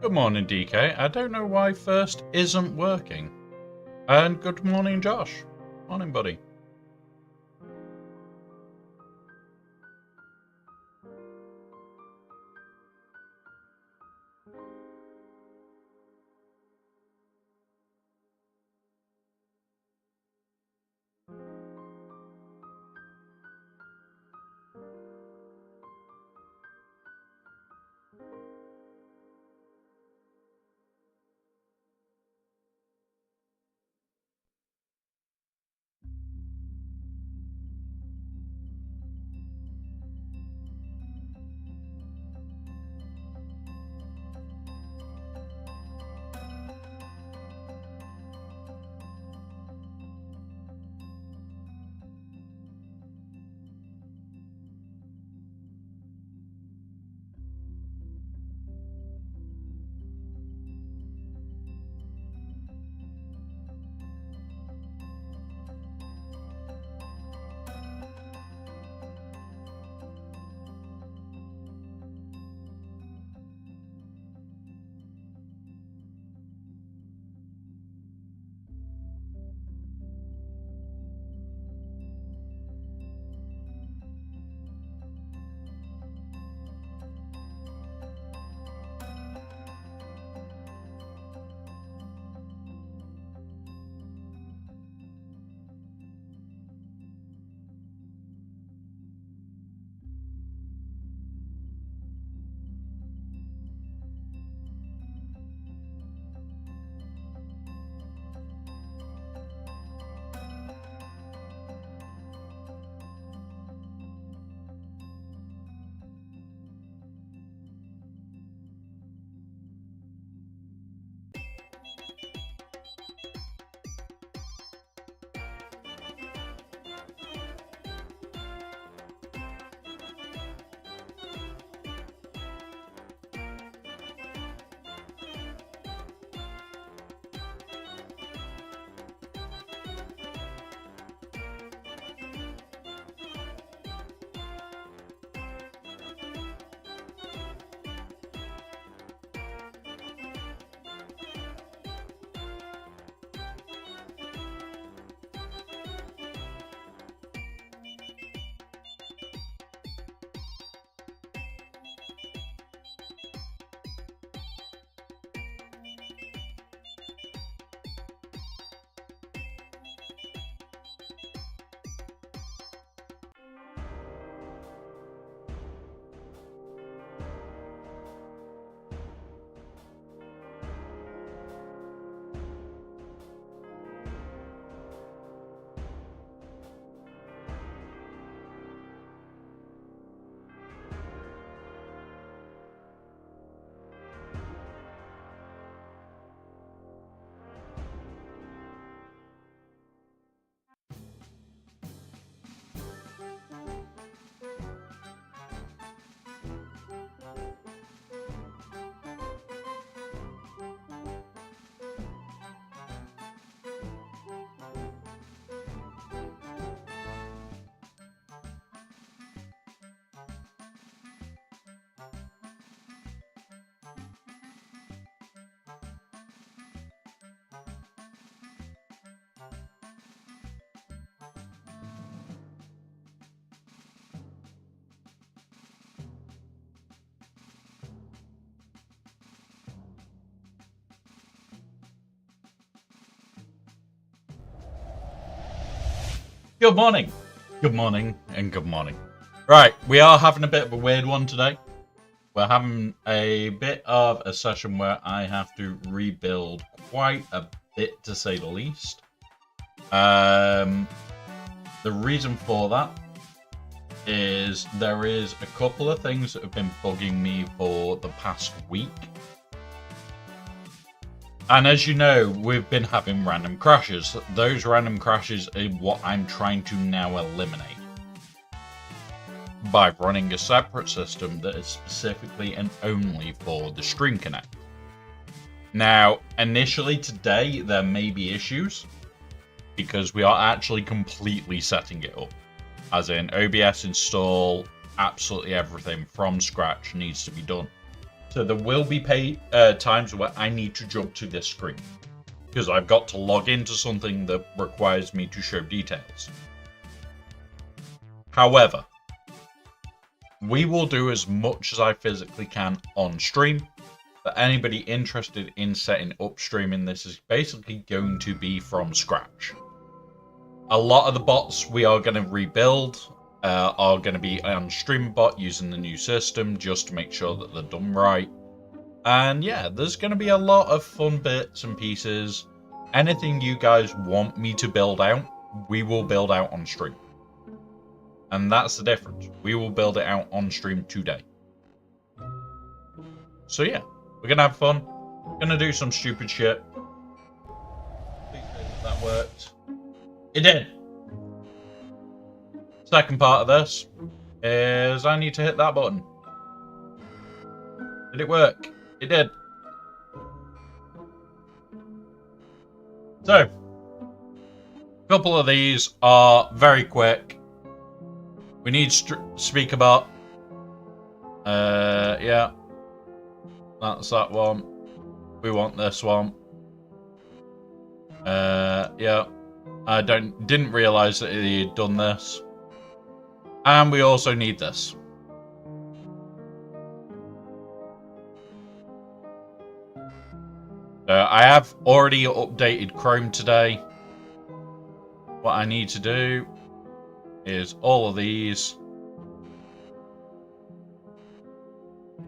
Good morning, DK. I don't know why first isn't working. And good morning, Josh. Morning, buddy. Good morning. Good morning and good morning. Right, we are having a bit of a weird one today. We're having a bit of a session where I have to rebuild quite a bit, to say the least. The reason for that is there is a couple of things that have been bugging me for the past week. And as you know, we've been having random crashes. Those random crashes are what I'm trying to now eliminate by running a separate system that is specifically and only for the Stream Connect. Now, initially today, there may be issues because we are actually completely setting it up. As in, OBS install, absolutely everything from scratch needs to be done. So there will be times where I need to jump to this screen, because I've got to log into something that requires me to show details. However, we will do as much as I physically can on stream. For anybody interested in setting up streaming, this is basically going to be from scratch. A lot of the bots we are going to rebuild are going to be on Streamabot using the new system just to make sure that they're done right. And yeah, there's going to be a lot of fun bits and pieces. Anything you guys want me to build out, we will build out on stream. And that's the difference. We will build it out on stream today. So yeah, we're going to have fun. We're going to do some stupid shit. Please say that worked. It did. Second part of this is I need to hit that button. Did it work? It did. So, a couple of these are very quick. We need speaker bot. Yeah. That's that one. We want this one. Yeah. I didn't realize that he had done this. And we also need this. I have already updated Chrome today. What I need to do is all of these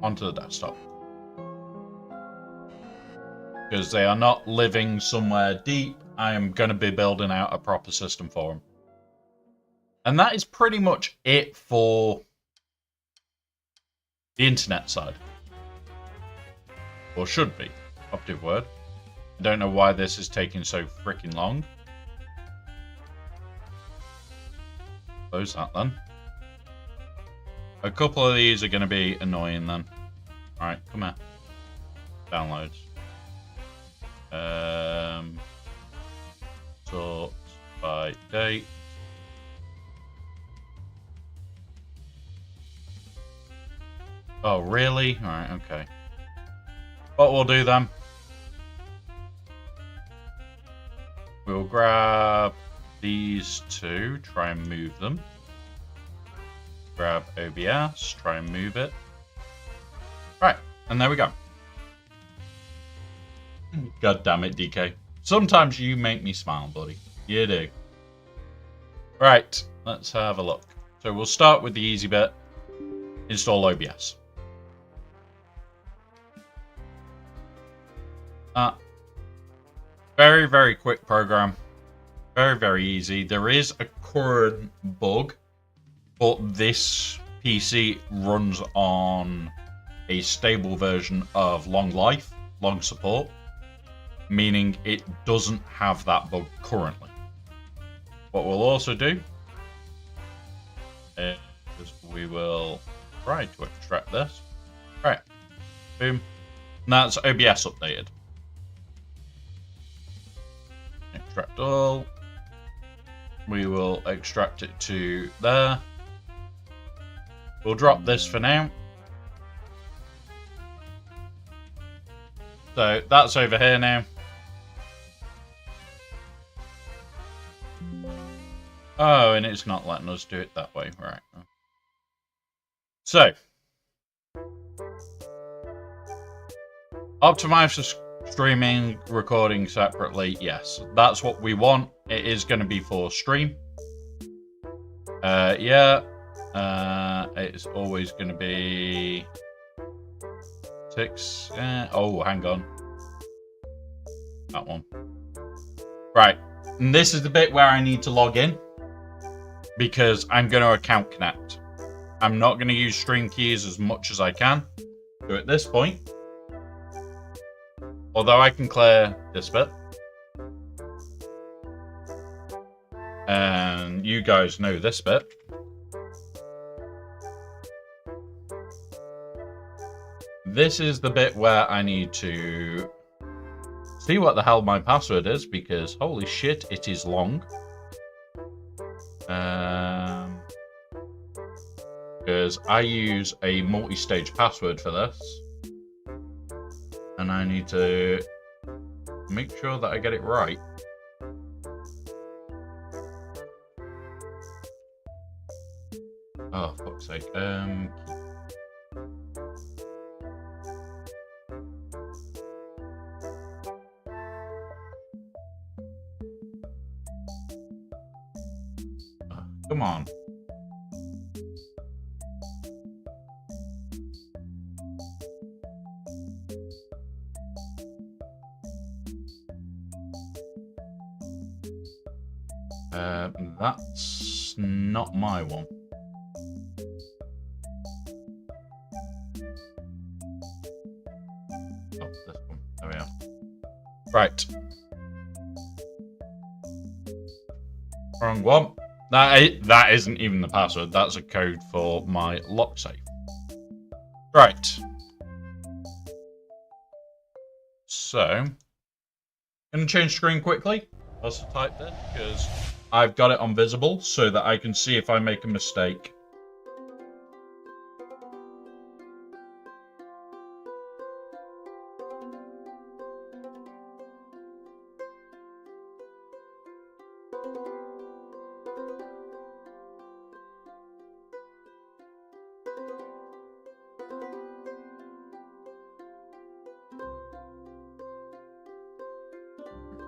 onto the desktop. Because they are not living somewhere deep, I am going to be building out a proper system for them. And that is pretty much it for the internet side. Or should be. Operative word. I don't know why this is taking so freaking long. Close that then. A couple of these are going to be annoying then. Alright, come here. Downloads. Sort by date. Oh, really? Alright, okay. What we'll do then, we'll grab these two, try and move them. Grab OBS, try and move it. Right, and there we go. God damn it, DK. Sometimes you make me smile, buddy. You do. Right, let's have a look. So we'll start with the easy bit. Install OBS. Very, very quick program. Very, very easy. There is a current bug, but this PC runs on a stable version of long life, long support, meaning it doesn't have that bug currently. What we'll also do is we will try to extract this. Right, boom. And that's OBS updated. Extract all. We will extract it to there. We'll drop this for now. So that's over here now. Oh, and it's not letting us do it that way. Right. So, optimize for streaming, recording separately. Yes, that's what we want. It is going to be for stream. Yeah. It's always going to be 6. Oh, hang on. That one. Right. And this is the bit where I need to log in, because I'm going to account connect. I'm not going to use stream keys as much as I can. So at this point, although I can clear this bit, and you guys know this bit, this is the bit where I need to see what the hell my password is, because holy shit, it is long. Because I use a multi-stage password for this. and I need to make sure that I get it right. Oh, fuck's sake. Come on. That's not my one. Oh, this one. There we are. Right. Wrong one. That isn't even the password. That's a code for my lock safe. Right. So, I'm going to change screen quickly. Also type this because I've got it on visible so that I can see if I make a mistake.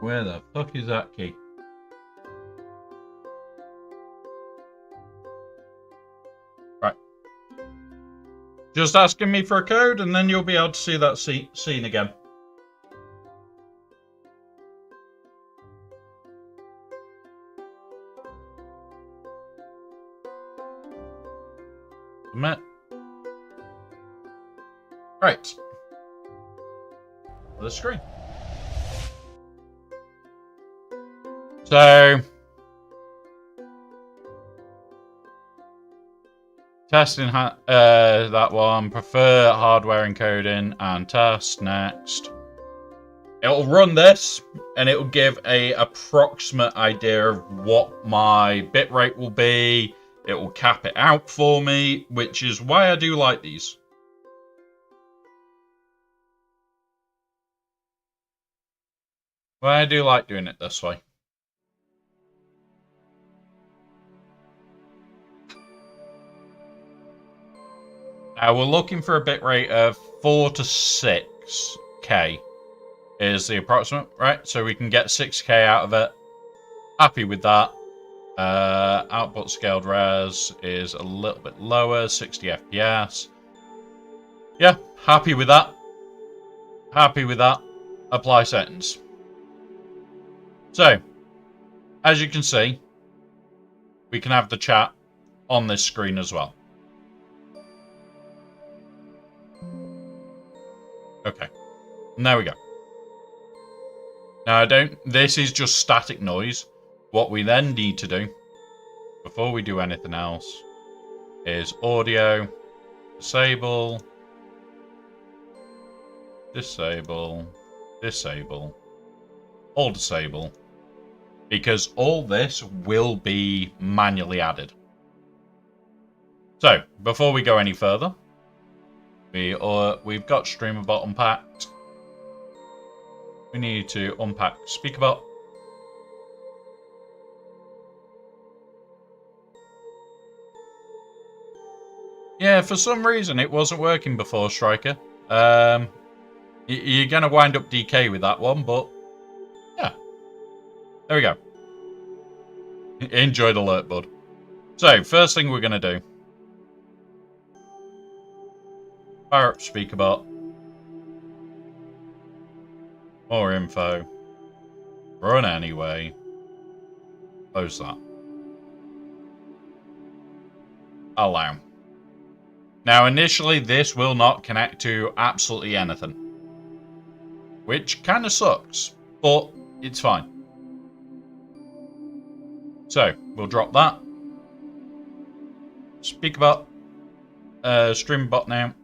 Where the fuck is that key? Right. Just asking me for a code and then you'll be able to see that scene again. Submit. Right. The screen. So, testing that one, prefer hardware encoding and test, next. It'll run this and it'll give a approximate idea of what my bitrate will be. It will cap it out for me, which is why I do like these. Why I do like doing it this way. Now we're looking for a bitrate of 4 to 6K is the approximate, right? So we can get 6K out of it. Happy with that. Output scaled res is a little bit lower, 60 FPS. Yeah, happy with that. Happy with that. Apply settings. So, as you can see, we can have the chat on this screen as well. Okay, and there we go. Now this is just static noise. What we then need to do, before we do anything else, is audio, disable, disable, disable, all disable, because all this will be manually added. So, before we go any further, we've got Streamathon unpacked. We need to unpack Speakerbot. Yeah, for some reason it wasn't working before, Striker. You're going to wind up DK with that one, but yeah. There we go. Enjoy the alert, bud. So, first thing we're going to do. Fire up Speakerbot. More info. Run anyway. Close that. Allow. Now, initially, this will not connect to absolutely anything. Which kind of sucks, but it's fine. So, we'll drop that. Speakerbot. Streambot now.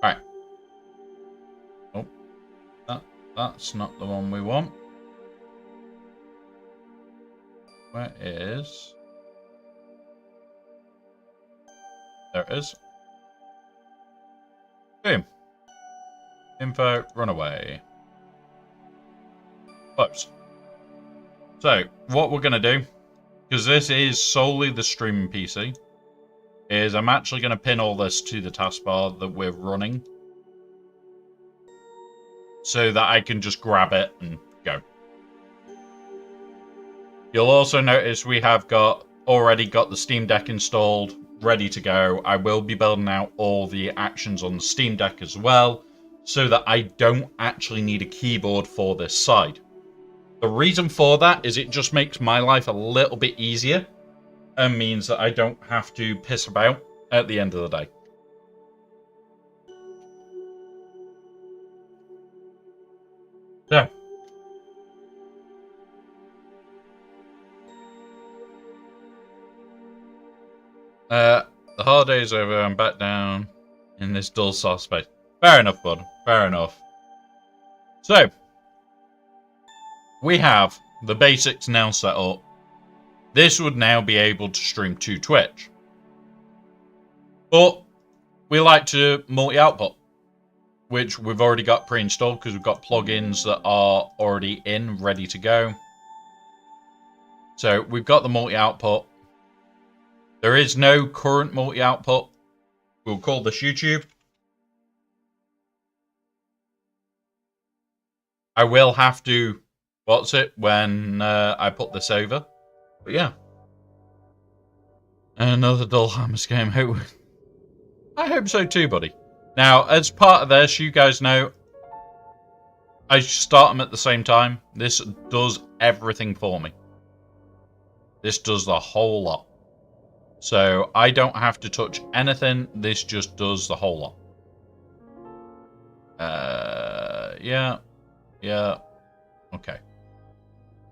Alright. That's not the one we want. Where is... There it is. Boom. Info, runaway. Close. So, what we're going to do, because this is solely the streaming PC, is I'm actually going to pin all this to the taskbar that we're running, so that I can just grab it and go. You'll also notice we have already got the Steam Deck installed, ready to go. I will be building out all the actions on the Steam Deck as well, so that I don't actually need a keyboard for this side. The reason for that is it just makes my life a little bit easier and means that I don't have to piss about at the end of the day. So, the holiday's over. I'm back down in this dull soft space. Fair enough, bud. Fair enough. So, we have the basics now set up. This would now be able to stream to Twitch. But we like to multi-output, which we've already got pre-installed because we've got plugins that are already in, ready to go. So we've got the multi-output. There is no current multi-output. We'll call this YouTube. I will have to, when I put this over. But yeah. Another dull Hammers game. I hope so too, buddy. Now, as part of this, you guys know, I start them at the same time. This does everything for me. This does the whole lot. So I don't have to touch anything. This just does the whole lot. Yeah. Okay.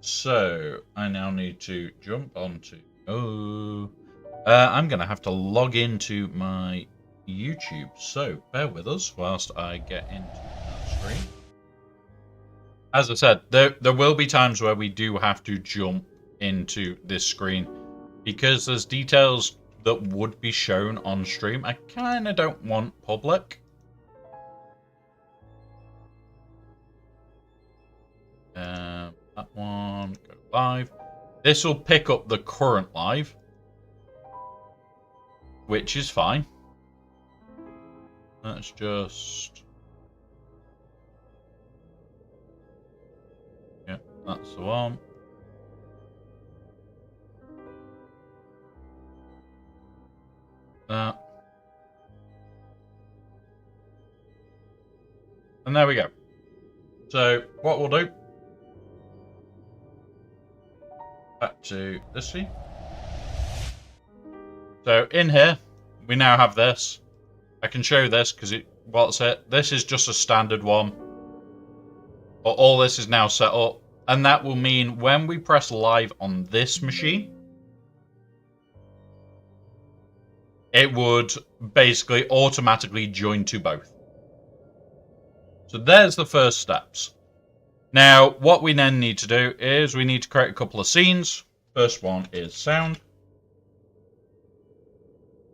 So I now need to jump onto... I'm going to have to log into my YouTube. So bear with us whilst I get into that screen. As I said, there will be times where we do have to jump into this screen because there's details that would be shown on stream I kind of don't want public. That one, go live. This will pick up the current live, which is fine. Let's just... Yeah, that's the one. That. And there we go. So, what we'll do... Back to this scene. So in here, we now have this. I can show this because this is just a standard one. But all this is now set up. And that will mean when we press live on this machine, it would basically automatically join to both. So there's the first steps. Now, what we then need to do is we need to create a couple of scenes. First one is sound.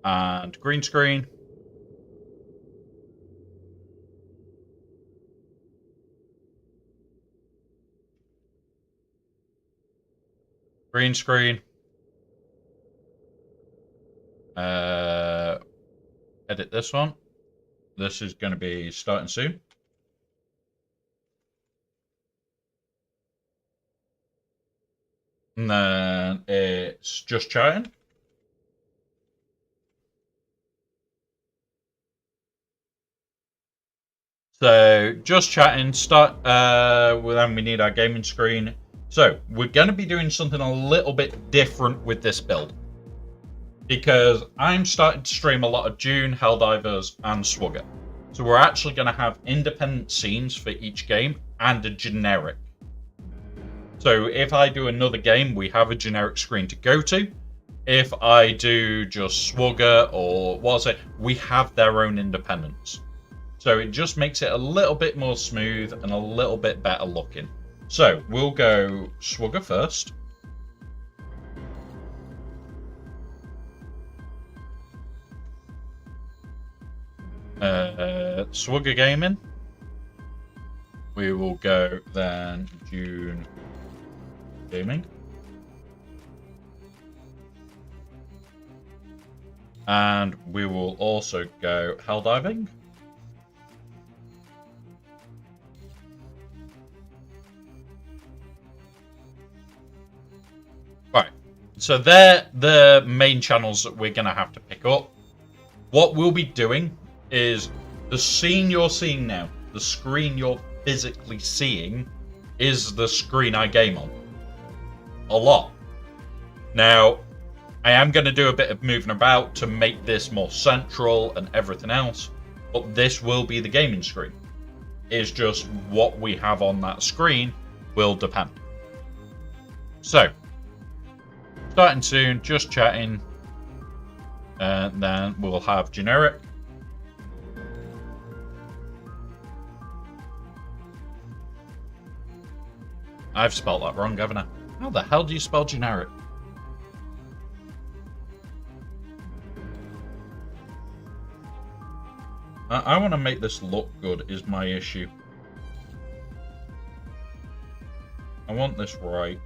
And green screen. Green screen. Edit this one. This is going to be starting soon. And then it's just chatting. So just chatting. Then we need our gaming screen. So we're going to be doing something a little bit different with this build, because I'm starting to stream a lot of Dune, Helldivers, and Swugger. So we're actually going to have independent scenes for each game and a generic. So if I do another game, we have a generic screen to go to. If I do just Swugger or we have their own independence. So it just makes it a little bit more smooth and a little bit better looking. So we'll go Swugger first. Swugger Gaming. We will go then June Gaming. And we will also go Helldiving. Right. So they're the main channels that we're going to have to pick up. What we'll be doing is the scene you're seeing now, the screen you're physically seeing, is the screen I game on. A lot. Now, I am going to do a bit of moving about to make this more central and everything else, but this will be the gaming screen. It's just what we have on that screen will depend. So, starting soon, just chatting, and then we'll have generic. I've spelled that wrong, haven't I? How the hell do you spell generic? I want to make this look good is my issue. I want this right.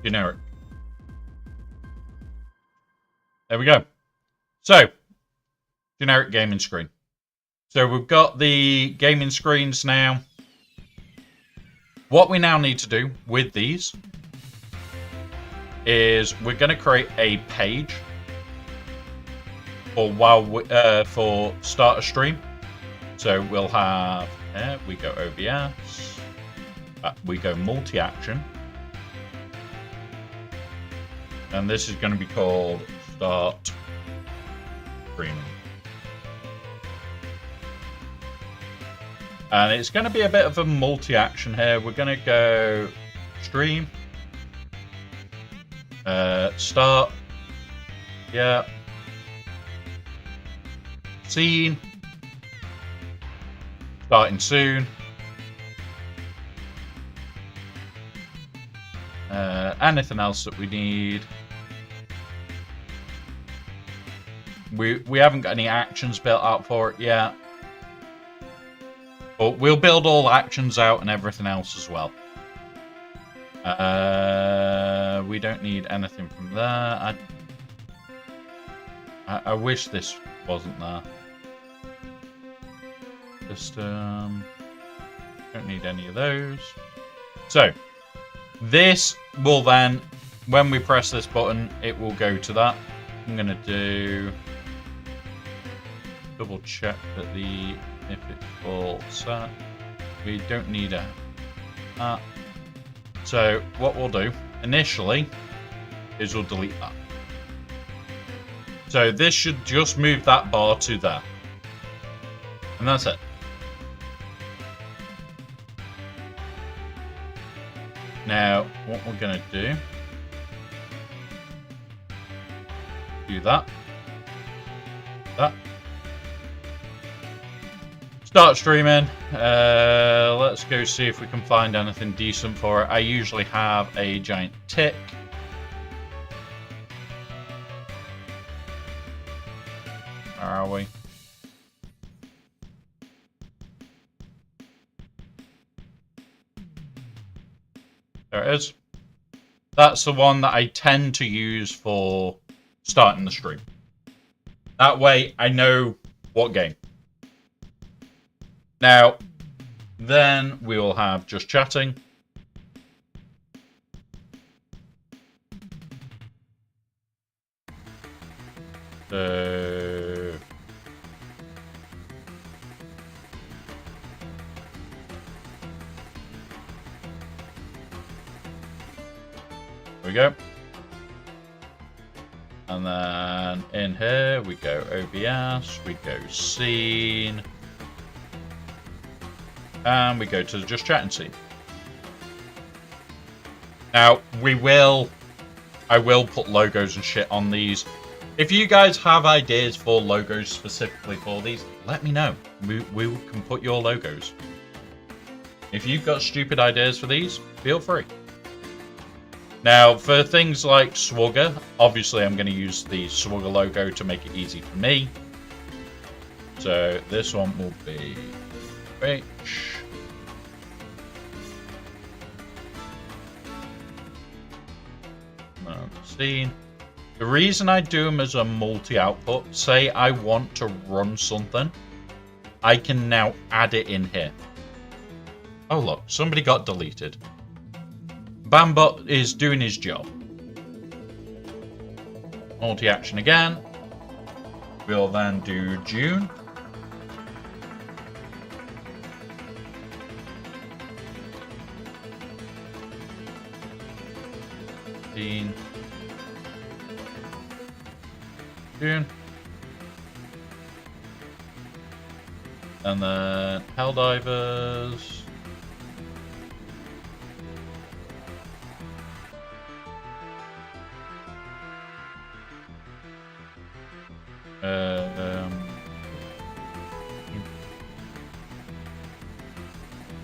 Generic. There we go. So, generic gaming screen. So we've got the gaming screens now. What we now need to do with these is we're going to create a page for for start a stream. So we'll have we go OBS, we go multi-action. And this is going to be called Start Streaming. And it's going to be a bit of a multi-action here. We're going to go Stream. Start. Yeah. Scene. Starting soon. Anything else that we need? We haven't got any actions built out for it yet. But we'll build all actions out and everything else as well. We don't need anything from there. I wish this wasn't there. System. Don't need any of those. So, this will then, when we press this button, it will go to that. I'm going to do... double check that if it's all set. We don't need that. So what we'll do initially is we'll delete that. So this should just move that bar to there. And that's it. Now what we're going to do that. Start streaming. Let's go see if we can find anything decent for it. I usually have a giant tick. Where are we? There it is. That's the one that I tend to use for starting the stream. That way I know what game. Now, then we will have just chatting. So, there we go. And then in here we go OBS, we go scene, and we go to the just chatting scene. Now I will put logos and shit on these. If you guys have ideas for logos specifically for these, let me know. We can put your logos. If you've got stupid ideas for these, feel free. Now, for things like Swugger, obviously I'm going to use the Swugger logo to make it easy for me. So this one will be H. Scene. The reason I do them as a multi-output, say I want to run something, I can now add it in here. Oh look, somebody got deleted. Bambot is doing his job. Multi-action again. We'll then do June. June. And then Helldivers.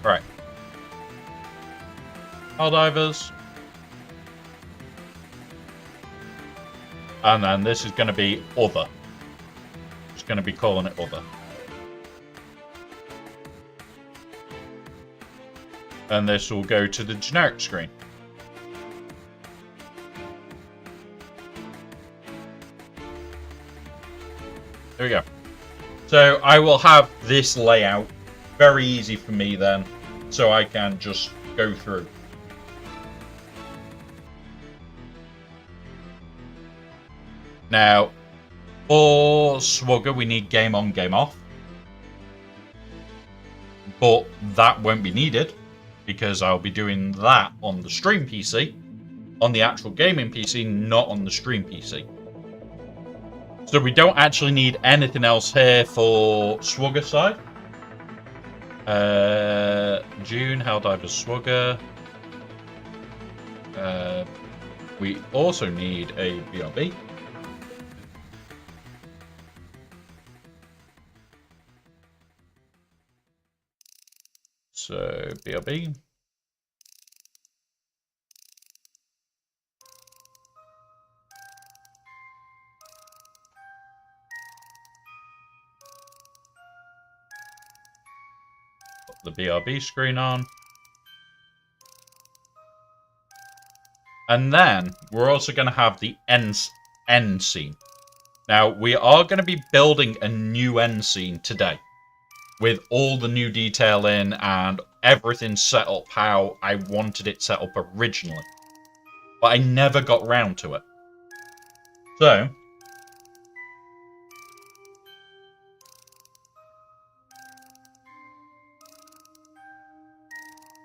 Right. Helldivers. And then this is going to be other. Just going to be calling it other. And this will go to the generic screen. There we go. So I will have this layout very easy for me then, so I can just go through. Now, for Swugger, we need game on, game off. But that won't be needed, because I'll be doing that on the stream PC, on the actual gaming PC, not on the stream PC. So we don't actually need anything else here for Swugger side. June, Helldivers, Swugger. We also need a BRB. So BRB. Put the BRB screen on. And then we're also going to have the end scene. Now, we are going to be building a new end scene today, with all the new detail in and everything set up how I wanted it set up originally. But I never got round to it. So,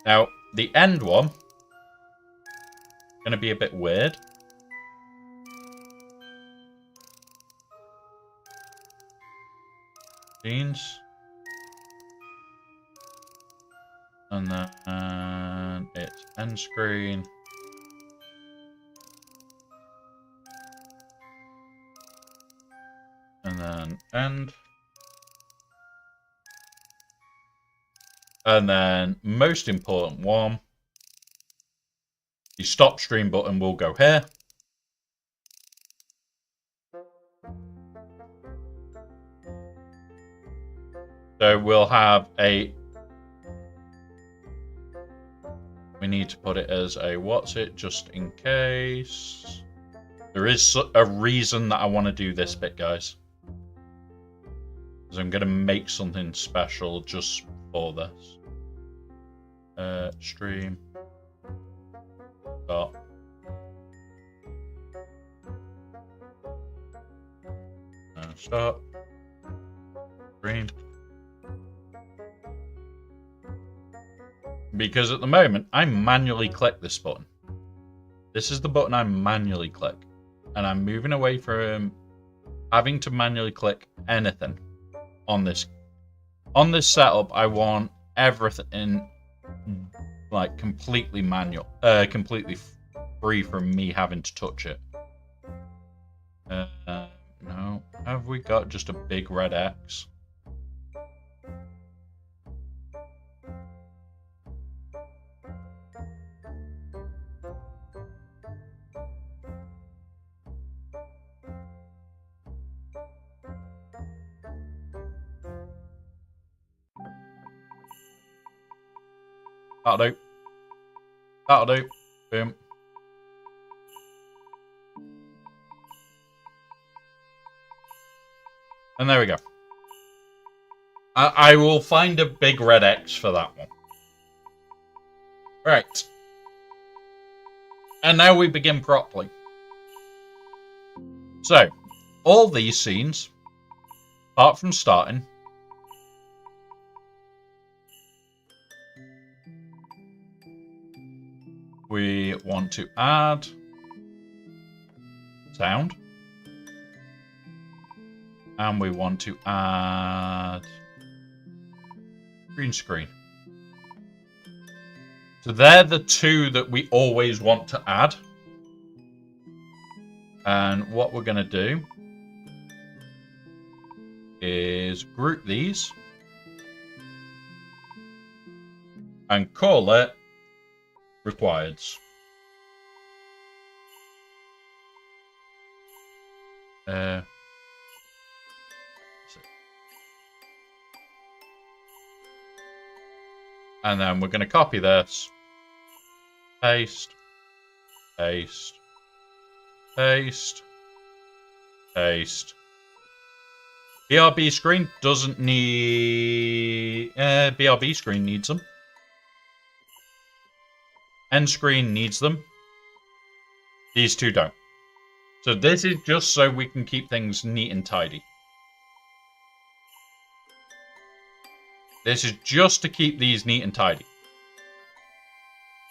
now the end one is going to be a bit weird. Scenes. And then it's end screen. And then end. And then most important one, the stop stream button will go here. So we'll have a, we need to put it as a what's it, just in case. There is a reason that I want to do this bit, guys. Because I'm going to make something special just for this. Stream. Stop. Stop. Stream. Because at the moment, I manually click this button. This is the button I manually click. and I'm moving away from having to manually click anything on this. On this setup, I want everything like completely manual, completely free from me having to touch it. No, have we got just a big red X? That'll do. That'll do. Boom. And there we go. I will find a big red X for that one. Right. And now we begin properly. So, all these scenes, apart from starting, we want to add sound. And we want to add green screen. So they're the two that we always want to add. And what we're going to do is group these and call it requireds. And then we're going to copy this, paste, paste, paste, paste. BRB screen doesn't need... BRB screen needs them. End screen needs them. These two don't. So this is just so we can keep things neat and tidy. This is just to keep these neat and tidy.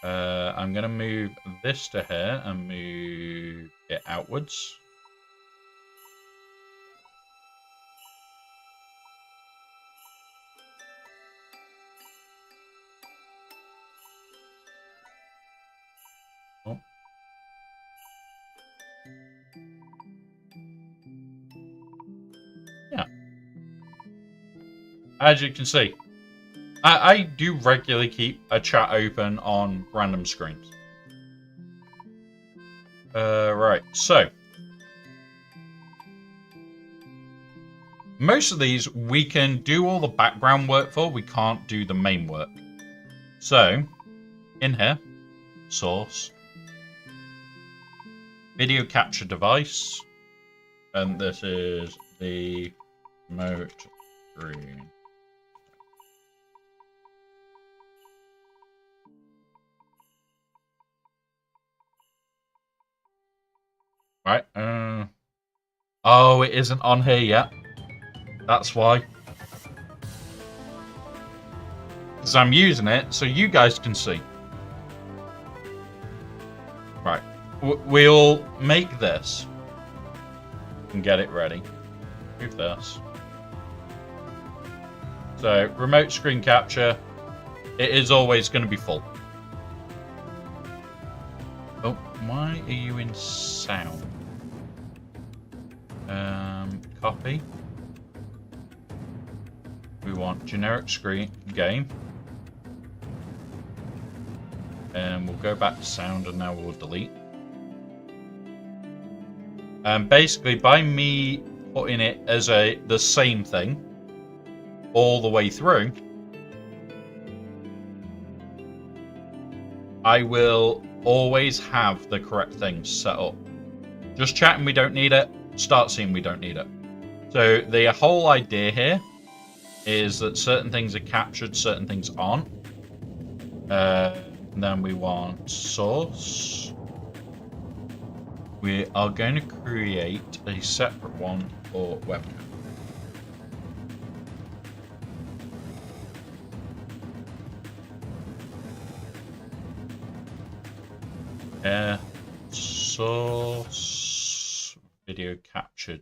I'm going to move this to here and move it outwards. Oh. Yeah. As you can see, I do regularly keep a chat open on random screens. Right, so most of these we can do all the background work for, we can't do the main work. So, in here, source, video capture device, and this is the remote screen. Right. Oh, it isn't on here yet. That's why. Because I'm using it so you guys can see. Right. We'll make this and get it ready. Move this. So, remote screen capture. It is always going to be full. Oh, why are you in sound? Copy. We want generic screen game. And we'll go back to sound and now we'll delete. Basically, by me putting it as the same thing all the way through, I will always have the correct things set up. Just chatting, we don't need it. Start scene, we don't need it. So the whole idea here is that certain things are captured, certain things aren't. And then we want source. We are going to create a separate one for webcam. Source. video capture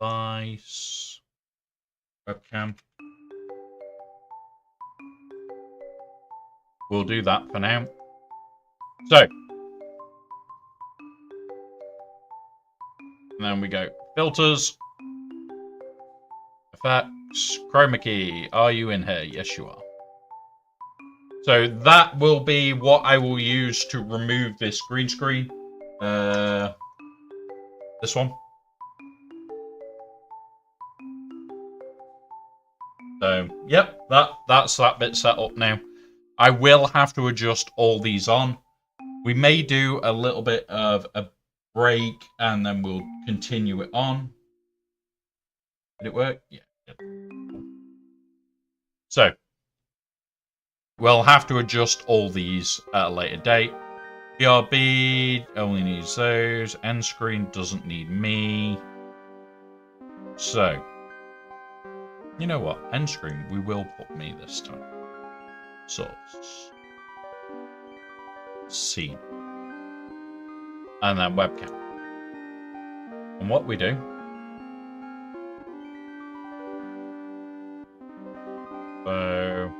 device. Webcam. We'll do that for now. So. And then we go filters. Effects. Chroma key. Are you in here? Yes, you are. So that will be what I will use to remove this green screen. This one. So, yep, that's that bit set up now. I will have to adjust all these on. We may do a little bit of a break and then we'll continue it on. Did it work? Yeah. So, we'll have to adjust all these at a later date. BRB only needs those. End screen doesn't need me. So, you know what? End screen, we will put me this time. Source. Scene. And then webcam. And what we do. So,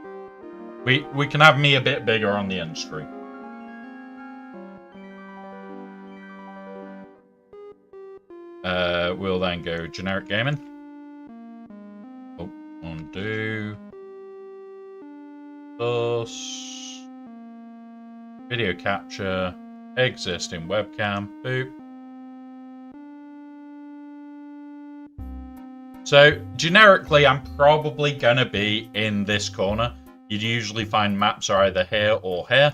we can have me a bit bigger on the end screen. We'll then go generic gaming. Oh, undo. Source. Video capture. Existing webcam. Boop. So, generically, I'm probably going to be in this corner. You'd usually find maps are either here or here.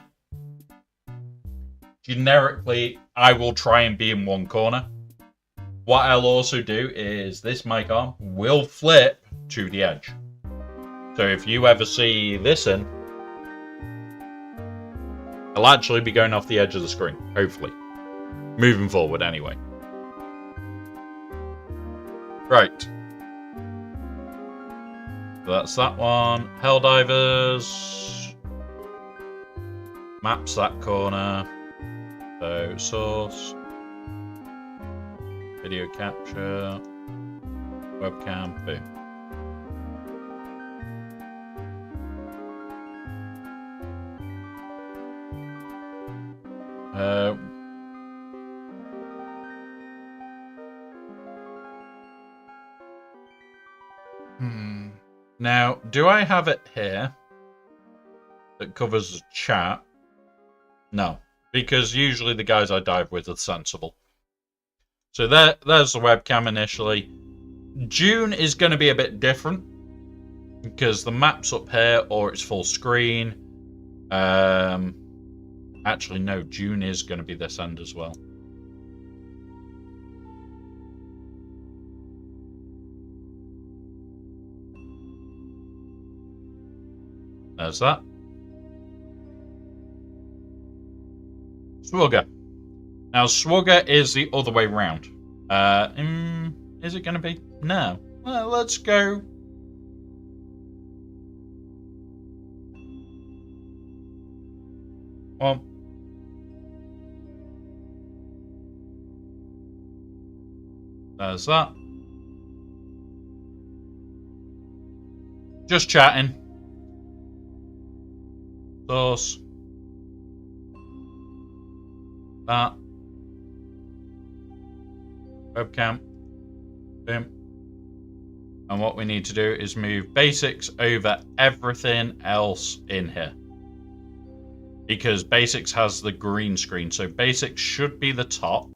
Generically, I will try and be in one corner. What I'll also do is this mic arm will flip to the edge. So if you ever see this in, I'll actually be going off the edge of the screen, hopefully. Moving forward anyway. Right. So that's that one. Helldivers. Maps that corner. So source. Video capture. Webcam. Boom. Now, do I have it here that covers the chat? No, because usually the guys I dive with are sensible. So there's the webcam initially. June is going to be a bit different because the map's up here or it's full screen. Actually, no, June is going to be this end as well. There's that. Swugger. Now, Swugger is the other way round. Is it going to be? No. Well, let's go. Well. There's that. Just chatting. Source. That. Webcam. Boom. And what we need to do is move basics over everything else in here. Because basics has the green screen. So basics should be the top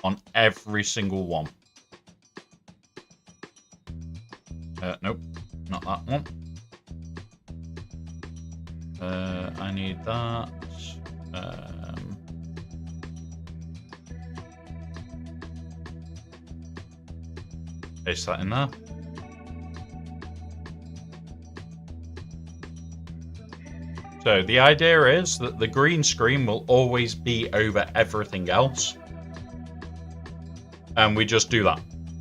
on every single one. Nope. Not that one. I need that. Paste that in there. So the idea is that the green screen will always be over everything else. And we just do that.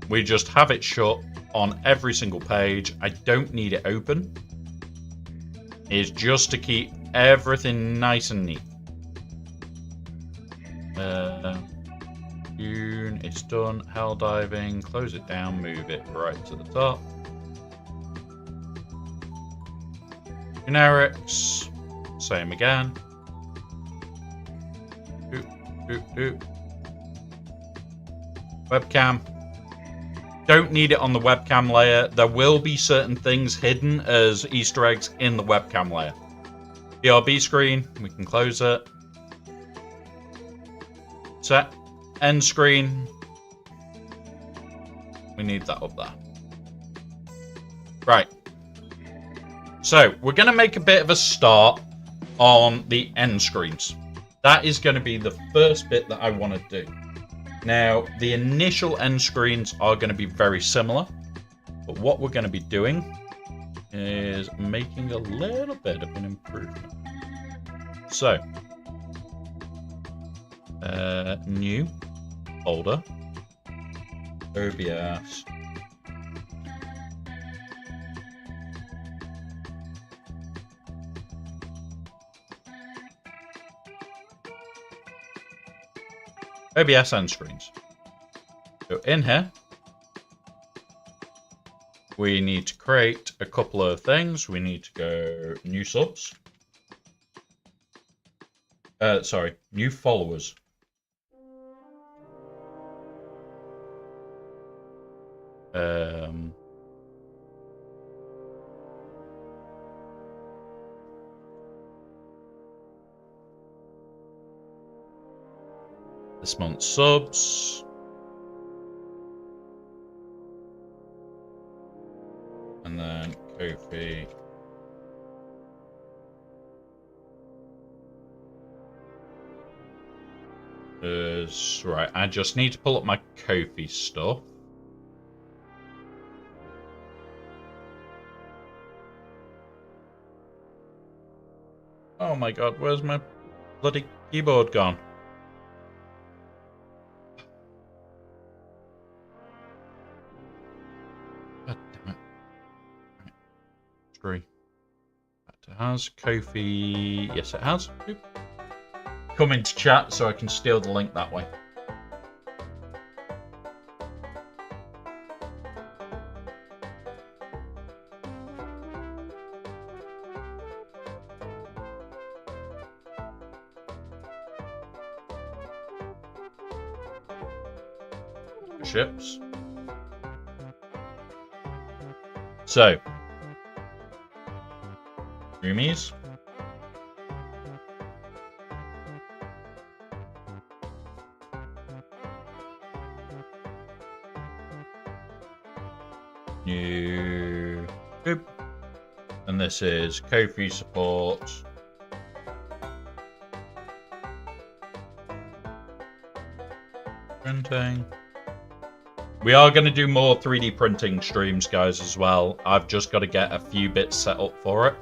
We just have it shut on every single page. I don't need it open. It's just to keep everything nice and neat. June It's done. Hell diving. Close it down. Move it right to the top. Generics. Same again. Webcam. Don't need it on the webcam layer. There will be certain things hidden as Easter eggs in the webcam layer. BRB screen. We can close it. Set. End screen. We need that up there. Right. So, we're going to make a bit of a start on the end screens. That is going to be the first bit that I want to do. Now, the initial end screens are going to be very similar. But what we're going to be doing is making a little bit of an improvement. So, new folder, OBS, OBS end screens. So in here, we need to create a couple of things. We need to go new subs. Sorry, new followers. This month's subs. And then Kofi. Right, I just need to pull up my Kofi stuff. Oh my god, where's my bloody keyboard gone? God damn it. Right. 3. That has Kofi. Yes, it has. Oop. Come into chat so I can steal the link that way. Ships. So, Roomies. New. Boop. And this is Kofi support. Printing. We are going to do more 3D printing streams, guys, as well. I've just got to get a few bits set up for it.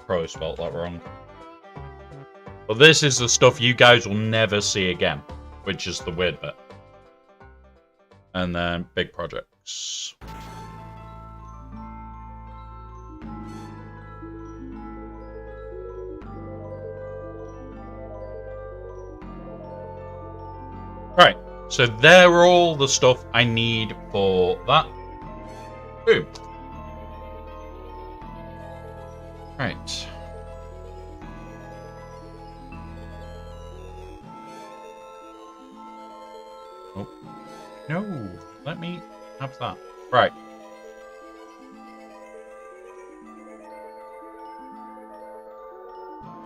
Probably spelled that wrong. But this is the stuff you guys will never see again, which is the weird bit. And then big projects. Right, so they're all the stuff I need for that. Boom. Right. Oh. No, let me have that. Right.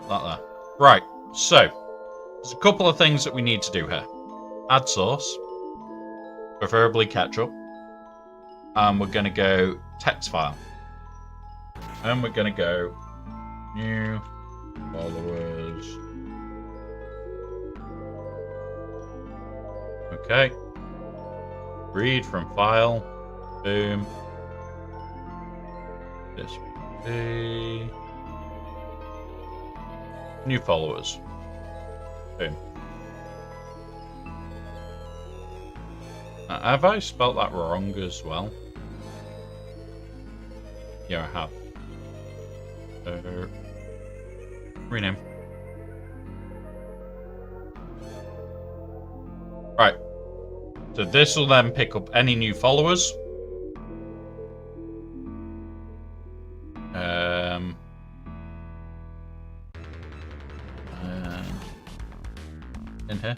Like that. Right, so there's a couple of things that we need to do here. Add source, preferably ketchup, and we're going to go text file. And we're going to go new followers. Okay. Read from file. Boom. This would be New followers. Boom. Have I spelt that wrong as well? Yeah, I have. Rename. Right. So this will then pick up any new followers. In here.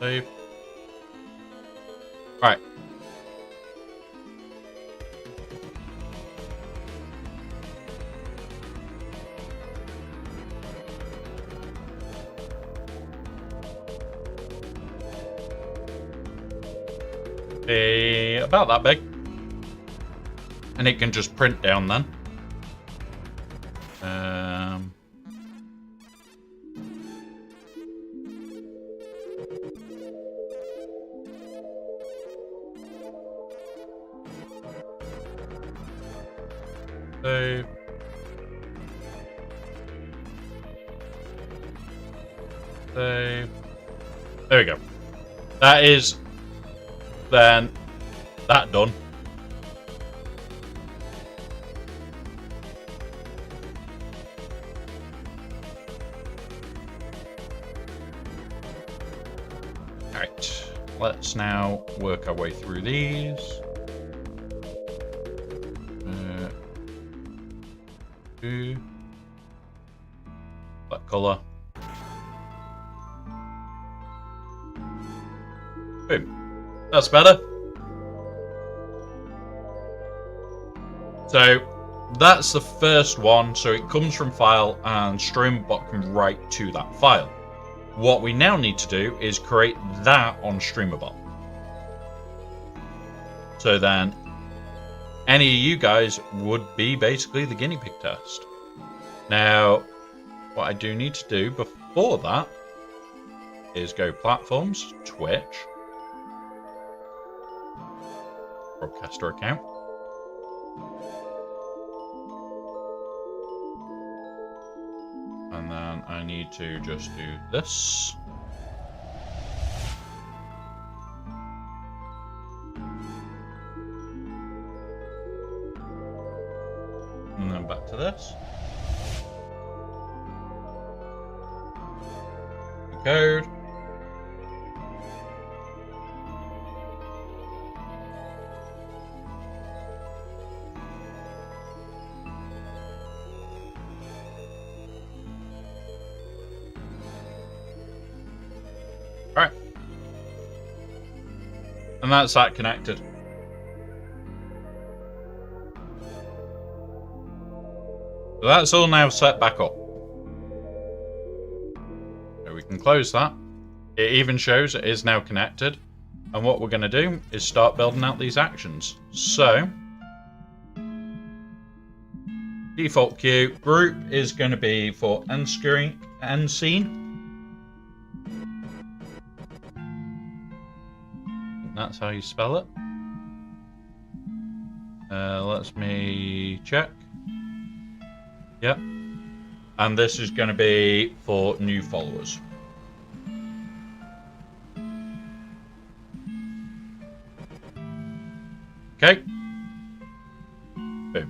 Save. Right. About that big. And it can just print down then. Save. Save. There we go. That is then that done. Alright, let's now work our way through these. Black colour. Boom. That's better. So that's the first one. So it comes from file and Streamabot can write to that file. What we now need to do is create that on Streamabot. So then any of you guys would be basically the guinea pig test. Now, what I do need to do before that is go platforms, Twitch, broadcaster account. And then I need to just do this. And then back to this. Code. Alright. And that's that connected. So that's all now set back up. So we can close that. It even shows it is now connected. And what we're going to do is start building out these actions. So, default queue group is going to be for end scene. That's how you spell it. Let me check. Yep. And this is going to be for new followers. Okay. Boom.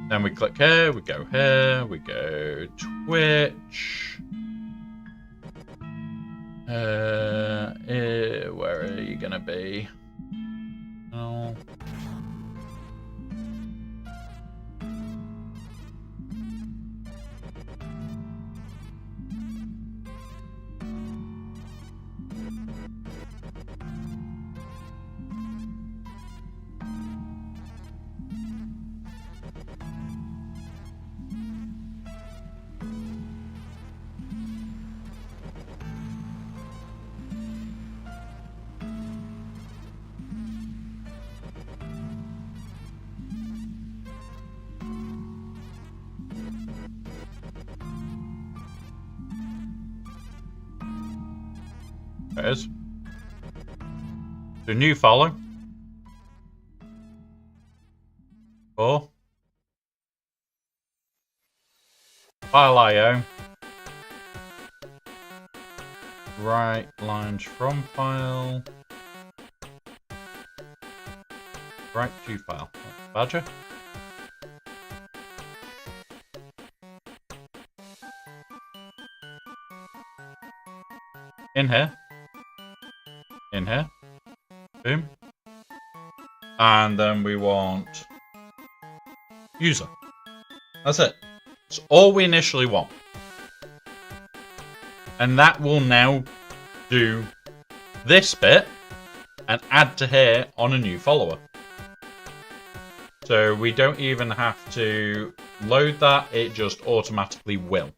Then we click here, we go here, we go Twitch. Where are you going to be? Oh. There it is. So new follow. 4. File IO. Right lines from file. Right to file. Badger. In here. In here. Boom. And then we want user. That's it. That's all we initially want. And that will now do this bit and add to here on a new follower. So we don't even have to load that, it just automatically will.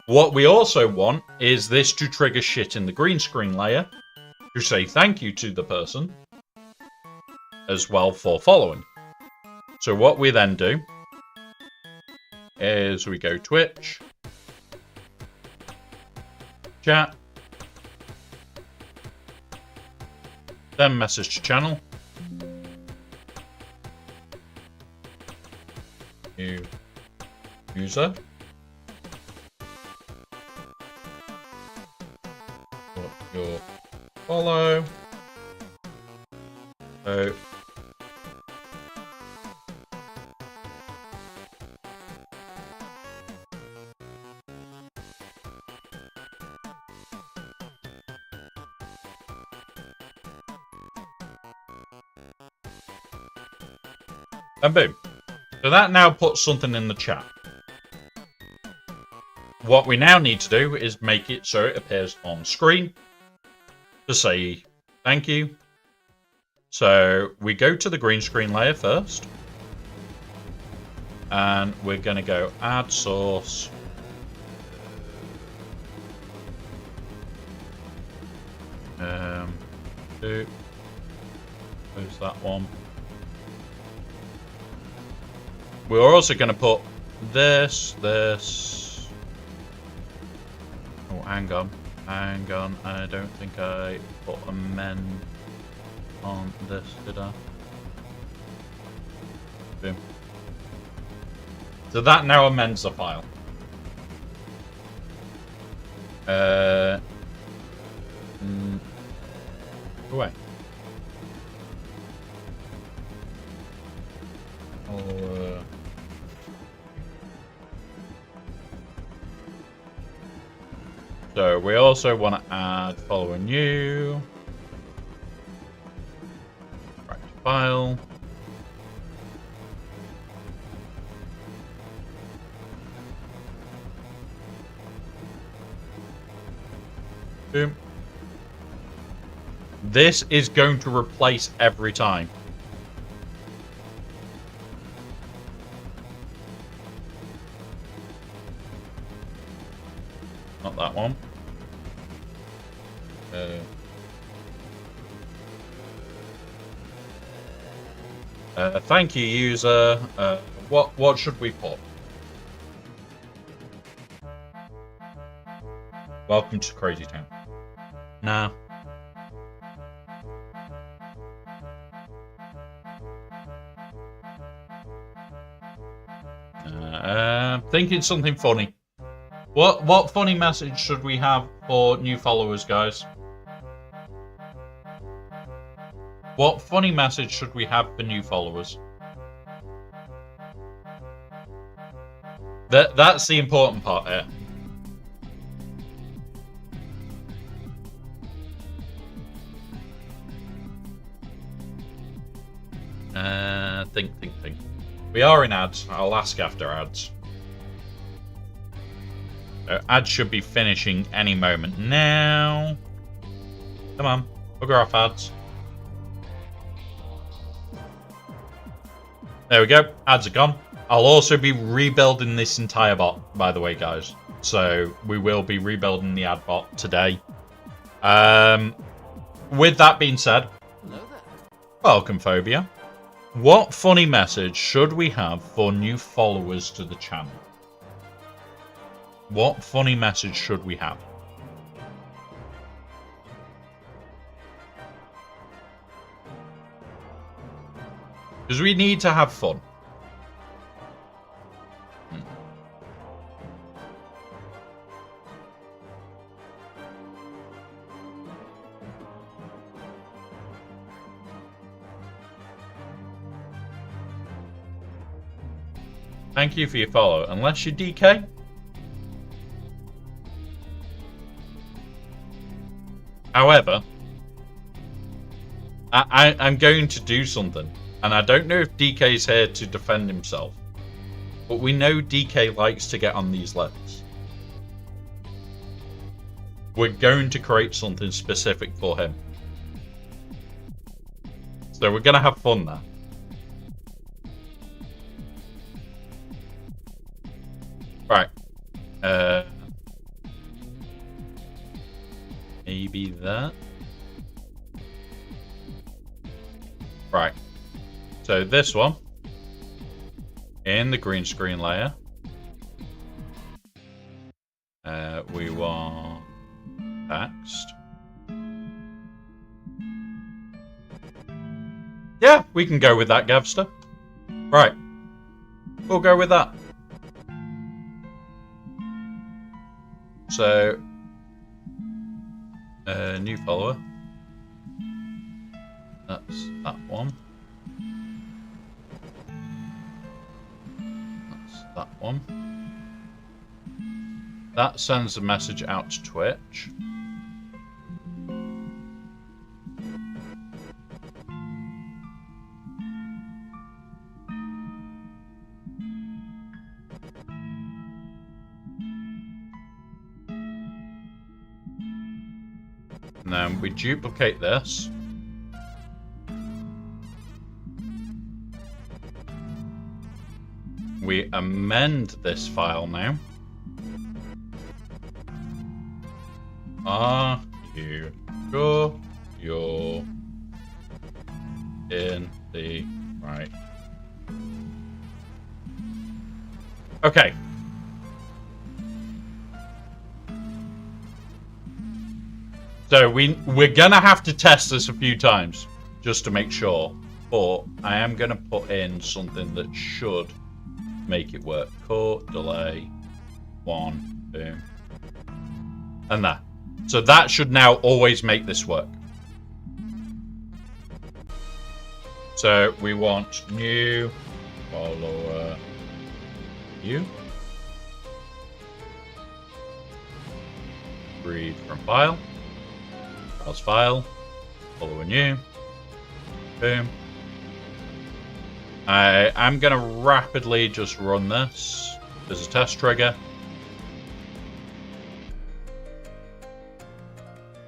What we also want is this to trigger shit in the green screen layer to say thank you to the person as well for following. So what we then do is we go Twitch, chat, then message to channel, new user, put your follow, so and boom. So that now puts something in the chat. What we now need to do is make it so it appears on screen to say thank you. So we go to the green screen layer first. And we're going to go add source. Who's that one? We're also going to put this. Oh, hang on. I don't think I put amend on this, did I? Boom. So that now amends the file. Away. So we also want to add follow new. Right to file. Boom. This is going to replace every time. Not that one. Thank you, user. What should we put? Welcome to Crazy Town. Nah. Thinking something funny. What funny message should we have for new followers, guys? What funny message should we have for new followers? That's the important part here. Think. We are in ads. I'll ask after ads. So ads should be finishing any moment now. Come on, bugger off ads. There we go. Ads are gone. I'll also be rebuilding this entire bot, by the way, guys. So we will be rebuilding the ad bot today. With that being said, welcome, Phobia. What funny message should we have for new followers to the channel? What funny message should we have? Because we need to have fun. Thank you for your follow. Unless you're DK. However, I'm going to do something. And I don't know if DK's here to defend himself. But we know DK likes to get on these levels. We're going to create something specific for him. So we're going to have fun now. Right. Maybe that. Right. So this one. In the green screen layer. We want text. Yeah, we can go with that, Gavster. Right. We'll go with that. So, new follower. That's that one. That's that one. That sends a message out to Twitch. And then we duplicate this. We amend this file now. Are you sure you're in the right? Okay. So we're gonna have to test this a few times just to make sure. But I am gonna put in something that should make it work. Core delay 1, boom, and that. So that should now always make this work. So we want new follower you. Read from file. Browse file. Follower new. Boom. I'm going to rapidly just run this. There's a test trigger.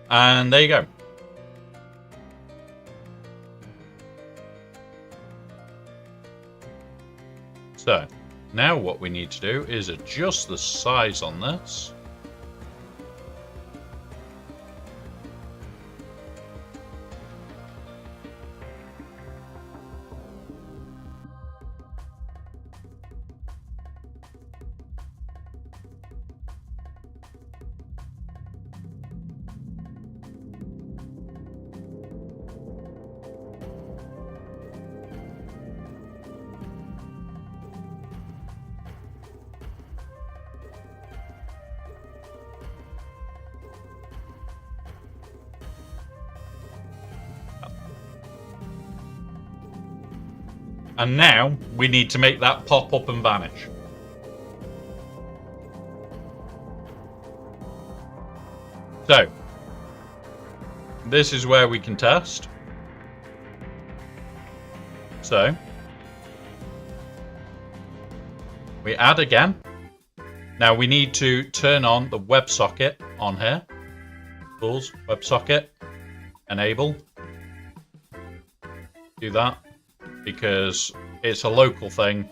And there you go. So, now what we need to do is adjust the size on this. And now we need to make that pop up and vanish. So, this is where we can test. So, we add again. Now we need to turn on the WebSocket on here. Tools, WebSocket, enable. Do that. Because it's a local thing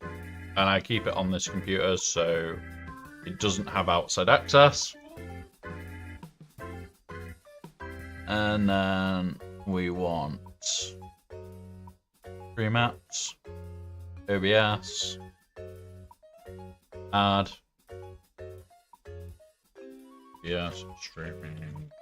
and I keep it on this computer so it doesn't have outside access. And then we want Streamathon, OBS, add, yes, streaming.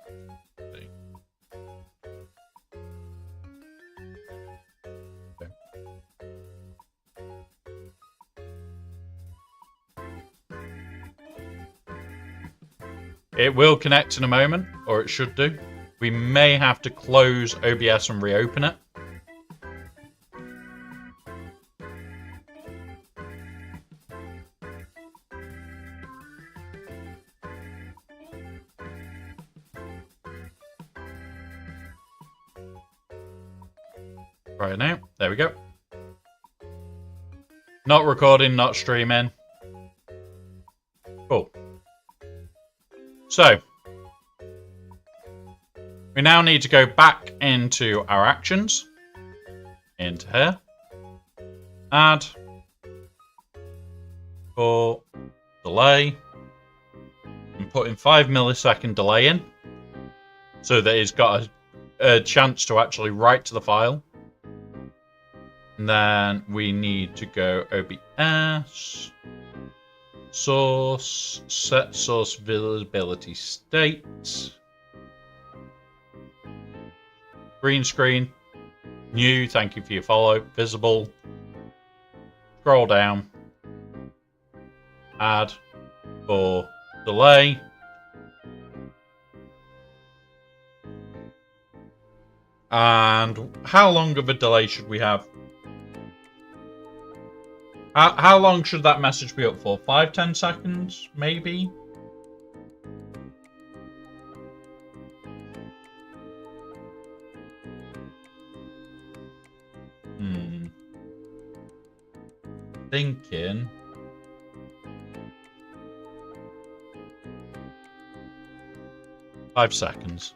It will connect in a moment, or it should do. We may have to close OBS and reopen it. Right now, there we go. Not recording, not streaming. Cool. So, we now need to go back into our actions. Into here. Add. For delay. And put in 5 millisecond delay in. So that it's got a chance to actually write to the file. And then we need to go OBS. Source. Set source visibility state. Green screen. New. Thank you for your follow. Visible. Scroll down. Add. For delay. And how long of a delay should we have? How long should that message be up for? 5-10 seconds, maybe? Thinking. Five seconds.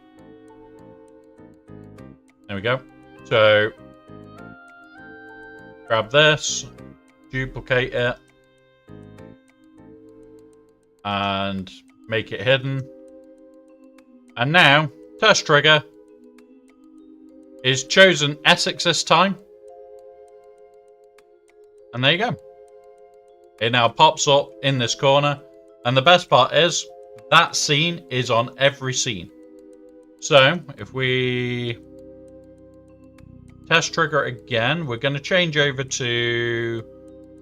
There we go. So, grab this. Duplicate it and make it hidden. And now, test trigger is chosen Essex this time. And there you go. It now pops up in this corner. And the best part is that scene is on every scene. So if we test trigger again, we're going to change over to,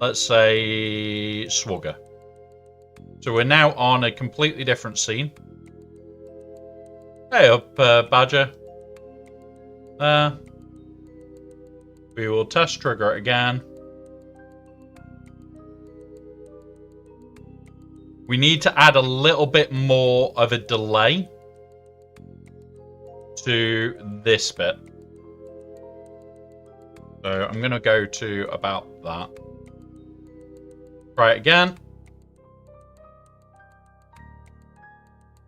let's say, Swagger. So we're now on a completely different scene. Hey up, Badger. We will test trigger it again. We need to add a little bit more of a delay to this bit. So I'm going to go to about that. Try it again.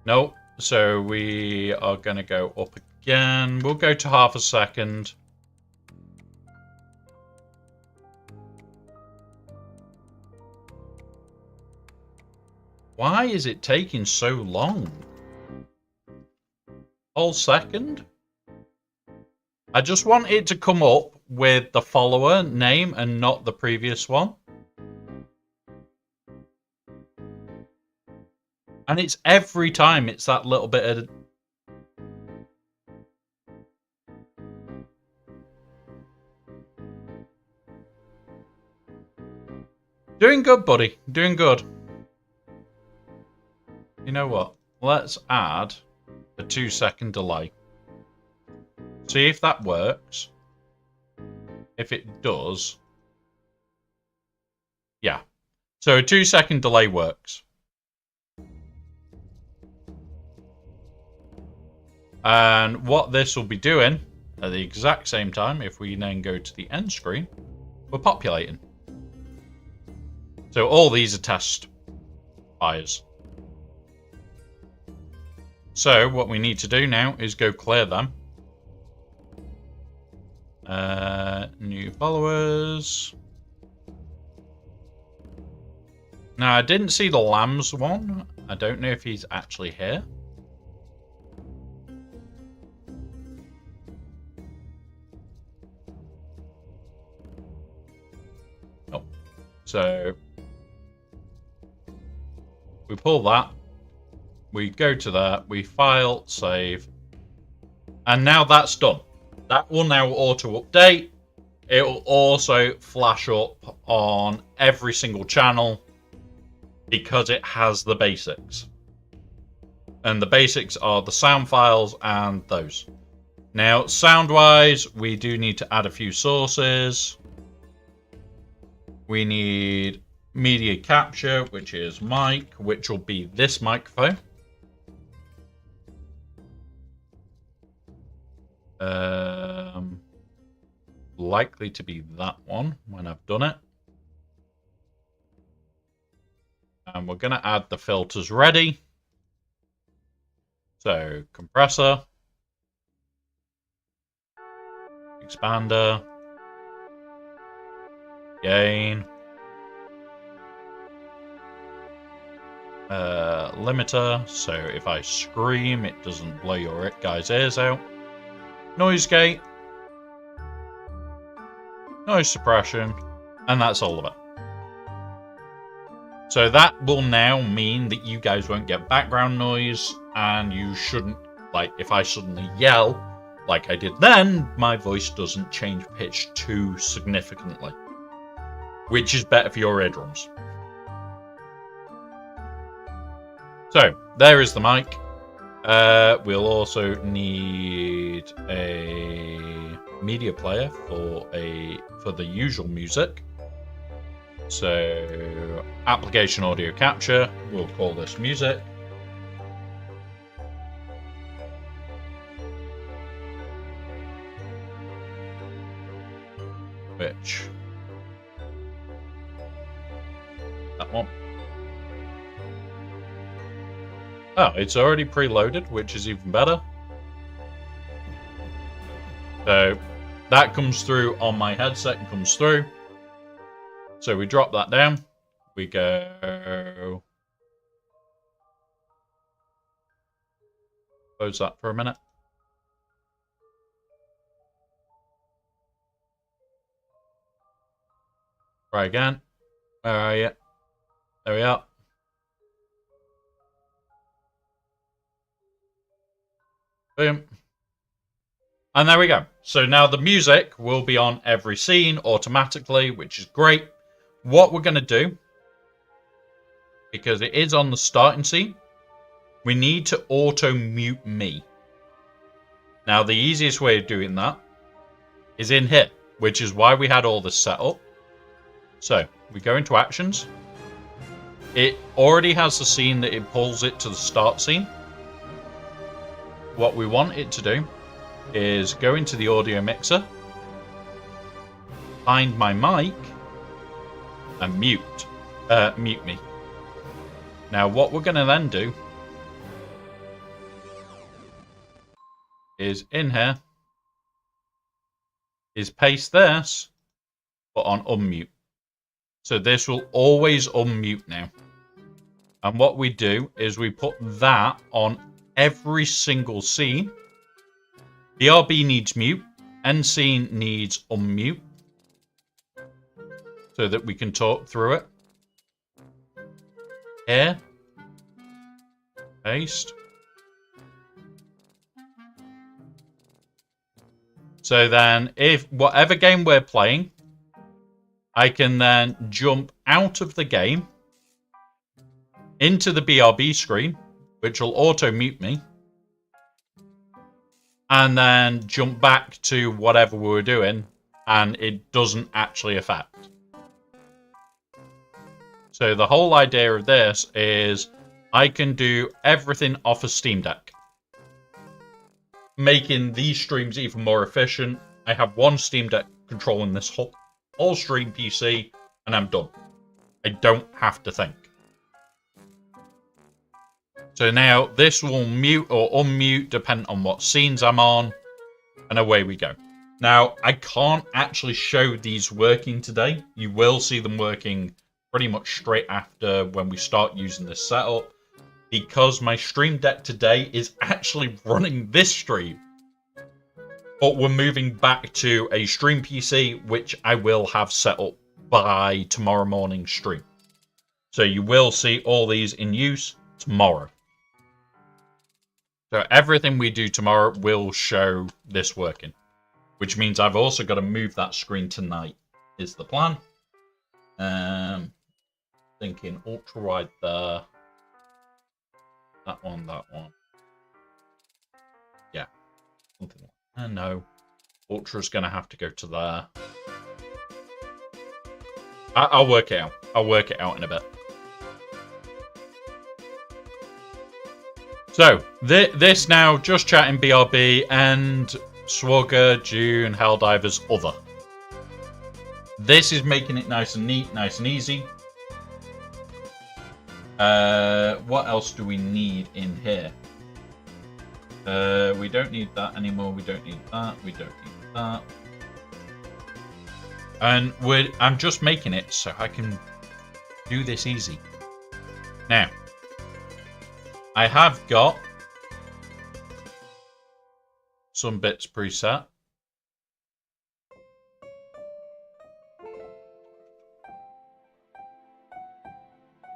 Nope. So we are going to go up again. We'll go to half a second. Why is it taking so long? Whole second? I just want it to come up with the follower name and not the previous one. And it's every time it's that little bit of... Doing good, buddy. Doing good. You know what? Let's add a 2-second delay. See if that works. If it does. Yeah. So a 2-second delay works. And what this will be doing at the exact same time, if we then go to the end screen, we're populating. So all these are test fires. So what we need to do now is go clear them. New followers. Now I didn't see the lambs one. I don't know if he's actually here. Oh, so we pull that. We go to that, we file, save, and now that's done. That will now auto-update. It will also flash up on every single channel because it has the basics. And the basics are the sound files and those. Now, sound-wise, we do need to add a few sources. We need media capture, which is mic, which will be this microphone. Likely to be that one when I've done it. And we're going to add the filters ready. So, compressor, expander, gain, limiter, so if I scream it doesn't blow your guys' ears out, noise gate, noise suppression, and that's all of it. So that will now mean that you guys won't get background noise, and you shouldn't, like, if I suddenly yell, like I did then, my voice doesn't change pitch too significantly. Which is better for your eardrums. So, there is the mic. We'll also need a media player for the usual music. So, application audio capture, we'll call this music. Which, that one. Oh, it's already preloaded, which is even better. So, that comes through on my headset and comes through. So we drop that down. We go. Close that for a minute. Try again. Where are you? There we are. Boom. And there we go. So now the music will be on every scene automatically, which is great. What we're going to do, because it is on the starting scene, we need to auto-mute me. Now, the easiest way of doing that is in here, which is why we had all this set up. So, we go into actions. It already has the scene that it pulls it to the start scene. What we want it to do is go into the audio mixer, find my mic, and mute me. Now what we're going to then do is in here is paste this, but on unmute. So this will always unmute now. And what we do is we put that on every single scene. BRB needs mute, end scene needs unmute, so that we can talk through it. Here. Paste. So then, if whatever game we're playing, I can then jump out of the game into the BRB screen, which will auto-mute me, and then jump back to whatever we were doing, and it doesn't actually affect. So the whole idea of this is I can do everything off a Steam Deck, making these streams even more efficient. I have one Steam Deck controlling this whole stream PC, and I'm done. I don't have to think. So now this will mute or unmute depending on what scenes I'm on, and away we go. Now, I can't actually show these working today. You will see them working pretty much straight after when we start using this setup, because my Stream Deck today is actually running this stream. But we're moving back to a stream PC, which I will have set up by tomorrow morning's stream. So you will see all these in use tomorrow. So everything we do tomorrow will show this working, which means I've also got to move that screen tonight, is the plan. Thinking ultra wide there. That one. No. Ultra's going to have to go to there. I'll work it out. I'll work it out in a bit. So, this now, just chatting BRB and Swagger, June, Helldivers, other. This is making it nice and neat, nice and easy. What else do we need in here? We don't need that anymore. We don't need that. We don't need that. And I'm just making it so I can do this easy. Now, I have got some bits preset.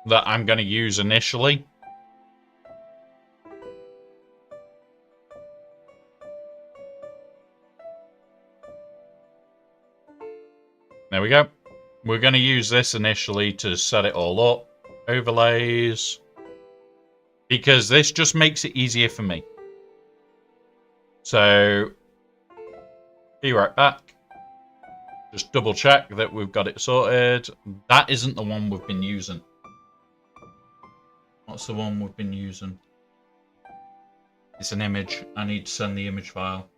That I'm going to use initially. There we go. We're going to use this initially to set it all up. Overlays. Because this just makes it easier for me. So, be right back. Just double check that we've got it sorted. That isn't the one we've been using. What's the one we've been using? It's an image. I need to send the image file.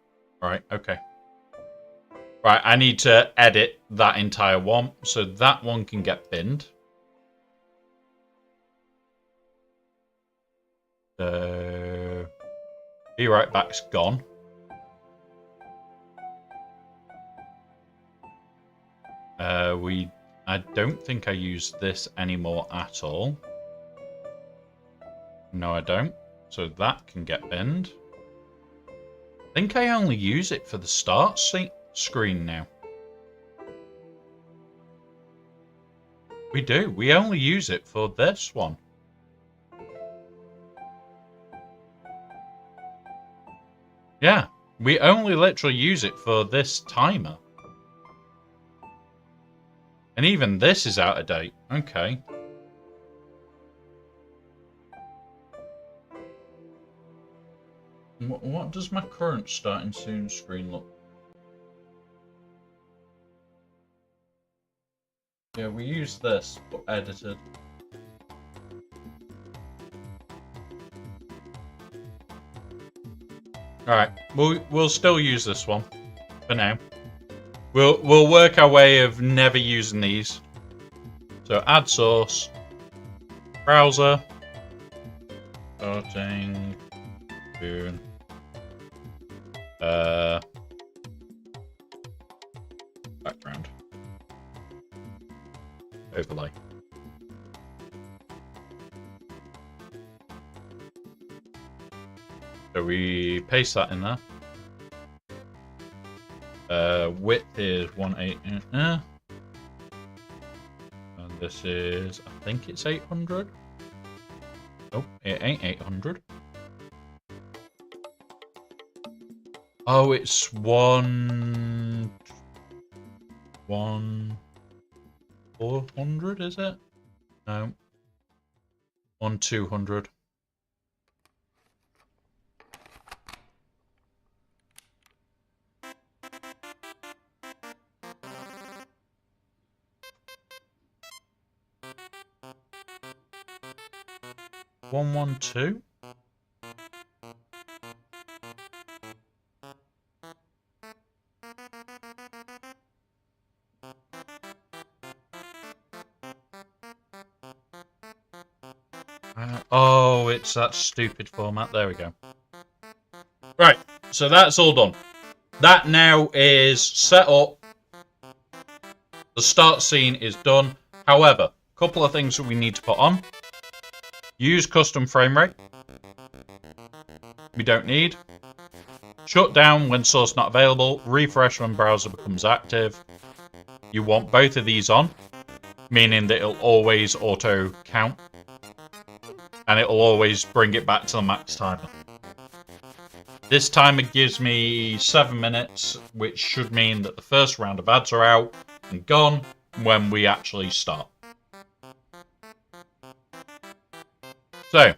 Right, okay. Right, I need to edit that entire one. So that one can get binned. So, be right back's gone. I don't think I use this anymore at all. No, I don't. So that can get binned. I think I only use it for the start screen now. We do. We only use it for this one. Yeah, we only literally use it for this timer. And even this is out of date. Okay. What does my current starting soon screen look? Yeah, we use this, but edited. Alright, we'll still use this one for now. We'll work our way of never using these. So add source, browser, starting, June, background, overlay. So we paste that in there. Width is 180. And this is, I think it's 800. Nope, it ain't 800. Oh, it's 400, is it? No. 200. One two. Oh, it's that stupid format. There we go. Right, so that's all done. That now is set up. The start scene is done. However, a couple of things that we need to put on. Use custom frame rate. We don't need. Shut down when source not available. Refresh when browser becomes active. You want both of these on, meaning that it'll always auto count. And it'll always bring it back to the max timer. This timer gives me 7 minutes, which should mean that the first round of ads are out and gone when we actually start. So,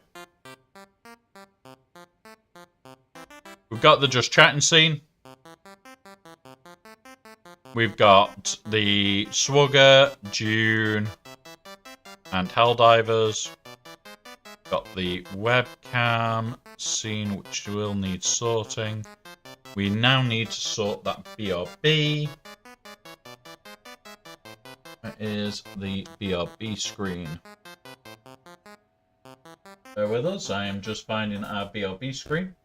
we've got the just chatting scene. we've got the Swugger, June, and Helldivers. Got the webcam scene, which will need sorting. We now need to sort that BRB. That is the BRB screen. Bear with us, I am just finding our BRB screen,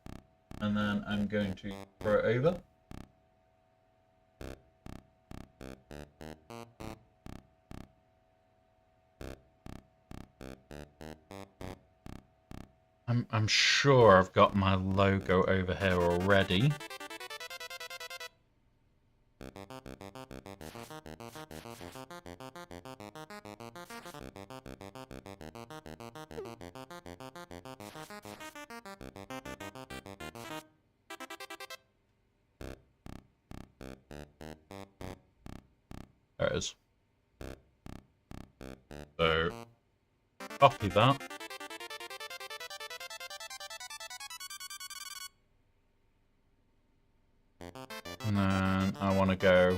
and then I'm going to throw it over. I'm sure I've got my logo over here already. There it is. So, copy that. And then I want to go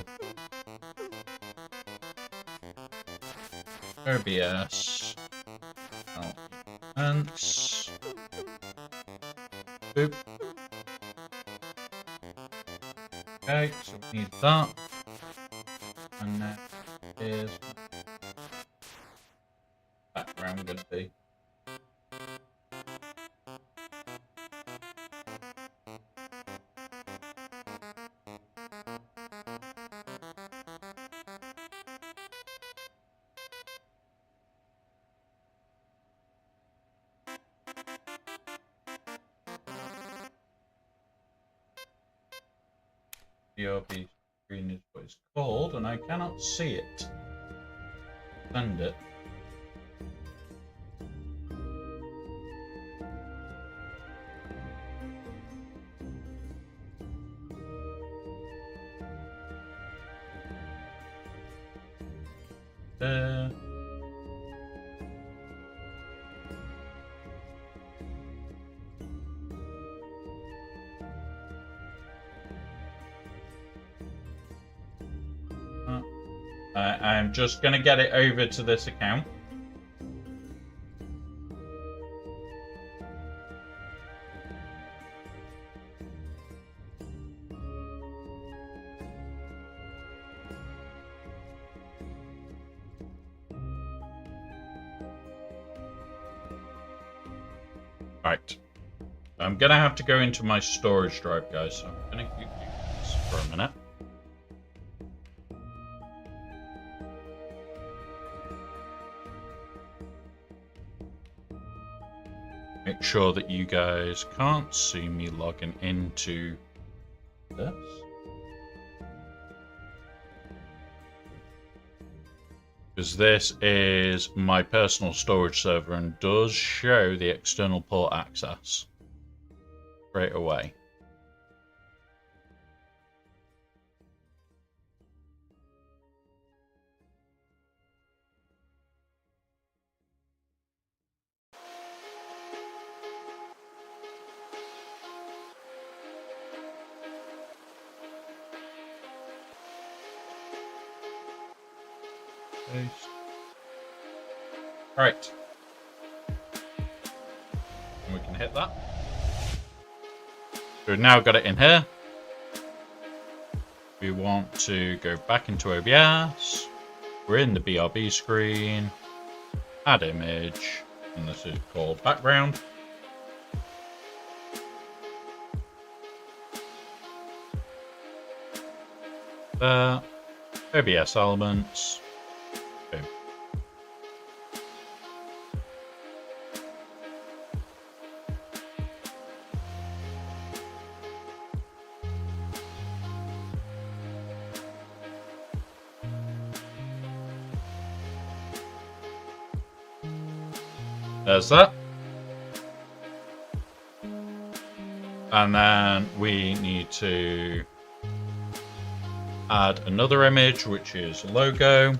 OBS, and boop. Okay, so we need that, and that is background going to be. BRB screen is what it's called, and I cannot see it. Send it. There. I'm just going to get it over to this account. Right. I'm going to have to go into my storage drive, guys. So I'm going to keep this for a minute. Make sure that you guys can't see me logging into this. Because this is my personal storage server and does show the external port access straight away. Alright. And we can hit that. So we've now got it in here. We want to go back into OBS. We're in the BRB screen. Add image. And this is called background. There. OBS elements. Boom. There's that. And then we need to add another image, which is logo.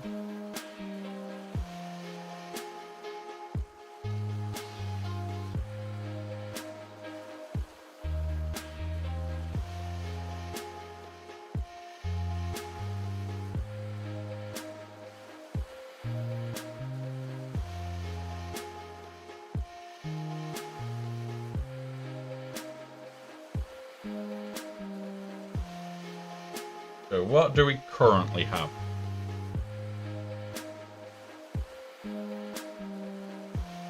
So what do we currently have?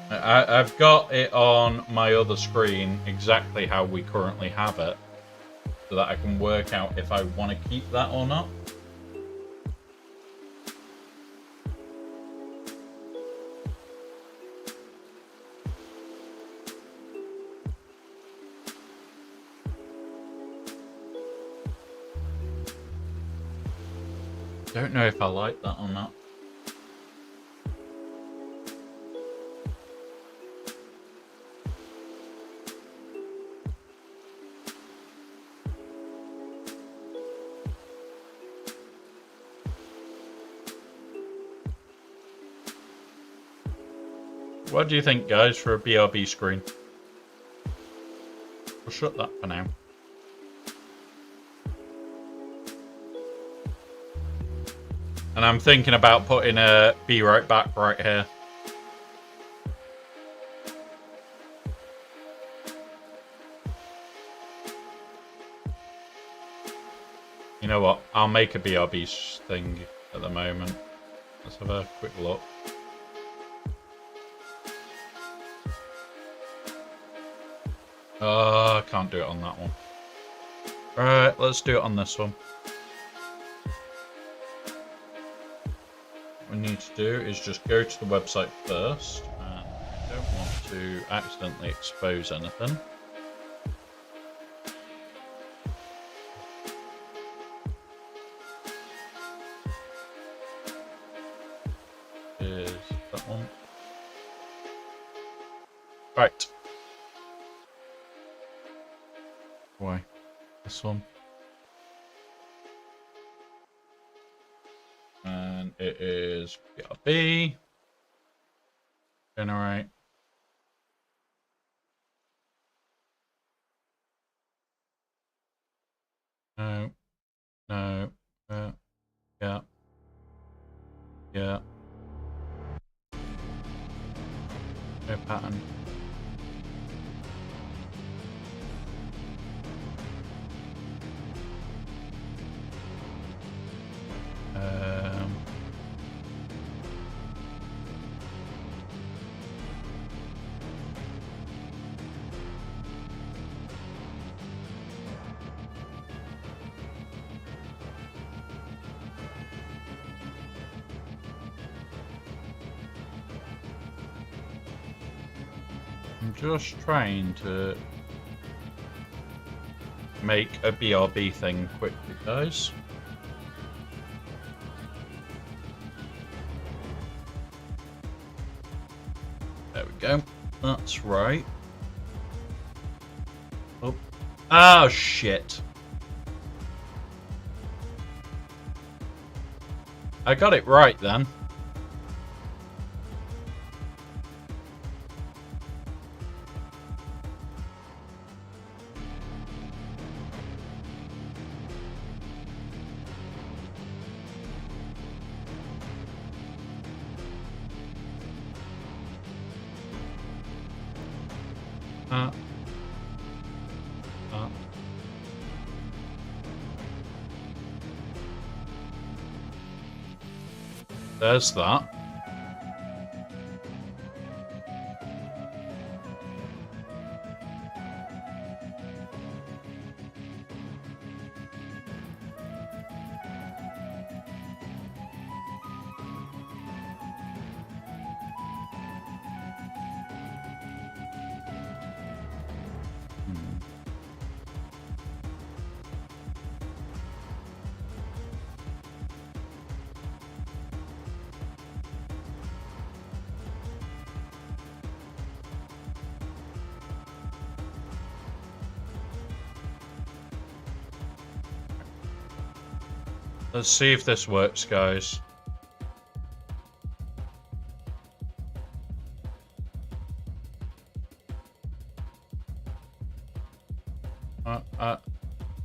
I've got it on my other screen exactly how we currently have it, so that I can work out if I want to keep that or not. Don't know if I like that or not. What do you think, guys, for a BRB screen? We'll shut that for now. And I'm thinking about putting a be right back right here. You know what? I'll make a BRB thing at the moment. Let's have a quick look. I can't do it on that one. Alright, let's do it on this one. What we need to do is just go to the website first. I don't want to accidentally expose anything. Is that one? Right. Why? This one. And it is BRB. Generate. No. No. Yeah. Yeah. No pattern. I'm just trying to make a BRB thing quickly, guys. There we go. That's right. Oh, oh shit. I got it right then. There's that. Let's see if this works, guys.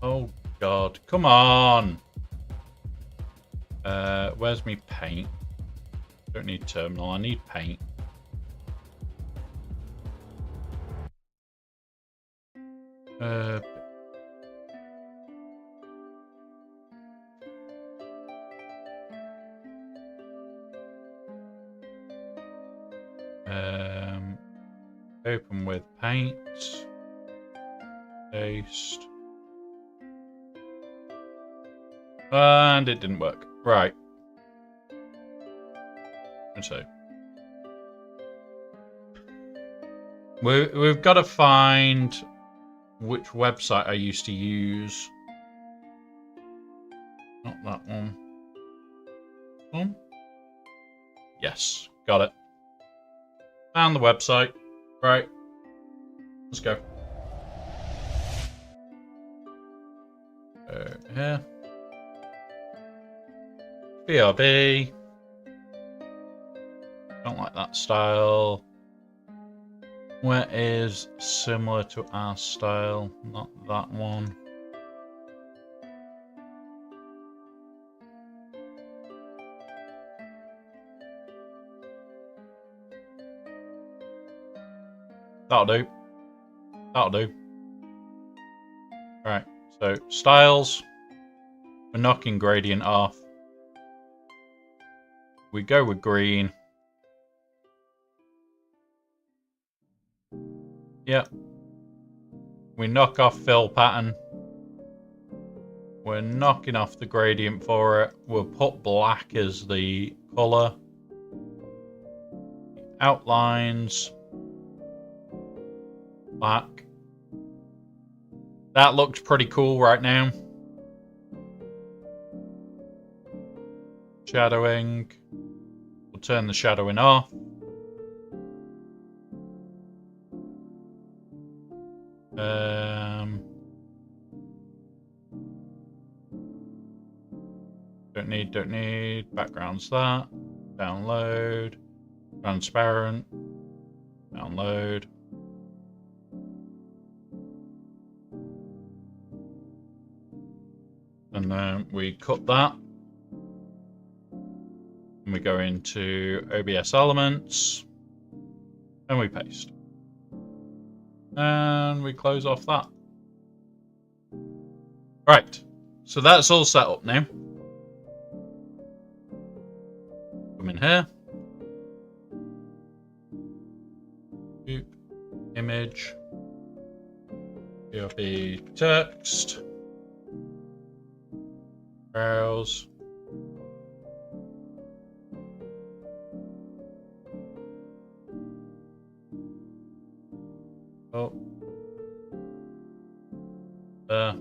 Oh God, come on. Where's me paint? Don't need terminal, I need paint. Open with paint. Paste. And it didn't work. Right. So we've got to find which website I used to use. Not that one. One? Yes, got it. Found the website. Right. Let's go. Here. BRB. Don't like that style. Where is similar to our style? Not that one. That'll do. That'll do. Right, so styles. We're knocking gradient off. We go with green. Yep. We knock off fill pattern. We're knocking off the gradient for it. We'll put black as the color. Outlines. Black. That looks pretty cool right now. Shadowing. We'll turn the shadowing off. Don't need. Background's that. Download. Transparent. Download. And then we cut that. And we go into OBS elements. And we paste. And we close off that. Right. So that's all set up now. Come in here. Boop. Image. BRB text. Browse. Oh. There.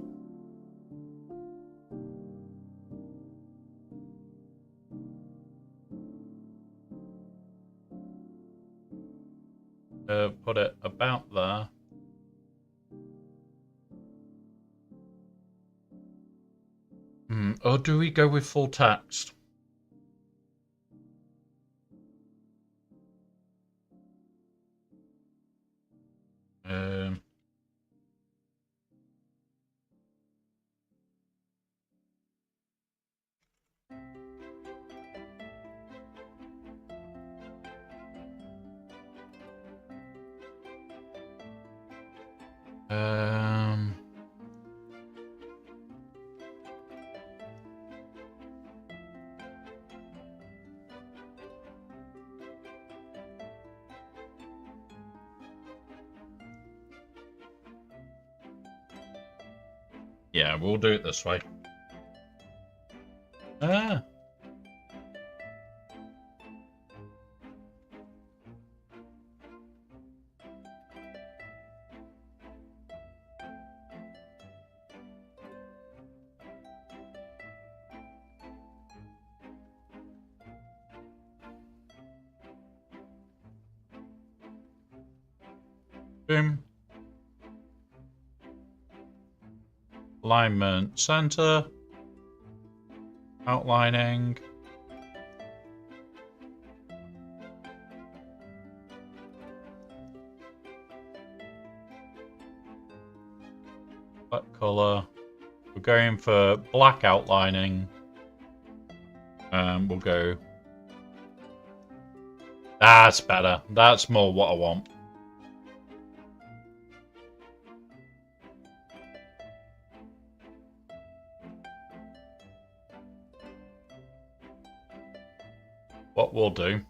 Put it about there. Or do we go with full text? Yeah, we'll do it this way. Ah. Boom. Alignment center. Outlining. Black color. We're going for black outlining. We'll go. That's better. That's more what I want. What we'll do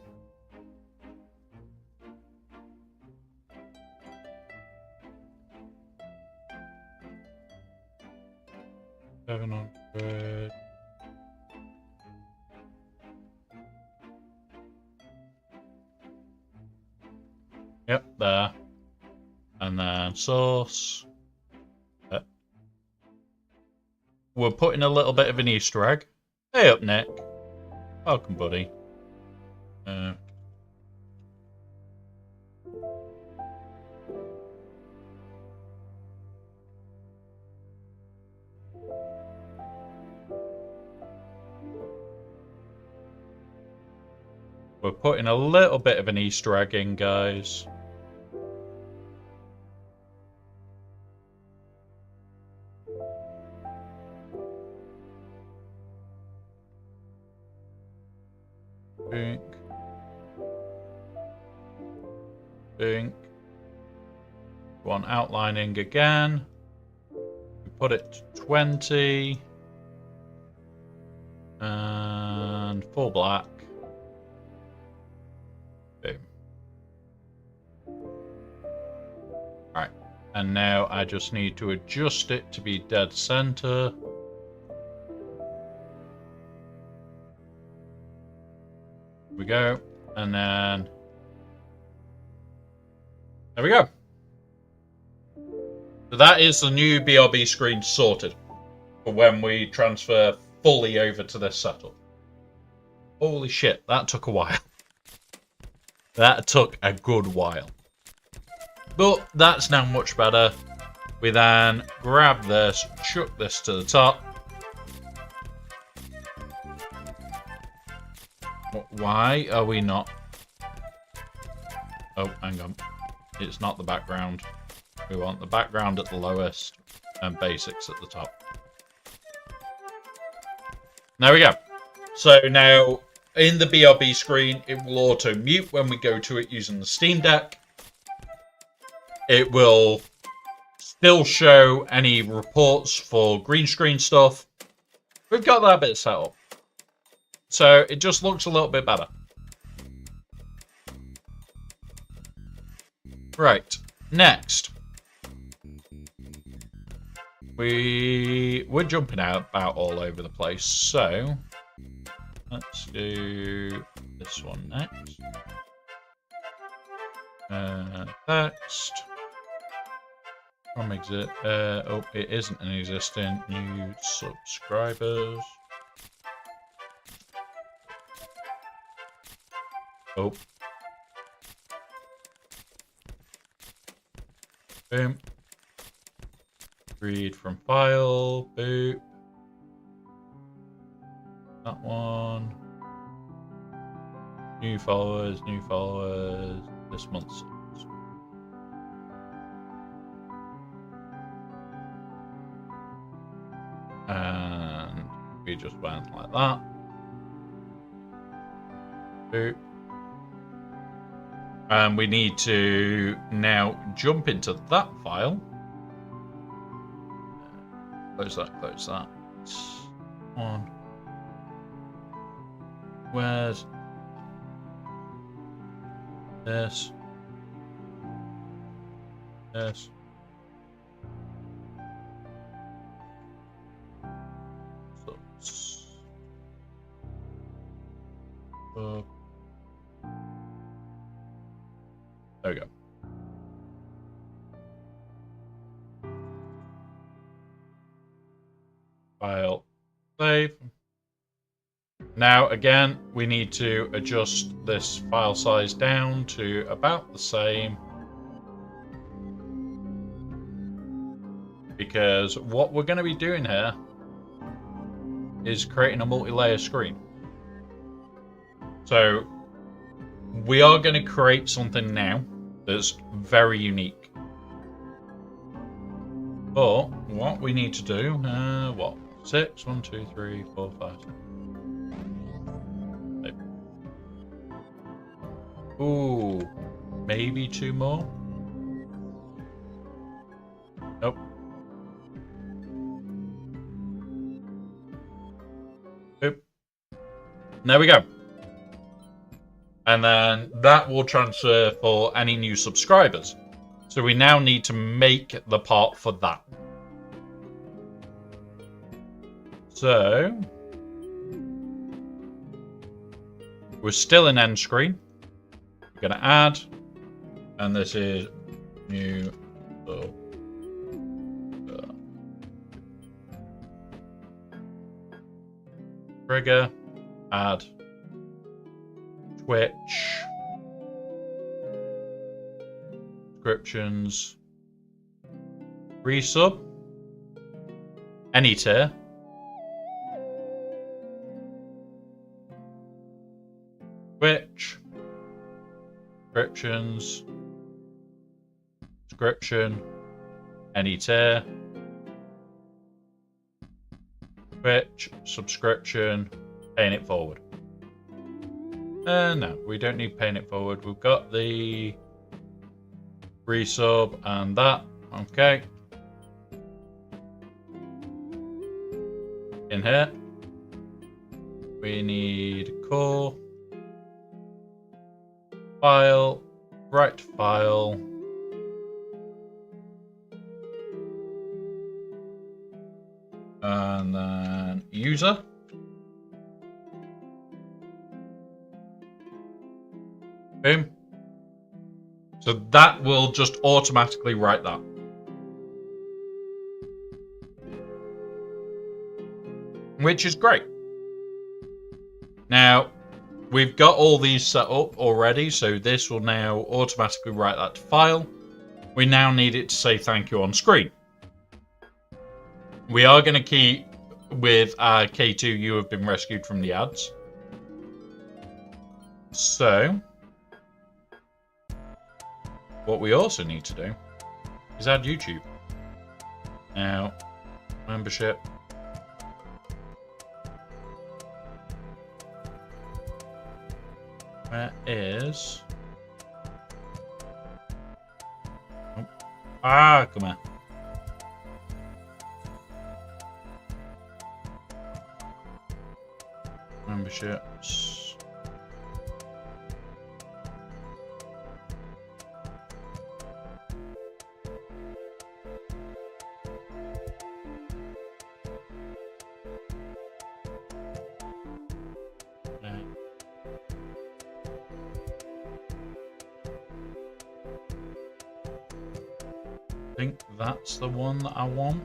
700. Yep, there. And then source. We're putting a little bit of an Easter egg. Hey up, Nick. Welcome, buddy. We're putting a little bit of an Easter egg in, guys. Bink. Bink. One outlining again. We put it to 20. And full black. Boom. Alright. And now I just need to adjust it to be dead center. We go, and then there we go. So that is the new BRB screen sorted for when we transfer fully over to this setup. Holy shit, that took a while. That took a good while. But that's now much better. We then grab this, chuck this to the top. Why are we not? Oh, hang on. It's not the background. We want the background at the lowest and basics at the top. There we go. So now in the BRB screen, it will auto mute when we go to it using the Steam Deck. It will still show any reports for green screen stuff. We've got that bit set up. So it just looks a little bit better. Right, next. We're jumping about all over the place, so let's do this one next. Text. From exit. Oh, it isn't an existing. New subscribers. Oh. Boom. Read from file. Boop. That one. New followers. New followers. This month's. And we just went like that. Boop. And we need to now jump into that file. Close that, close that. One. Where's this? This. There we go. File, save. Now again, we need to adjust this file size down to about the same. Because what we're going to be doing here is creating a multi-layer screen. So we are going to create something now that's very unique. But what we need to do, what? 6, 1, 2, 3, 4, 5. Ooh, maybe 2 more. Nope. Boop. There we go. And then that will transfer for any new subscribers. So we now need to make the part for that. So we're still in end screen. We're going to add, and this is new. Trigger, add, Twitch, subscriptions, resub, any tier, Twitch, subscriptions, subscription, any tier, Twitch, subscription, paying it forward. No, we don't need paying it forward. We've got the resub and that. Okay. In here, we need core, file, write file. And then user. Boom. So that will just automatically write that. Which is great. Now, we've got all these set up already, so this will now automatically write that to file. We now need it to say thank you on screen. We are going to keep with K2, you have been rescued from the ads. So, what we also need to do is add YouTube. Now, membership. Where is... Oh. Ah, come here. Memberships. Okay. I think that's the one that I want.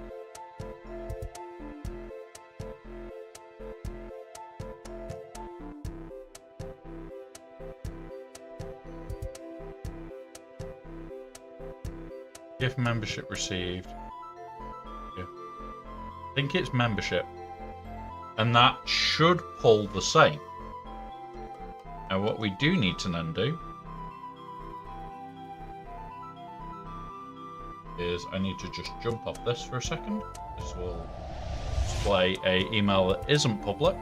Gift membership received. Yeah. I think it's membership. And that should pull the same. Now what we do need to then do is I need to just jump off this for a second. This will display an email that isn't public.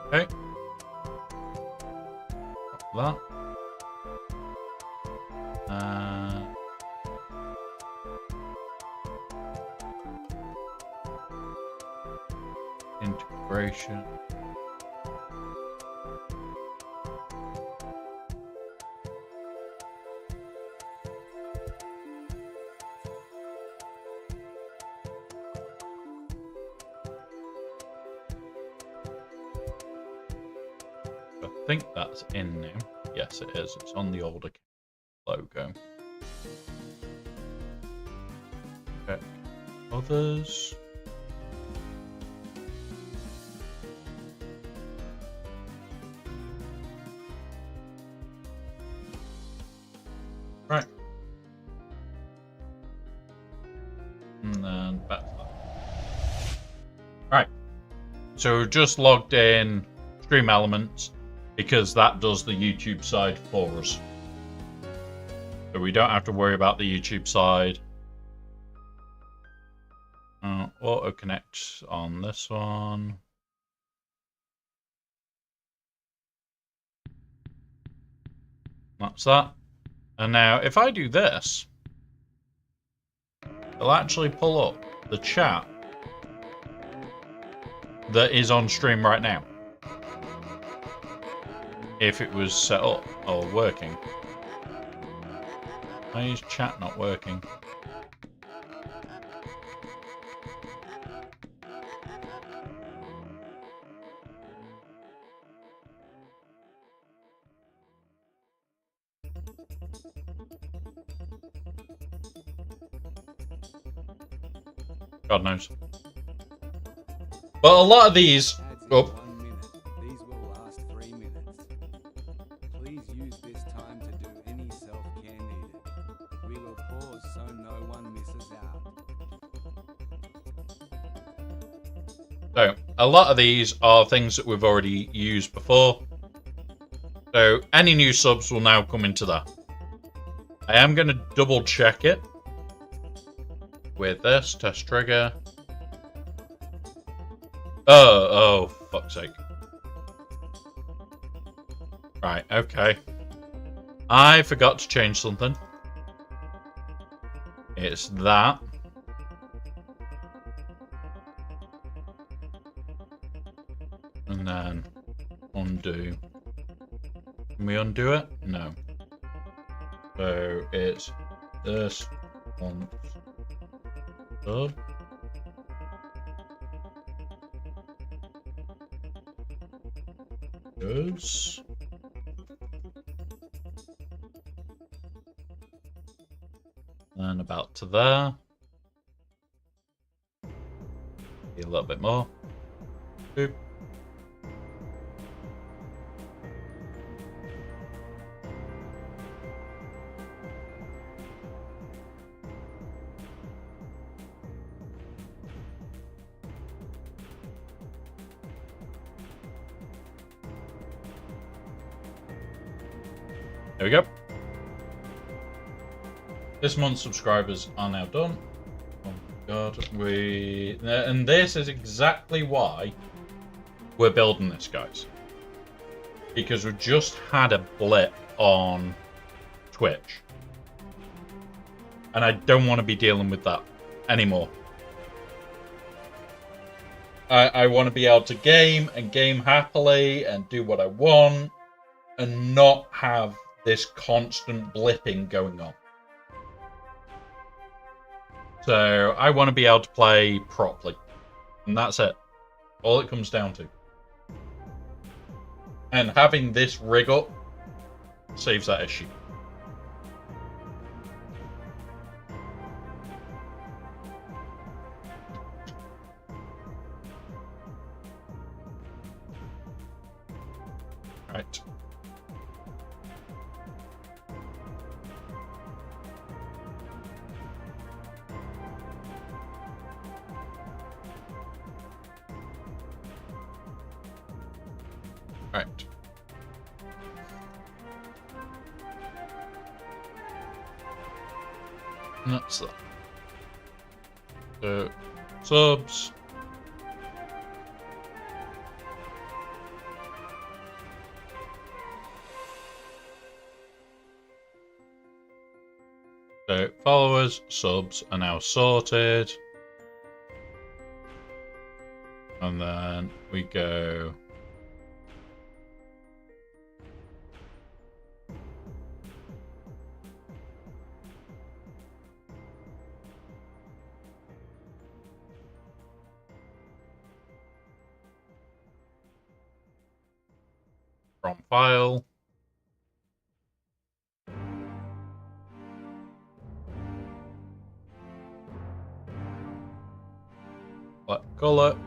Okay. That. Integration. I think that's in now. Yes, it is. It's on the older logo. Check others. Right. And then back to that. Right. So we've just logged in Stream Elements, because that does the YouTube side for us. So we don't have to worry about the YouTube side. Auto connect on this one. That's that. And now if I do this, it'll actually pull up the chat that is on stream right now. If it was set up or working. Why is chat not working? God knows. But a lot of these... Oh. 1 minute. These will last 3 minutes. Please use this time to do any self-care needed. We will pause so no one misses out. So, a lot of these are things that we've already used before. So, any new subs will now come into that. I am going to double check it with this test trigger. Oh, fuck's sake. Right, okay. I forgot to change something. It's that. And then undo. Can we undo it? No. So it's this one. Sub. Goes. And about to there. A little bit more. Boop. There we go. This month's subscribers are now done. Oh my god, and this is exactly why we're building this, guys. Because we just had a blip on Twitch. And I don't want to be dealing with that anymore. I want to be able to game and game happily and do what I want and not have this constant blipping going on. So I want to be able to play properly. And that's it. All it comes down to. And having this rig up saves that issue. Right. Right. And that's that. So, subs. So, followers, subs are now sorted. And then we go... from file. Select color.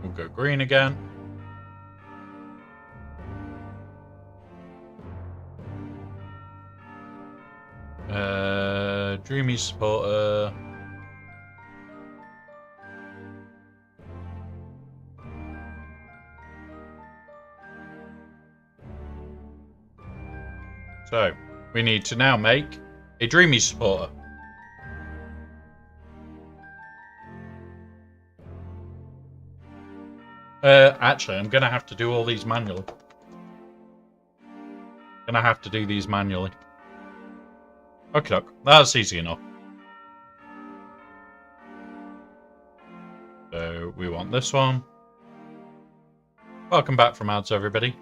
We'll go green again. Dreamy supporter. So, we need to now make a Dreamy supporter. Actually, I'm going to have to do all these manually. Gonna have to do these manually. Okay, look, that's easy enough. So, we want this one. Welcome back from ads, everybody.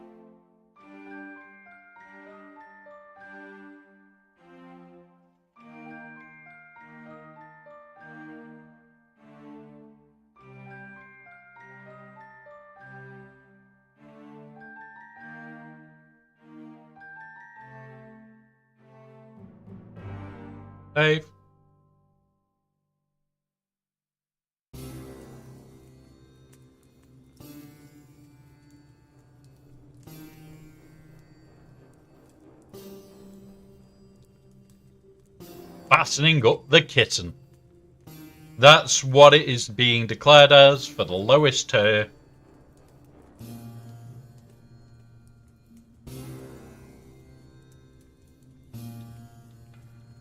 Save. Fastening up the kitten. That's what it is being declared as for the lowest tier.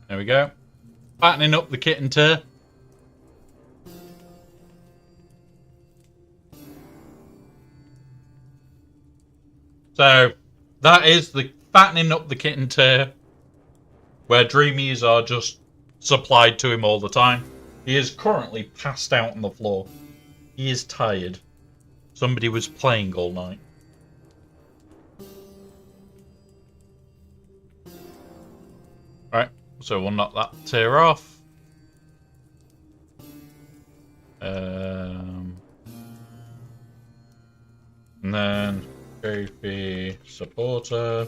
There we go. Fattening up the kitten tier. So, that is the fattening up the kitten tier, where dreamies are just supplied to him all the time. He is currently passed out on the floor. He is tired. Somebody was playing all night. Right, so we'll knock that tier off. And then Kofi supporter.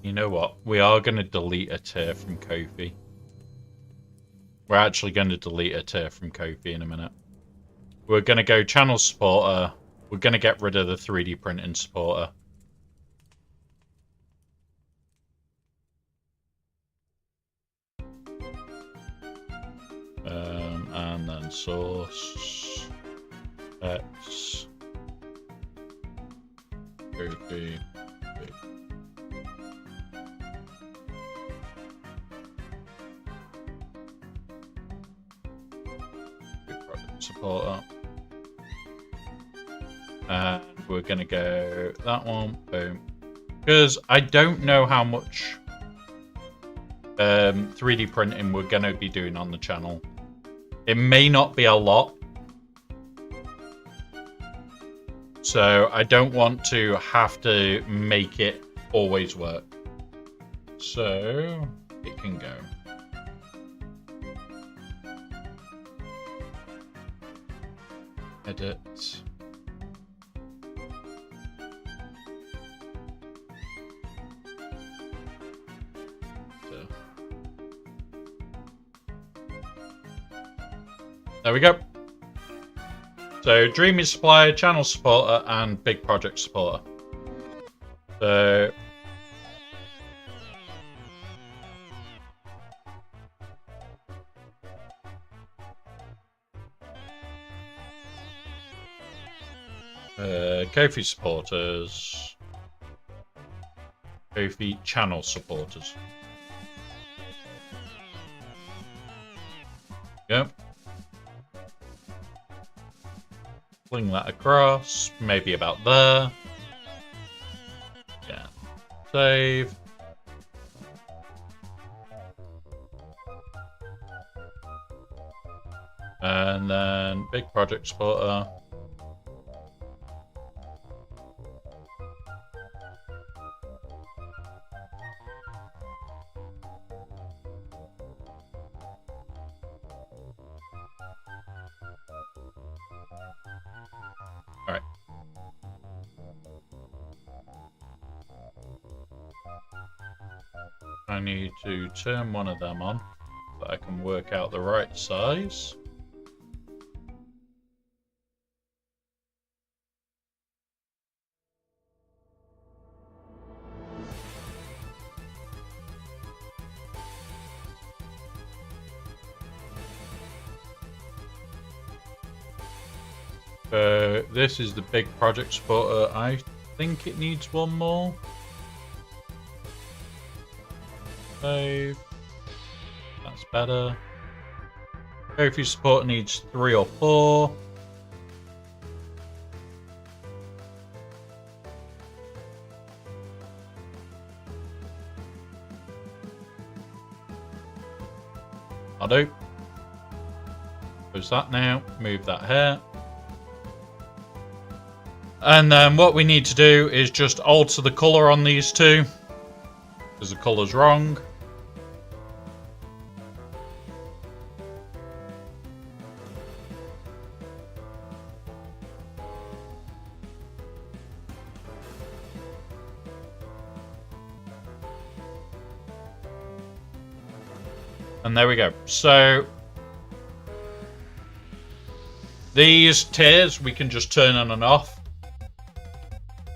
You know what? We are going to delete a tier from Kofi. We're actually going to delete a tier from Kofi in a minute. We're going to go channel supporter. We're going to get rid of the 3D printing supporter. And then source X Kofi. Supporter. And we're going to go that one. Boom. Because I don't know how much 3D printing we're going to be doing on the channel. It may not be a lot. So I don't want to have to make it always work. So it can go. Edit. There we go. So Dreamy Supplier, Channel Supporter, and Big Project Supporter. So Kofi supporters, Kofi channel supporters. Yep. Fling that across, maybe about there. Yeah. Save. And then big project supporter. Alright. I need to turn one of them on so I can work out the right size. This is the big project supporter. I think it needs one more. Save. That's better. Kofi support needs 3 or 4. I'll do. Close that now. Move that here. And then what we need to do is just alter the colour on these two, because the colour's wrong. And there we go. So these tiers we can just turn on and off.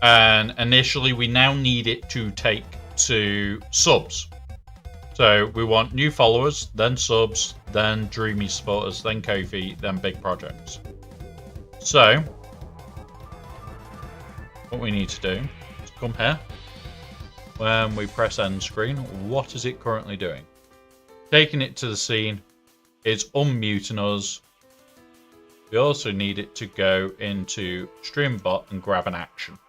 And initially we now need it to take to subs. So we want new followers, then subs, then Dreamy supporters, then Ko-fi, then big projects. So what we need to do is come here. When we press end screen, what is it currently doing? Taking it to the scene. It's unmuting us. We also need it to go into Streambot and grab an action.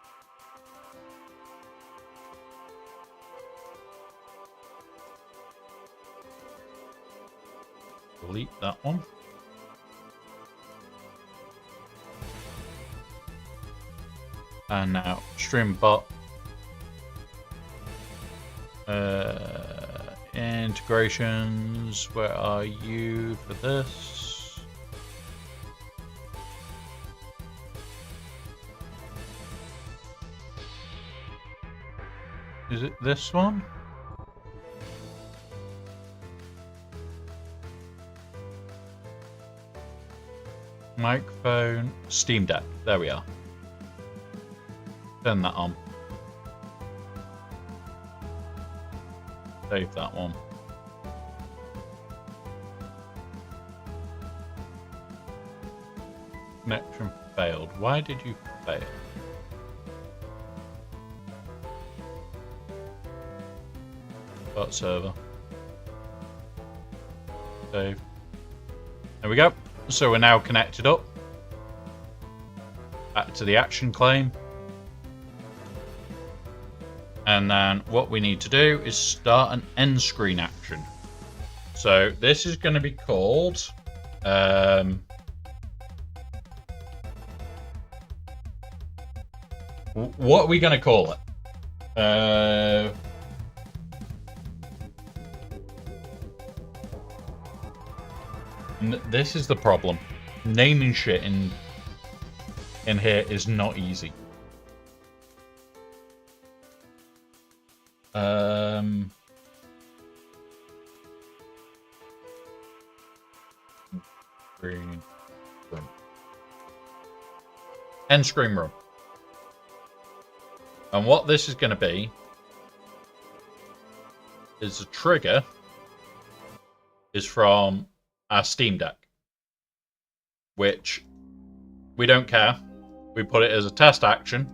Delete that one. And now Streambot. Integrations, where are you for this? Is it this one? Microphone, Steam Deck, there we are. Turn that on. Save that one. Connection failed. Why did you fail? Bot server. Save. There we go. So we're now connected up. Back to the action claim. And then what we need to do is start an end screen action. So this is going to be called what are we going to call it? This is the problem. Naming shit in here is not easy. Screen room. End screen room. And what this is going to be is a trigger is from our Steam Deck, which we don't care. We put it as a test action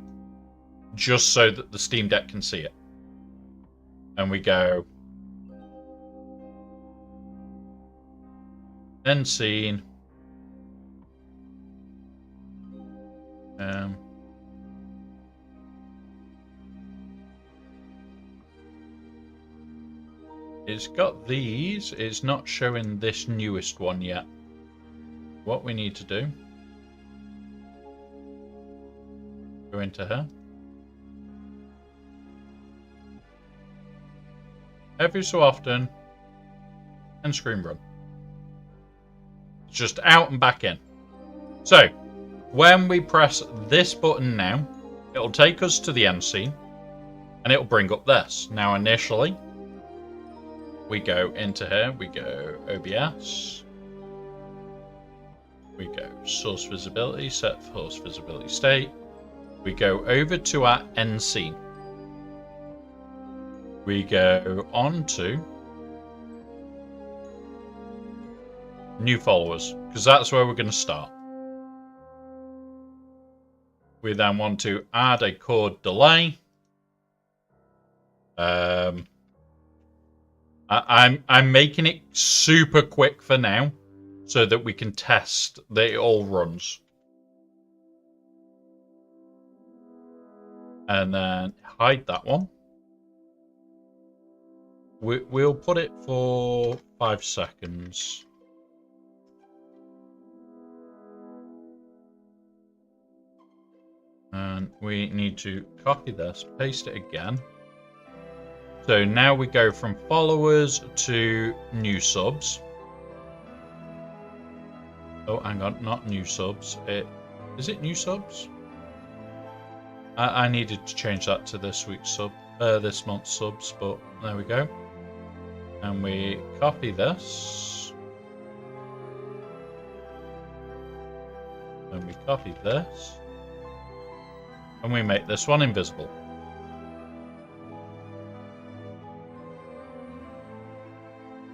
just so that the Steam Deck can see it. And we go end scene. It's got these. It's not showing this newest one yet. What we need to do, go into her. Every so often, and screen run. It's just out and back in. So, when we press this button now, it'll take us to the end scene, and it'll bring up this. Now, initially, we go into here, we go OBS, we go source visibility, set source visibility state, we go over to our end scene. We go on to new followers, because that's where we're going to start. We then want to add a chord delay. I'm making it super quick for now, so that we can test that it all runs. And then hide that one. We'll put it for 5 seconds. And we need to copy this, paste it again. So now we go from followers to new subs. Oh, hang on, not new subs. Is it new subs? I needed to change that to this week's this month's subs, but there we go. And we copy this. And we copy this. And we make this one invisible.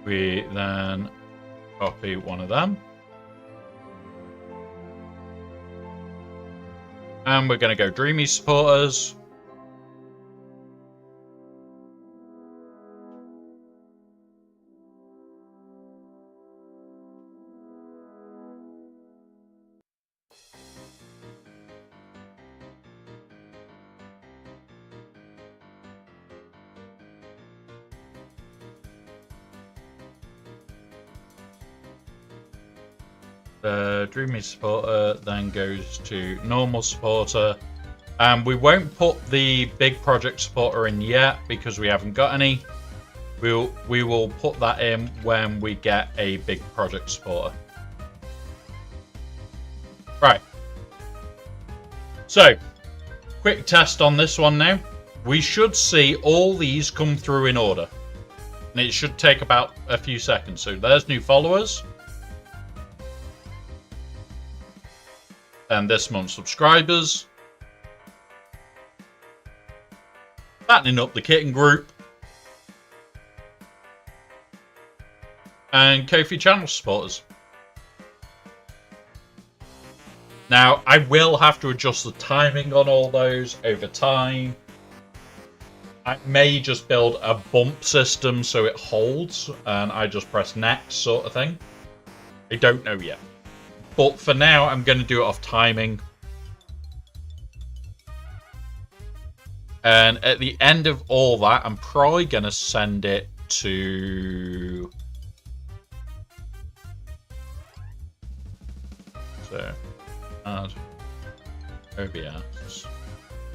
We then copy one of them. And we're going to go Dreamy supporters. The Dreamy supporter then goes to normal supporter. And we won't put the big project supporter in yet because we haven't got any. We will put that in when we get a big project supporter. Right. So, quick test on this one now. We should see all these come through in order. And it should take about a few seconds. So there's new followers. And this month's subscribers. Fattening up the kitten group. And Ko-fi channel supporters. Now, I will have to adjust the timing on all those over time. I may just build a bump system so it holds and I just press next sort of thing. I don't know yet. But for now, I'm going to do it off timing. And at the end of all that, I'm probably going to send it to... So, add OBS,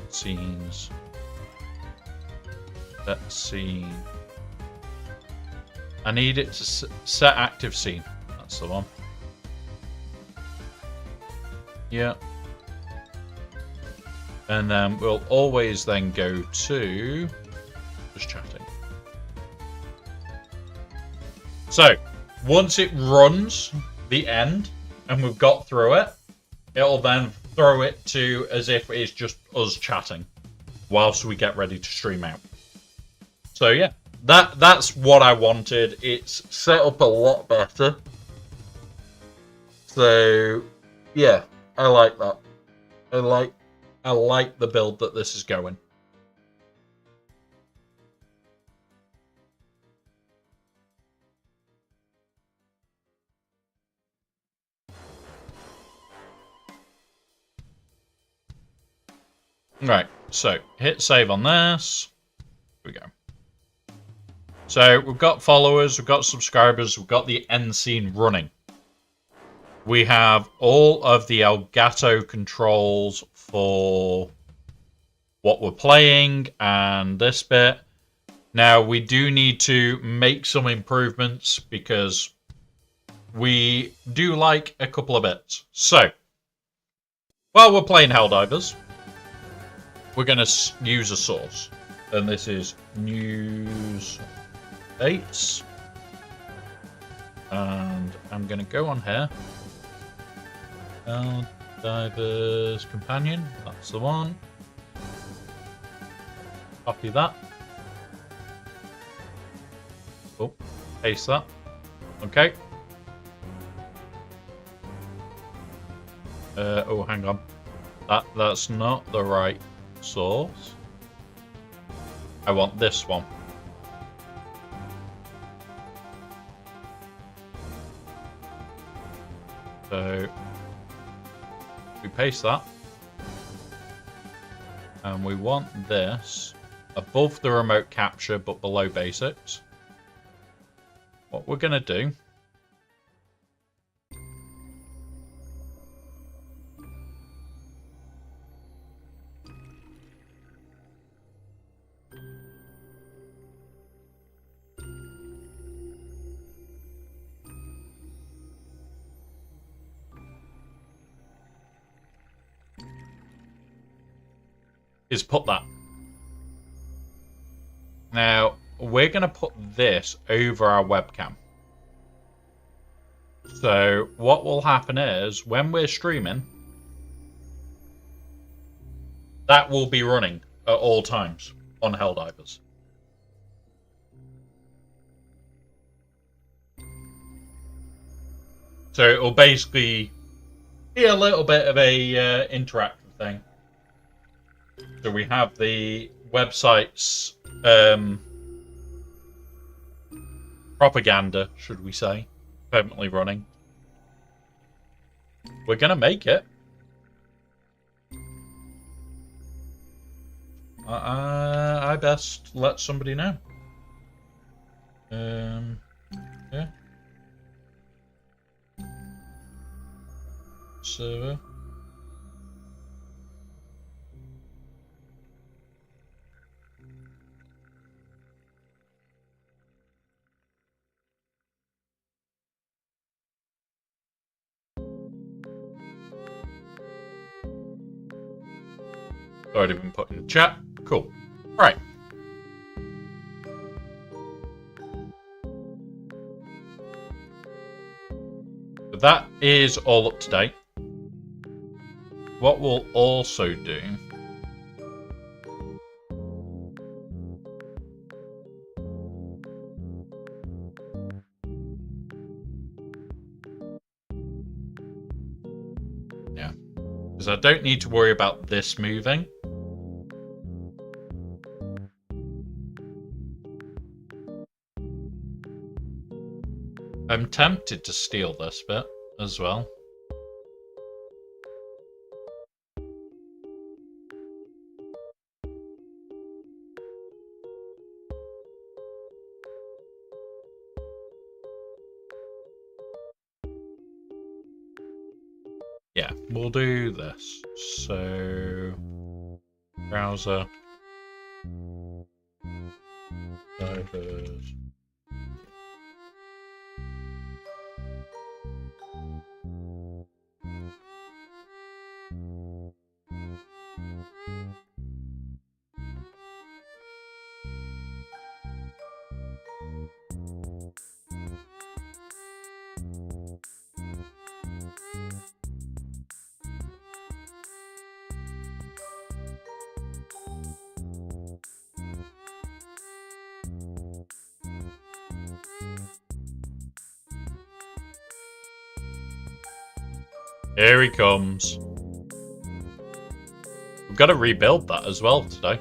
scenes, set scene. I need it to set active scene. That's the one. Yeah. And then we'll always then go to just chatting. So, once it runs the end and we've got through it, it'll then throw it to as if it's just us chatting whilst we get ready to stream out. So yeah, that's what I wanted. It's set up a lot better. So yeah, I like that. I like the build that this is going. Right, so hit save on this. Here we go. So we've got followers, we've got subscribers, we've got the end scene running. We have all of the Elgato controls for what we're playing and this bit. Now we do need to make some improvements because we do like a couple of bits. So, while we're playing Helldivers, we're going to use a source. And this is News 8. And I'm going to go on here. Helldivers Companion. That's the one. Copy that. Oh, paste that. Okay. Oh, hang on. That's not the right source. I want this one. So we paste that. And we want this above the remote capture but below basics. What we're going to do is put that. Now, we're going to put this over our webcam. So what will happen is when we're streaming, that will be running at all times on Helldivers. So it will basically be a little bit of a interactive thing. So we have the website's propaganda, should we say, permanently running. We're gonna make it. I best let somebody know. Yeah. Server. Already been put in the chat. Cool. Right. So that is all up to date. What we'll also do is I don't need to worry about this moving. I'm tempted to steal this bit as well. Yeah, we'll do this. So, browser, divers. Here he comes. We've got to rebuild that as well today.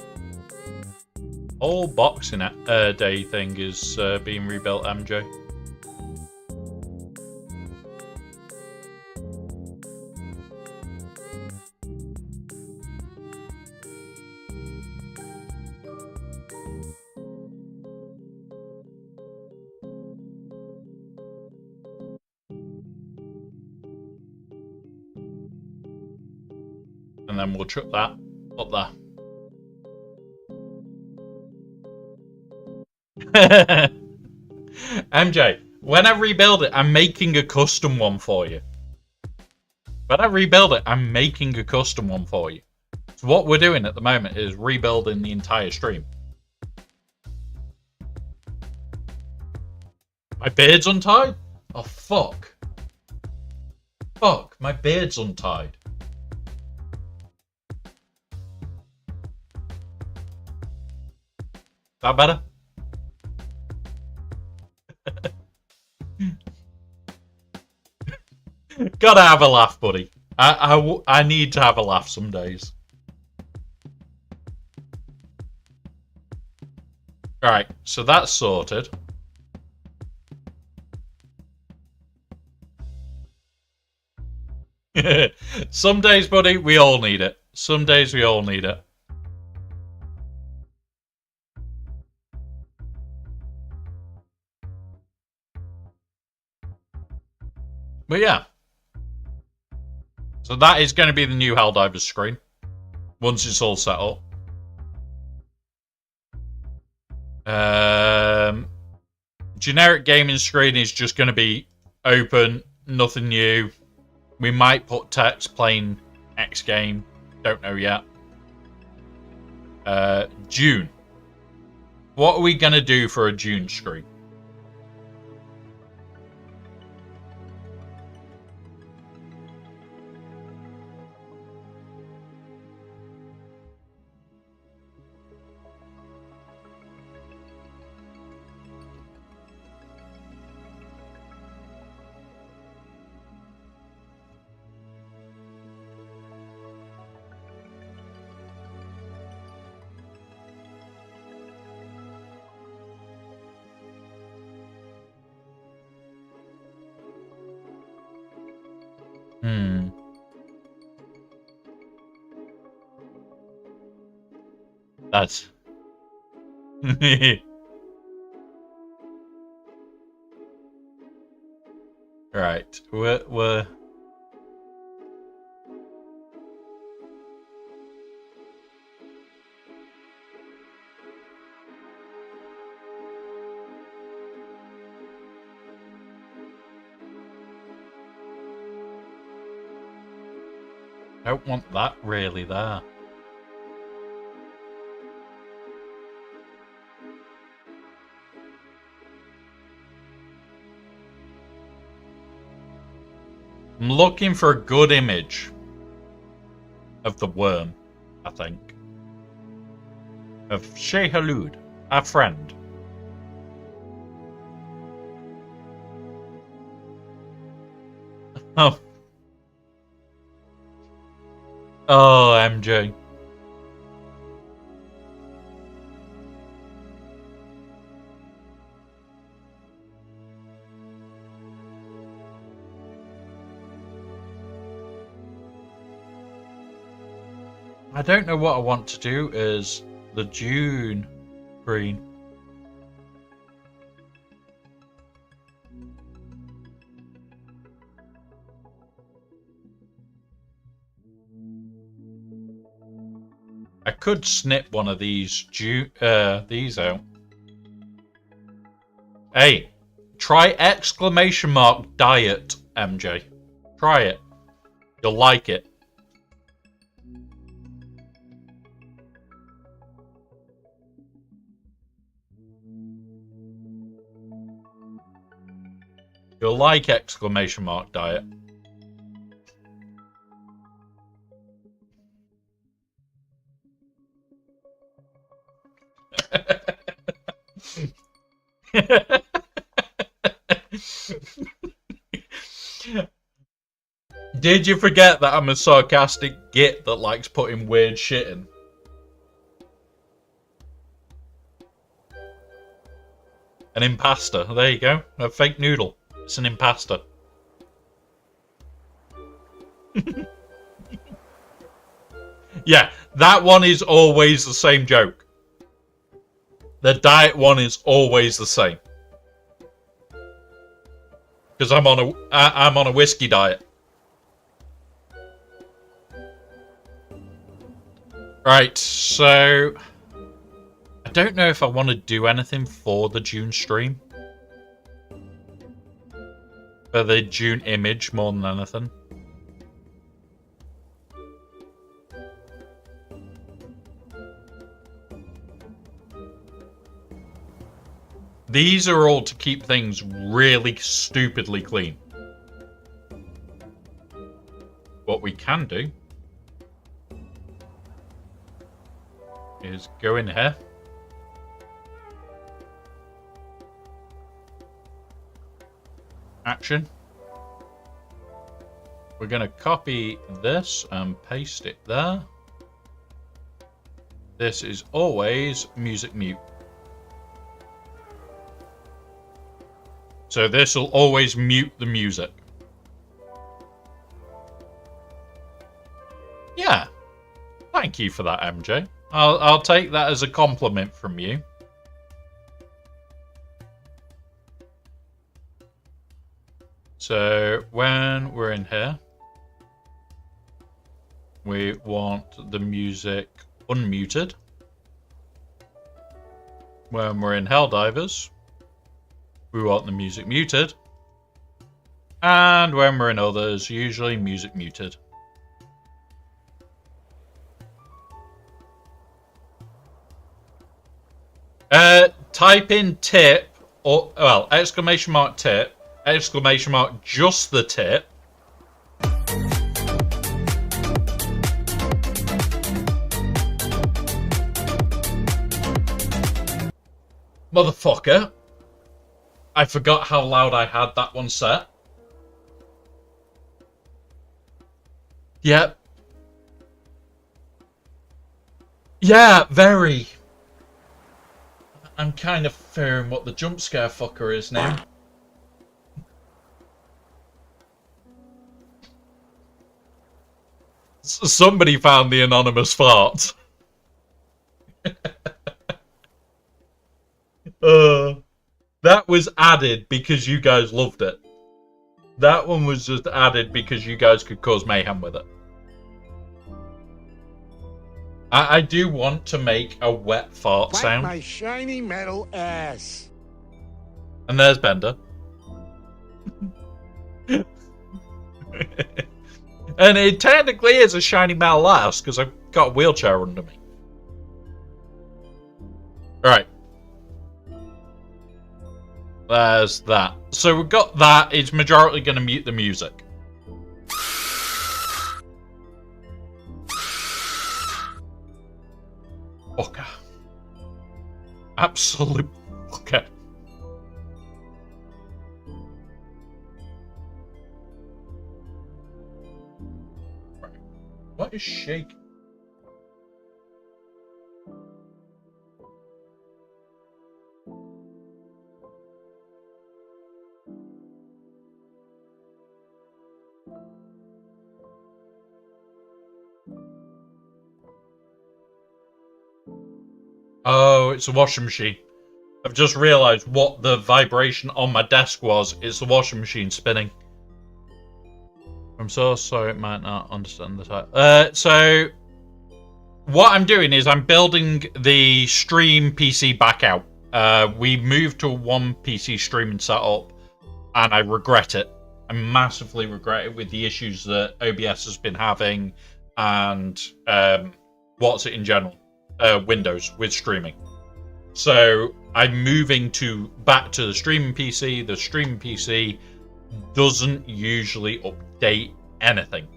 Whole Boxing Day thing is being rebuilt, MJ. And then we'll chuck that up there. MJ, when I rebuild it, I'm making a custom one for you. When I rebuild it, I'm making a custom one for you. So what we're doing at the moment is rebuilding the entire stream. My beard's untied? Oh, fuck. Fuck, my beard's untied. That better? Gotta have a laugh, buddy. I need to have a laugh some days. Alright, so that's sorted. Some days, buddy, we all need it. Some days we all need it. But yeah. So that is going to be the new Helldivers screen. Once it's all set up. Generic gaming screen is just going to be open. Nothing new. We might put text playing X game. Don't know yet. June. What are we going to do for a June stream? That's... Right, we're... Don't want that really there. I'm looking for a good image of the worm, I think. Of Shehalud, our friend. Oh. Oh, MJ. I don't know what I want to do is the June green. I could snip one of these out. Hey, try exclamation mark diet, MJ. Try it. You'll like it. You'll like exclamation mark diet. Did you forget that I'm a sarcastic git that likes putting weird shit in? An impasta. There you go. A fake noodle. It's an impasta. Yeah, that one is always the same joke. The diet one is always the same. Because I'm on a whiskey diet. Right, so I don't know if I want to do anything for the June stream. For the June image more than anything. These are all to keep things really stupidly clean. What we can do is go in here. Action. We're going to copy this and paste it there. This is always music mute. So this will always mute the music. Yeah. Thank you for that, MJ. I'll take that as a compliment from you. So when we're in here, we want the music unmuted. When we're in Helldivers, we want the music muted. And when we're in others, usually music muted. Type in tip, or, well, exclamation mark tip, exclamation mark just the tip. Motherfucker. I forgot how loud I had that one set. Yep. Yeah, very. I'm kind of fearing what the jump scare fucker is now. Somebody found the anonymous fart. That was added because you guys loved it. That one was just added because you guys could cause mayhem with it. I do want to make a wet fart sound. My shiny metal ass. And there's Bender. And it technically is a shiny metal ass because I've got a wheelchair under me. Alright. There's that. So we've got that. It's majority going to mute the music. Fucker. Absolute fucker. Right. What is shake? Oh, it's a washing machine. I've just realised what the vibration on my desk was. It's the washing machine spinning. I'm so sorry, it might not understand the title. So, what I'm doing is I'm building the stream PC back out. We moved to a one PC streaming setup, and I regret it. I massively regret it with the issues that OBS has been having, and what's it in general. Windows with streaming. So I'm moving back to the streaming PC. The streaming PC doesn't usually update anything.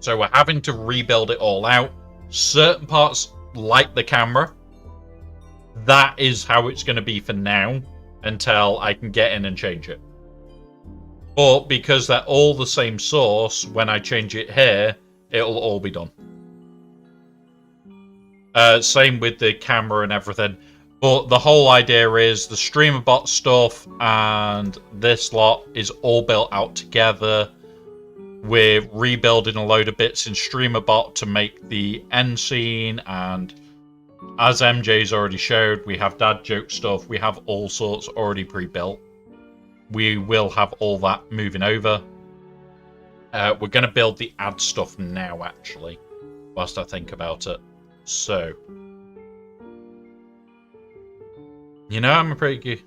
So we're having to rebuild it all out. Certain parts, like the camera, that is how it's going to be for now until I can get in and change it. But because they're all the same source, when I change it here, it'll all be done. Same with the camera and everything. But the whole idea is the streamer bot stuff and this lot is all built out together. We're rebuilding a load of bits in streamer bot to make the end scene, and as MJ's already showed, we have dad joke stuff. We have all sorts already pre-built. We will have all that moving over. We're going to build the ad stuff now, actually, whilst I think about it. So, you know, I'm a pretty good.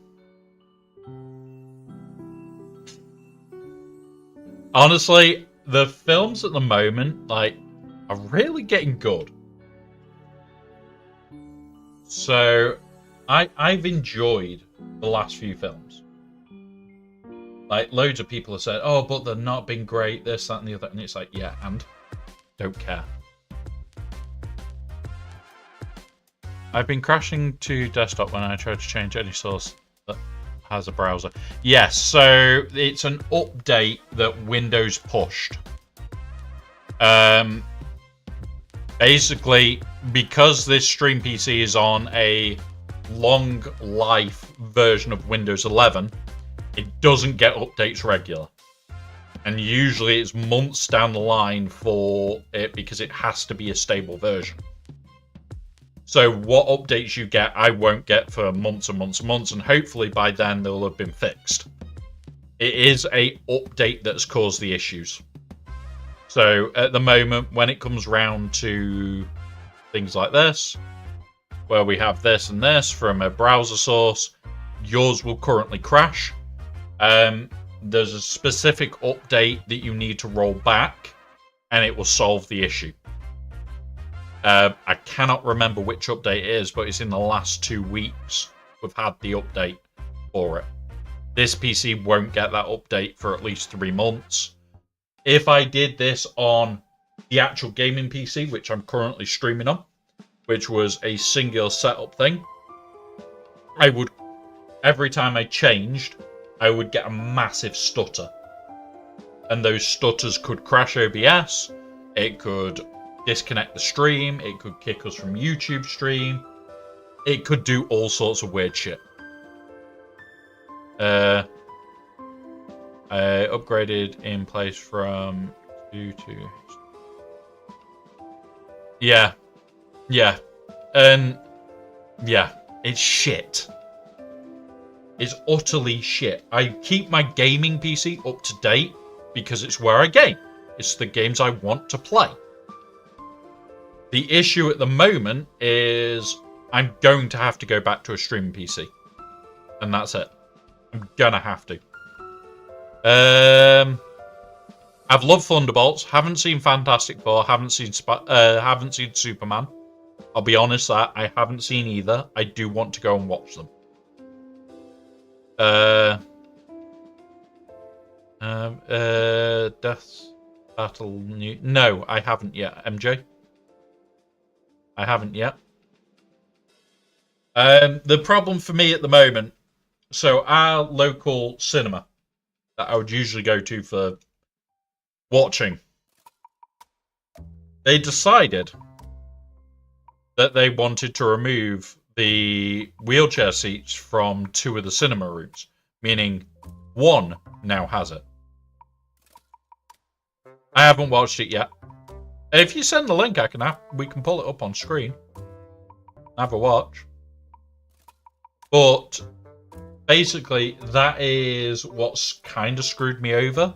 Honestly, the films at the moment, like, are really getting good. So, I've enjoyed the last few films. Like, loads of people have said, oh, but they're not been great, this, that, and the other. And it's like, yeah, and don't care. I've been crashing to desktop when I try to change any source that has a browser. Yes, so it's an update that Windows pushed. Basically, because this stream PC is on a long life version of Windows 11, it doesn't get updates regular. And usually it's months down the line for it because it has to be a stable version. So what updates you get, I won't get for months and months and months, and hopefully by then they'll have been fixed. It is a update that's caused the issues. So at the moment, when it comes round to things like this, where we have this and this from a browser source, yours will currently crash. There's a specific update that you need to roll back, and it will solve the issue. I cannot remember which update it is, but it's in the last 2 weeks we've had the update for it. This PC won't get that update for at least 3 months. If I did this on the actual gaming PC, which I'm currently streaming on, which was a single setup thing, I would, every time I changed, I would get a massive stutter. And those stutters could crash OBS, it could disconnect the stream, it could kick us from YouTube stream, it could do all sorts of weird shit. I upgraded in place from 2 to... Yeah. And yeah, it's shit. It's utterly shit. I keep my gaming PC up to date because it's where I game. It's the games I want to play. The issue at the moment is I'm going to have to go back to a streaming PC. And that's it. I'm gonna have to. I've loved Thunderbolts. Haven't seen Fantastic Four. Haven't seen Superman. I'll be honest, that I haven't seen either. I do want to go and watch them. Death Battle New. No, I haven't yet. MJ. I haven't yet. The problem for me at the moment. So our local cinema that I would usually go to for watching, they decided that they wanted to remove the wheelchair seats from 2 of the cinema rooms, meaning 1 now has it. I haven't watched it yet. If you send the link, we can pull it up on screen. Have a watch. But basically, that is what's kind of screwed me over.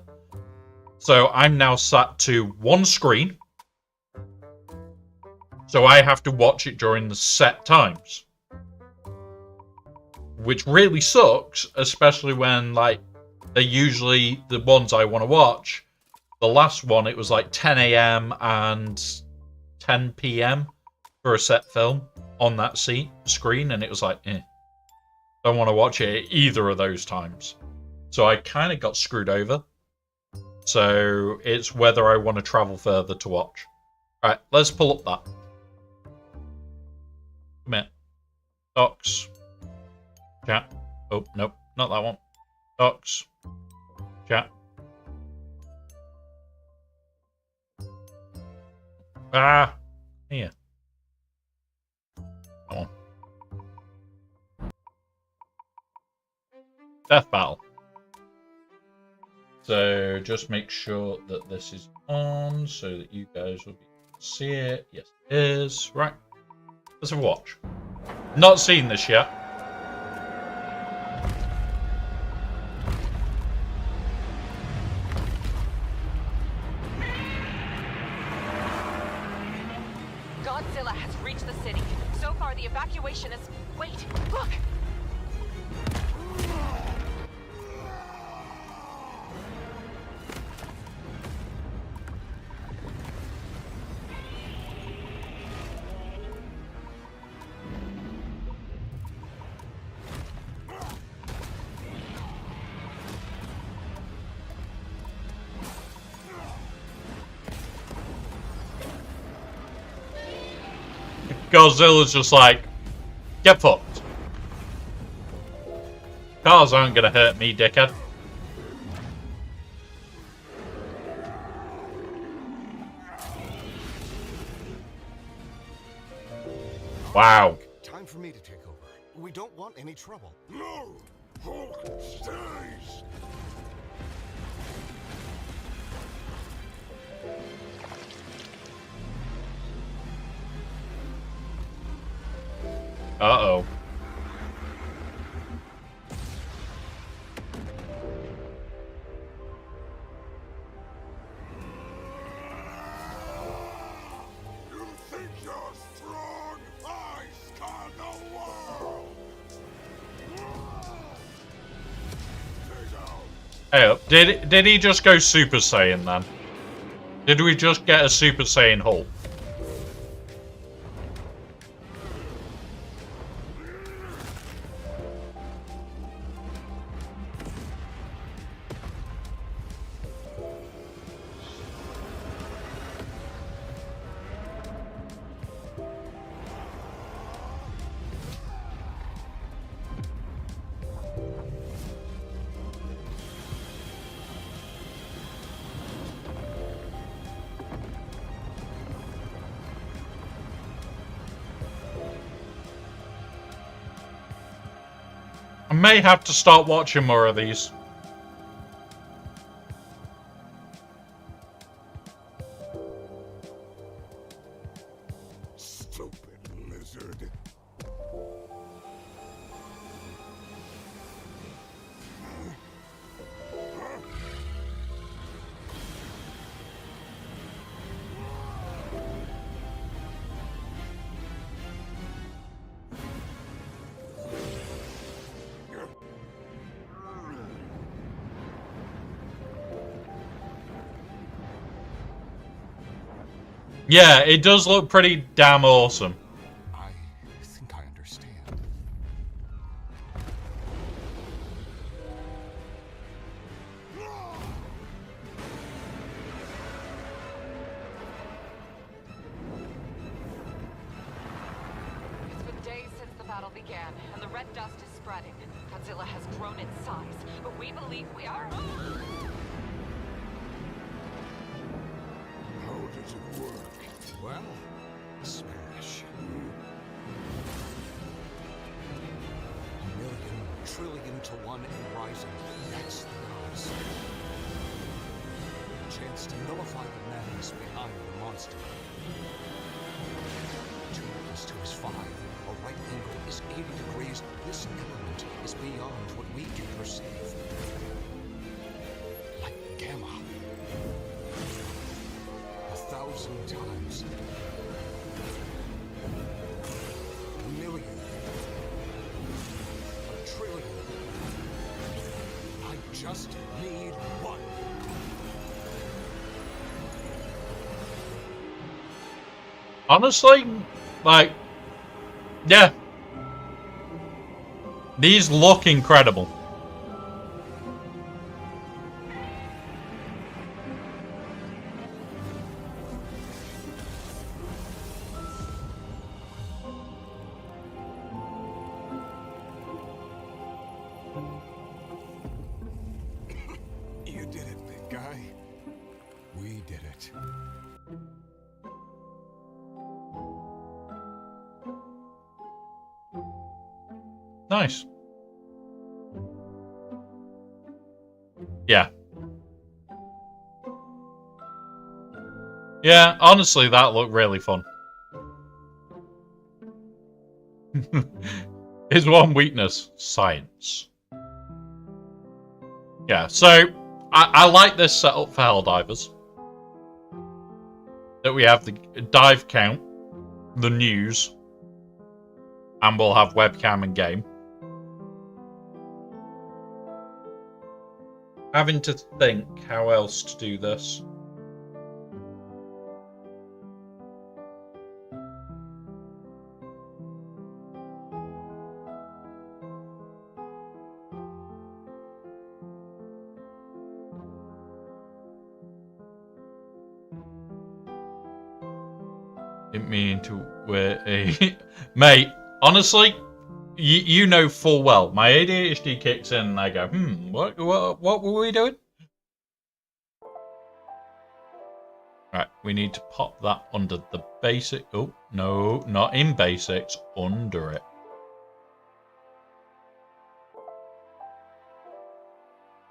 So I'm now sat to 1 screen. So I have to watch it during the set times. Which really sucks, especially when, like, they're usually the ones I want to watch. The last one, it was like 10 a.m. and 10 p.m. for a set film on that screen. And it was like, don't want to watch it at either of those times. So I kind of got screwed over. So it's whether I want to travel further to watch. Right, let's pull up that. Come here. Docs. Chat. Oh, nope, not that one. Docs. Chat. Ah! Here. Come on. Death Battle. So just make sure that this is on so that you guys will be able to see it. Yes, it is. Right. Let's have a watch. Not seen this yet. Godzilla has reached the city. So far, the evacuation is... Wait, look! Godzilla's just like, get fucked. Cars aren't gonna hurt me, dickhead. Wow. Time for me to take over. We don't want any trouble. No! Hulk stays! Uh-oh. You think you're strong? I scan the world! Hey up. Did he just go Super Saiyan then? Did we just get a Super Saiyan Hulk? I may have to start watching more of these. Stupid lizard. Yeah, it does look pretty damn awesome. I think I understand. It's been days since the battle began, and the red dust is spreading. Godzilla has grown in size, but we believe we are... How does it work? Well, smash. Million, trillion to one and rising. That's the odds. Chance to nullify the madness behind the monster. 2 equals 2 is 5. A right angle is 80 degrees. This element is beyond what we can perceive. Like gamma. 1,000 times. A million. A trillion. I just need one. Honestly, like, yeah. These look incredible. You did it, big guy. We did it. Nice. Yeah. Yeah, honestly, that looked really fun. His one weakness, science. Yeah, so I like this setup for Helldivers. That we have the dive count, the news, and we'll have webcam and game. Having to think how else to do this. Didn't mean to wear a... Mate, honestly, you know full well. My ADHD kicks in and I go, what were we doing? Right, we need to pop that under the basic... Oh, no, not in basics, under it.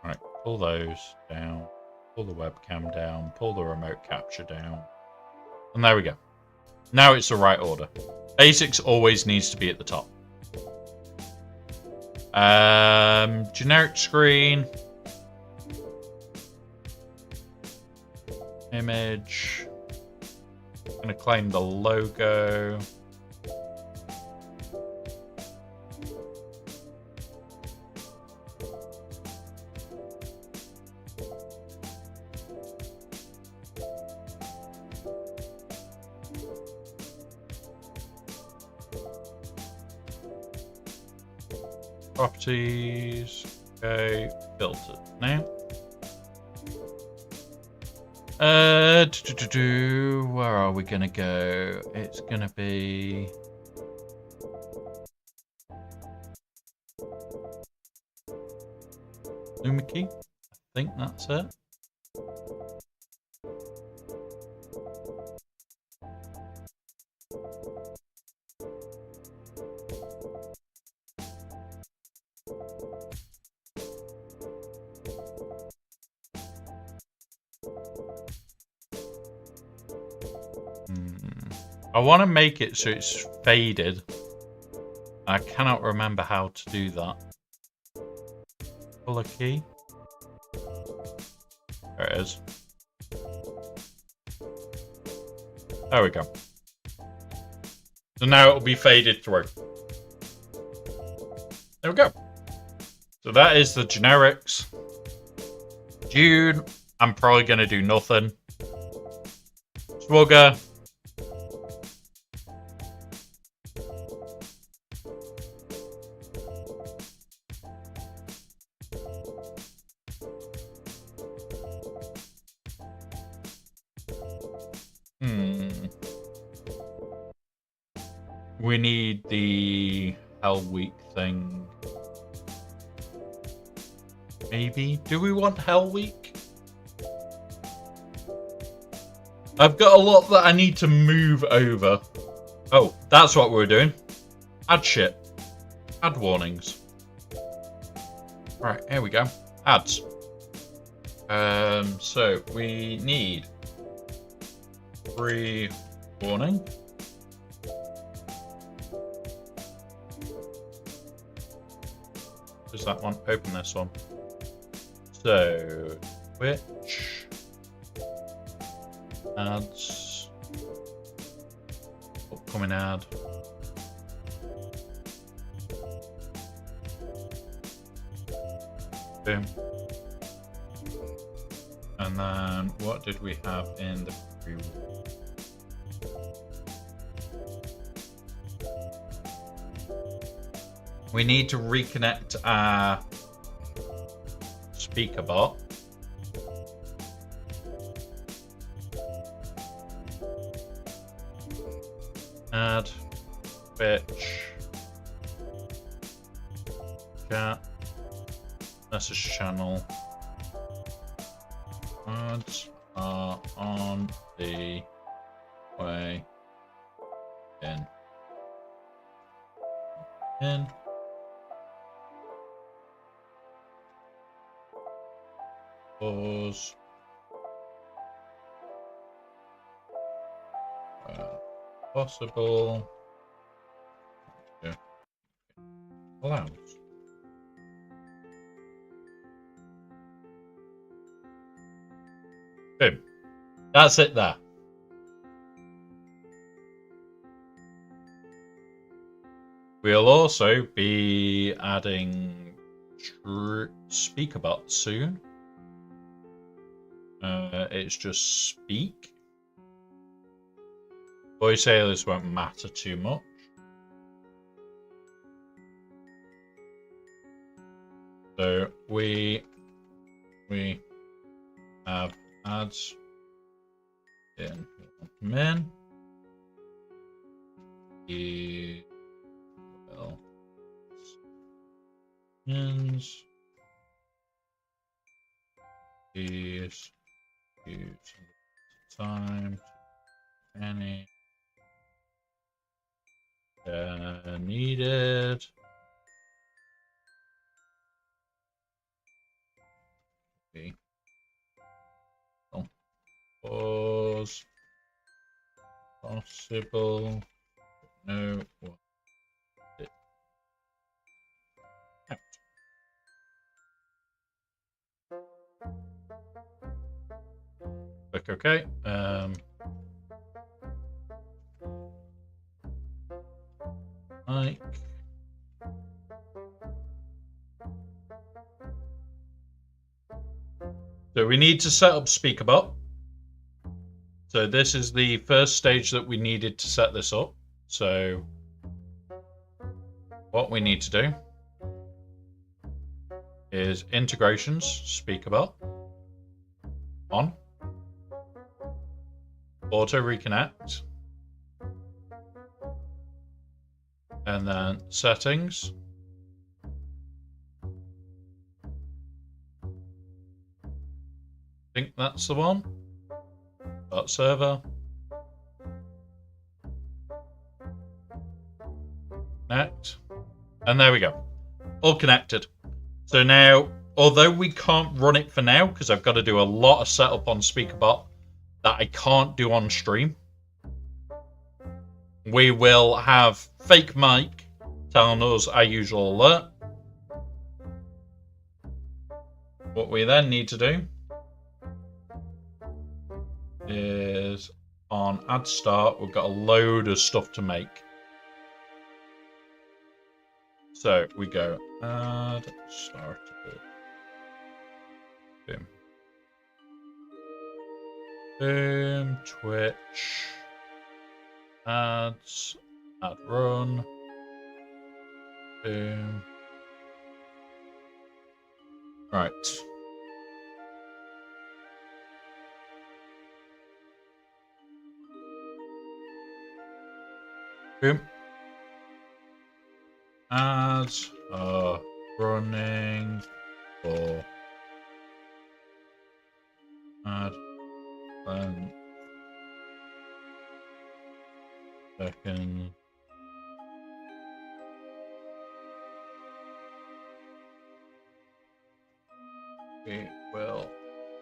Right, pull those down, pull the webcam down, pull the remote capture down. And there we go. Now it's the right order. Basics always needs to be at the top. Generic screen. Image. I'm gonna claim the logo. Properties. Okay, filtered now. Where are we gonna go? It's gonna be Lumiki. I think that's it. I want to make it so it's faded. I cannot remember how to do that. Color key. There it is. There we go. So now it'll be faded through. There we go. So that is the generics. June, I'm probably going to do nothing. Swugger. We need the Hell Week thing. Maybe? Do we want Hell Week? I've got a lot that I need to move over. Oh, that's what we're doing. Add shit. Add warnings. Right, here we go. Ads. So we need pre-warning. Does that one? Open this one. So, Twitch. Ads. Upcoming ad. Boom. And then, what did we have in the pre-warning? We need to reconnect our speaker bot. Add Twitch chat message channel. Ads are on the way in. Pause. Possible. Yeah. Allows. Boom. That's it there. We'll also be adding SpeakerBot soon. It's just speak. Voice alias won't matter too much. So we have ads in men. Ins is use time any needed. Okay. Pause. Possible. No. What? Click OK. Like. So we need to set up SpeakerBot. So this is the first stage that we needed to set this up. So what we need to do is integrations, SpeakerBot, on, auto reconnect, and then settings. I think that's the one. Start server. Connect. And there we go. All connected. So now, although we can't run it for now, because I've got to do a lot of setup on SpeakerBot that I can't do on stream, we will have fake Mike telling us our usual alert. What we then need to do is on add start, we've got a load of stuff to make. So we go add startable. Boom. Boom. Twitch. Ads. Add run. Boom. Right. Boom. Ads are running for add length second. We will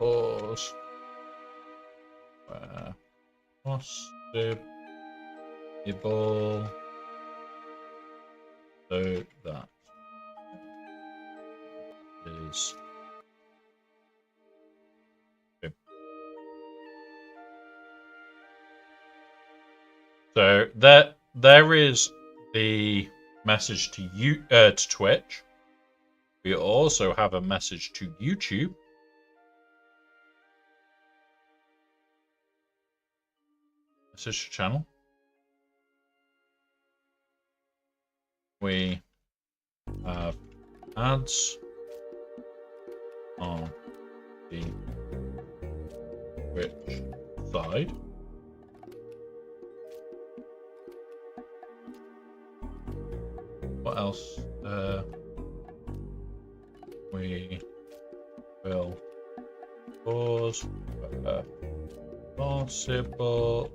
pause where possible so that is okay. So there is the message to you to Twitch. We also have a message to YouTube. Message to channel. We have ads on the Twitch side. What else? We will pause where possible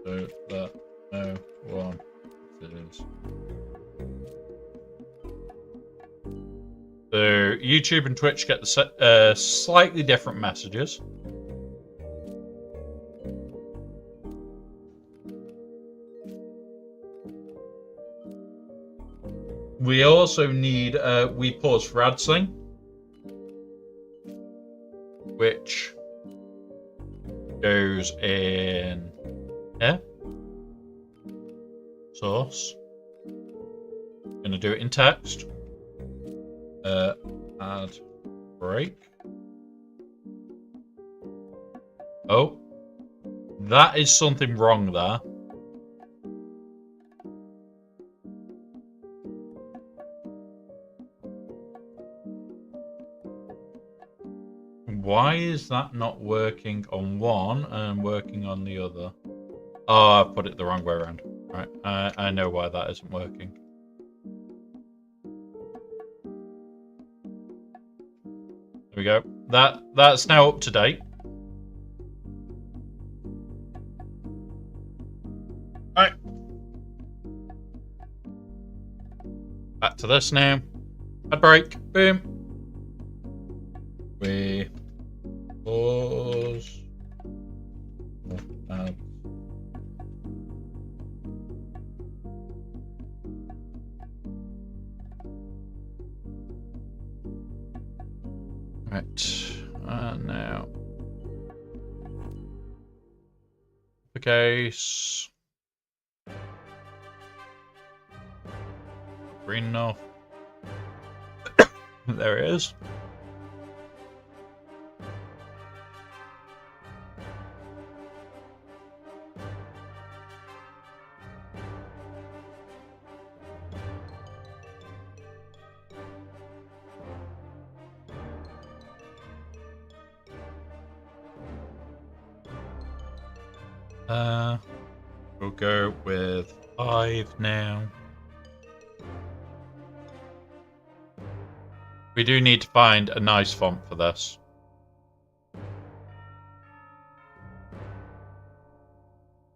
so that no one is. So YouTube and Twitch get the slightly different messages. We also need we pause for AdSync, which goes in here. Source. Gonna do it in text. Add break. Oh, that is something wrong there. Why is that not working on one and working on the other? Oh, I put it the wrong way around. Right, I know why that isn't working. There we go. That's now up to date. Alright. Back to this now. Ad break. Boom. We pause. Add. Right, now the case green enough. There it is. We'll go with 5 now. We do need to find a nice font for this.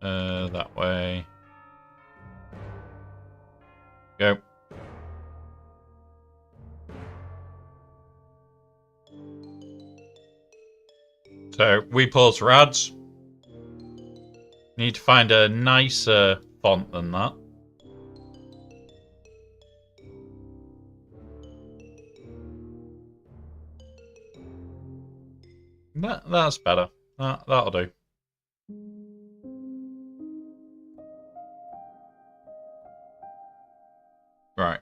That way. Go. So we pause for ads. Need to find a nicer font than that. That's better. That'll do. Right.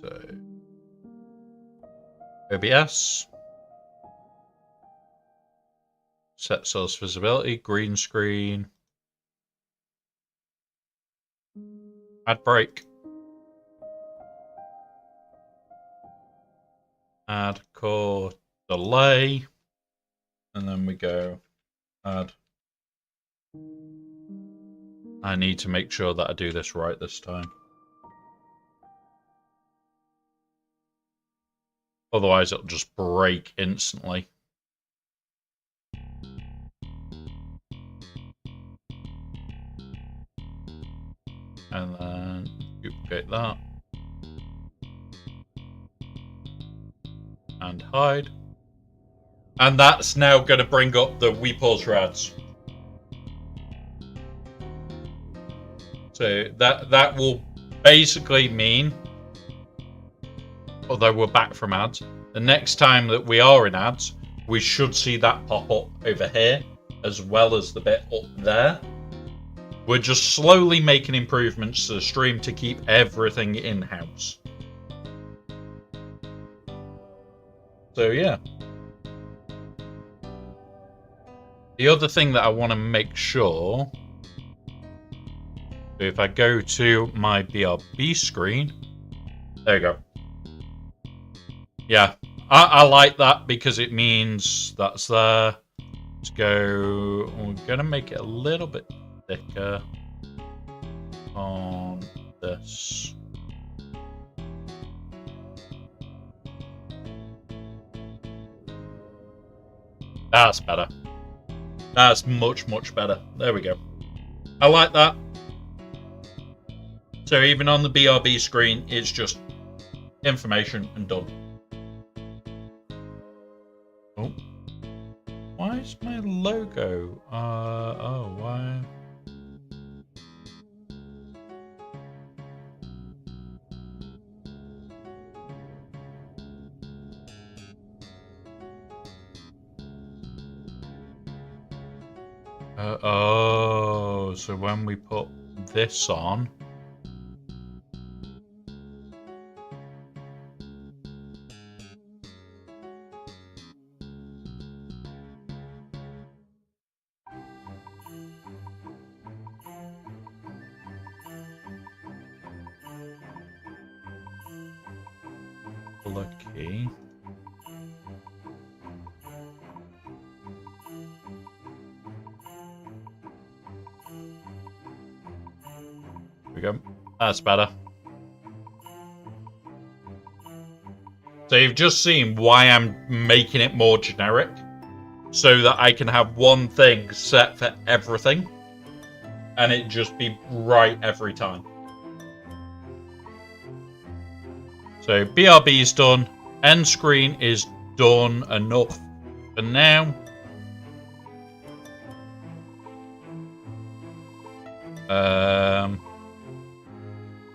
So OBS. Set source visibility, green screen. Ad break. Add core delay. And then we go add. I need to make sure that I do this right this time. Otherwise it'll just break instantly. And then duplicate that. And hide. And that's now going to bring up the We Pause for Ads. So that will basically mean, although we're back from ads, the next time that we are in ads, we should see that pop up over here, as well as the bit up there. We're just slowly making improvements to the stream to keep everything in-house. So yeah. The other thing that I want to make sure, if I go to my BRB screen, there you go. Yeah, I like that because it means that's there. Let's go, we're going to make it a little bit thicker on this. That's better. That's much, much better. There we go. I like that. So even on the BRB screen, it's just information and done. Oh. Why is my logo? Oh, why? Oh, so when we put this on, lucky. There we go. That's better. So you've just seen why I'm making it more generic, so that I can have one thing set for everything, and it just be right every time. So BRB is done, end screen is done enough for now.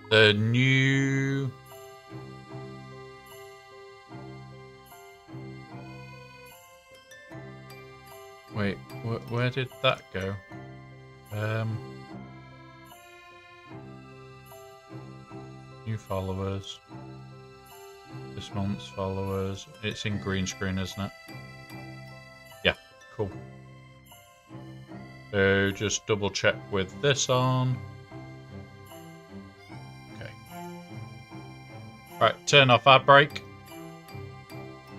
The new wait, where did that go? New followers. This month's followers. It's in green screen, isn't it? Yeah, cool. So just double check with this on. Okay. Right, turn off ad break.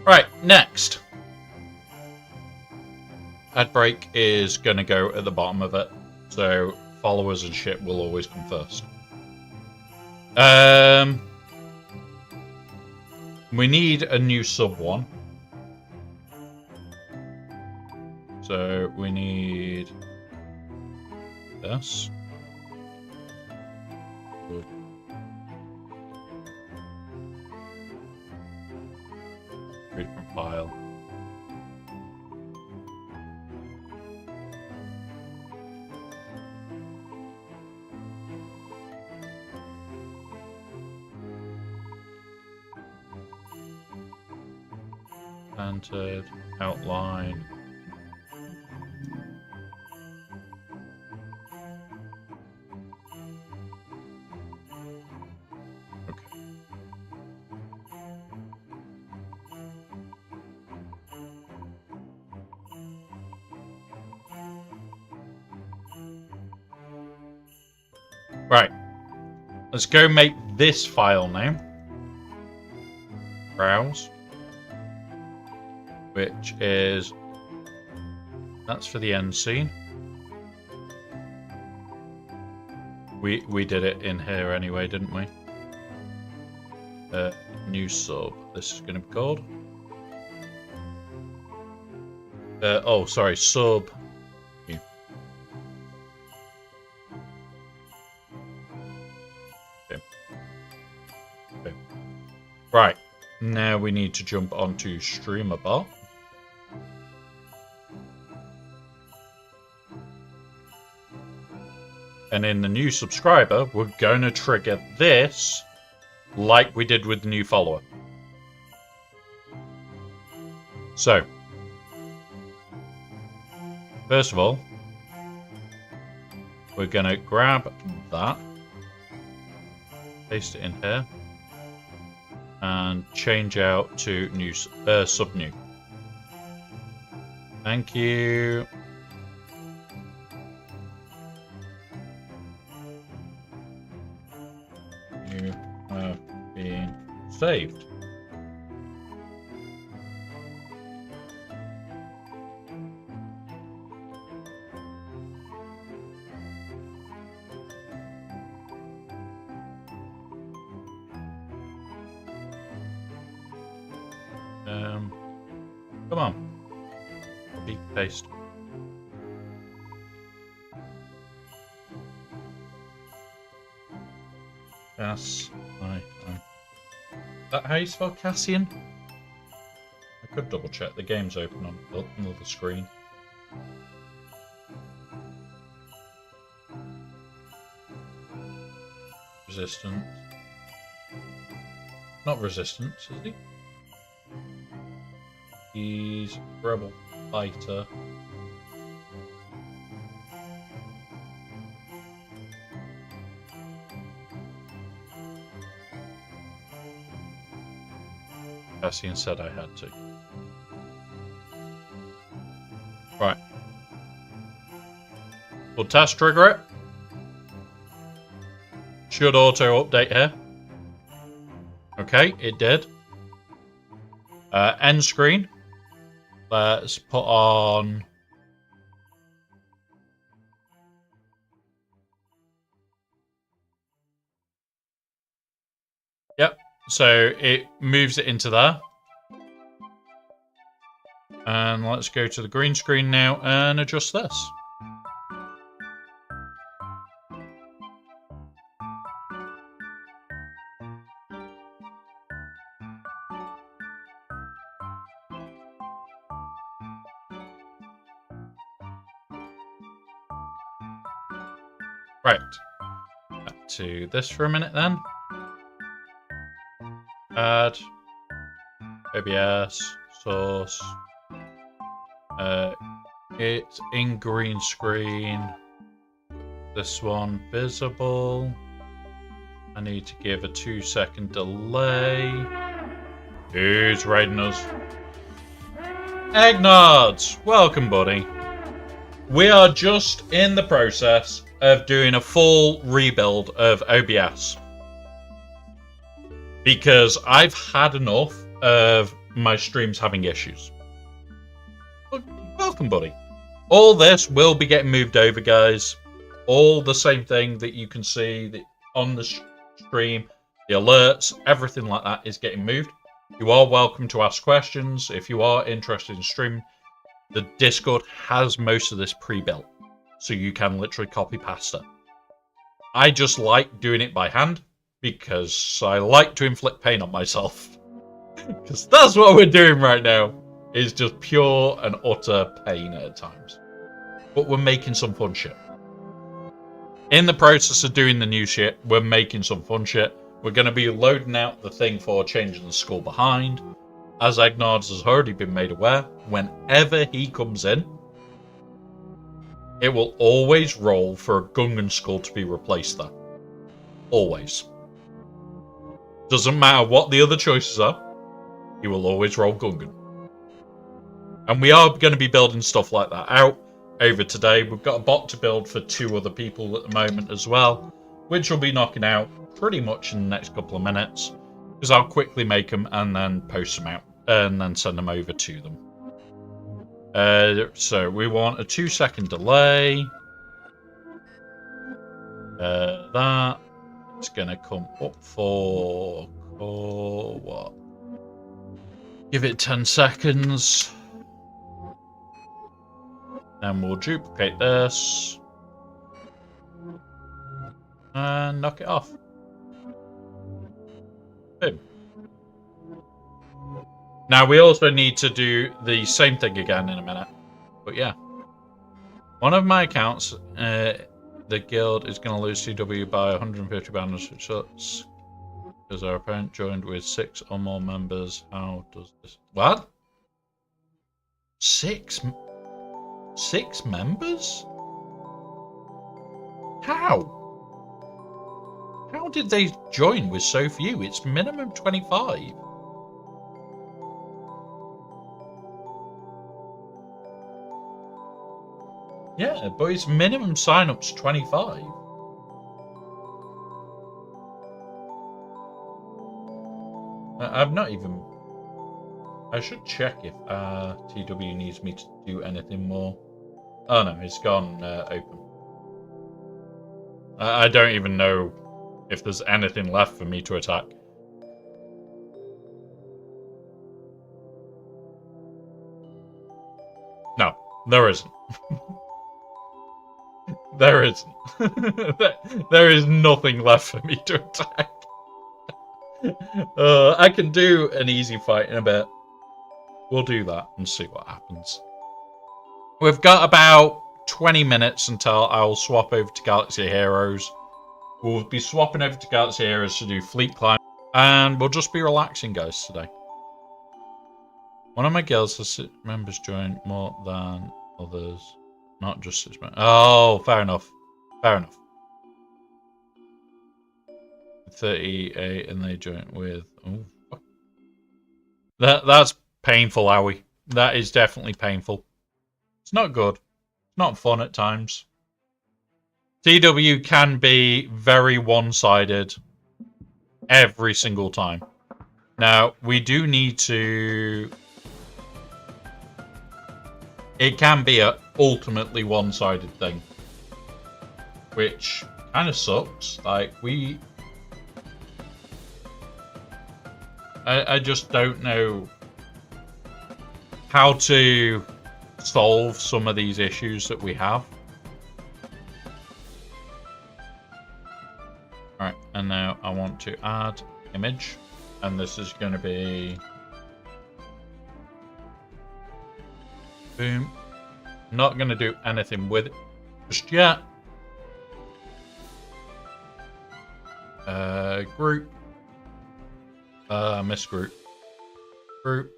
Right, next. Ad break is going to go at the bottom of it. So followers and shit will always come first. We need a new sub one. So we need this. Good. Recompile. Centered. Outline. Okay. Right. Let's go make this file now. Browse. Which is... That's for the end scene. We did it in here anyway, didn't we? New sub. This is going to be called. Oh, sorry. Sub. New. Okay. Okay. Right. Now we need to jump onto Streamathon. And in the new subscriber, we're going to trigger this like we did with the new follower. So, first of all, we're going to grab that, paste it in here, and change out to new sub new. Thank you. You have been saved. Come on. Copy, paste. Is that how you spell Cassian? I could double check. The game's open on another screen. Resistance. Not resistance, is he? He's rebel fighter. Cassian said I had to. Right. We'll task trigger it. Should auto update here. Okay, it did. End screen. Let's put on... Yep. So it moves it into there. And let's go to the green screen now and adjust this. Right. Back to this for a minute then. Add. OBS. Source. It's in green screen. This one visible. I need to give a 2-second delay. Who's raiding us? Eggnods! Welcome, buddy. We are just in the process of doing a full rebuild of OBS. Because I've had enough of my streams having issues. Welcome, buddy. All this will be getting moved over, guys. All the same thing that you can see on the stream, the alerts, everything like that is getting moved. You are welcome to ask questions. If you are interested in streaming, the Discord has most of this pre-built. So you can literally copy pasta. I just like doing it by hand because I like to inflict pain on myself. Because that's what we're doing right now. Is just pure and utter pain at times. But we're making some fun shit. In the process of doing the new shit, we're making some fun shit. We're going to be loading out the thing for changing the skull behind. as Agnards has already been made aware, whenever he comes in, it will always roll for a Gungan skull to be replaced there. Always. Doesn't matter what the other choices are, he will always roll Gungan. And we are going to be building stuff like that out over today. We've got a bot to build for 2 other people at the moment as well, which will be knocking out pretty much in the next couple of minutes, because I'll quickly make them and then post them out and then send them over to them. So we want a 2-second delay. That is going to come up for what? Give it 10 seconds. Then we'll duplicate this and knock it off. Boom. Now we also need to do the same thing again in a minute. But yeah. One of my accounts, the guild is going to lose CW by 150 banners, which sucks. Because our opponent joined with 6 or more members. How does this... What? 6 members? How? How did they join with so few? It's minimum 25. Yeah, but it's minimum sign-ups 25. I've not even... I should check if TW needs me to do anything more. Oh no, it's gone open. I don't even know if there's anything left for me to attack. No, there isn't. There isn't. There is nothing left for me to attack. I can do an easy fight in a bit. We'll do that and see what happens. We've got about 20 minutes until I'll swap over to Galaxy Heroes. We'll be swapping over to Galaxy Heroes to do fleet climb. And we'll just be relaxing, guys, today. One of my girls has 6 members join more than others. Not just 6 members. Oh, fair enough. Fair enough. 38 and they join with... Oh, fuck. That's painful, Owie. That is definitely painful. It's not good. It's not fun at times. TW can be very one-sided every single time. Now, we do need to... It can be a ultimately one-sided thing. Which kind of sucks. Like, I just don't know how to solve some of these issues that we have. Alright, and now I want to add image, and this is going to be boom. Not going to do anything with it just yet. Group. Miss group. Group.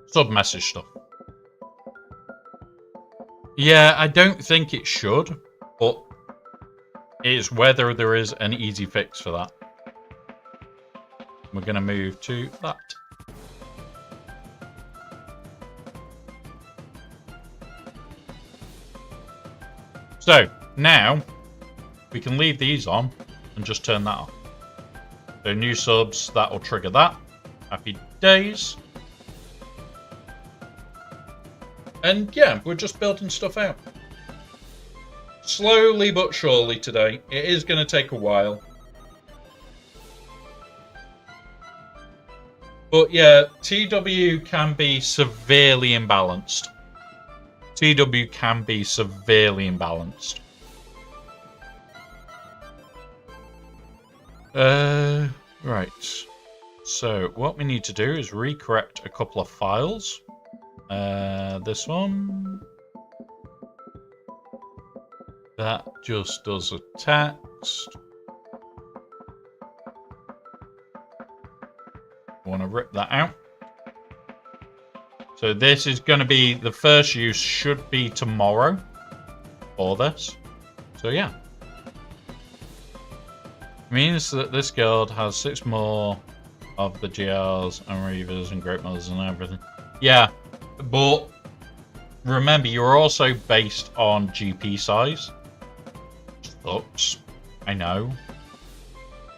Sub-message stuff. Yeah, I don't think it should, but it's whether there is an easy fix for that. We're going to move to that. So, now, we can leave these on and just turn that off. So, new subs, that will trigger that. Happy days. And yeah, we're just building stuff out. Slowly but surely today. It is going to take a while. But yeah, TW can be severely imbalanced. TW can be severely imbalanced. Right. So what we need to do is recorrect a couple of files. This one. That just does a text. I want to rip that out. So this is going to be, the first use should be tomorrow for this. So yeah. Means that this guild has 6 more of the GRs and Reavers and Great Mothers and everything. Yeah, but remember, you're also based on GP size. Sucks. I know.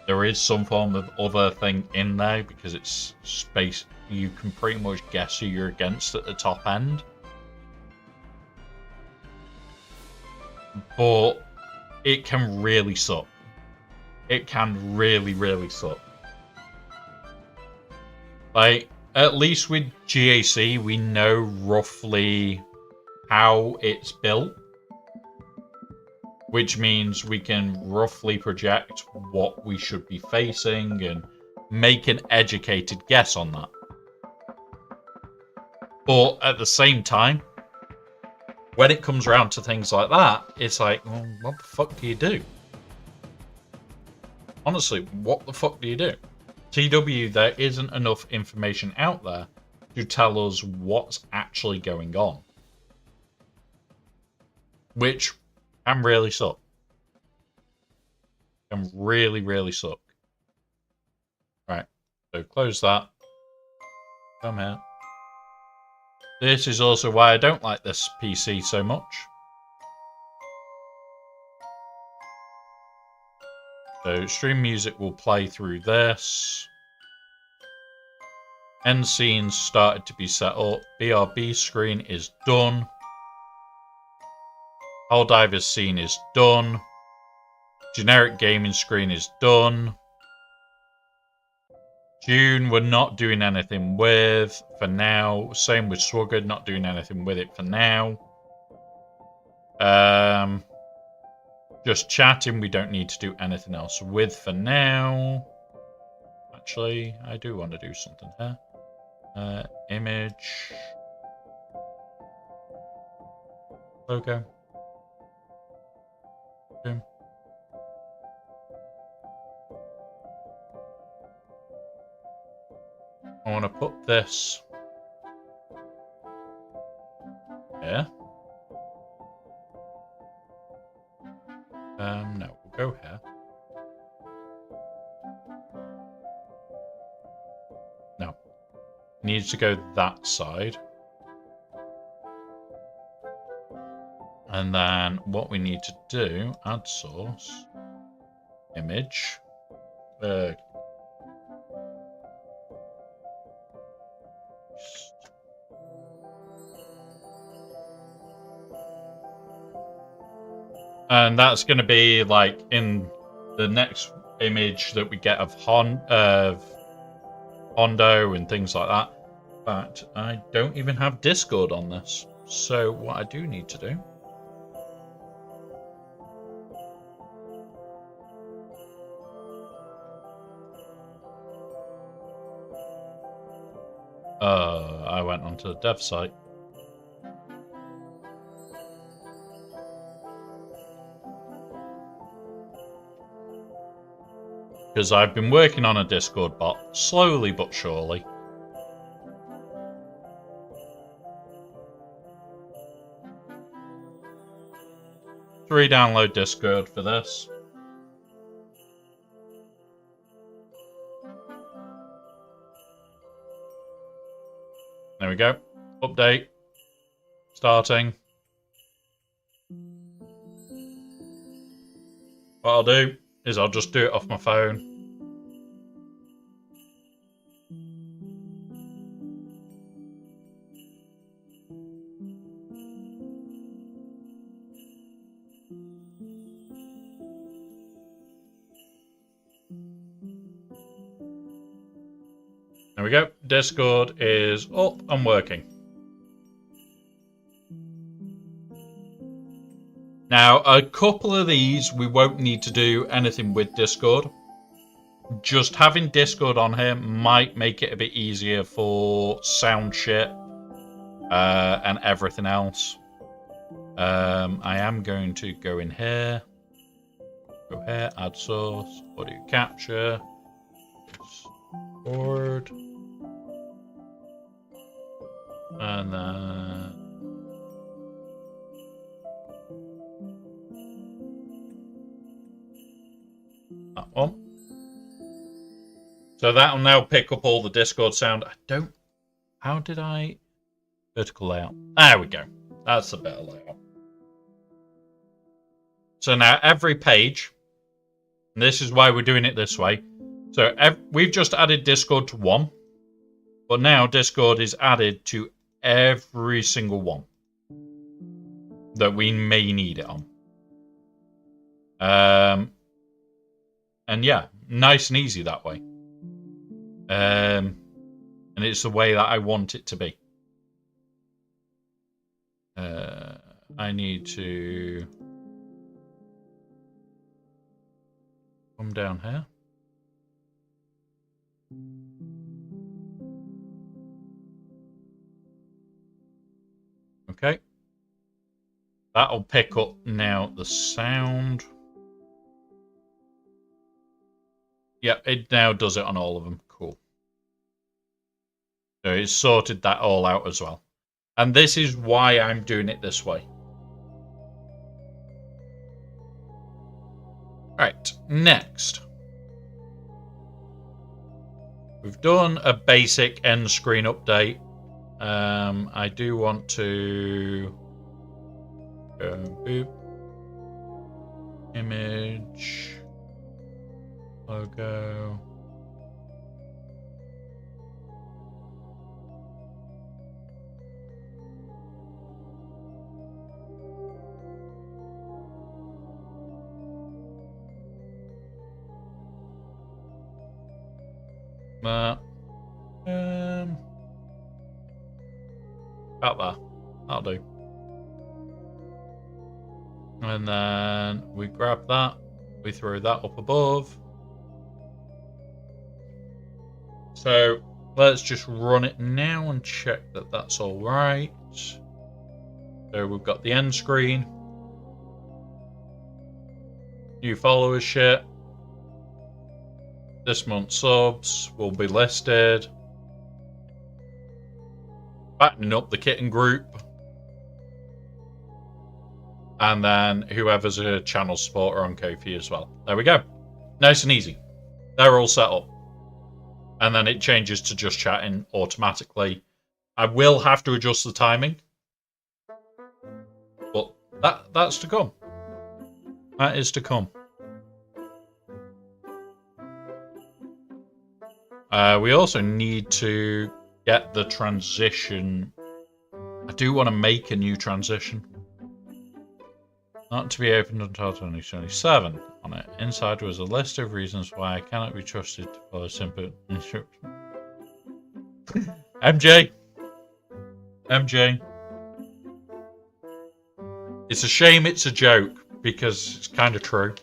There is some form of other thing in there because it's space. You can pretty much guess who you're against at the top end. But it can really suck. It can really, really suck. Like, at least with GAC, we know roughly how it's built. Which means we can roughly project what we should be facing and make an educated guess on that. But at the same time, when it comes around to things like that, it's like, well, what the fuck do you do? Honestly, what the fuck do you do? TW, there isn't enough information out there to tell us what's actually going on. Which can really suck. Can really, really suck. Right, so close that. Come here. This is also why I don't like this PC so much. So stream music will play through this. End scenes started to be set up. BRB screen is done. Helldiver's scene is done. Generic gaming screen is done. June we're not doing anything with for now. Same with Swugger, not doing anything with it for now. Just chatting, we don't need to do anything else with for now. Actually, I do want to do something here. Image. Logo. Boom. I want to put this here. No, we'll go here. No. Needs to go that side. And then what we need to do, add source, image. And that's going to be like in the next image that we get of Hondo and things like that. But I don't even have Discord on this. So what I do need to do I went onto the dev site. Because I've been working on a Discord bot, slowly but surely. Download Discord for this. There we go. Update. Starting. What I'll do is I'll just do it off my phone. There we go. Discord is up and working. Now, a couple of these, we won't need to do anything with Discord. Just having Discord on here might make it a bit easier for sound shit and everything else. I am going to go in here. Go here, add source, audio capture. Board. And then... that one. So that'll now pick up all the Discord sound. I don't... How did I... Vertical layout. There we go. That's the better layout. So now every page... And this is why we're doing it this way. So we've just added Discord to 1. But now Discord is added to every single one that we may need it on. And yeah, nice and easy that way. And it's the way that I want it to be. I need to come down here. Okay. That'll pick up now the sound. Yeah, it now does it on all of them. Cool. So it's sorted that all out as well. And this is why I'm doing it this way. Right, next. We've done a basic end screen update. I do want to go boop, image, logo. About that. That'll do. And then we grab that. We throw that up above. So let's just run it now and check that that's all right. So we've got the end screen. New followership. This month's subs will be listed. Fattening up the kitten group. And then whoever's a channel supporter on Ko-fi as well. There we go. Nice and easy. They're all set up. And then it changes to just chatting automatically. I will have to adjust the timing. But that's to come. That is to come. We also need to get the transition. I do want to make a new transition. Not to be opened until 2027 on it. Inside was a list of reasons why I cannot be trusted to follow simple instructions. MJ. It's a shame it's a joke because it's kind of true.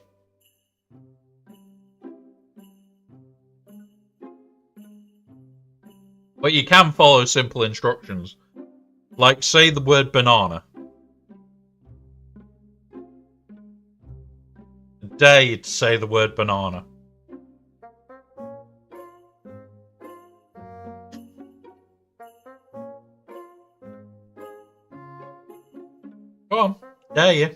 But you can follow simple instructions. Like, say the word banana. Dare you to say the word banana. Go on. Dare you.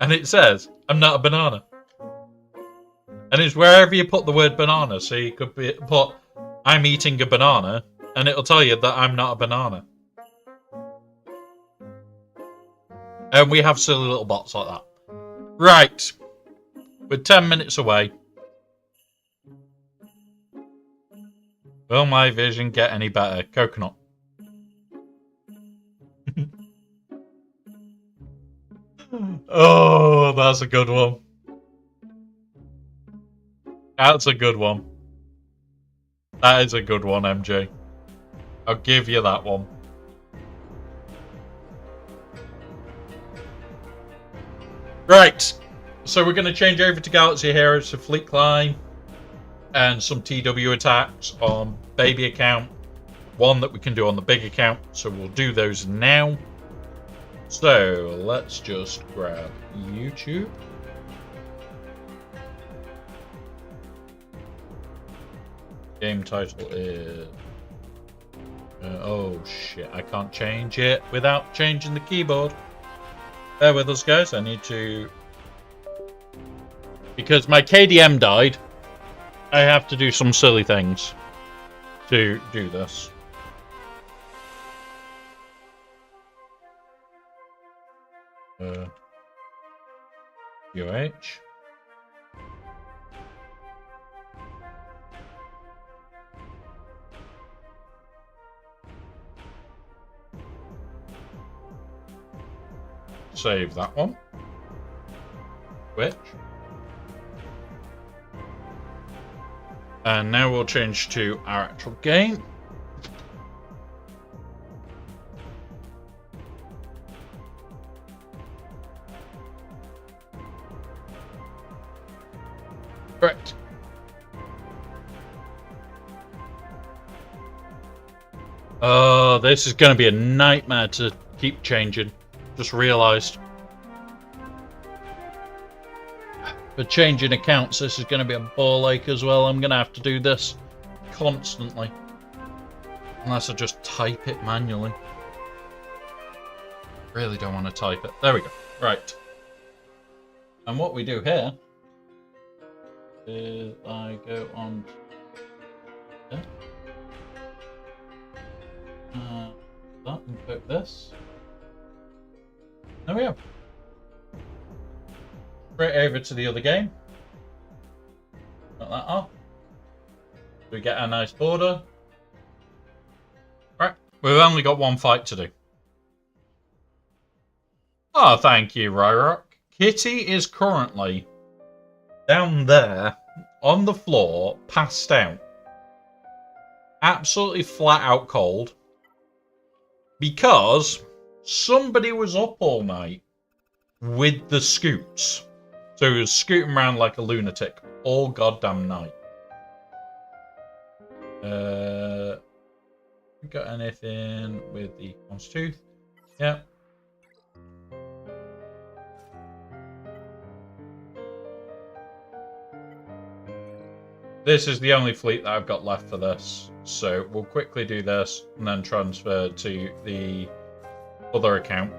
And it says, I'm not a banana. And it's wherever you put the word banana. So you could put, I'm eating a banana, and it'll tell you that I'm not a banana. And we have silly little bots like that. Right. We're 10 minutes away. Will my vision get any better? Coconut. Oh, that's a good one. That's a good one. That is a good one, MJ. I'll give you that one. Right. So we're going to change over to Galaxy Heroes for Fleet Climb and some TW attacks on baby account. One that we can do on the big account. So we'll do those now. So let's just grab YouTube. Game title is... oh shit, I can't change it without changing the keyboard. Bear with us, guys. I need to... Because my KDM died, I have to do some silly things to do this. UH. Save that one. Switch. And now we'll change to our actual game. Correct. Oh, this is going to be a nightmare to keep changing. Just realised. For changing accounts, this is going to be a ball ache as well. I'm going to have to do this constantly. Unless I just type it manually. Really don't want to type it. There we go. Right. And what we do here is I go on here. That and put this. There we go. Straight over to the other game. Got that off. We get a nice border. Right, we've only got one fight to do. Oh, thank you, Ryrock. Kitty is currently down there on the floor, passed out. Absolutely flat out cold. Because somebody was up all night with the scoots. So he was scooting around like a lunatic all goddamn night. Got anything with the Con's Tooth? Yeah. This is the only fleet that I've got left for this. So we'll quickly do this and then transfer to the other account.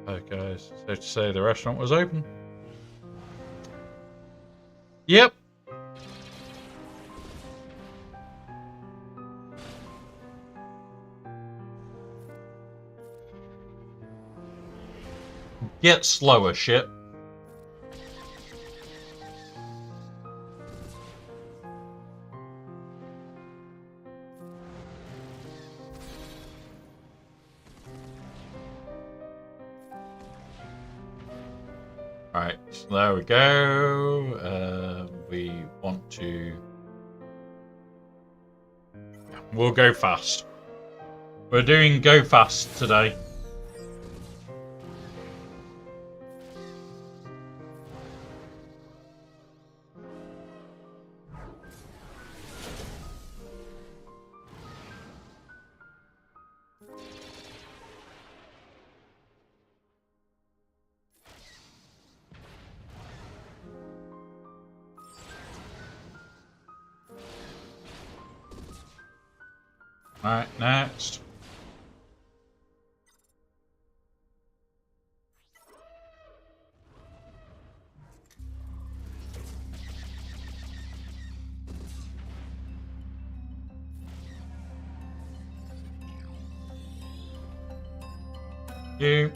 Okay, guys, so to say the restaurant was open. Yep. Get slower, shit. Right, so there we go. We want to... We'll go fast. We're doing go fast today. Alright, next. You.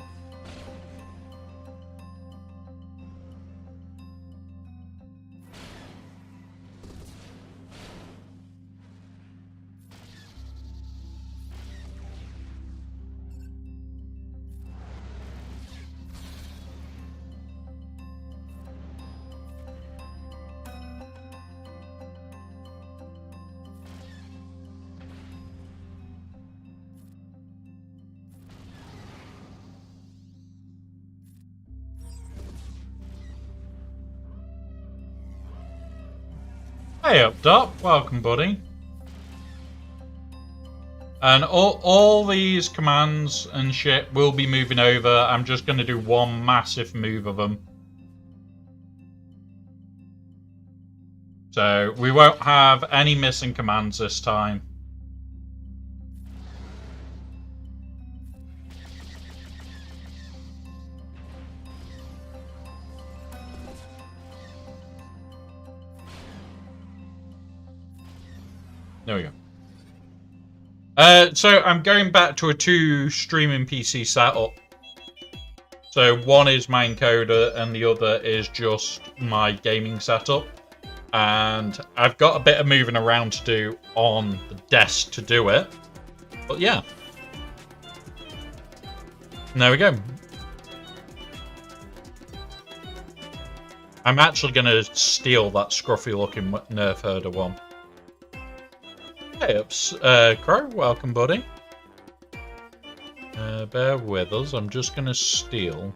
Hey up, Doc. Welcome, buddy. And all these commands and shit will be moving over. I'm just going to do one massive move of them. So we won't have any missing commands this time. There we go. So I'm going back to a 2 streaming PC setup. So one is my encoder and the other is just my gaming setup. And I've got a bit of moving around to do on the desk to do it. But yeah. There we go. I'm actually going to steal that scruffy looking nerf herder one. Hey, Crow, welcome, buddy. Bear with us. I'm just going to steal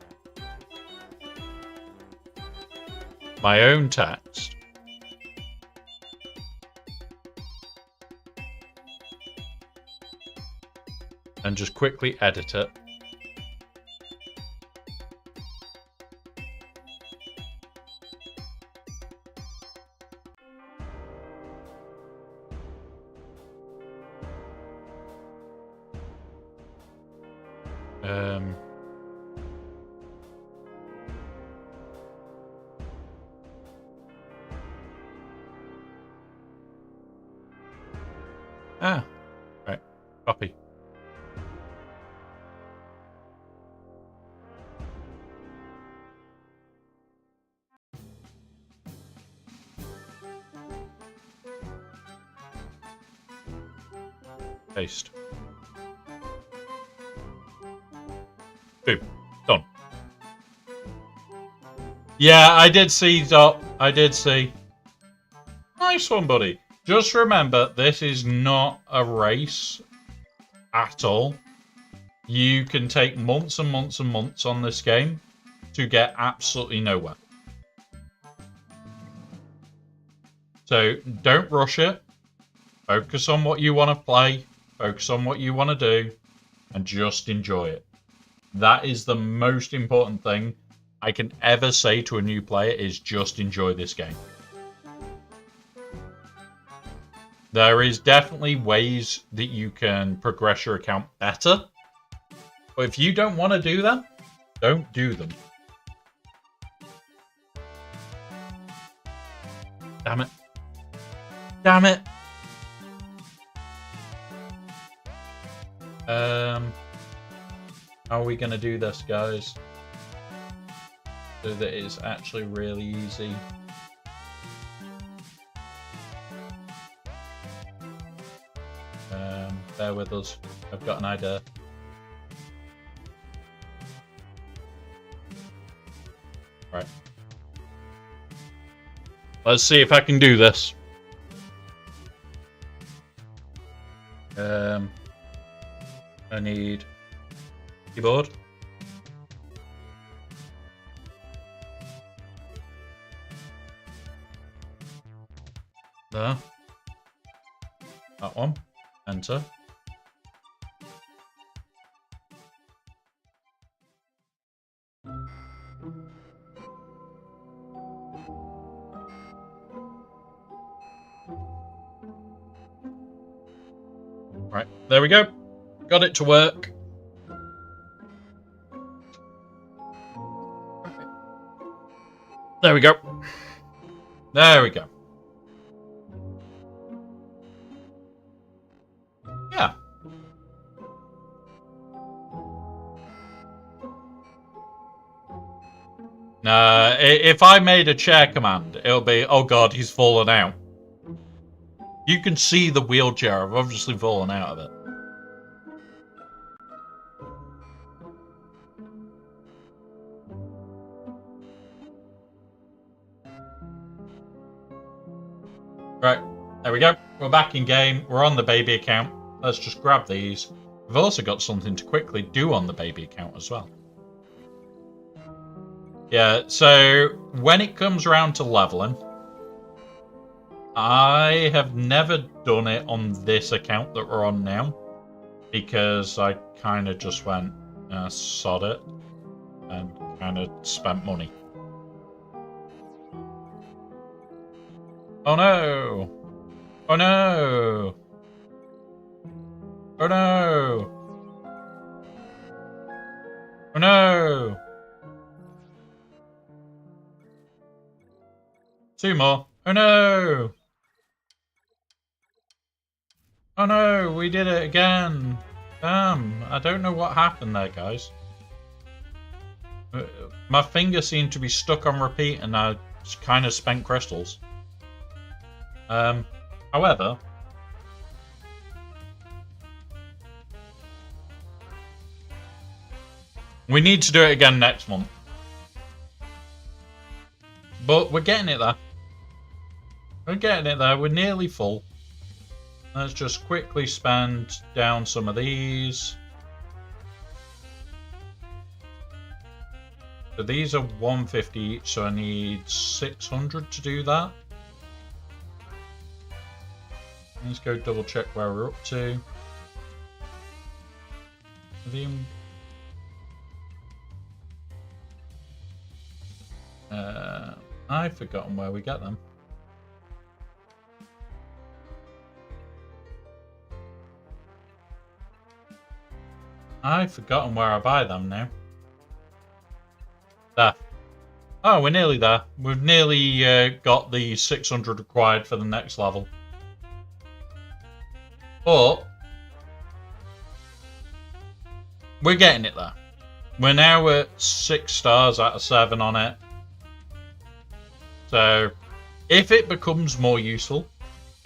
my own text. And just quickly edit it. Right. Copy. Paste. Boom. Done. Yeah, I did see, Dot. I did see. Nice one, buddy. Just remember, this is not a race at all. You can take months and months and months on this game to get absolutely nowhere. So don't rush it. Focus on what you want to play. Focus on what you want to do. And just enjoy it. That is the most important thing I can ever say to a new player is just enjoy this game. There is definitely ways that you can progress your account better. But if you don't want to do them, don't do them. Damn it. Damn it. How are we going to do this, guys? So that it's actually really easy. Bear with us. I've got an idea. Right. Let's see if I can do this. I need keyboard. There. That one. Enter. Right, there we go. Got it to work. There we go. There we go. Yeah. If I made a chair command, it'll be, oh god, he's fallen out. You can see the wheelchair. I've obviously fallen out of it. Right, there we go. We're back in game. We're on the baby account. Let's just grab these. We've also got something to quickly do on the baby account as well. Yeah, so when it comes around to leveling, I have never done it on this account that we're on now, because I kind of just went, sod it, and kind of spent money. Oh no! Oh no! Oh no! Oh no! 2 more. Oh no! Oh no, we did it again. Damn, I don't know what happened there, guys. My finger seemed to be stuck on repeat and I kind of spent crystals. However, we need to do it again next month. But we're getting it there. We're getting it there. We're nearly full. Let's just quickly spend down some of these. So these are 150 each, so I need 600 to do that. Let's go double check where we're up to. I've forgotten where we get them. I've forgotten where I buy them now. There. Oh, we're nearly there. We've nearly got the 600 required for the next level. But we're getting it there. We're now at 6 stars out of 7 on it. So if it becomes more useful,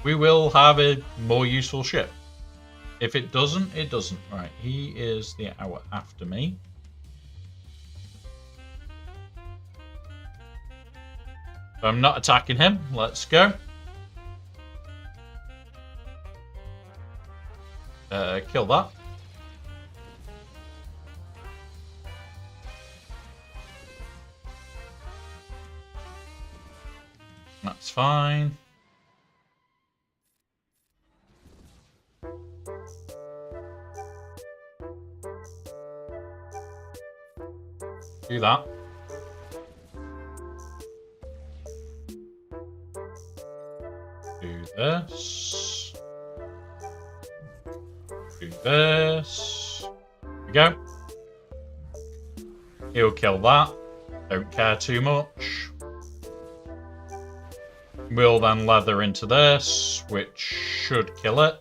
we will have a more useful ship. If it doesn't, it doesn't. Right, he is the hour after me. So I'm not attacking him. Let's go. Kill that. That's fine. Do that. Do this. Do this. There we go. He'll kill that. Don't care too much. We'll then leather into this, which should kill it.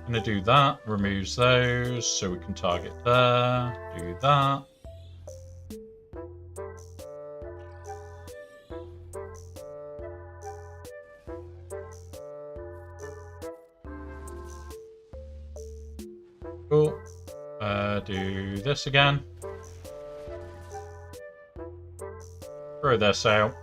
Gonna do that, removes those, so we can target there, do that. Cool. Do this again. Throw this out.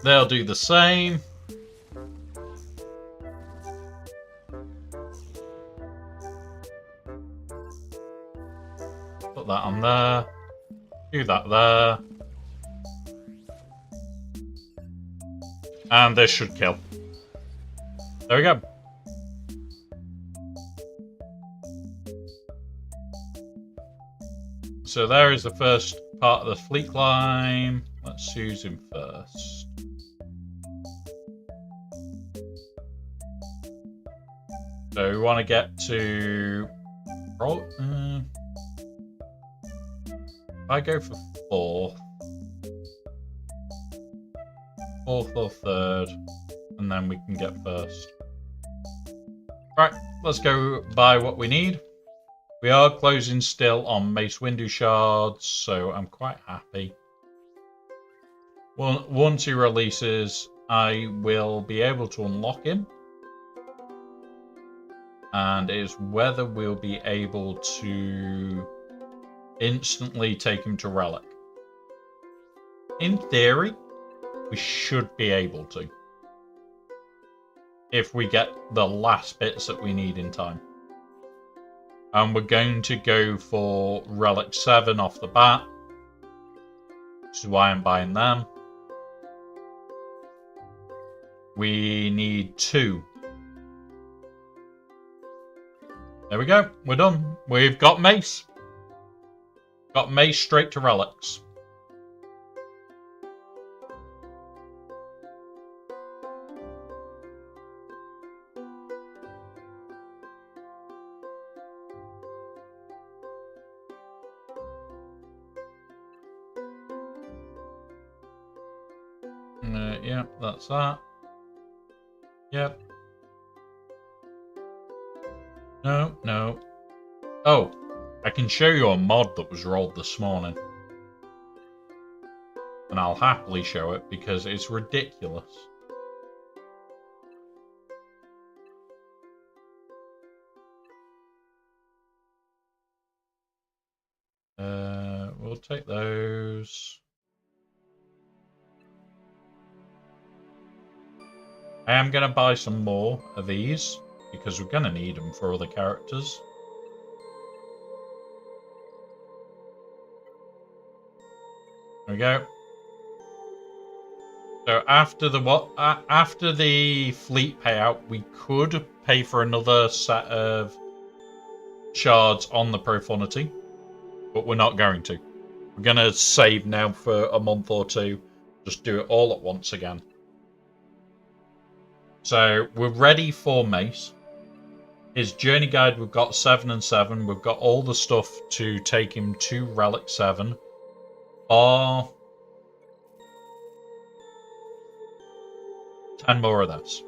They'll do the same. Put that on there. Do that there. And this should kill. There we go. So there is the first part of the fleet climb. Let's use him first. So we want to get to... if I go for 4th. 4th or 3rd. And then we can get 1st. Right, let's go buy what we need. We are closing still on Mace Windu shards, so I'm quite happy. Well, once he releases, I will be able to unlock him. And it is whether we'll be able to instantly take him to Relic. In theory, we should be able to. If we get the last bits that we need in time. And we're going to go for Relic 7 off the bat. Which is why I'm buying them. We need 2. There we go. We're done. We've got mace. Got mace straight to relics. Yep, that's that. Yep. No, no. Oh, I can show you a mod that was rolled this morning. And I'll happily show it because it's ridiculous. We'll take those. I am going to buy some more of these because we're going to need them for other characters. There we go. So after the fleet payout, we could pay for another set of shards on the profundity, but we're not going to. We're going to save now for a month or two. Just do it all at once again. So we're ready for Mace. His journey guide, we've got 7 and 7. We've got all the stuff to take him to Relic 7. Or 10 more of this,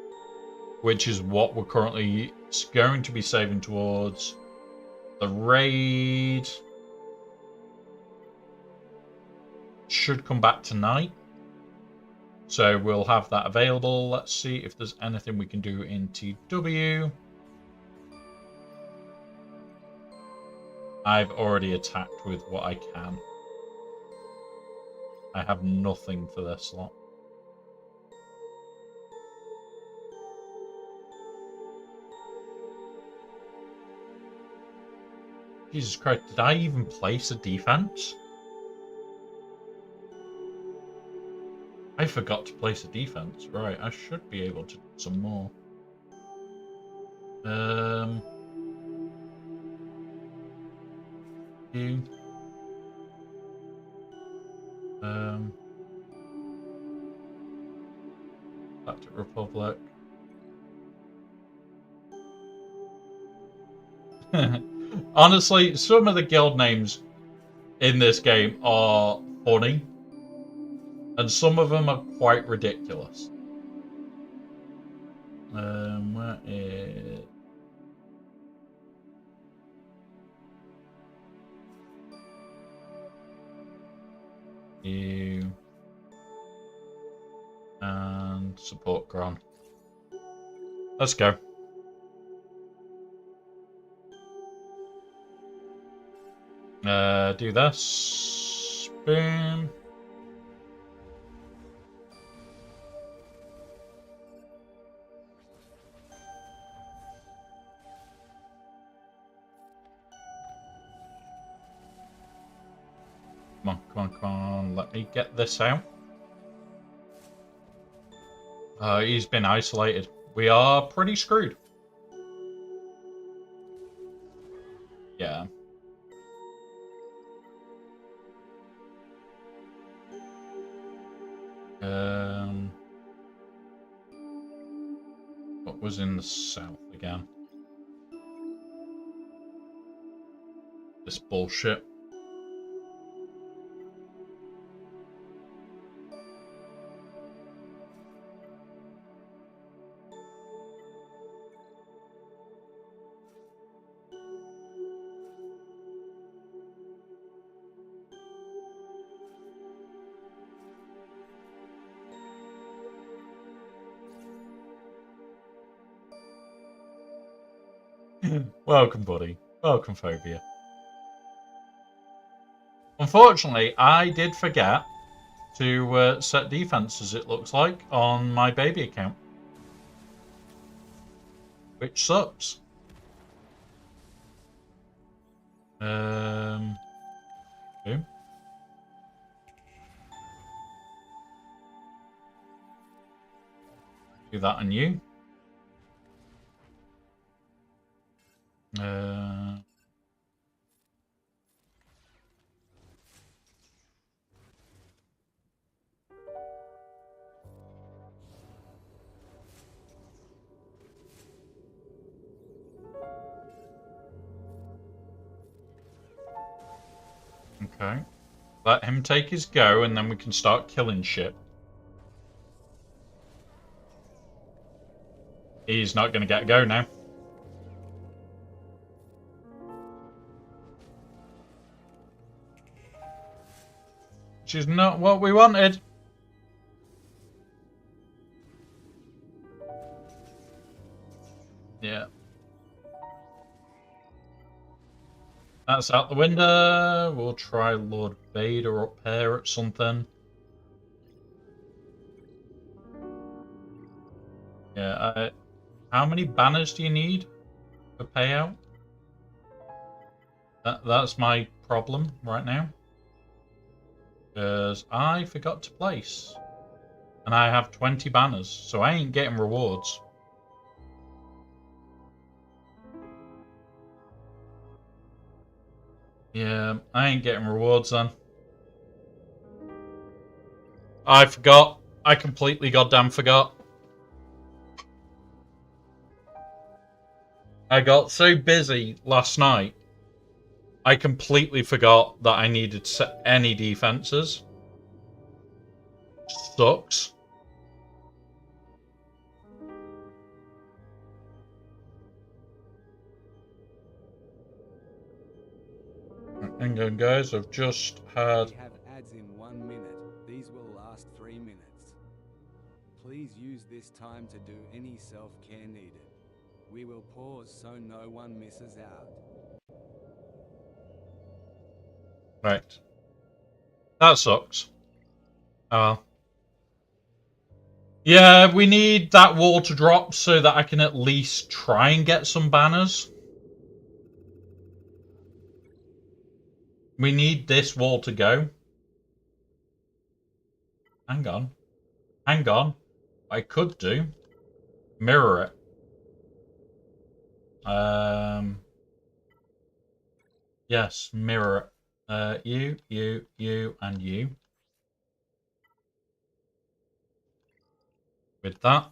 which is what we're currently going to be saving towards the raid. Should come back tonight. So we'll have that available. Let's see if there's anything we can do in TW. I've already attacked with what I can. I have nothing for this lot. Jesus Christ, did I even place a defense? I forgot to place a defense. Right, I should be able to do some more. Back to Republic. Honestly, some of the guild names in this game are funny. And some of them are quite ridiculous. Where is... You... And support Gron. Let's go. Do this. Boom. Come on, come on, come on. Let me get this out. He's been isolated. We are pretty screwed. Yeah. What was in the south again? This bullshit. Welcome, buddy. Welcome, Phobia. Unfortunately, I did forget to set defenses, it looks like, on my baby account. Which sucks. Boom. Do that on you. Okay. Let him take his go, and then we can start killing shit. He's not going to get a go now. Which is not what we wanted. Yeah. That's out the window. We'll try Lord Vader up here at something. Yeah, how many banners do you need for payout? That's my problem right now. Because I forgot to place. And I have 20 banners, so I ain't getting rewards. Yeah, I ain't getting rewards then. I forgot. I completely goddamn forgot. I got so busy last night, I completely forgot that I needed to set any defenses. Sucks. Hang on, guys. I've just had... We have ads in 1 minute. These will last 3 minutes. Please use this time to do any self-care needed. We will pause so no one misses out. Right. That sucks. Oh well. Yeah, we need that wall to drop so that I can at least try and get some banners. We need this wall to go. Hang on. Hang on. I could do. Mirror it. Yes, mirror it. You, and you. With that.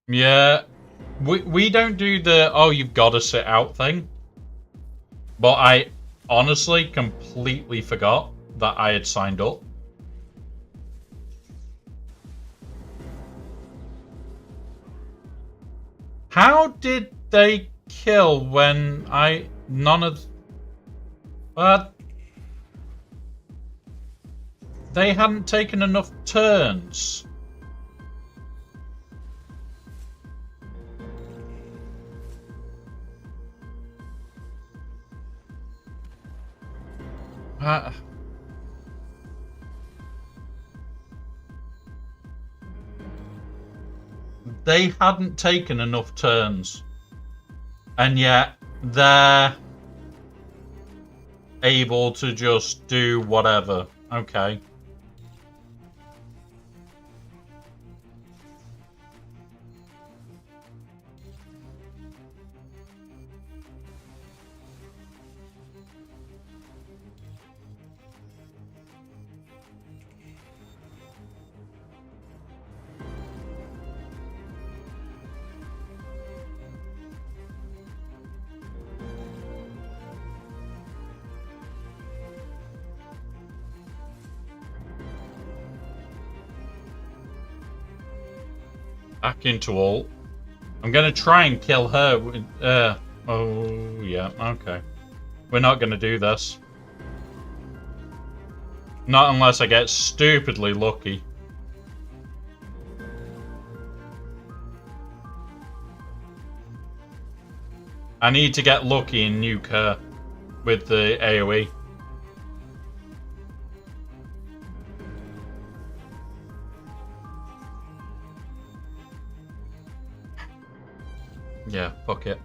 Yeah. We don't do the, oh, you've got to sit out thing. But I honestly completely forgot that I had signed up. How did they kill when none of... they hadn't taken enough turns. They hadn't taken enough turns. And yet, they're able to just do whatever. Okay. Back into ult. I'm going to try and kill her with... oh, yeah, okay. We're not going to do this. Not unless I get stupidly lucky. I need to get lucky and nuke her with the AoE. Yeah, fuck it.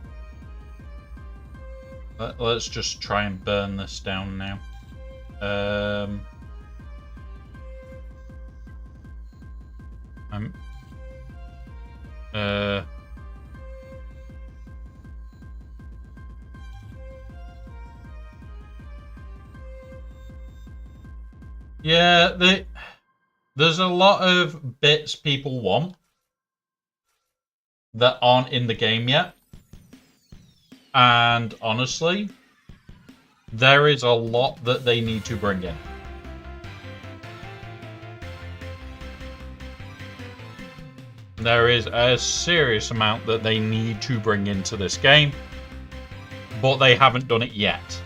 Let's just try and burn this down now. Yeah, there's a lot of bits people want that aren't in the game yet. And honestly, there is a lot that they need to bring in. There is a serious amount that they need to bring into this game, but they haven't done it yet.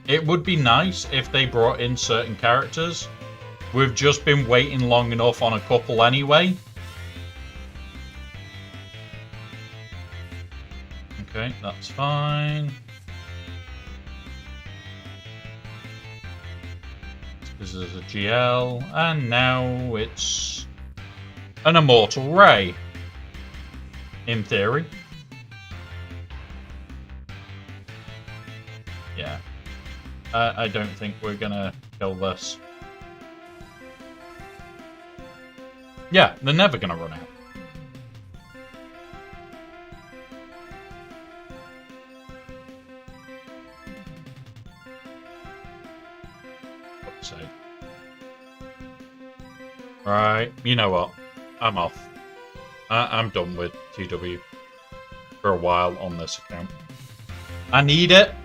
It would be nice if they brought in certain characters. We've just been waiting long enough on a couple anyway. Okay, that's fine. This is a GL, and now it's an Immortal Ray, in theory. Yeah. I don't think we're gonna kill this. Yeah, they're never gonna run out. Fuck's sake. Right, you know what? I'm off. I'm done with TW for a while on this account. I need it.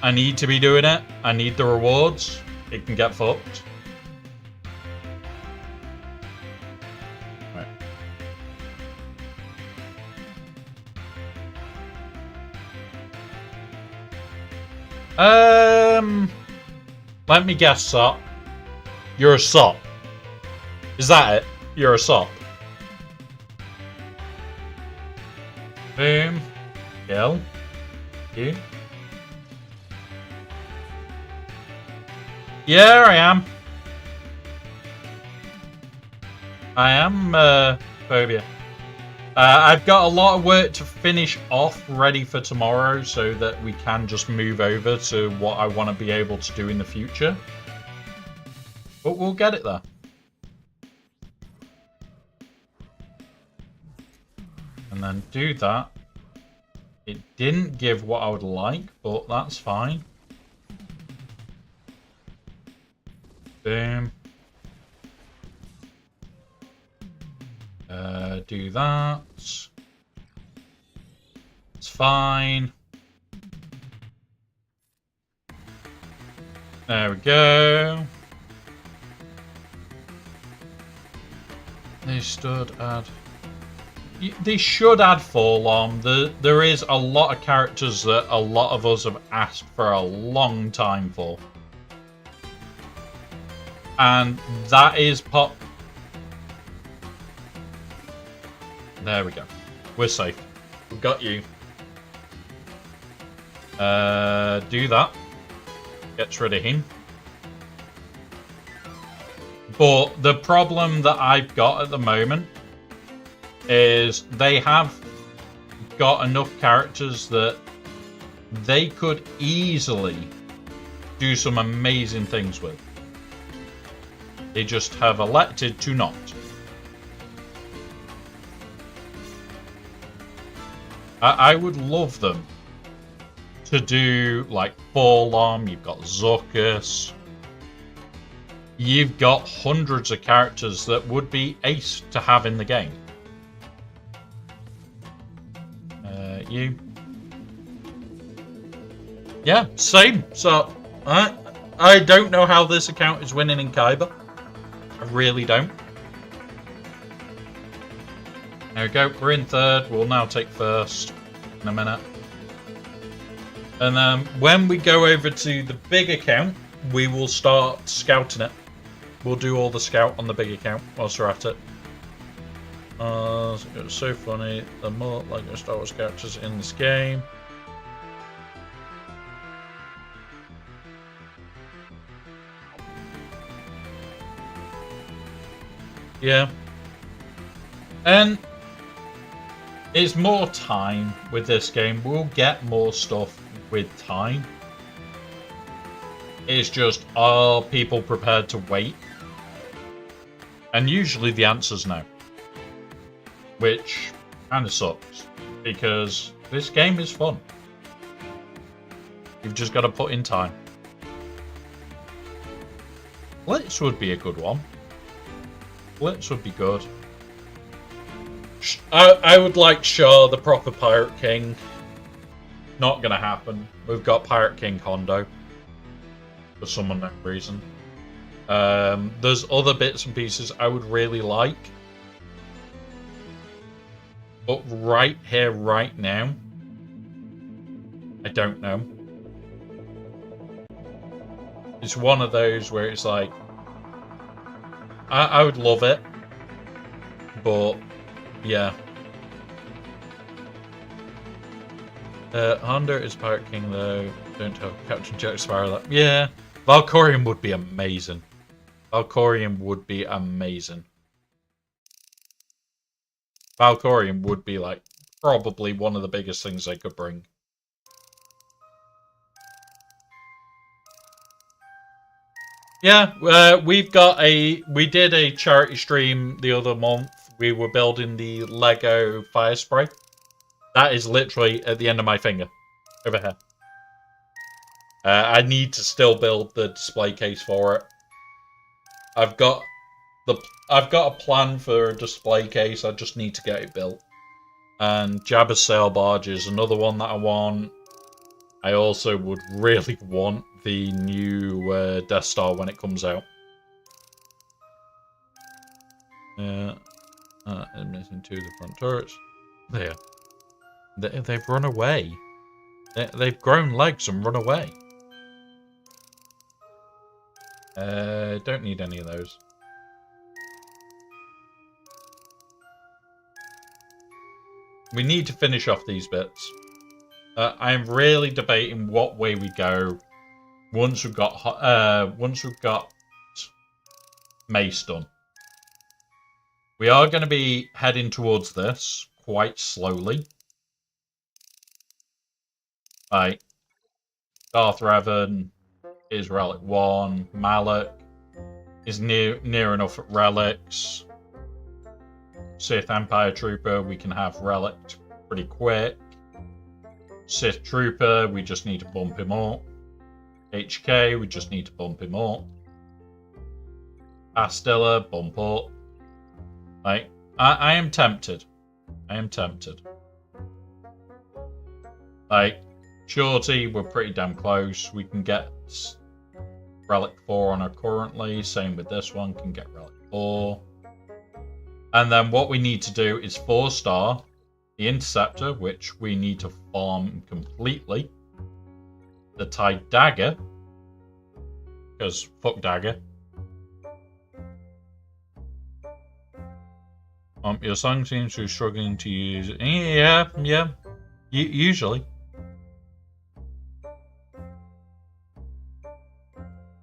I need to be doing it. I need the rewards. It can get fucked. Right. Let me guess, Sop. You're a Sop. Is that it? You're a Sop. Boom. Kill. You. Yeah, I am. I am, Phobia. I've got a lot of work to finish off ready for tomorrow so that we can just move over to what I want to be able to do in the future. But we'll get it there. And then do that. It didn't give what I would like, but that's fine. Boom. Do that. It's fine. There we go. They should add 4-LOM. There is a lot of characters that a lot of us have asked for a long time for. And that is pop. There we go. We're safe. We've got you. Do that. Gets rid of him. But the problem that I've got at the moment is they have got enough characters that they could easily do some amazing things with. They just have elected to not. I would love them to do like 4-LOM. You've got Zuckus. You've got hundreds of characters that would be ace to have in the game. You. Yeah, same. So I don't know how this account is winning in Kaiba. I really don't. There we go. We're in third. We'll now take first in a minute. And then when we go over to the big account, we will start scouting it. We'll do all the scout on the big account whilst we're at it. It's so funny. The more like your Star Wars characters in this game. Yeah. And It's more time with this game. We'll get more stuff with time. It's just, are people prepared to wait? And usually the answer's no. Which kind of sucks. Because this game is fun. You've just got to put in time. Blitz would be a good one. Blitz would be good. I would like Shaw, the proper Pirate King. Not gonna happen. We've got Pirate King Hondo. For some unknown reason. There's other bits and pieces I would really like. But right here, right now, I don't know. It's one of those where it's like, I would love it, but yeah. Honda is Pirate King though. Don't tell Captain Jack Sparrow that. Yeah, Valkorion would be amazing. Valkorion would be amazing. Valkorion would be like probably one of the biggest things they could bring. Yeah, we did a charity stream the other month. We were building the Lego fire spray. That is literally at the end of my finger. Over here. I need to still build the display case for it. I've got a plan for a display case. I just need to get it built. And Jabba's sail barge is another one that I want. I also would really want the new Death Star when it comes out. I'm missing two of the front turrets. There. They've run away. They've grown legs and run away. Don't need any of those. We need to finish off these bits. I'm really debating what way we go once we've got Mace done. We are going to be heading towards this quite slowly. Right. Darth Revan is Relic 1. Malak is near enough at relics. Sith Empire Trooper, we can have relic pretty quick. Sith Trooper, we just need to bump him up. HK, we just need to bump him up. Astilla, bump up. Like, I am tempted. I am tempted. Like, Shorty, we're pretty damn close. We can get Relic 4 on her currently. Same with this one, can get Relic 4. And then what we need to do is 4-star the Interceptor, which we need to farm completely. The TIE Dagger, because fuck Dagger. Your song seems to be struggling to use. Yeah. Usually.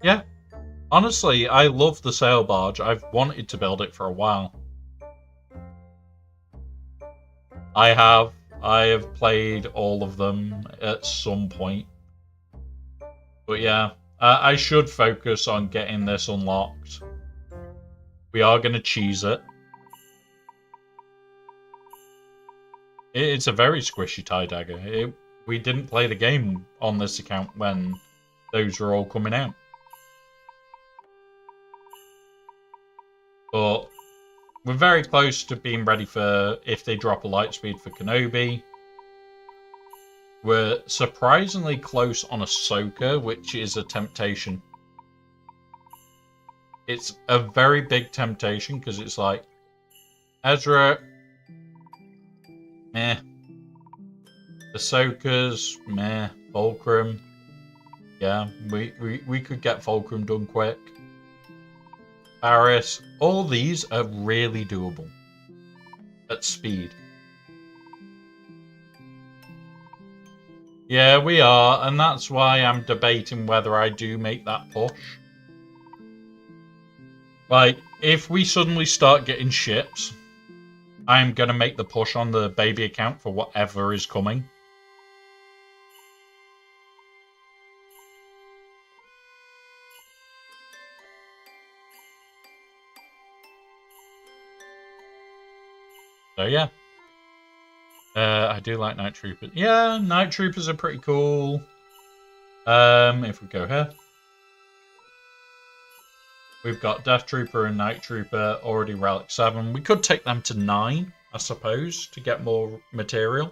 Yeah. Honestly, I love the sail barge. I've wanted to build it for a while. I have played all of them at some point. But yeah, I should focus on getting this unlocked. We are going to cheese it. It's a very squishy TIE Dagger. We didn't play the game on this account when those were all coming out. But we're very close to being ready for if they drop a Lightspeed for Kenobi. We're surprisingly close on Ahsoka, which is a temptation. It's a very big temptation because it's like Ezra, meh. Ahsoka's meh. Fulcrum, yeah, we could get Fulcrum done quick. Paris, all these are really doable at speed. Yeah, we are, and that's why I'm debating whether I do make that push. Like, if we suddenly start getting ships, I'm going to make the push on the baby account for whatever is coming. So yeah. I do like Night Troopers. Yeah, Night Troopers are pretty cool. If we go here. We've got Death Trooper and Night Trooper already Relic 7. We could take them to 9, I suppose, to get more material.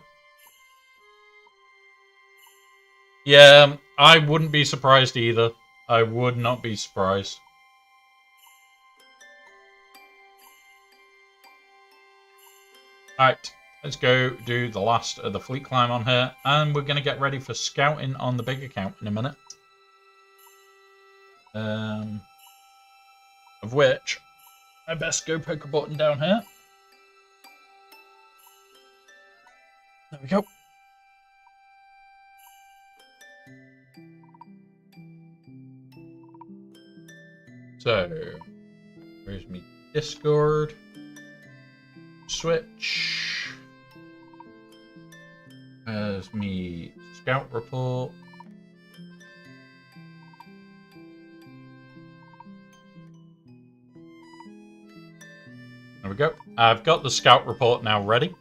Yeah, I wouldn't be surprised either. I would not be surprised. Alright, let's go do the last of the fleet climb on here. And we're going to get ready for scouting on the big account in a minute. Of which, I best go poke a button down here. There we go. So, where's me Discord? Switch. There's me Scout Report. There we go. I've got the Scout Report now ready.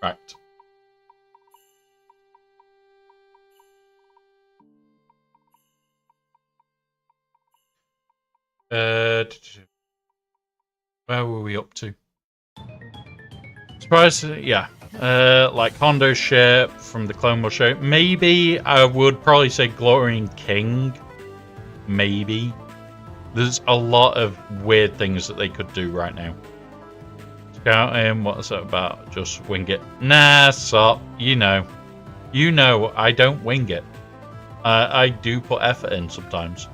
Right. Where were we up to? Surprisingly, yeah. Like Hondo's ship from the Clone Wars show. Maybe I would probably say Glorian King. Maybe. There's a lot of weird things that they could do right now. Scouting, what's that about? Just wing it. Nah, stop. You know, I don't wing it. I do put effort in sometimes.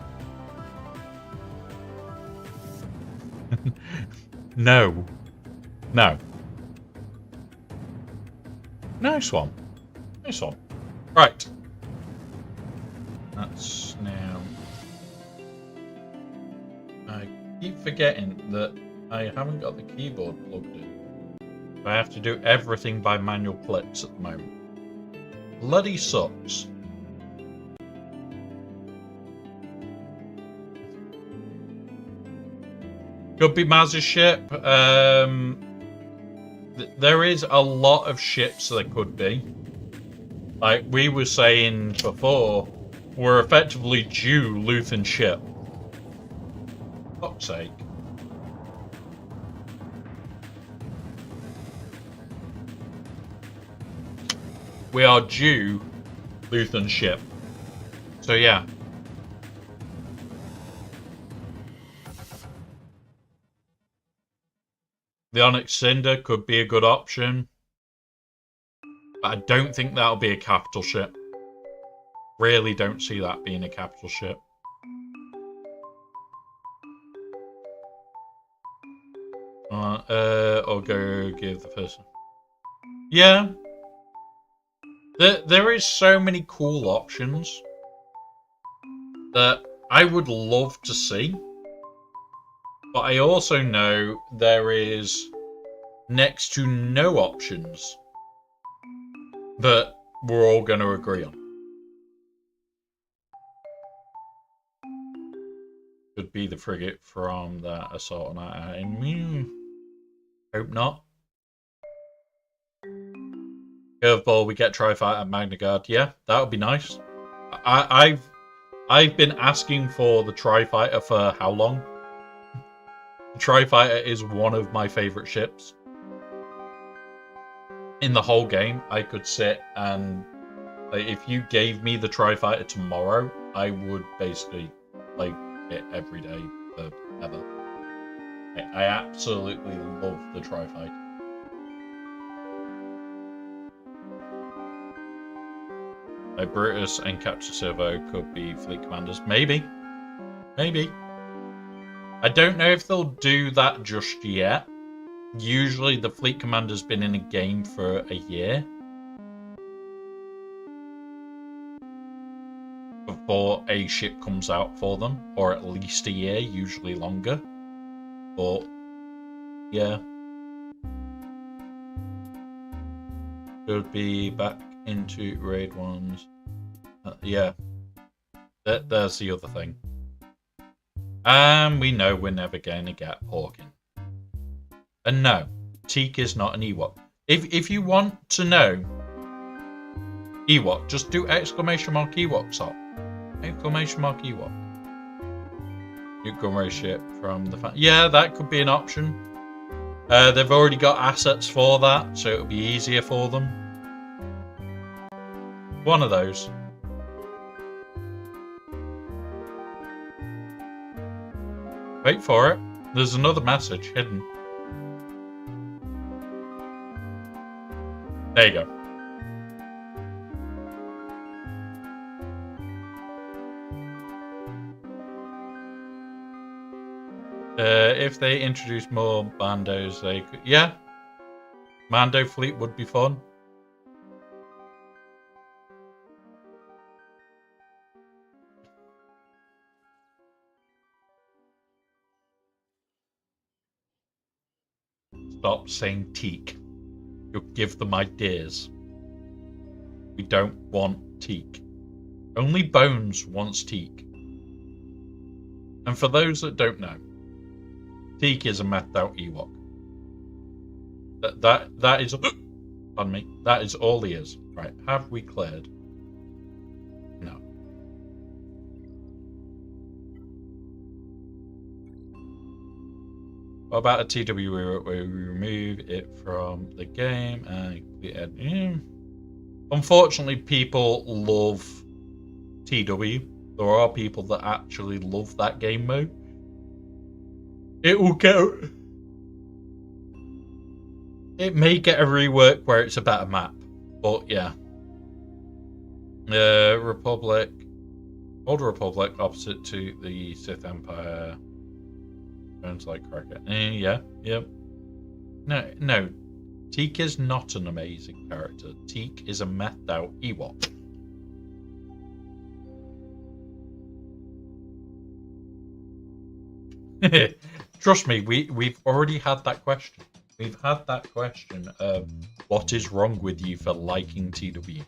No. Nice one. Nice one. Right. That's now... I keep forgetting that I haven't got the keyboard plugged in. I have to do everything by manual clicks at the moment. Bloody sucks. Could be Maz's ship. There is a lot of ships there could be. Like we were saying before, we're effectively due Luthen ship. Fuck's sake. We are due Luthen ship. So yeah. The Onyx Cinder could be a good option. But I don't think that'll be a capital ship. Really don't see that being a capital ship. Or go give the person. Yeah. There is so many cool options that I would love to see. But I also know there is next to no options that we're all going to agree on. Could be the frigate from that assault on that. Hope not. Curveball, we get Tri-Fighter at Magna Guard. Yeah, that would be nice. I've been asking for the Tri-Fighter for how long? Tri-Fighter is one of my favourite ships. In the whole game, I could sit and... Like, if you gave me the Tri-Fighter tomorrow, I would basically play it every day forever. I absolutely love the Tri-Fighter. Like Brutus and Captain Servo could be fleet commanders. Maybe. Maybe. I don't know if they'll do that just yet. Usually the fleet commander's been in a game for a year. before a ship comes out for them, or at least a year, usually longer. But yeah, should be back into raid ones. Yeah, there's the other thing. And we know we're never going to get Porkin. And no, Teak is not an Ewok. If you want to know Ewok, just do exclamation mark Ewok stop. Exclamation mark Ewok. You can raise ship from the yeah, that could be an option. They've already got assets for that, so it'll be easier for them. One of those. Wait for it. There's another message hidden. There you go. If they introduce more Mandos, they could... Yeah. Mando fleet would be fun. Stop saying Teak. You'll give them ideas. We don't want Teak. Only Bones wants Teak. And for those that don't know, Teak is a methed out Ewok. That is pardon me. That is all he is. Right, have we cleared? No. What about a TW where we remove it from the game and unfortunately people love TW. There are people that actually love that game mode. It will get... It may get a rework where it's a better map. But yeah. Republic. Old Republic opposite to the Sith Empire. Sounds like cricket. Yeah, yep. No. Teak is not an amazing character. Teak is a methed out Ewok. Trust me, we've already had that question. We've had that question of what is wrong with you for liking TW.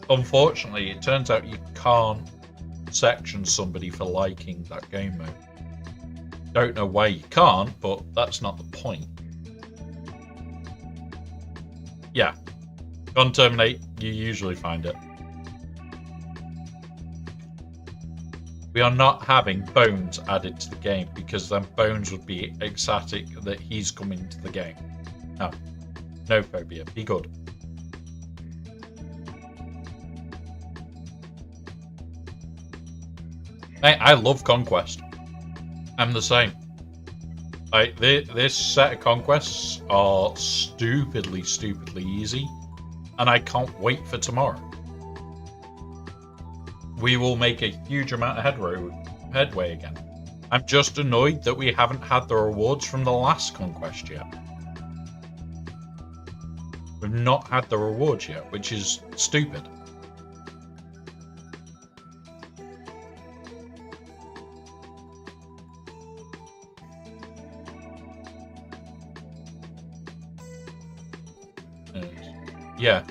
Unfortunately, it turns out you can't section somebody for liking that game mode. Don't know why you can't, but that's not the point. Yeah. On Terminate, you usually find it. We are not having Bones added to the game because then Bones would be ecstatic that he's coming to the game. No. No phobia. Be good. Hey, I love Conquest. I'm the same. Like, this set of conquests are stupidly easy. And I can't wait for tomorrow. We will make a huge amount of headway again. I'm just annoyed that we haven't had the rewards from the last conquest yet. We've not had the rewards yet, which is stupid. Yeah.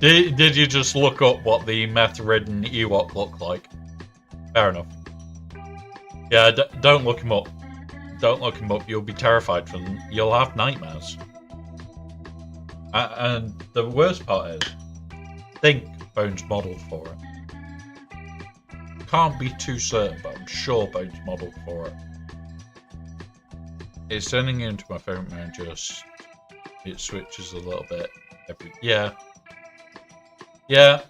Did you just look up what the meth-ridden Ewok looked like? Fair enough. Yeah, don't look him up. Don't look him up. You'll be terrified from them. You'll have nightmares. And the worst part is, I think Bones modelled for it. Can't be too certain, but I'm sure Bones modelled for it. It's turning into my favourite mode, just it switches a little bit yeah. Yeah.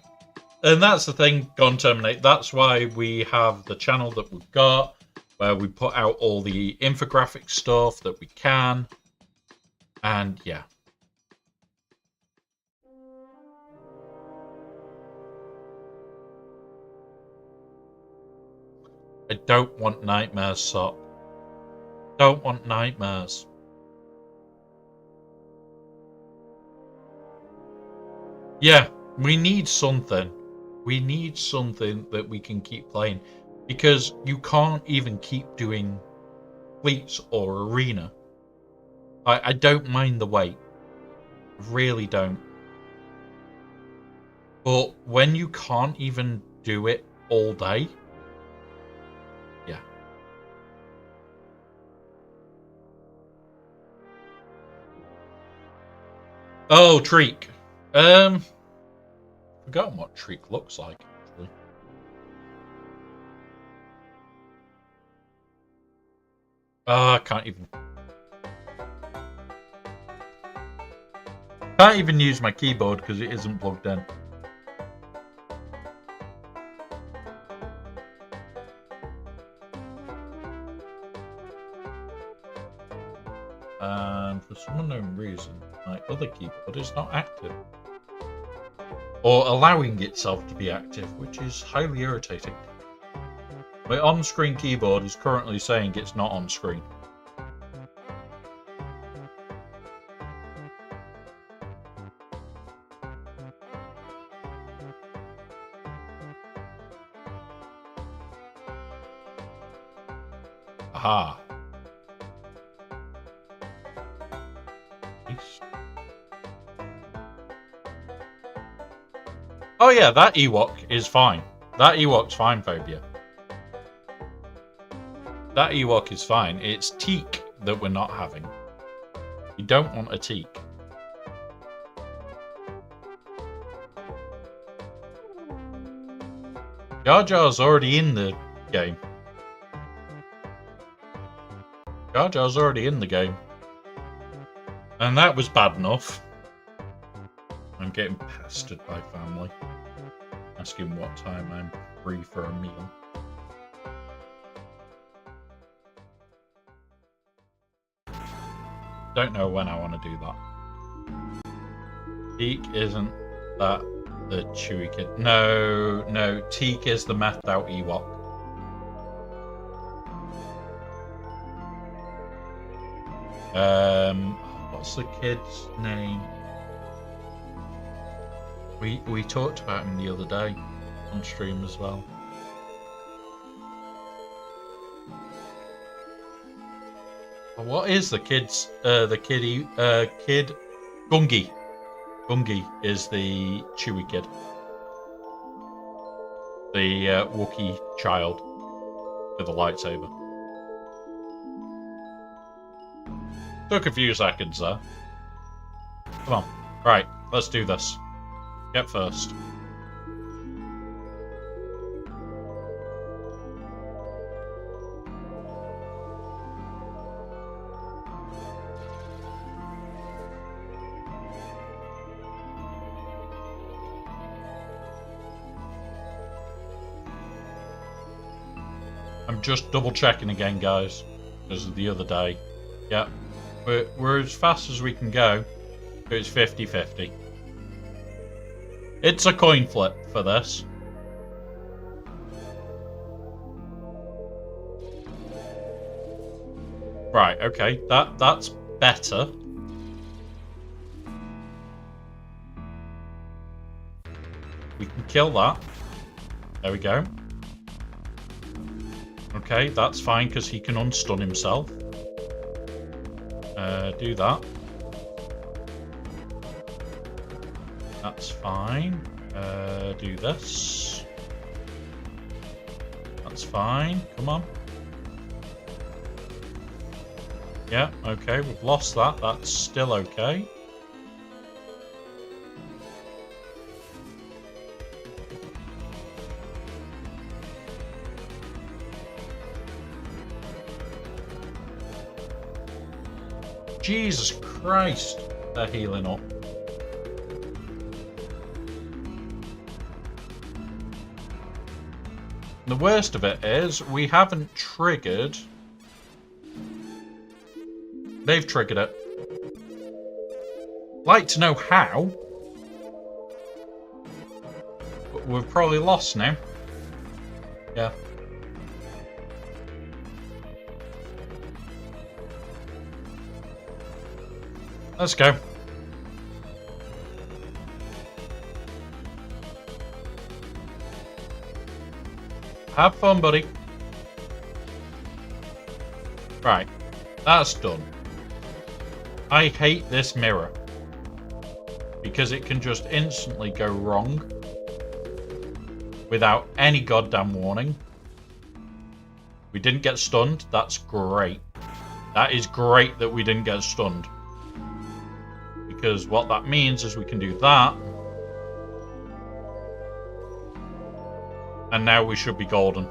And that's the thing, Gone Terminate. That's why we have the channel that we've got, where we put out all the infographic stuff that we can. And yeah. I don't want nightmares, Sop. Don't want nightmares. Yeah, we need something. We need something that we can keep playing. Because you can't even keep doing fleets or arena. I don't mind the wait. Really don't. But when you can't even do it all day, yeah. Oh, Treek. Forgotten what Treek looks like, actually. I can't even use my keyboard because it isn't plugged in. And for some unknown reason, my other keyboard is not active. Or allowing itself to be active, which is highly irritating. My on-screen keyboard is currently saying it's not on screen. Aha. Nice. Oh yeah, that Ewok is fine. That Ewok's fine, Phobia. That Ewok is fine. It's teak that we're not having. You don't want a teak. Jar Jar's already in the game. Jar Jar's already in the game. And that was bad enough. I'm getting pestered by family. Asking what time I'm free for a meal. Don't know when I want to do that. Teak isn't that the Chewy kid? No. Teak is the methed out Ewok. What's the kid's name? We talked about him the other day on stream as well. What is the kid's kid? Gungi. Gungi is the Chewy kid. The Wookiee child with a lightsaber. Took a few seconds there. Come on. Right, let's do this. Get first. I'm just double checking again, guys, because of the other day. Yeah, we're as fast as we can go. It's 50-50. It's a coin flip for this. Right, okay, that's better. We can kill that. There we go. Okay, that's fine because he can unstun himself. Do that. That's fine. Do this. That's fine. Come on. Yeah, okay, we've lost that. That's still okay. Jesus Christ, they're healing up. The worst of it is, we haven't triggered... They've triggered it. Like to know how. But we've probably lost now. Yeah. Let's go. Have fun, buddy. Right. That's done. I hate this mirror. Because it can just instantly go wrong. Without any goddamn warning. We didn't get stunned. That's great. That is great that we didn't get stunned. Because what that means is we can do that. And now we should be golden.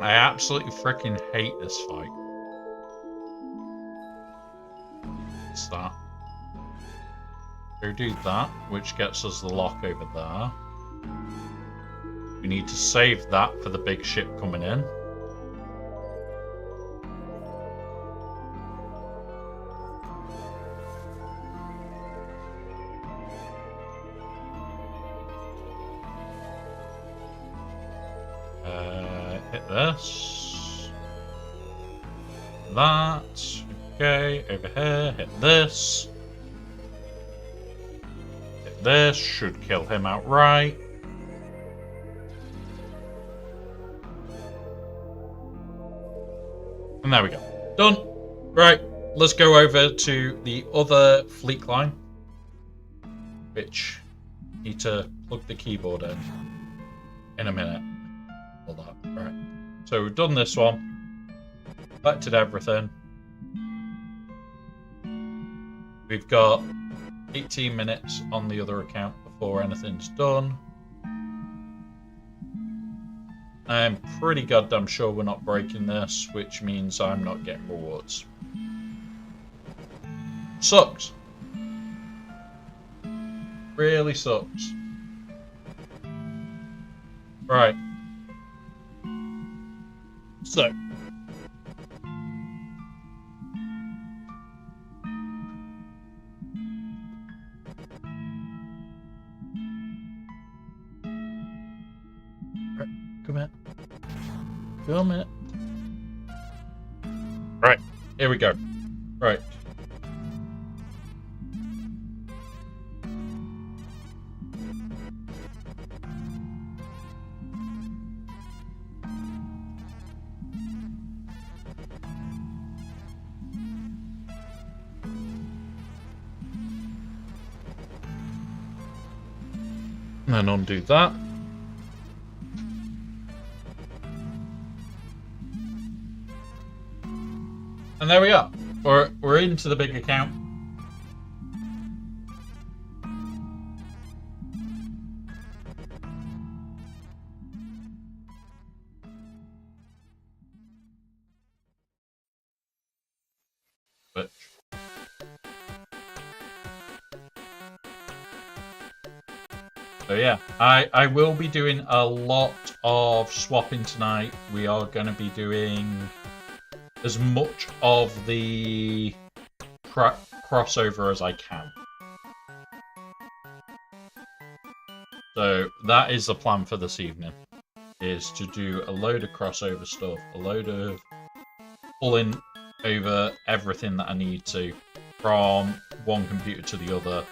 I absolutely freaking hate this fight. What's that? Go do that, which gets us the lock over there. We need to save that for the big ship coming in. Hit this. That. Okay, over here. Hit this. Hit this. Should kill him outright. And there we go. Done. Right, let's go over to the other fleet line. Which, need to plug the keyboard in a minute. All that. Right. So we've done this one. Collected everything. We've got 18 minutes on the other account before anything's done. I'm pretty goddamn sure we're not breaking this, which means I'm not getting rewards. Sucks. Really sucks. Right. So. Right, come here. Come here. Right, here we go. Right. And undo that. And there we are. We're into the big account. But so yeah, I will be doing a lot of swapping tonight. We are going to be doing as much of the crossover as I can. So that is the plan for this evening, is to do a load of crossover stuff, a load of pulling over everything that I need to from one computer to the other.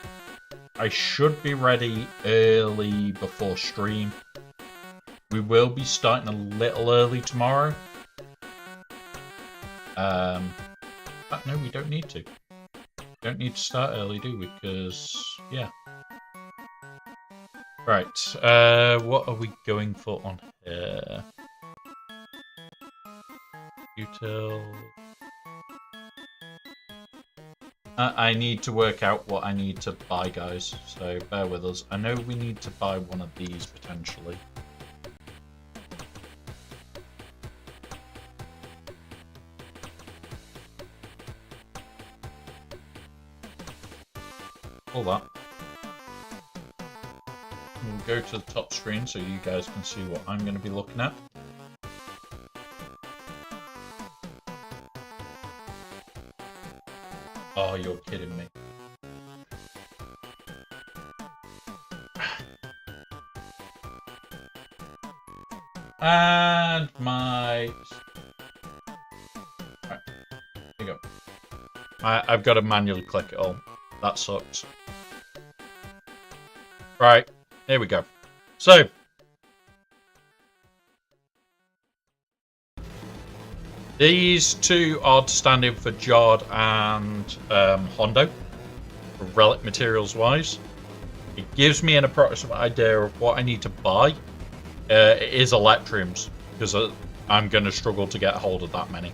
I should be ready early before stream. We will be starting a little early tomorrow. But no, we don't need to. Don't need to start early, do we? Because, yeah. Right, what are we going for on here? Util. I need to work out what I need to buy, guys, so bear with us. I know we need to buy one of these, potentially. All that. We'll go to the top screen so you guys can see what I'm going to be looking at. Oh, you're kidding me. And my... Right, here you go. I've got to manually click it all. That sucks. Right, here we go. So... these two are to stand in for Jard and Hondo, for relic materials wise. It gives me an approximate idea of what I need to buy. It is Electriums, because I'm going to struggle to get a hold of that many.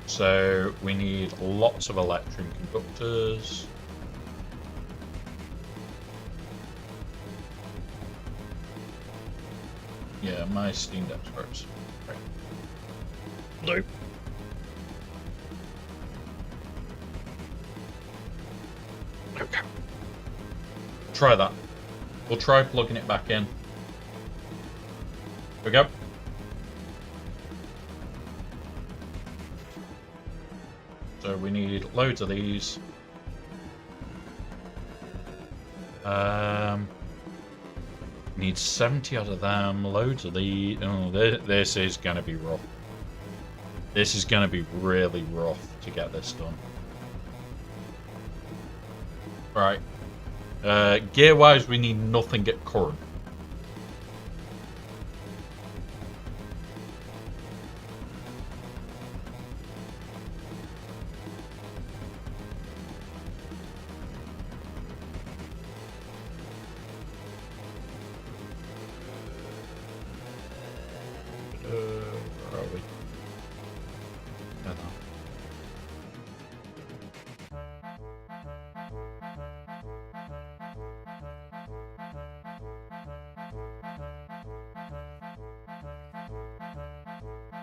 So we need lots of Electrium conductors. Yeah, my Steam Deck's first. Right. Nope. Okay. Try that. We'll try plugging it back in. Here we go. So we need loads of these. Need 70 out of them, loads of these. Oh, this is going to be rough. This is going to be really rough to get this done. Right. Gear-wise, we need nothing at current. Where are we? I don't know.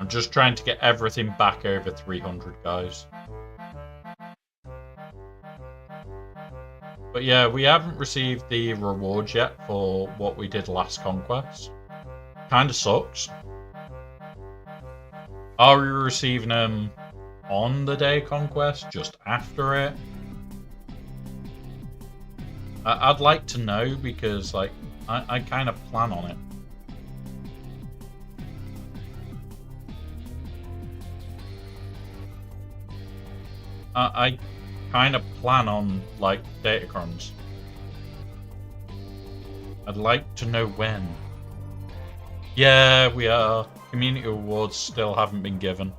I'm just trying to get everything back over 300, guys. But yeah, we haven't received the rewards yet for what we did last conquest. Kinda sucks. Are we receiving them on the day of conquest, just after it? I'd like to know, because like I kind of plan on it. I kind of plan on like datacrons. I'd like to know when. Yeah, we are. Community awards still haven't been given.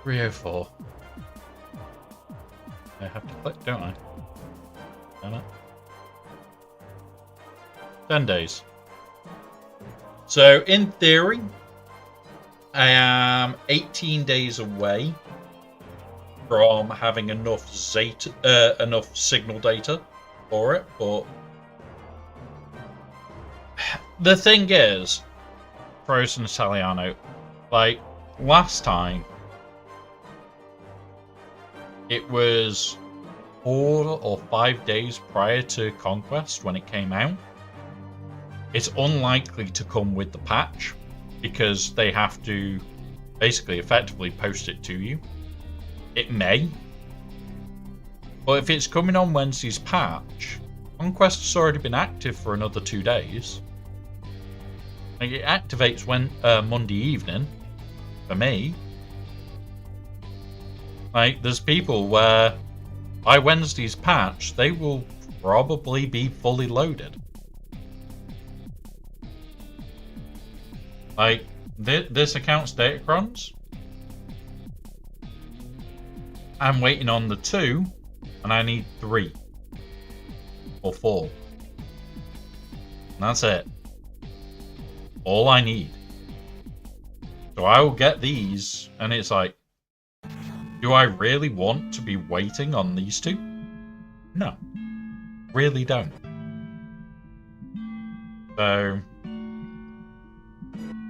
304. I have to click, don't I? Damn it. 10 days. So, in theory, I am 18 days away from having enough enough signal data for it, but the thing is, Frozen Italiano, like last time, it was 4 or 5 days prior to Conquest when it came out. It's unlikely to come with the patch because they have to basically effectively post it to you. It may, but if it's coming on Wednesday's patch, Conquest has already been active for another 2 days. Like, it activates when Monday evening for me. Like, there's people where by Wednesday's patch they will probably be fully loaded. Like, this account's datacrons. I'm waiting on the 2, and I need 3 or 4. And that's it. All I need. So I will get these, and it's like, do I really want to be waiting on these 2? No. Really don't. So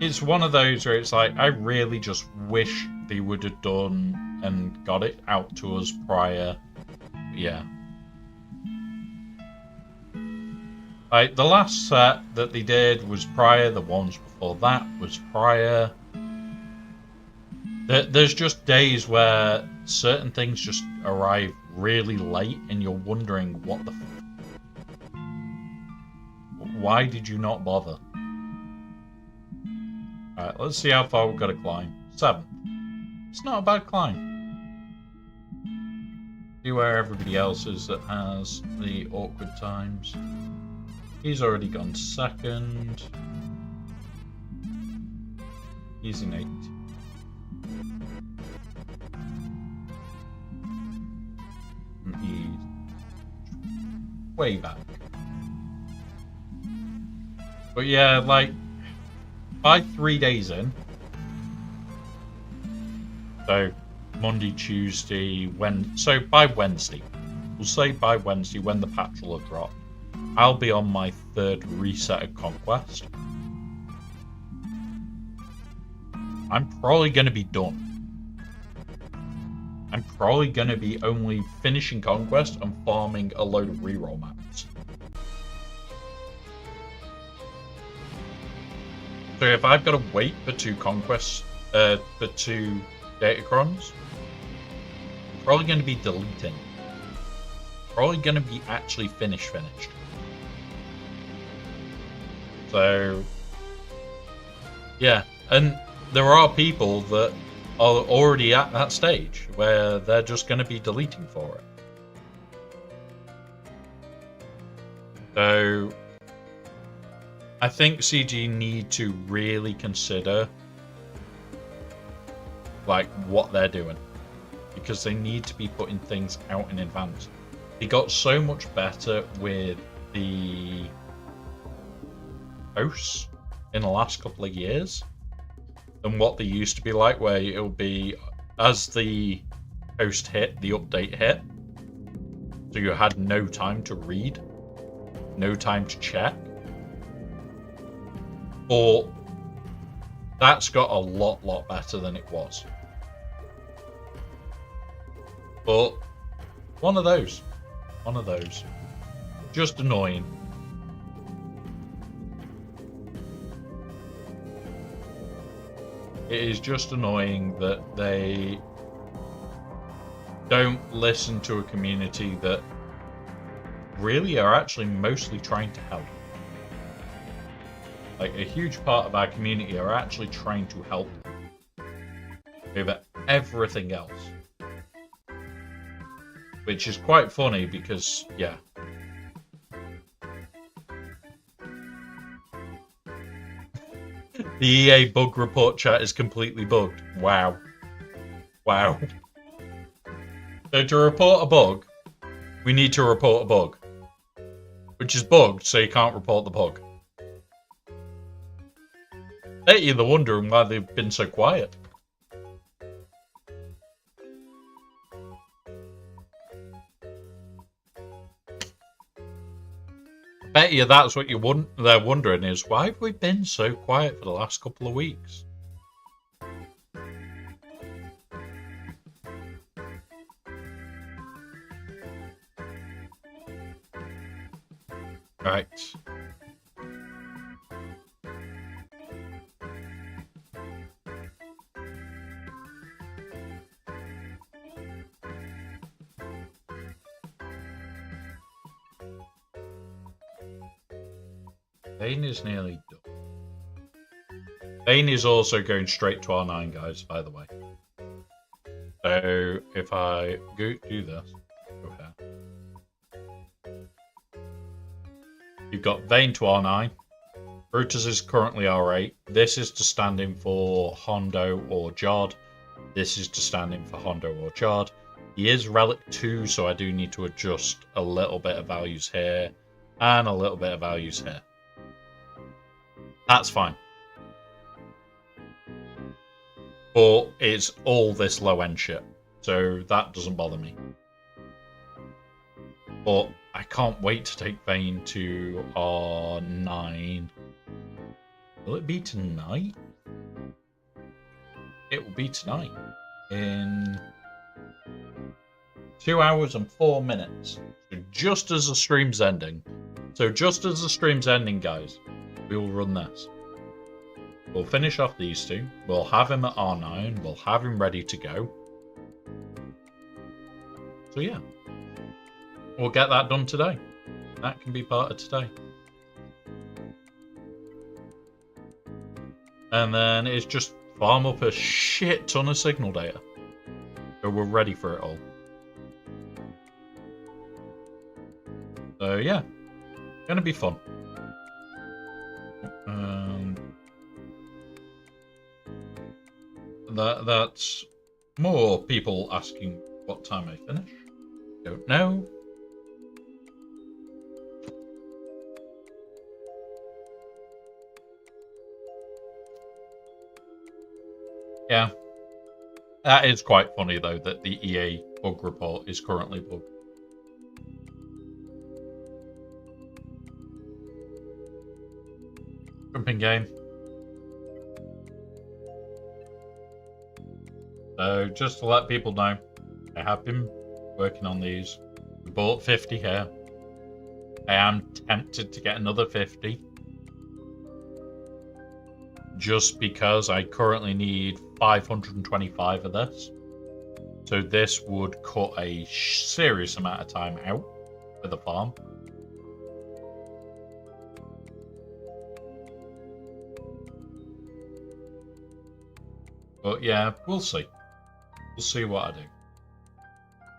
it's one of those where it's like, I really just wish they would have done and got it out to us prior. Yeah. Like, the last set that they did was prior, the ones before that was prior. There's just days where certain things just arrive really late and you're wondering what the why did you not bother? Alright, let's see how far we've got to climb. 7. It's not a bad climb. See where everybody else is that has the awkward times. He's already gone second. He's in 8. And he's way back. But yeah, like, by 3 days in, so Monday, Tuesday, so by Wednesday, we'll say by Wednesday when the patch will have dropped, I'll be on my 3rd reset of Conquest. I'm probably going to be done. I'm probably going to be only finishing Conquest and farming a load of reroll maps. So if I've got to wait for 2 Conquests, for 2 Datacrons, I'm probably going to be deleting. Probably going to be actually finished. So, yeah, and there are people that are already at that stage where they're just going to be deleting for it. So, I think CG need to really consider like what they're doing, because they need to be putting things out in advance. They got so much better with the hosts in the last couple of years than what they used to be like, where it'll be as the host hit, the update hit, so you had no time to read, no time to check. But that's got a lot better than it was. But one of those. Just annoying. It is just annoying that they don't listen to a community that really are actually mostly trying to help. Like, a huge part of our community are actually trying to help over everything else. Which is quite funny because, yeah. The EA bug report chat is completely bugged. Wow. Wow. So to report a bug, we need to report a bug. Which is bugged, so you can't report the bug. Bet you're wondering why they've been so quiet. Bet you that's what they're wondering is, why have we been so quiet for the last couple of weeks? Right. Bane is nearly done. Bane is also going straight to R9, guys, by the way. So if I go do this, okay. You've got Vayne to R9. Brutus is currently R8. This is to stand in for Hondo or Jod. This is to stand in for Hondo or Jod. He is Relic 2, so I do need to adjust a little bit of values here and a little bit of values here. That's fine. But it's all this low end shit, so that doesn't bother me. But I can't wait to take Vayne to R9. Will it be tonight? It will be tonight. In 2 hours and 4 minutes. So just as the stream's ending. Guys, we will run this. We'll finish off these two. We'll have him at R9. We'll have him ready to go. So yeah. We'll get that done today. That can be part of today. And then it's just farm up a shit ton of signal data. So we're ready for it all. So yeah. Gonna be fun. That's more people asking what time I finish. Don't know. Yeah. That is quite funny though that the EA bug report is currently bugged. Jumping game. So just to let people know, I have been working on these. We bought 50 here. I am tempted to get another 50. Just because I currently need 525 of this. So this would cut a serious amount of time out for the farm. But yeah, we'll see. We'll see what I do.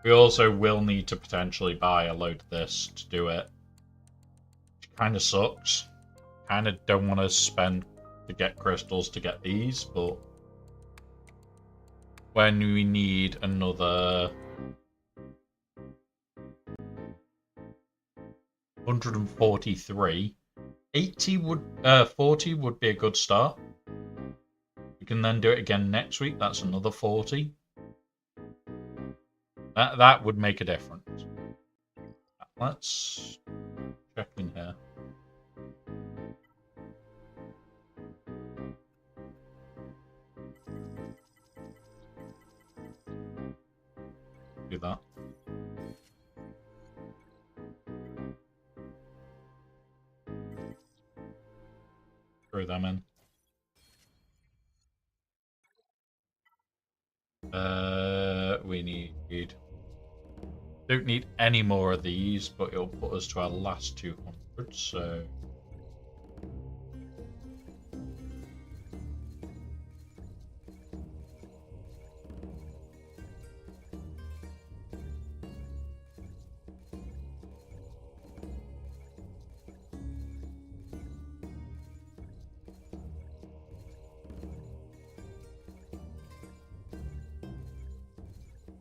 We also will need to potentially buy a load of this to do it. Which kind of sucks. Kind of don't want to spend to get crystals to get these, but when we need another 143, 40 would be a good start. We can then do it again next week. That's another 40. That would make a difference. Let's check in here. Do that. Throw them in. We need... Don't need any more of these, but it'll put us to our last 200, so...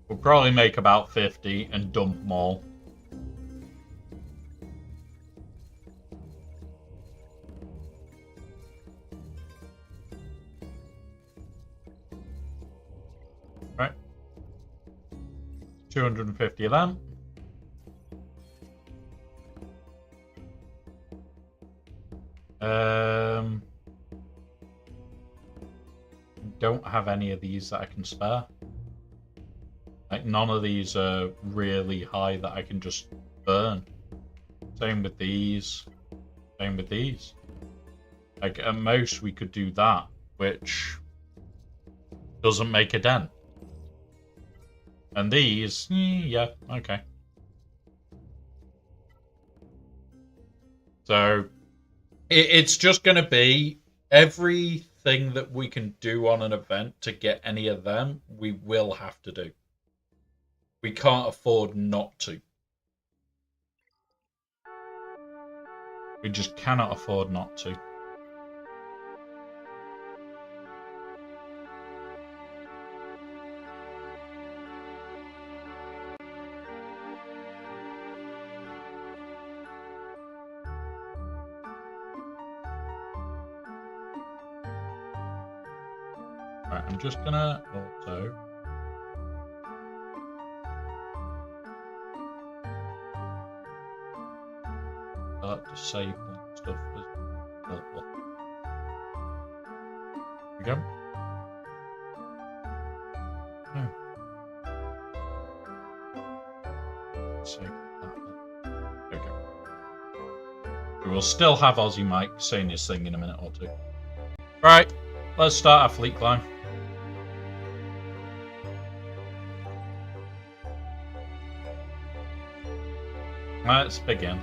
We'll probably make about 50 and dump them all. Right. 250 of them. Don't have any of these that I can spare. Like, none of these are really high that I can just burn. Same with these. Same with these. Like, at most we could do that, which doesn't make a dent. And these, yeah, okay. So, it's just going to be everything that we can do on an event to get any of them, we will have to do. We can't afford not to. We just cannot afford not to. Right, I'm just gonna also... disabling stuff as helpful. There we go. Oh. Save that. There we go. We will still have Aussie Mike saying his thing in a minute or two. Right, let's start our fleet climb. Let's begin.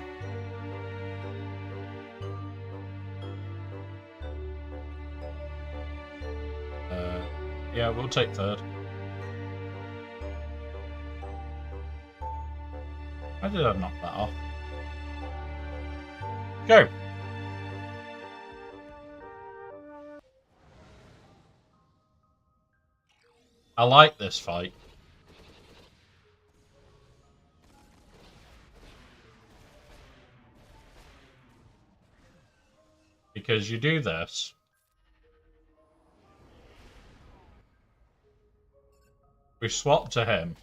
Yeah, we'll take third. Why did I knock that off? Go! I like this fight. Because you do this. We swap to him.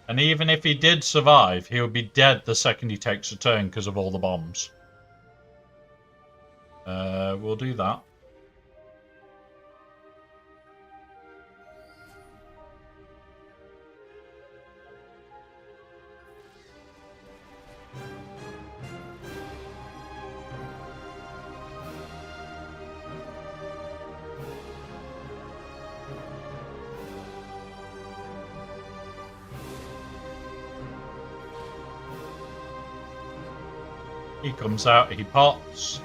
And even if he did survive, he would be dead the second he takes a turn because of all the bombs. We'll do that. He comes out, he pops.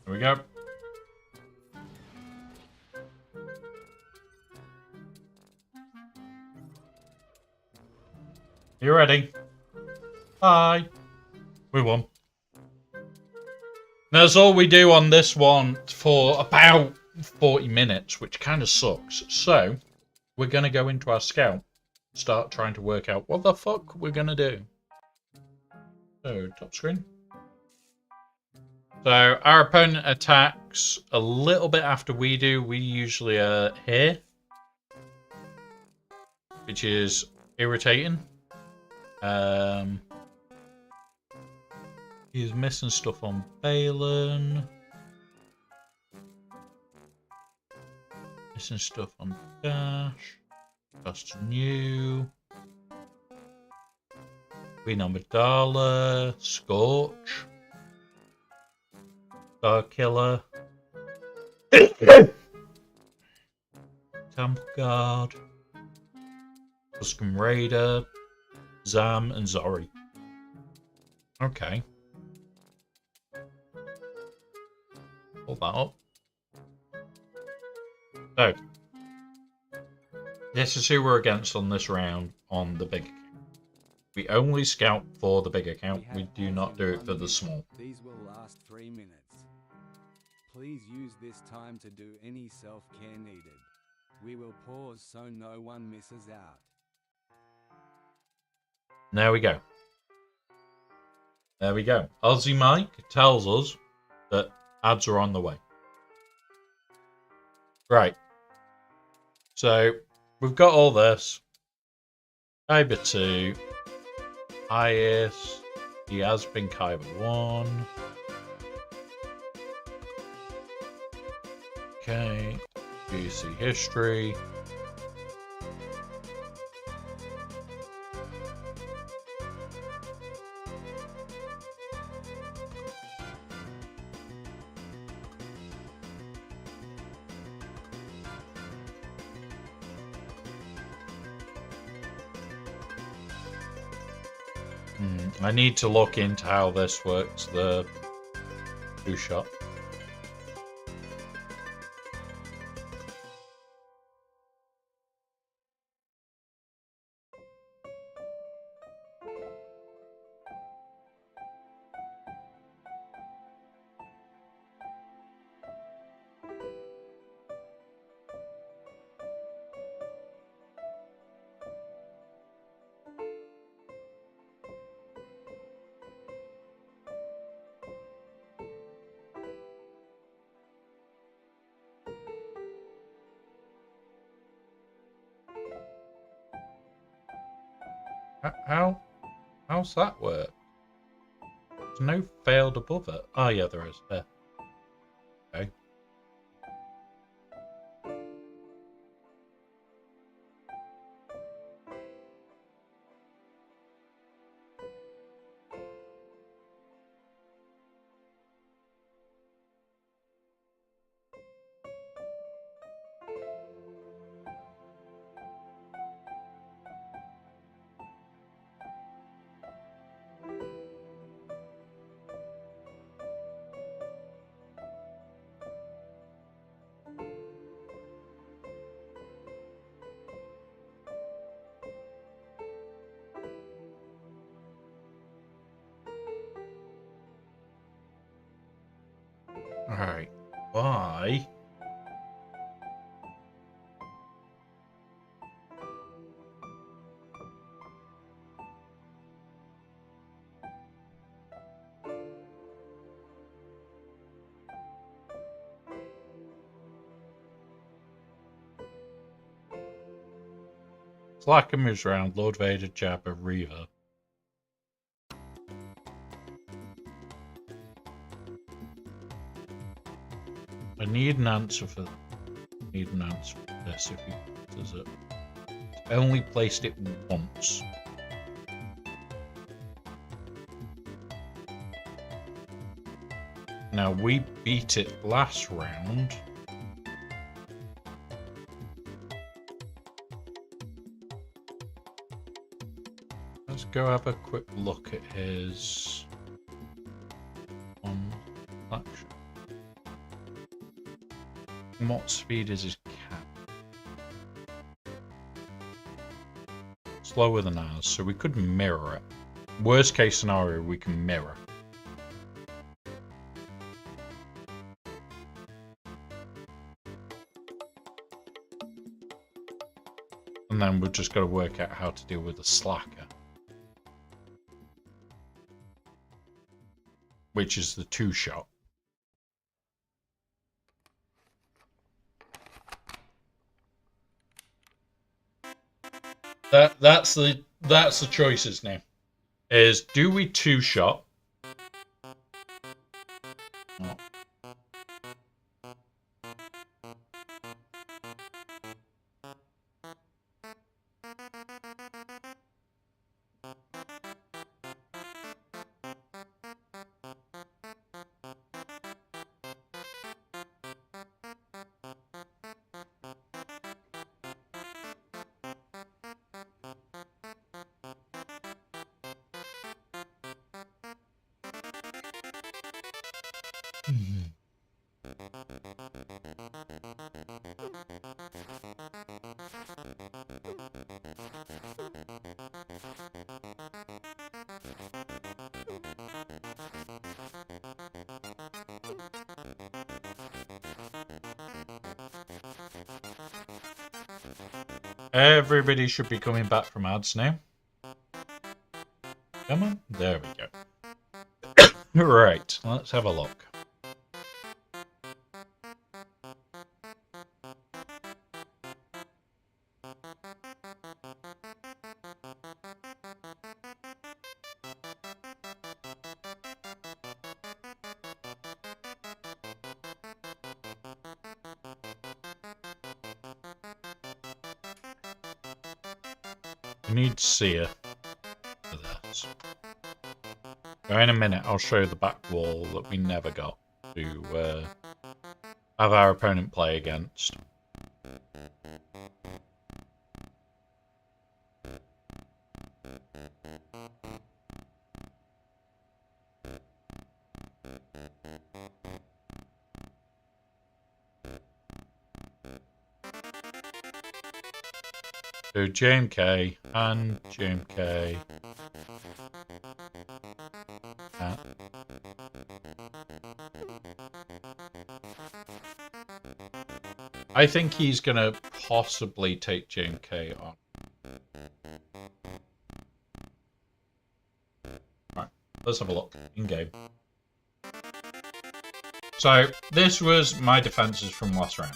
Here we go. You ready? Bye. We won. That's all we do on this one for about 40 minutes, which kind of sucks. So, we're going to go into our scout, start trying to work out what the fuck we're going to do. So, top screen. So, our opponent attacks a little bit after we do. We usually are here, which is irritating. He's missing stuff on Balin. Missing stuff on Dash. That's new. Queen Amidala. Scorch. Star Killer. Temple Guard. Tusken Raider. Zam and Zori. Okay. Pull that up. So, this is who we're against on this round on the big account. We only scout for the big account. We do not do it for the small. These will last 3 minutes. Please use this time to do any self-care needed. We will pause so no one misses out. There we go. There we go. Aussie Mike tells us that ads are on the way. Right. So, we've got all this. Kyber 2. Highest. He has been Kyber 1. Okay. GC history. I need to look into how this works, the two-shot. How's that work? There's no failed above it. Oh yeah, there is. There. Okay. Alright. Why? Slacker moves around, Lord Vader, Jabba, Reva. I need an answer for that. I need an answer for this if he does it. I only placed it once. Now we beat it last round. Let's go have a quick look at his action. What speed is his cap? Slower than ours, so we could mirror it. Worst case scenario, we can mirror. And then we've just got to work out how to deal with the slacker. Which is the 2-shot. That's the choices now. Is do we 2-shot? Oh. Everybody should be coming back from ads now. Come on, there we go. Right, let's have a look. We need Seer for this. So in a minute, I'll show the back wall that we never got to have our opponent play against. So JMK and JMK. I think he's gonna possibly take JMK on. Right, let's have a look in game. So this was my defenses from last round.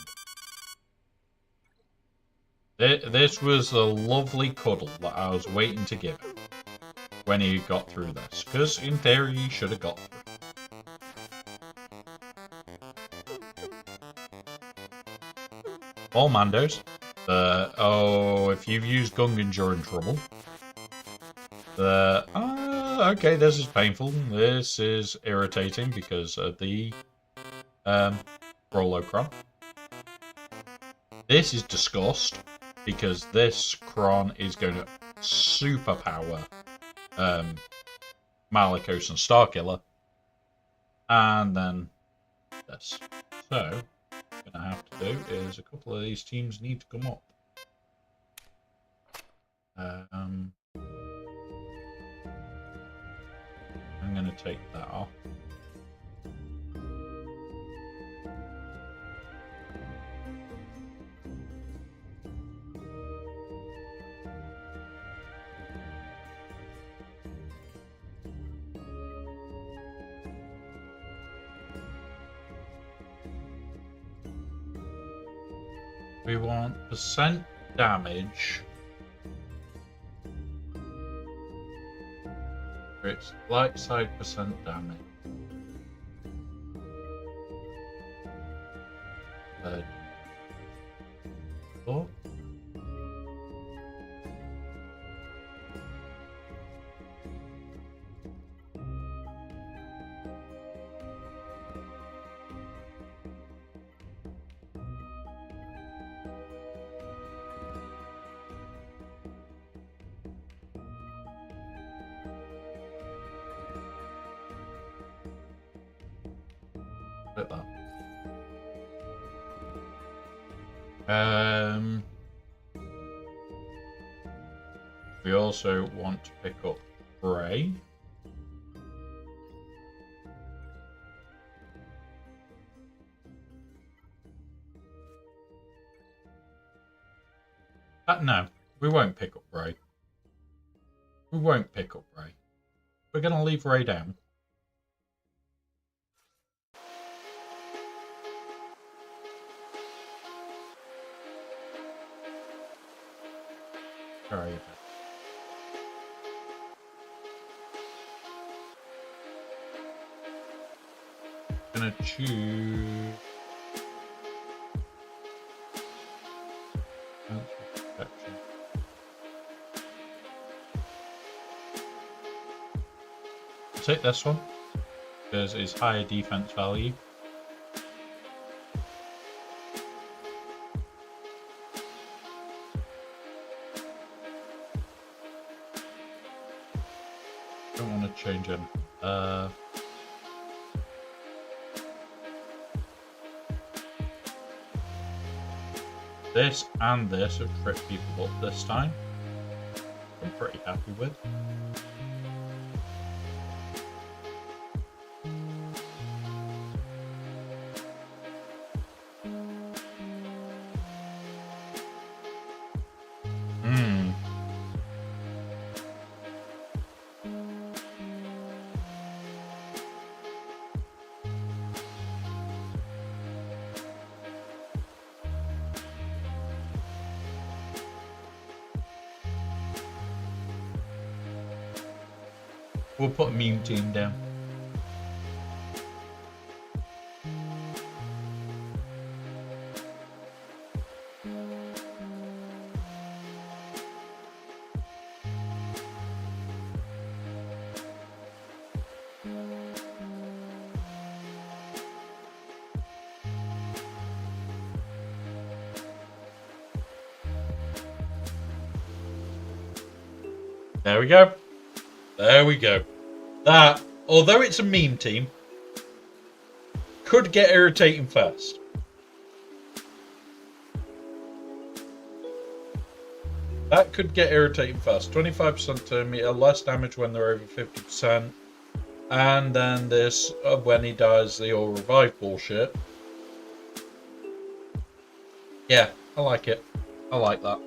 This was the lovely cuddle that I was waiting to give him. when he got through this, because in theory he should have got through. All Mandos. Oh, if you've used Gungan, you're in trouble. Okay, this is painful. This is irritating because of the Rolocron. This is disgust because this Kron is going to superpower Malicos and Starkiller. And then this. So, what I'm going to have to do is a couple of these teams need to come up. I'm going to take that off. We want percent damage. It's light side percent damage. Oh. Bit that. We also want to pick up Bray. No, we won't pick up Bray. We won't pick up Ray. We're going to leave Ray down. Sorry. Gonna choose. I'll take this one because it's higher defense value. Don't want to change him. This and this have tripped people up this time. I'm pretty happy with. We'll put a meme team down. There we go. There we go. That, although it's a meme team, could get irritating fast. That could get irritating fast. 25% turn meter, less damage when they're over 50%. And then this, when he dies, the all revive bullshit. Yeah, I like it. I like that.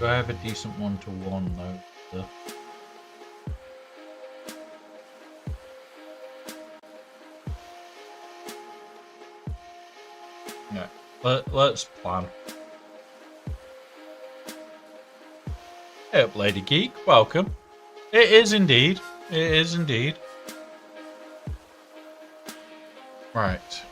Do I have a decent 1-to-1 though? Yeah, let's plan. Hey up, Lady Geek, welcome. It is indeed. It is indeed. Right.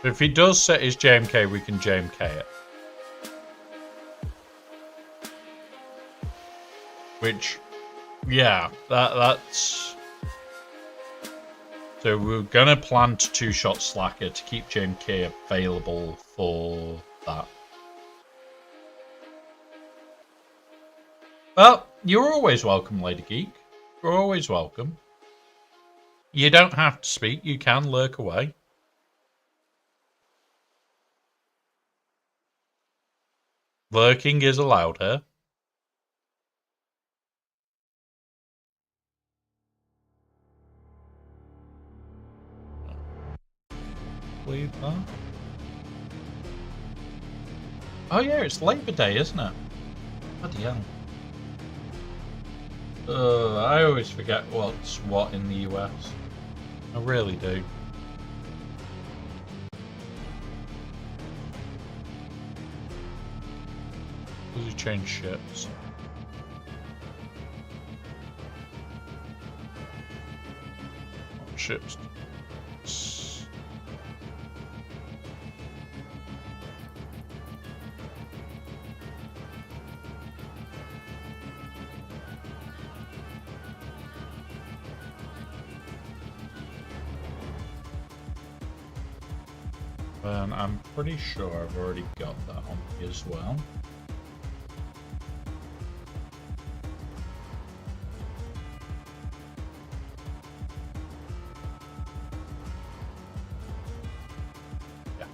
If he does set his JMK, we can JMK it. Which, yeah, that's... So we're going to plant 2-shot slacker to keep JMK available for that. Well, you're always welcome, Lady Geek. You're always welcome. You don't have to speak. You can lurk away. Lurking is allowed here. Leave that. Oh yeah, it's Labor Day, isn't it? Bloody hell. I always forget what's what in the US. I really do. Does he change ships? What ships? And I'm pretty sure I've already got that on me as well. Yeah.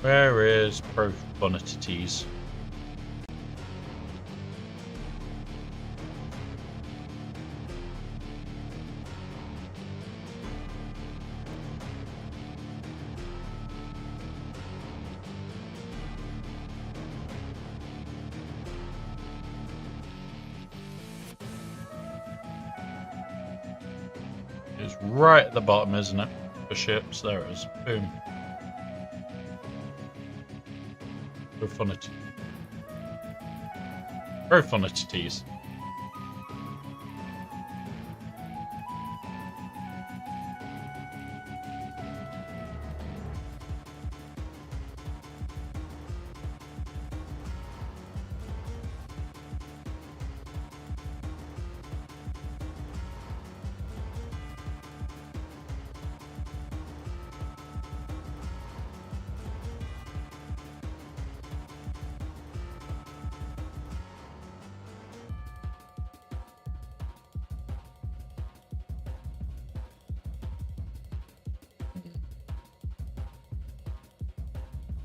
Where is Profunities? It's right at the bottom, isn't it? For ships, there it is. Boom. Profunity. Profunities.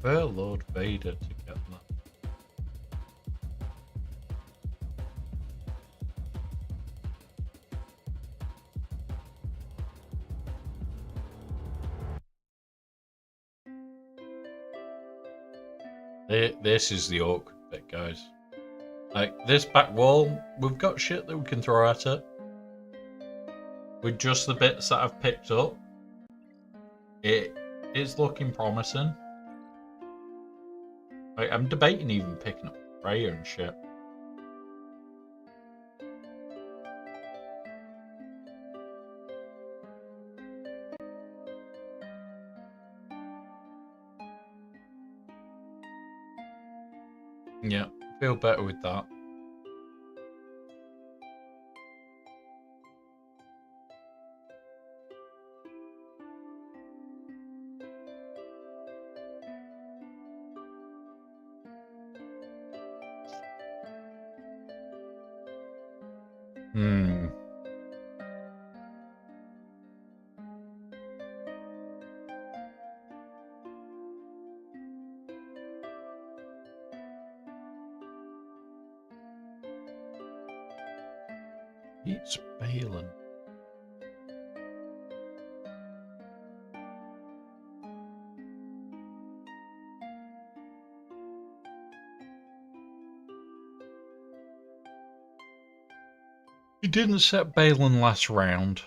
Where Lord Vader to get that? This is the awkward bit, guys. Like, this back wall, we've got shit that we can throw at it. With just the bits that I've picked up, it is looking promising. Like, I'm debating even picking up Freya and shit. Yeah, feel better with that. It's Balin. He didn't set Balin last round.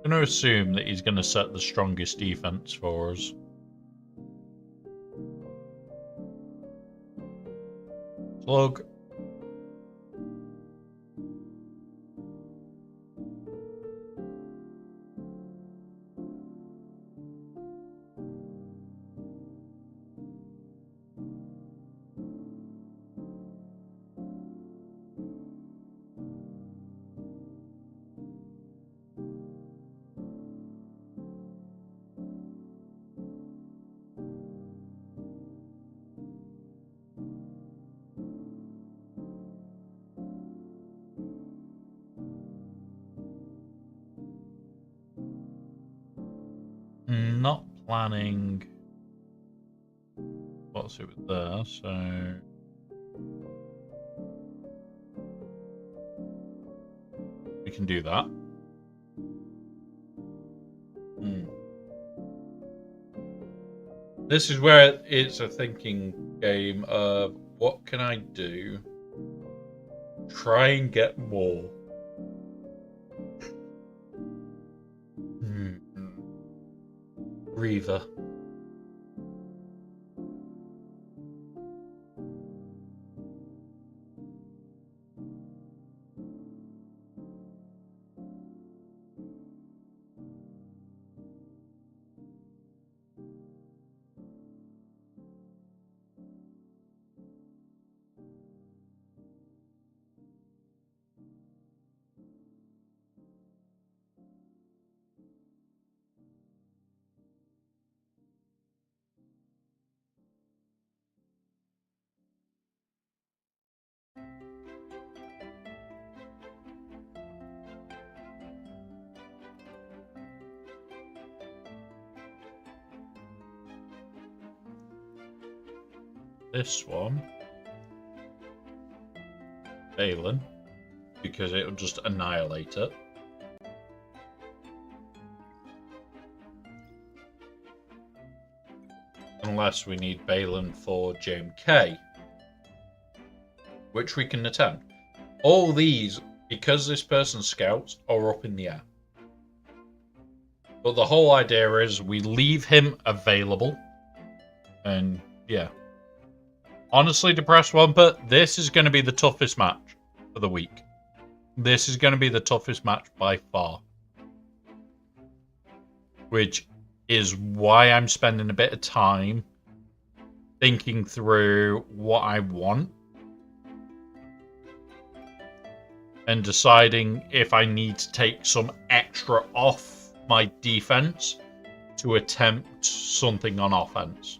I'm going to assume that he's going to set the strongest defense for us. Slug. Not planning. What's it with there? So we can do that. This is where it's a thinking game of what can I do? Try and get more. Reaver. This one, Balin, because it'll just annihilate it. Unless we need Balin for JMK, which we can attempt. All these, because this person's scouts, are up in the air. But the whole idea is we leave him available. And yeah. Honestly, Depressed Wumper, this is going to be the toughest match for the week. This is going to be the toughest match by far. Which is why I'm spending a bit of time thinking through what I want. And deciding if I need to take some extra off my defense to attempt something on offense.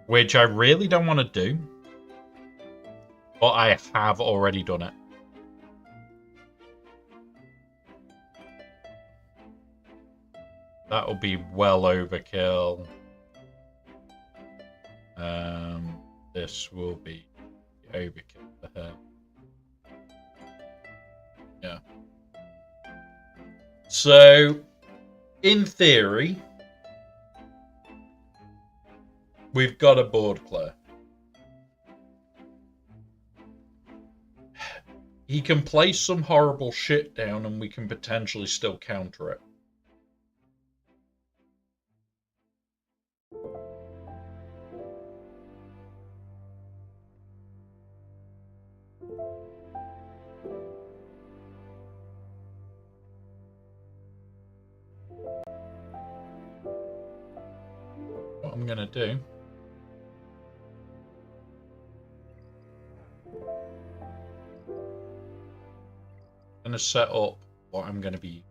Which I really don't want to do. But I have already done it. That'll be well overkill. This will be overkill for her. Yeah. So, in theory, we've got a board clear. He can place some horrible shit down and we can potentially still counter it. What I'm going to do going to set up what I'm going to be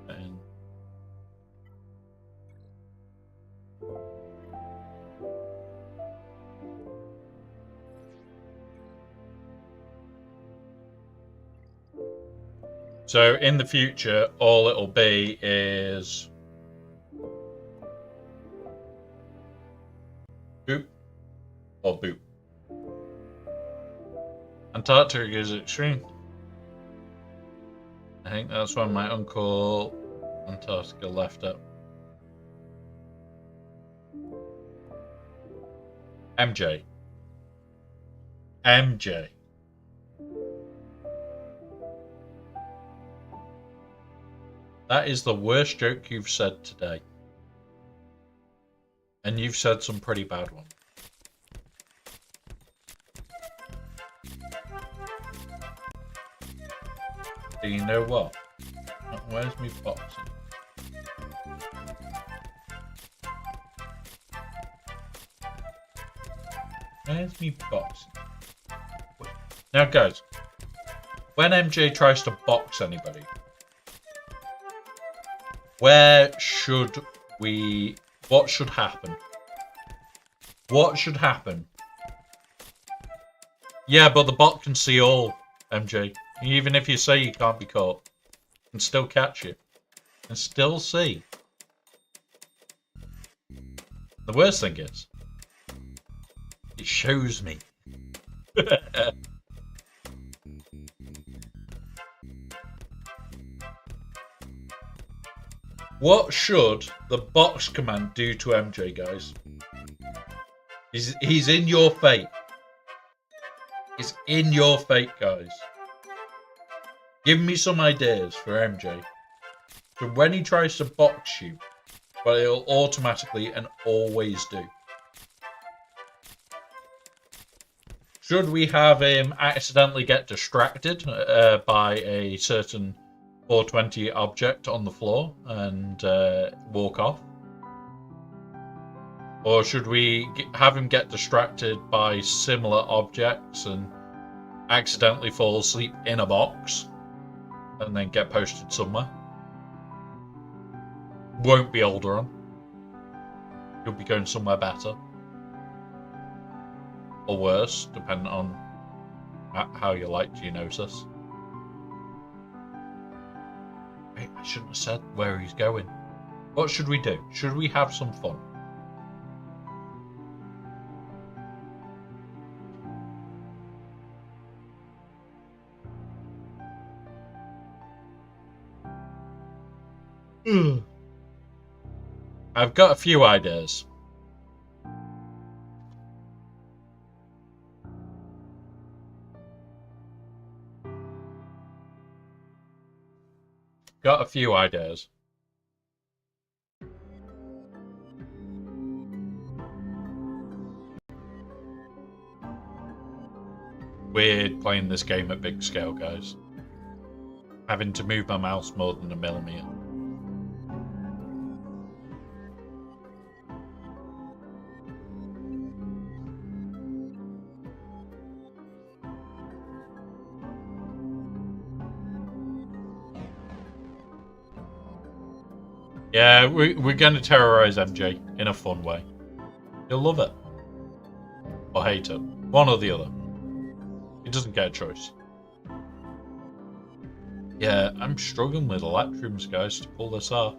and So in the future, all it'll be is boop or boop. Antarctica is extreme. I think that's when my uncle Antarctica left it. MJ. MJ. That is the worst joke you've said today. And you've said some pretty bad ones. Do you know what? Where's me boxing? Where's me boxing? Now guys, when MJ tries to box anybody, what should happen? What should happen? Yeah, but the bot can see all, MJ. Even if you say you can't be caught, it can still catch you. And still see. The worst thing is, it shows me. What should the box command do to MJ, guys? He's in your fate. It's in your fate, guys. Give me some ideas for MJ. So when he tries to box you, but it'll automatically and always do. Should we have him accidentally get distracted by a certain 420 object on the floor and walk off? Or should we have him get distracted by similar objects and accidentally fall asleep in a box and then get posted somewhere? Won't be Alderaan. You'll be going somewhere better. Or worse, depending on how you like Geonosis. Wait, I shouldn't have said where he's going. What should we do? Should we have some fun? I've got a few ideas. Weird playing this game at big scale, guys. Having to move my mouse more than a millimeter. Yeah, we're going to terrorize MJ in a fun way. He'll love it. Or hate it. One or the other. He doesn't get a choice. Yeah, I'm struggling with electrums, guys, to pull this off.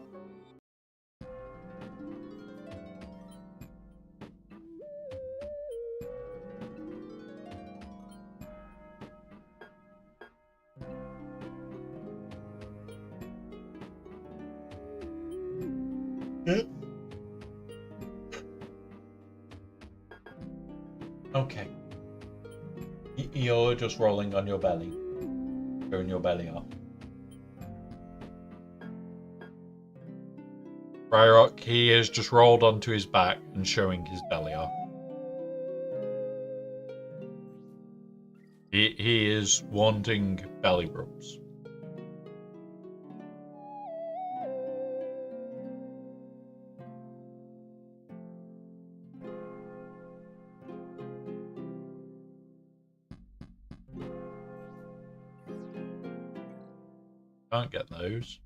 Okay. You're just rolling on your belly. Showing your belly off. Ryrock, he is just rolled onto his back and showing his belly off. He is wanting belly rubs. Can't get those.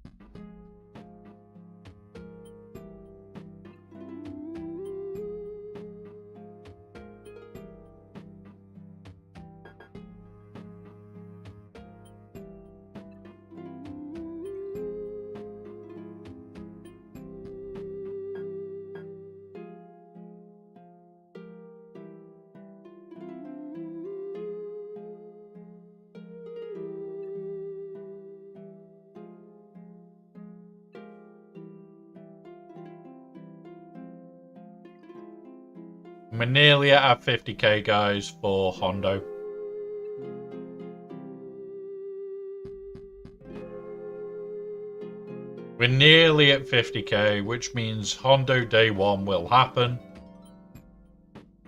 We're nearly at our 50k, guys, for Hondo. We're nearly at 50k, which means Hondo Day 1 will happen.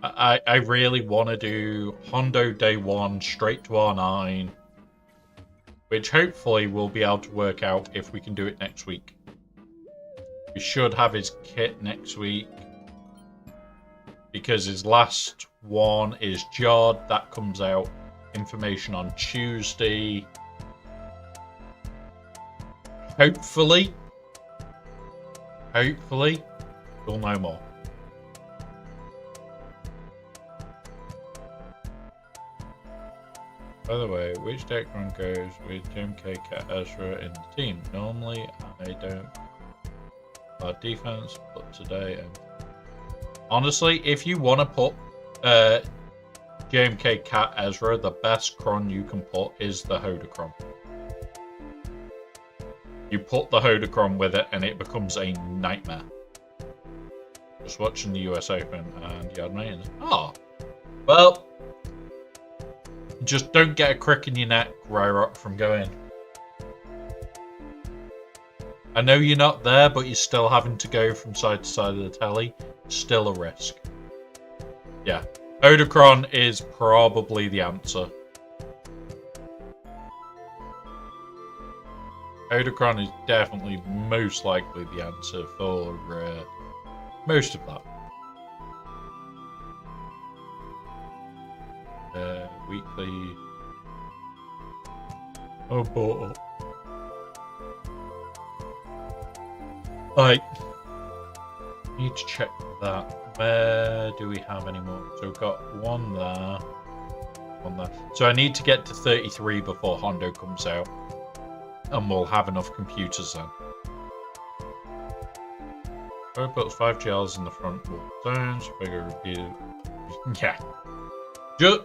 I really want to do Hondo Day 1 straight to R9, which hopefully we'll be able to work out if we can do it next week. We should have his kit next week, because his last one is Jod. That comes out information on Tuesday. Hopefully, we'll know more. By the way, which deck run goes with JMK, Cat, Ezra in the team? Normally, I don't. Our defense, but today, honestly, if you want to put JMK, Cat, Ezra, the best cron you can put is the Hodocron. You put the Hodocron with it, and it becomes a nightmare. Just watching the US Open, and you had maintenance. Oh, well. Just don't get a crick in your neck, Ryrock, from going. I know you're not there, but you're still having to go from side to side of the telly. Still a risk. Yeah. Hodocron is probably the answer. Hodocron is definitely most likely the answer for most of that. Weekly. Oh boy. Right. Need to check that. Where do we have any more? So we've got one there. One there. So I need to get to 33 before Hondo comes out. And we'll have enough computers then. So I put 5 gels in the front wall zones. Figure repeat it. Yeah.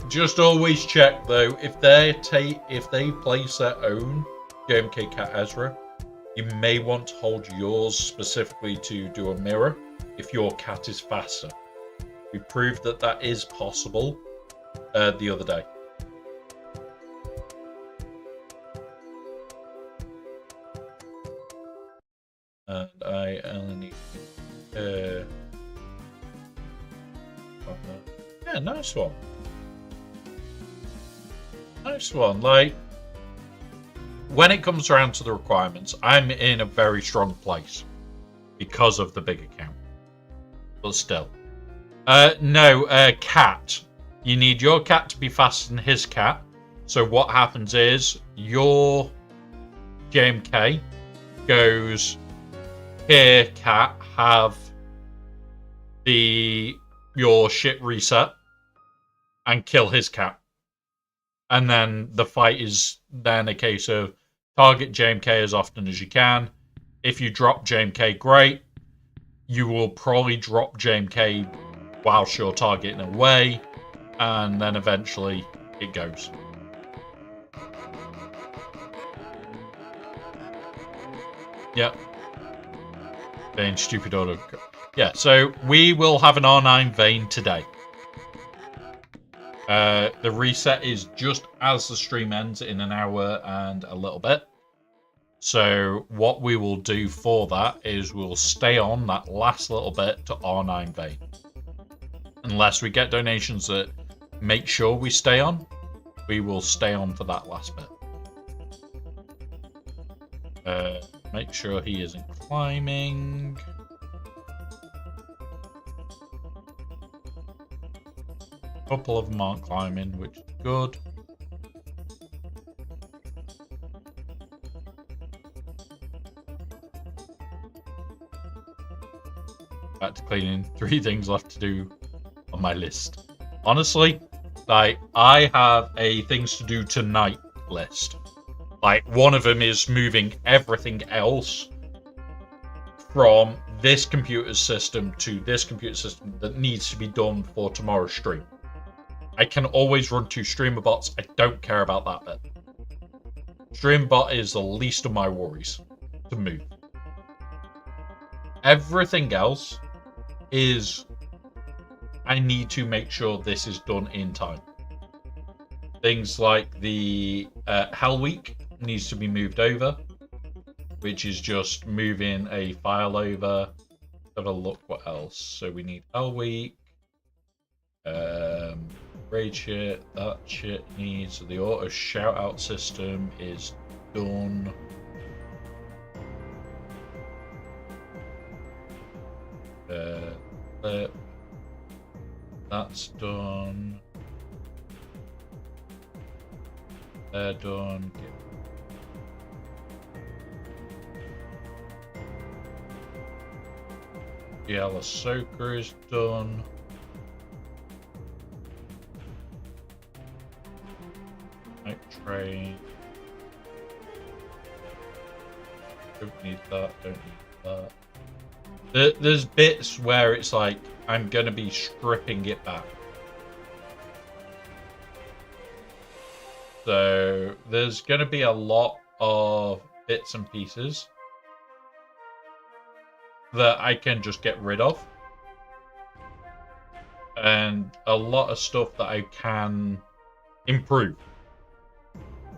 Just always check though, if they place their own JMK Cat Ezra, you may want to hold yours specifically to do a mirror if your cat is faster. We proved that that is possible the other day. And I only need yeah, nice one. Nice one. Like, when it comes around to the requirements, I'm in a very strong place because of the big account. But still. No, cat. You need your cat to be faster than his cat. So what happens is your JMK goes, here, cat, have your shit reset and kill his cat. And then the fight is then a case of target JMK as often as you can. If you drop JMK, great. You will probably drop JMK whilst you're targeting away. And then eventually it goes. Yep. Vane, stupid order. Yeah, so we will have an R9 Vane today. The reset is just as the stream ends in an hour and a little bit. So what we will do for that is we'll stay on that last little bit to R9 Vane. Unless we get donations that make sure we stay on, we will stay on for that last bit. Make sure he isn't climbing. Couple of them aren't climbing, which is good. Back to cleaning. 3 things left to do on my list. Honestly, like, I have a things to do tonight list. Like, one of them is moving everything else from this computer system to this computer system that needs to be done for tomorrow's stream. I can always run 2 streamer bots. I don't care about that bit. Streamer bot is the least of my worries to move. Everything else is I need to make sure this is done in time. Things like the Hell Week needs to be moved over, which is just moving a file over. Have a look what else. So we need Hell Week, raid shit, that shit needs. So the auto shout out system is done. Clip. That's done. They're done. Yeah, Ahsoka is done. Night train. Don't need that. Don't need that. There's bits where it's like I'm gonna be stripping it back. So there's gonna be a lot of bits and pieces that I can just get rid of, and a lot of stuff that I can improve.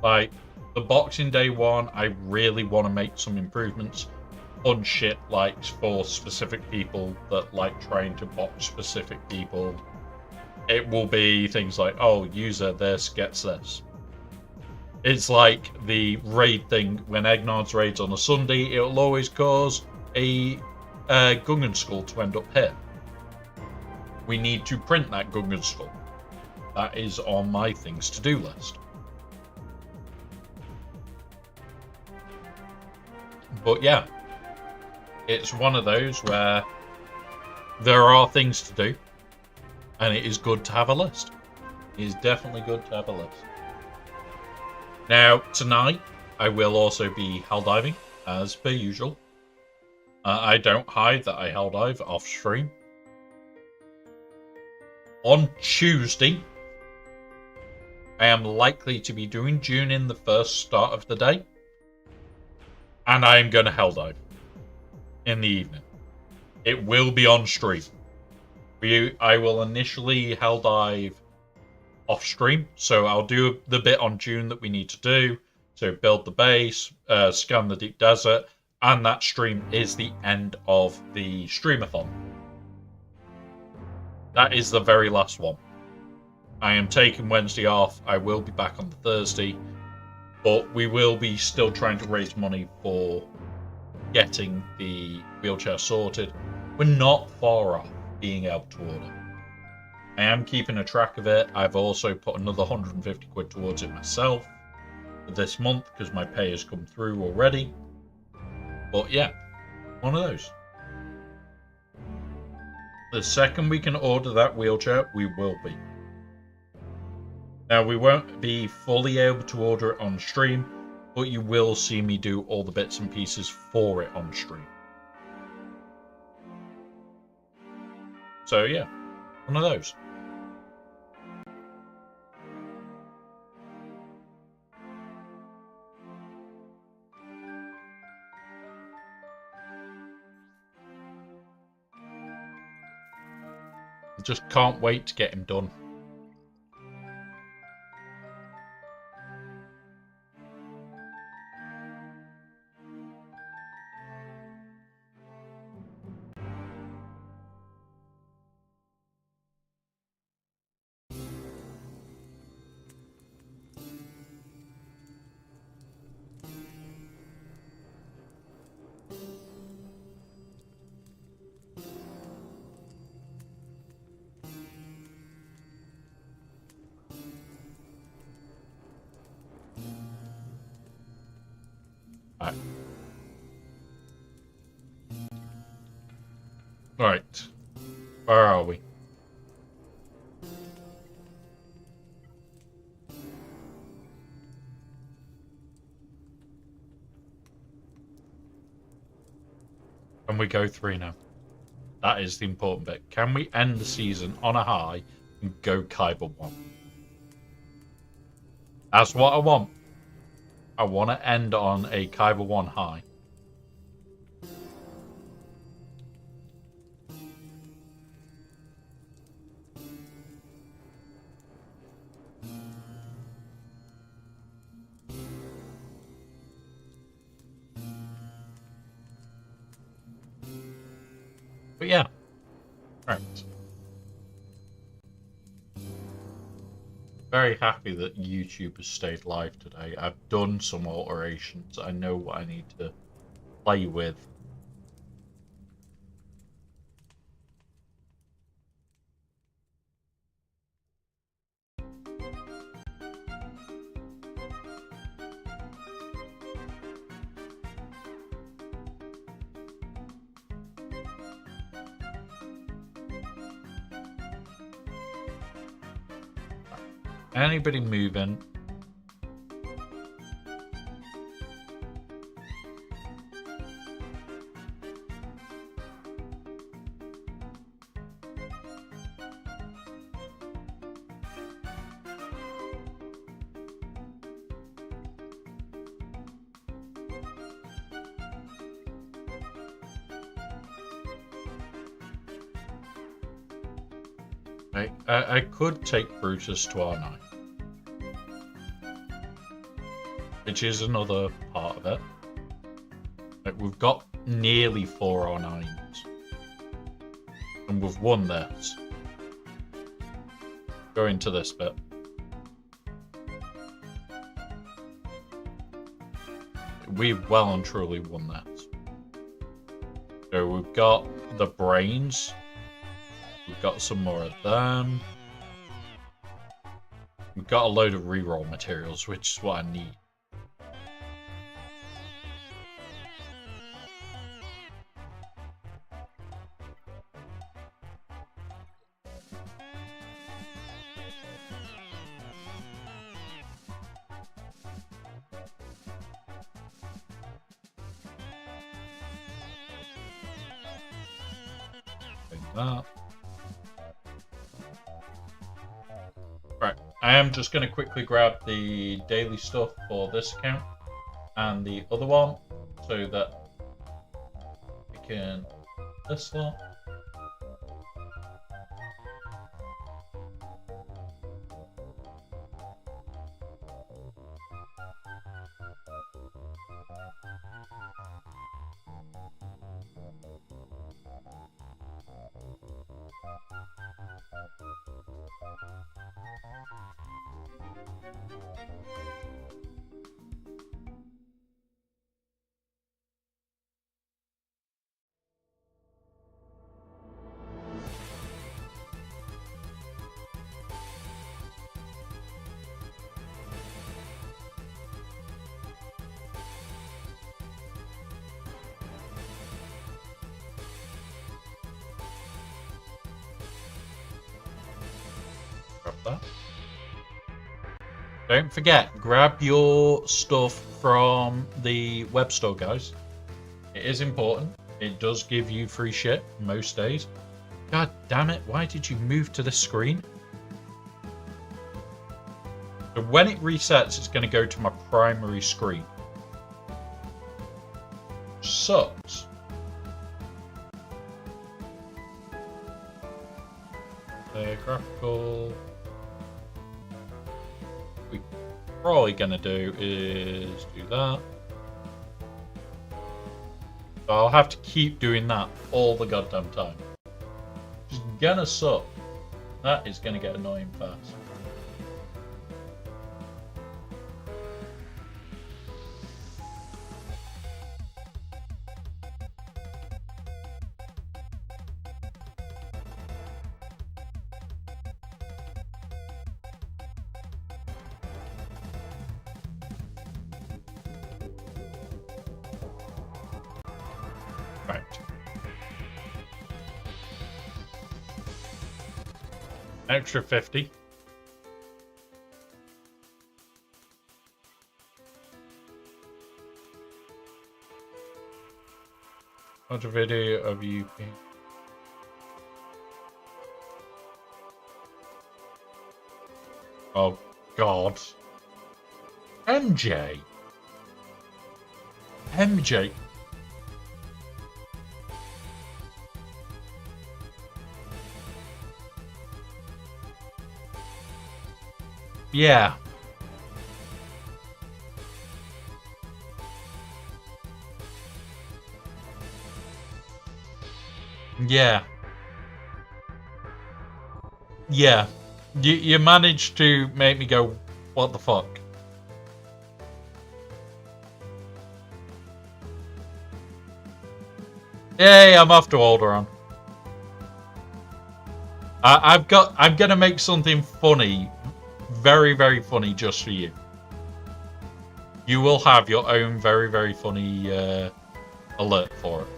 Like the Boxing Day one, I really want to make some improvements on shit like for specific people that like trying to box specific people. It will be things like, oh, user this gets this. It's like the raid thing when Eggnard's raids on a Sunday, it will always cause a Gungan skull to end up here. We need to print that Gungan skull. That is on my things to do list. But yeah, it's one of those where there are things to do, and it is good to have a list. It is definitely good to have a list. Now, tonight, I will also be helldiving, as per usual. I don't hide that I helldive off stream. On Tuesday, I am likely to be doing June in the first start of the day. And I am going to helldive in the evening. It will be on stream. I will initially helldive off stream, so I'll do the bit on June that we need to do. So build the base, scan the deep desert, and that stream is the end of the Streamathon. That is the very last one. I am taking Wednesday off. I will be back on the Thursday, but we will be still trying to raise money for getting the wheelchair sorted. We're not far off being able to order. I am keeping a track of it. I've also put another 150 quid towards it myself for this month because my pay has come through already. But yeah, one of those. The second we can order that wheelchair, we will be. Now, we won't be fully able to order it on stream, but you will see me do all the bits and pieces for it on stream. So yeah, one of those. Just can't wait to get him done. Right. Where are we? Can we go 3 now? That is the important bit. Can we end the season on a high and go Kyber 1? That's what I want. I want to end on a Kyber 1 high. But yeah. Right. Very happy that YouTube has stayed live today. I've done some alterations. I know what I need to play with. Anybody moving? I could take Brutus to R9. Which is another part of it. Like, we've got nearly 4 R9s. And we've won this. Go into this bit. We've well and truly won this. So we've got the brains. We've got some more of them. We've got a load of reroll materials, which is what I need. Like that. Right, I am just going to quickly grab the daily stuff for this account and the other one so that we can this one. Grab that. Don't forget, grab your stuff from the web store, guys. It is important. It does give you free shit most days. God damn it, why did you move to this screen? So when it resets, it's going to go to my primary screen. Sucks. Graphical. We're probably going to do is do that. So I'll have to keep doing that all the goddamn time. It's gonna suck. That is gonna get annoying fast. Right. Extra 50. Watch a video of you being... Oh, God. MJ. MJ. Yeah. Yeah. Yeah. You managed to make me go, what the fuck? Yay, I'm off to Alderaan. I'm gonna make something funny, very, very funny just for you. You will have your own very, very funny alert for it.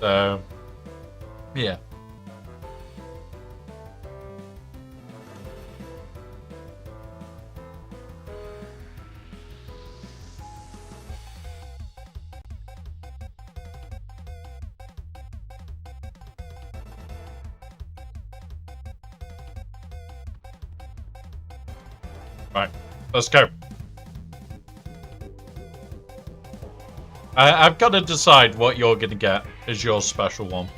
So, yeah. Right, let's go. I've got to decide what you're going to get as your special one.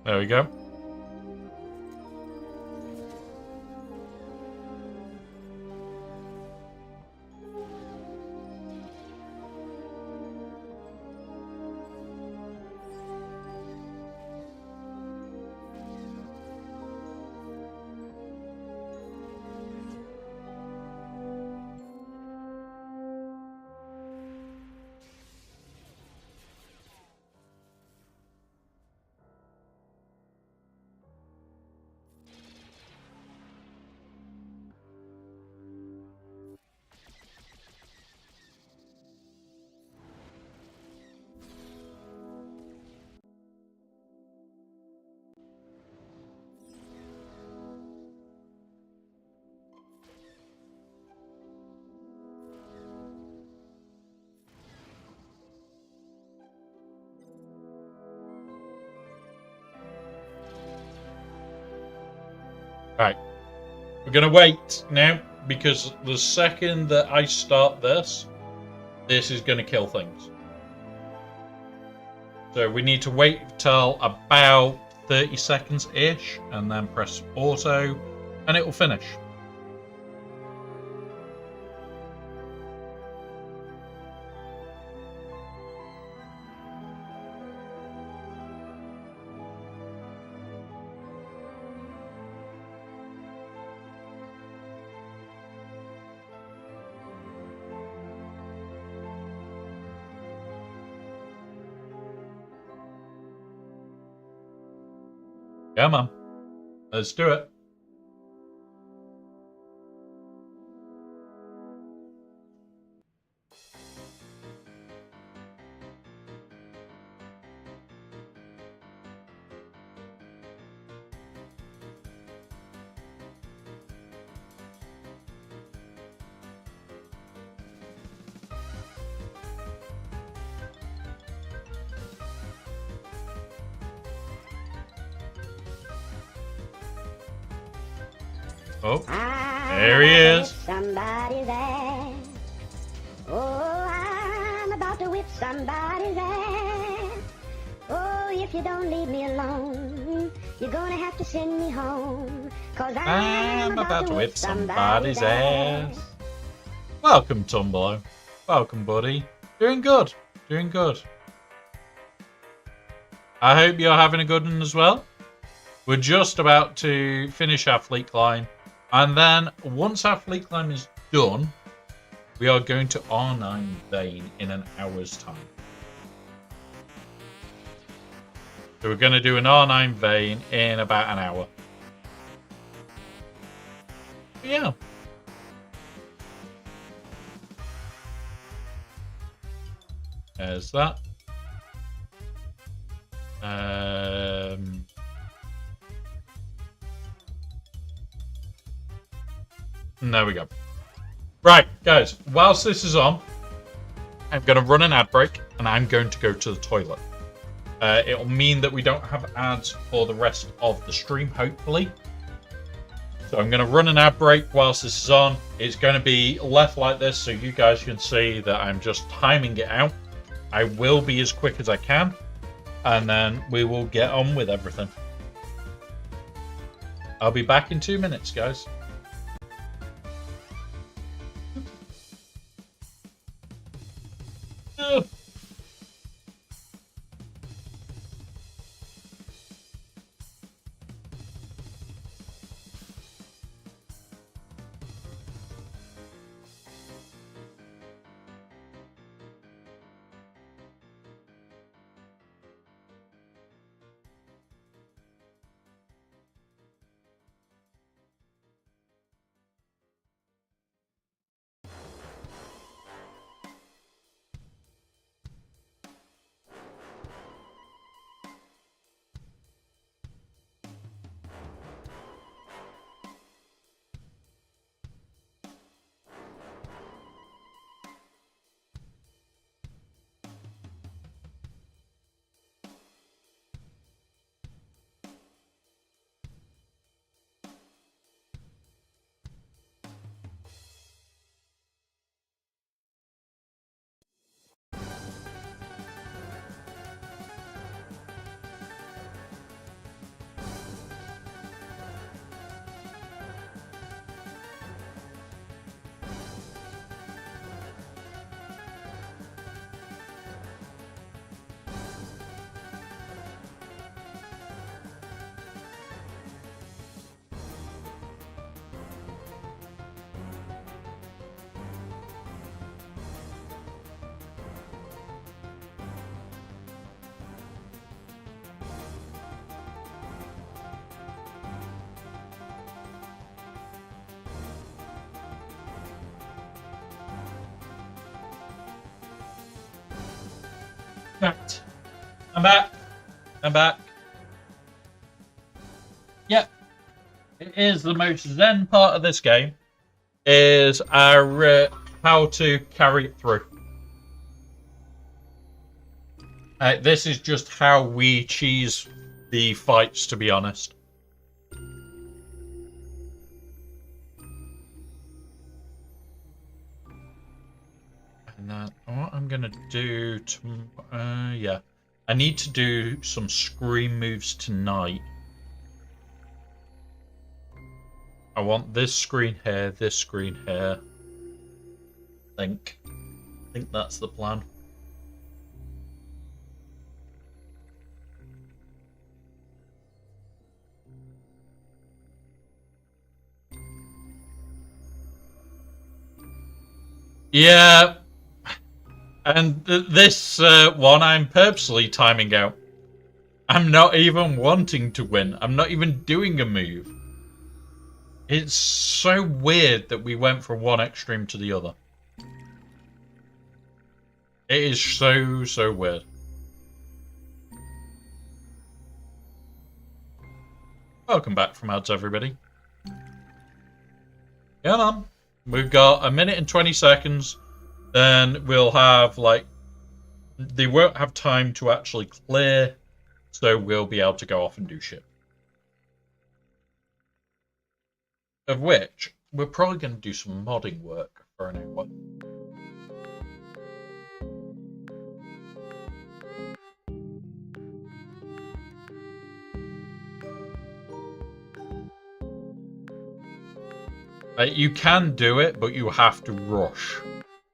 There we go. Right. We're going to wait now, because the second that I start this is going to kill things. So we need to wait till about 30 seconds-ish, and then press auto, and it will finish. Come on. Let's do it. Oh, there he is. Somebody's ass. Oh, I'm about to whip somebody's ass. Oh, if you don't leave me alone, you're gonna have to send me home. 'Cause I'm about to whip somebody's ass. Welcome, Tumblr. Welcome, buddy. Doing good. Doing good. I hope you're having a good one as well. We're just about to finish our fleet climb. And then, once our fleet climb is done, we are going to R9 Vane in an hour's time. So we're going to do an R9 Vane in about an hour. Yeah. There's that. There we go. Right, guys, whilst this is on, I'm going to run an ad break and I'm going to go to the toilet. It'll mean that we don't have ads for the rest of the stream, hopefully. So I'm going to run an ad break whilst this is on. It's going to be left like this so you guys can see that I'm just timing it out. I will be as quick as I can. And then we will get on with everything. I'll be back in 2 minutes, guys. Ugh. Right. I'm back. I'm back. Yep. It is the most zen part of this game. Is our how to carry it through. This is just how we cheese the fights, to be honest. And then what I'm gonna do yeah, I need to do some scream moves tonight. I want this screen here, this screen here. I think that's the plan. Yeah. And this one I'm purposely timing out. I'm not even wanting to win. I'm not even doing a move. It's so weird that we went from one extreme to the other. It is so weird. Welcome back from ads, everybody. Come on. We've got 1 minute and 20 seconds. Then we'll have, like, they won't have time to actually clear, so we'll be able to go off and do shit. Of which, we're probably going to do some modding work for an hour. You can do it, but you have to rush.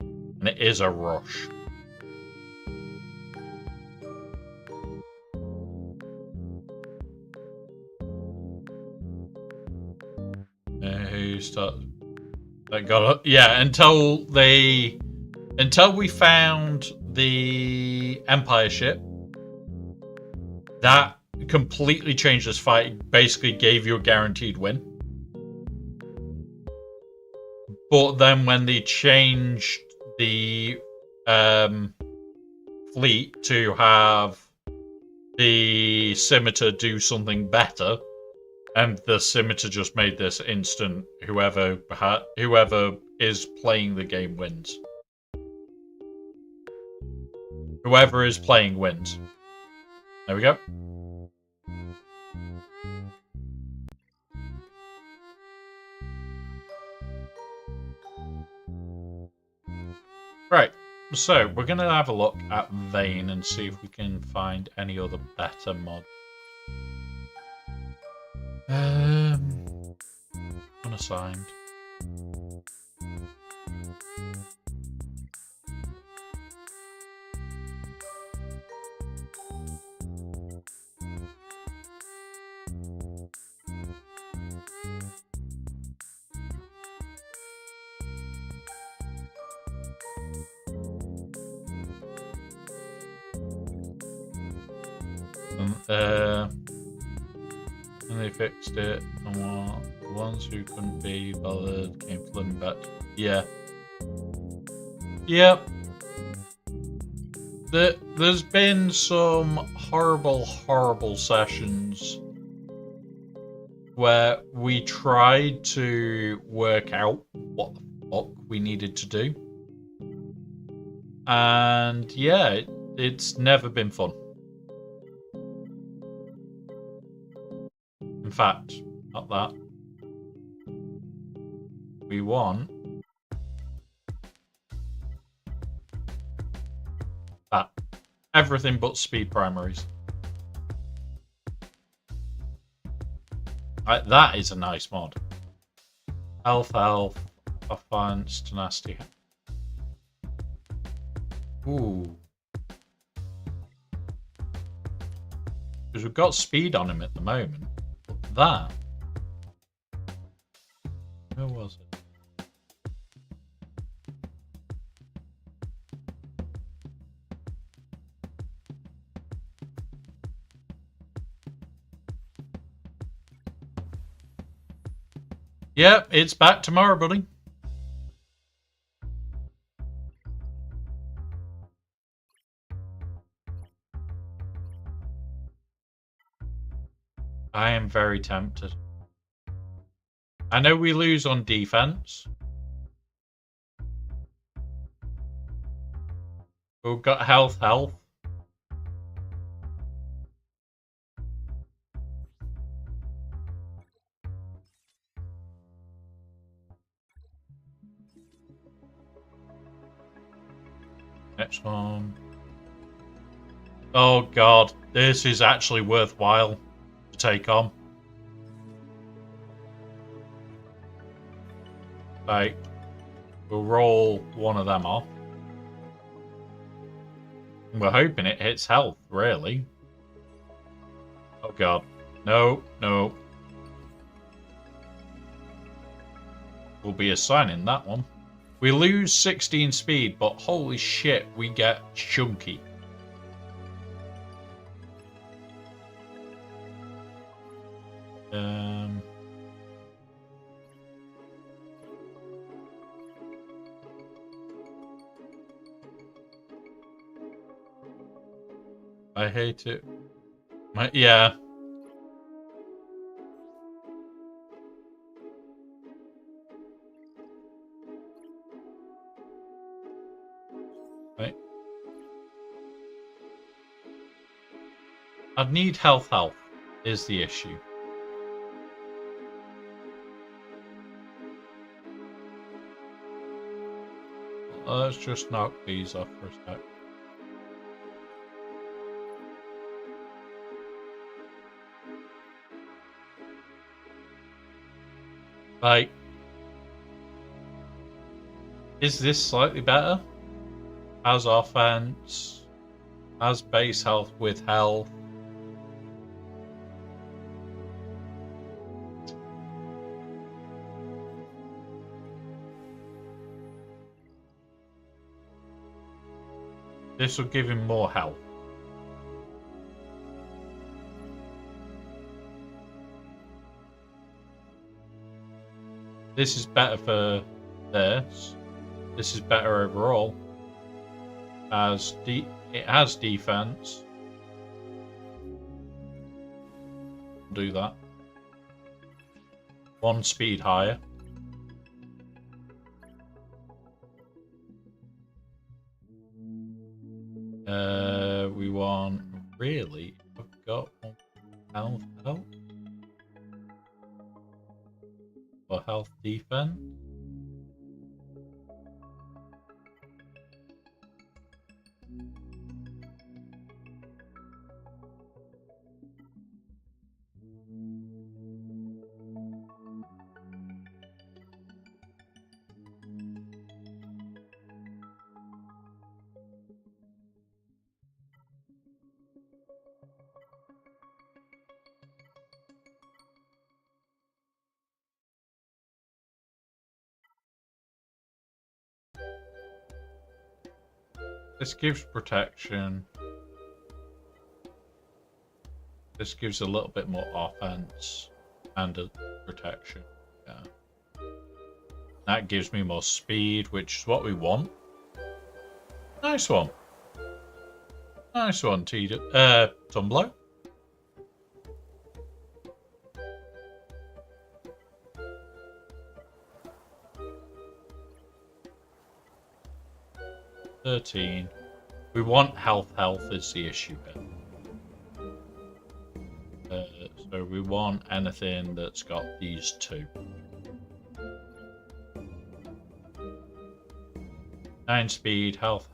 And it is a rush. Who started? That got it. Yeah, until we found the Empire ship. That completely changed this fight. It basically gave you a guaranteed win. But then when they changed the fleet to have the scimitar do something better, and the scimitar just made this instant. Whoever is playing the game wins. Whoever is playing wins. There we go. Right, so we're going to have a look at Vane and see if we can find any other better mod. Unassigned. And they fixed it, and the ones who couldn't be bothered came flooding back. Yeah. Yep. There's been some horrible sessions where we tried to work out what the fuck we needed to do. And yeah, it's never been fun. In fact, not that. We want that. Everything but speed primaries. Right, that is a nice mod. Health, offense, tenacity. Ooh. Because we've got speed on him at the moment. That. Where was it? Yep, it's back tomorrow, buddy. I am very tempted. I know we lose on defense. We've got health. Next one. Oh god, this is actually worthwhile to take on. Right, we'll roll one of them off. We're hoping it hits health, really. Oh god, no. We'll be assigning that one. We lose 16 speed, but holy shit, we get chunky. I hate it. Yeah. Right. I'd need health is the issue. Let's just knock these off for a sec. Right. Is this slightly better? Has offense. Has base health with health. This will give him more health. This is better for this. This is better overall. It has defense. Do that. 1 speed higher. We want really. I've got 1 health or health defense. This gives protection. This gives a little bit more offense and a protection. Yeah. That gives me more speed, which is what we want. Nice one. Nice one, Tumblo. We want health is the issue here. So we want anything that's got these 2. 9 speed, health.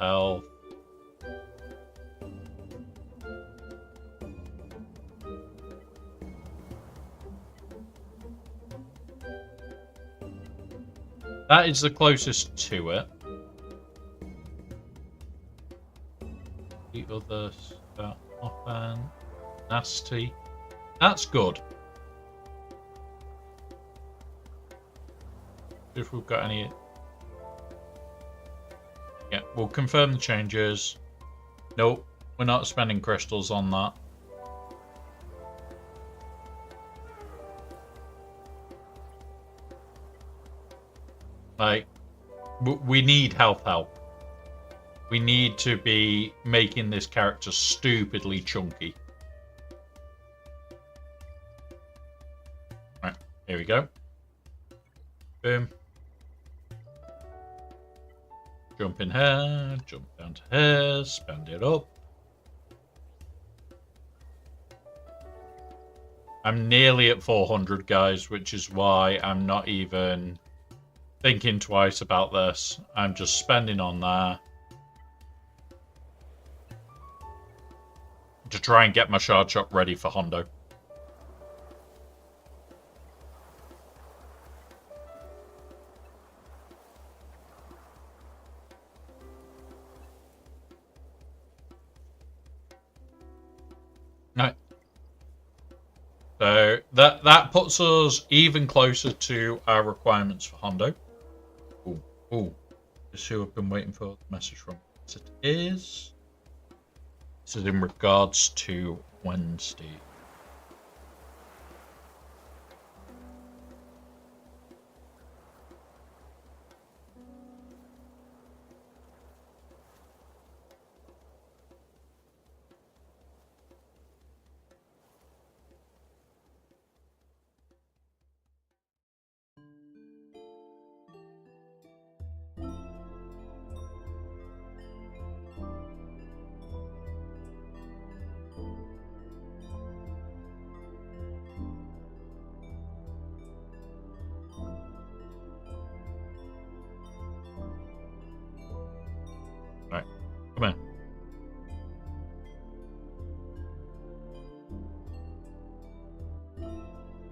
That is the closest to it. The other stuff, offense, nasty. That's good. If we've got any. Yeah, we'll confirm the changes. Nope, we're not spending crystals on that. Like, we need health help. We need to be making this character stupidly chunky. Right, here we go. Boom. Jump in here, jump down to here, spend it up. I'm nearly at 400, guys, which is why I'm not even thinking twice about this. I'm just spending on there to try and get my shard shop ready for Hondo. Right. So that puts us even closer to our requirements for Hondo. Ooh. Just who I've been waiting for the message from. Yes, it is. This is in regards to Wednesday. Right, come in.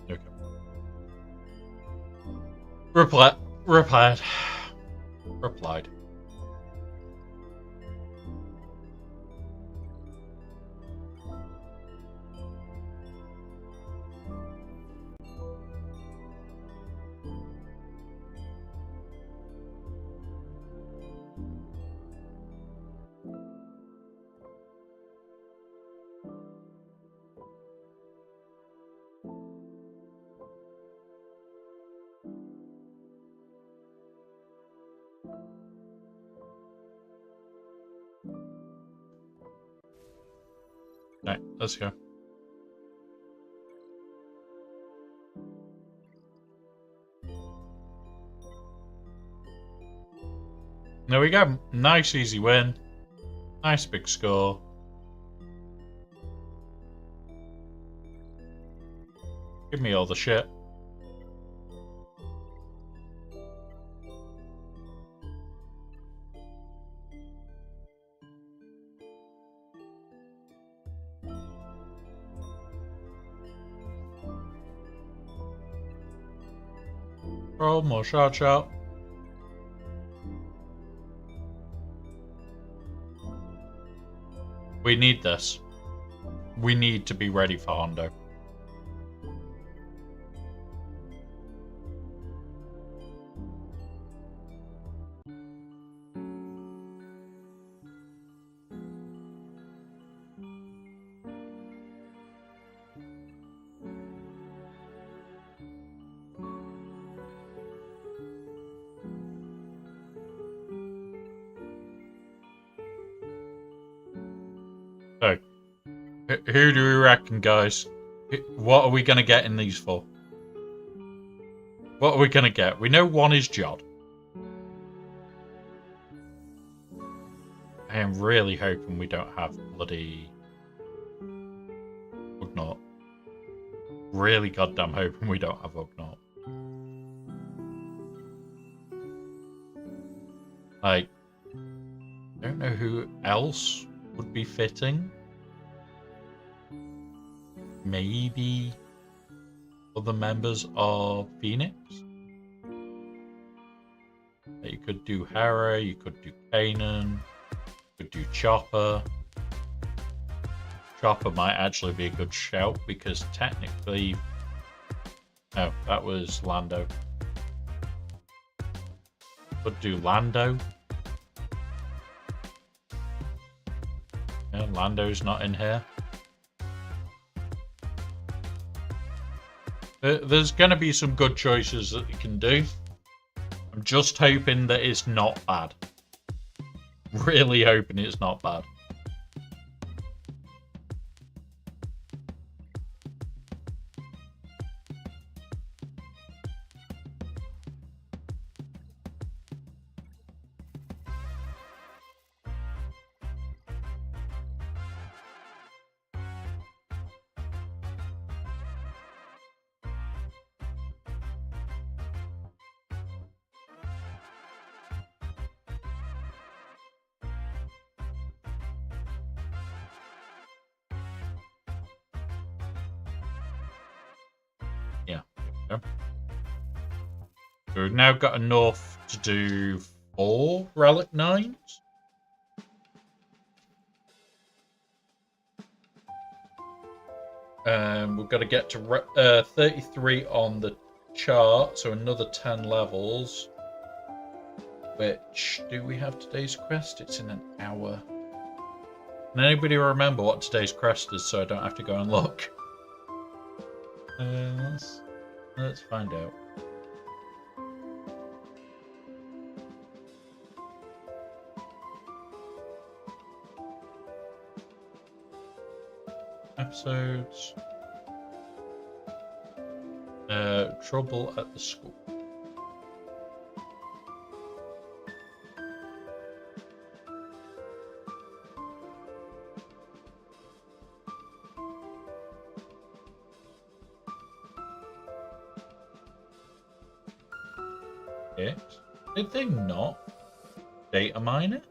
Okay. Replied. replied. Right, let's go. There we go. Nice easy win. Nice big score. Give me all the shit. Roll more shot. We need this. We need to be ready for Hondo. So, who do we reckon, guys? What are we going to get in these for? What are we going to get? We know one is Jod. I am really hoping we don't have bloody Ugnaught. Really goddamn hoping we don't have Ugnaught. Like, I don't know who else would be fitting. Maybe other members of Phoenix. You could do Hera, you could do Kanan, you could do Chopper. Chopper might actually be a good shout because technically... Oh, that was Lando. Could do Lando. Yeah, Lando's not in here. There's going to be some good choices that you can do. I'm just hoping that it's not bad. Really hoping it's not bad. Yeah. So we've now got enough to do 4 Relic 9s. We've got to get to 33 on the chart, so another 10 levels. Which, do we have today's quest? It's in an hour. Can anybody remember what today's quest is so I don't have to go and look? Let's find out. Episodes. Trouble at the school. Did they not data mine it?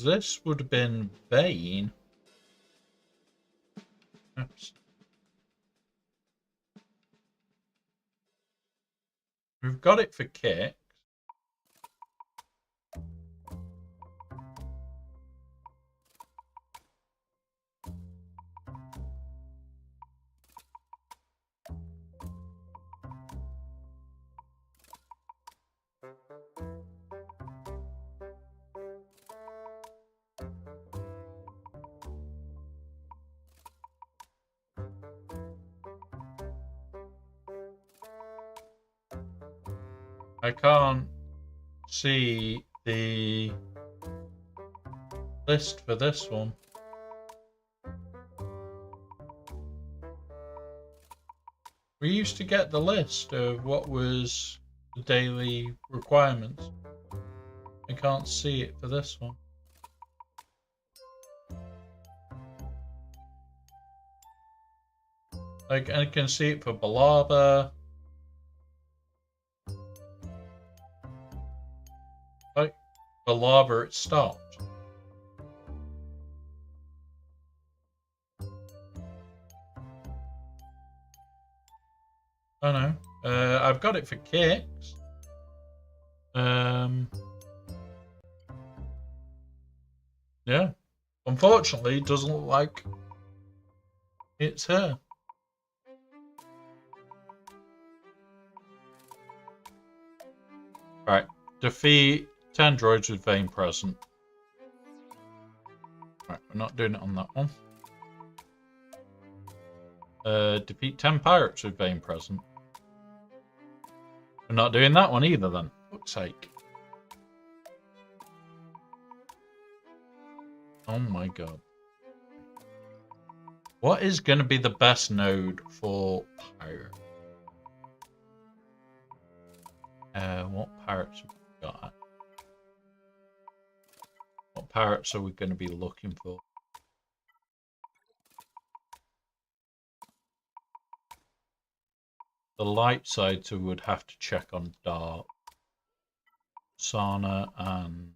because this would have been Vane. Oops. We've got it for Kit. I can't see the list for this one. We used to get the list of what was the daily requirements. I can't see it for this one. I can see it for Balaba. Like Balaba, it stopped. I know. I've got it for Kicks. Yeah. Unfortunately, it doesn't look like it's her. Right. Defeat 10 droids with Vane present. Right, we're not doing it on that one. Defeat 10 pirates with Vane present. We're not doing that one either then. Fuck's sake. Oh my god. What is going to be the best node for pirate? What pirates have we got? What pirates are we going to be looking for? The light side, so we would have to check on dark. Sana and...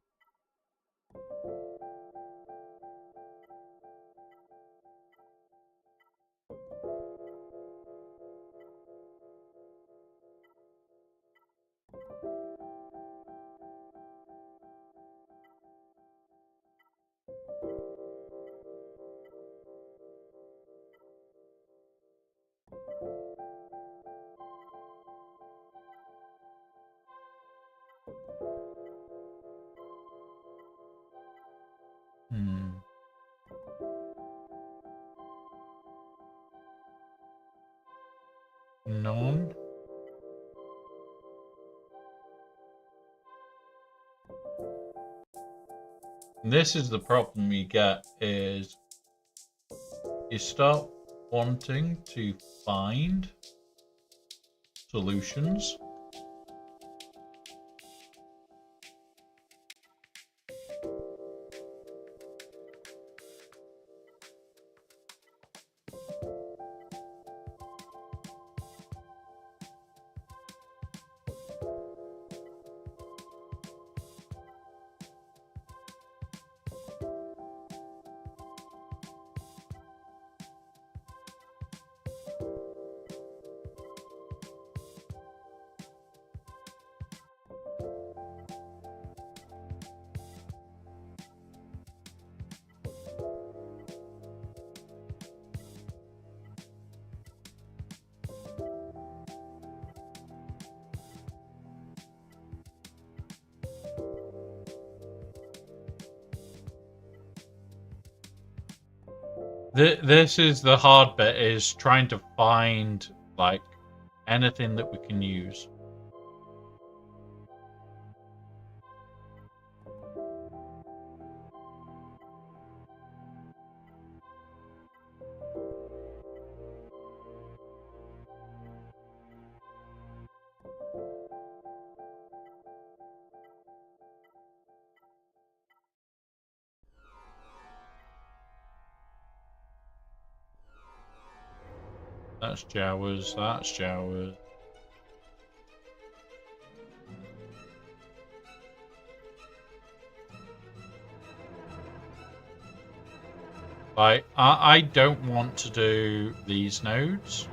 None. This is the problem you get, is you start wanting to find solutions. This is the hard bit, is trying to find like anything that we can use. That's Jawas, that's Jawas. Like, I don't want to do these nodes.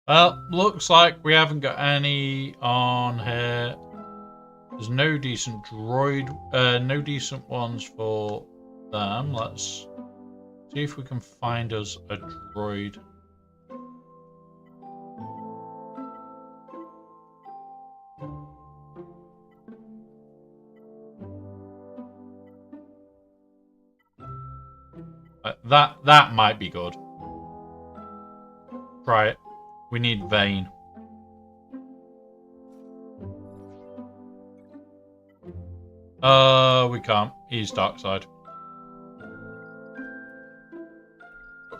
Well, looks like we haven't got any on here. There's no decent droid, no decent ones for them. Let's see if we can find us a droid. That might be good. Try it. We need Vane. We can't. He's dark side.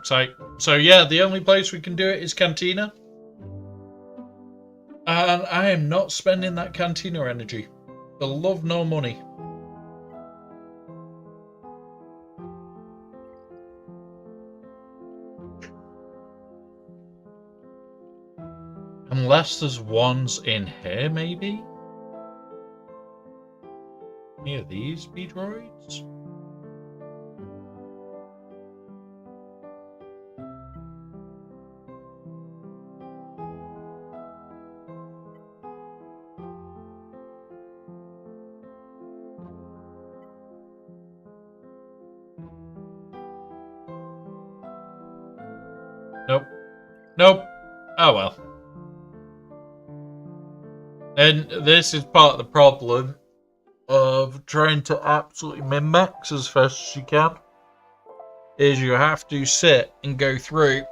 So yeah, the only place we can do it is Cantina. And I am not spending that Cantina energy. For love nor money. Unless there's ones in here, maybe? Any of these be droids? Nope. Nope. Oh well. And this is part of the problem of trying to absolutely min-max as fast as you can. Is you have to sit and go through.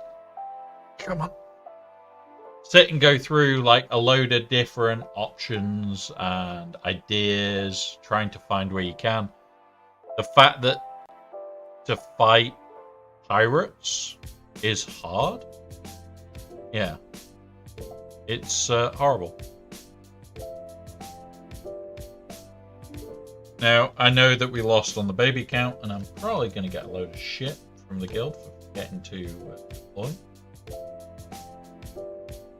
Come on. Sit and go through like a load of different options and ideas, trying to find where you can. The fact that to fight pirates is hard. Yeah. It's horrible. Now, I know that we lost on the baby count, and I'm probably going to get a load of shit from the guild for getting to deploy.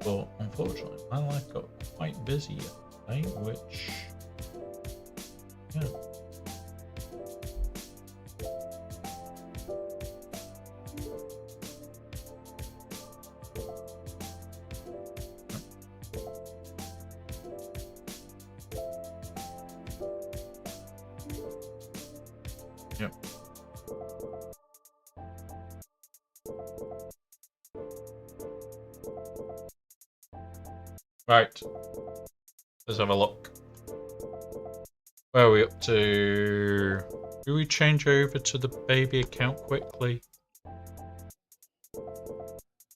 But unfortunately, my life got quite busy yesterday, which, yeah. Yep. Right. Let's have a look. Where are we up to? Do we change over to the baby account quickly?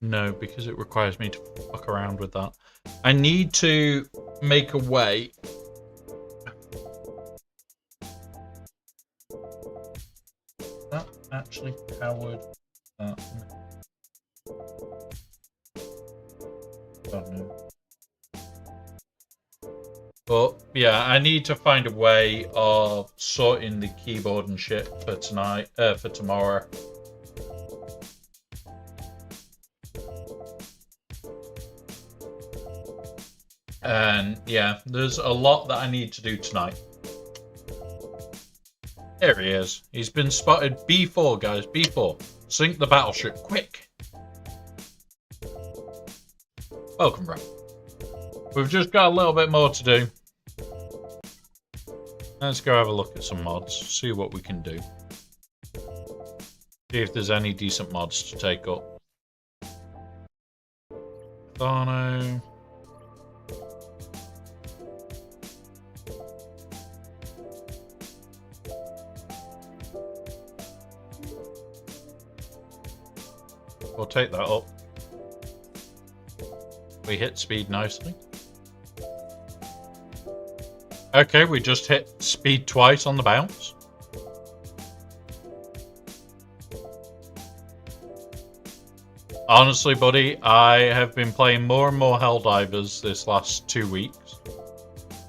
No, because it requires me to fuck around with that. I need to make a way. That actually powered that. God no. But yeah, I need to find a way of sorting the keyboard and shit for tonight, for tomorrow. And yeah, there's a lot that I need to do tonight. There he is. He's been spotted. B4, guys. B4. Sink the battleship. Quick. Welcome, bro. We've just got a little bit more to do. Let's go have a look at some mods. See what we can do. See if there's any decent mods to take up. I Cardano. We'll take that up. We hit speed nicely. Okay, we just hit speed twice on the bounce. Honestly, buddy, I have been playing more and more Helldivers this last 2 weeks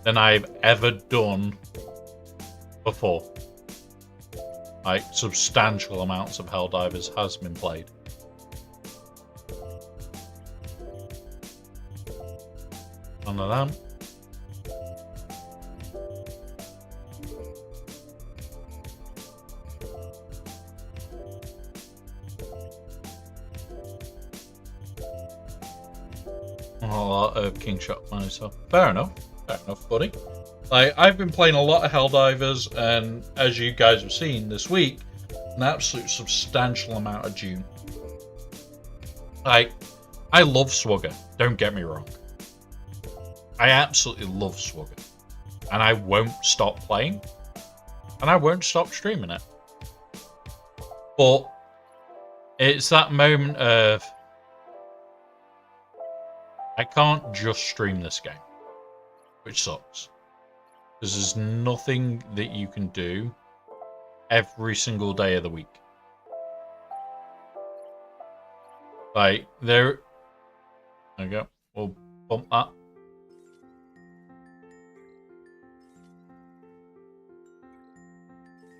than I've ever done before. Like, substantial amounts of Helldivers has been played. None of them. A lot of King Shot money, so fair enough, buddy. Like, I've been playing a lot of Helldivers, and as you guys have seen this week, an absolute substantial amount of June. Like, I love Swugger, don't get me wrong. I absolutely love Swugger, and I won't stop playing, and I won't stop streaming it. But it's that moment of, I can't just stream this game, which sucks. Because there's nothing that you can do every single day of the week. Like, there we go. We'll bump that.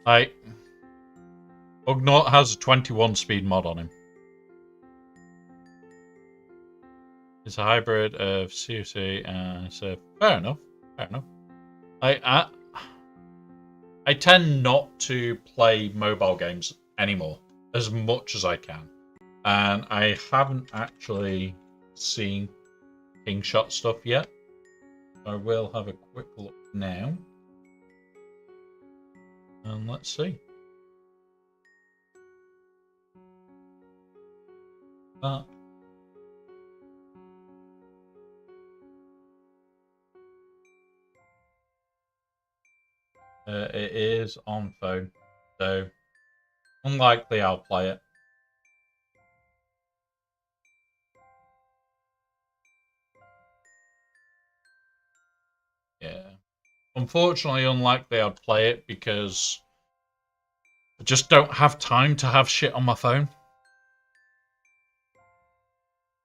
Like, Ugnaught has a 21 speed mod on him. It's a hybrid of COC and so fair enough. I tend not to play mobile games anymore as much as I can. And I haven't actually seen King Shot stuff yet. I will have a quick look now. And let's see. That. It is on phone, so unlikely I'll play it. Yeah. Unfortunately, unlikely I'd play it because I just don't have time to have shit on my phone.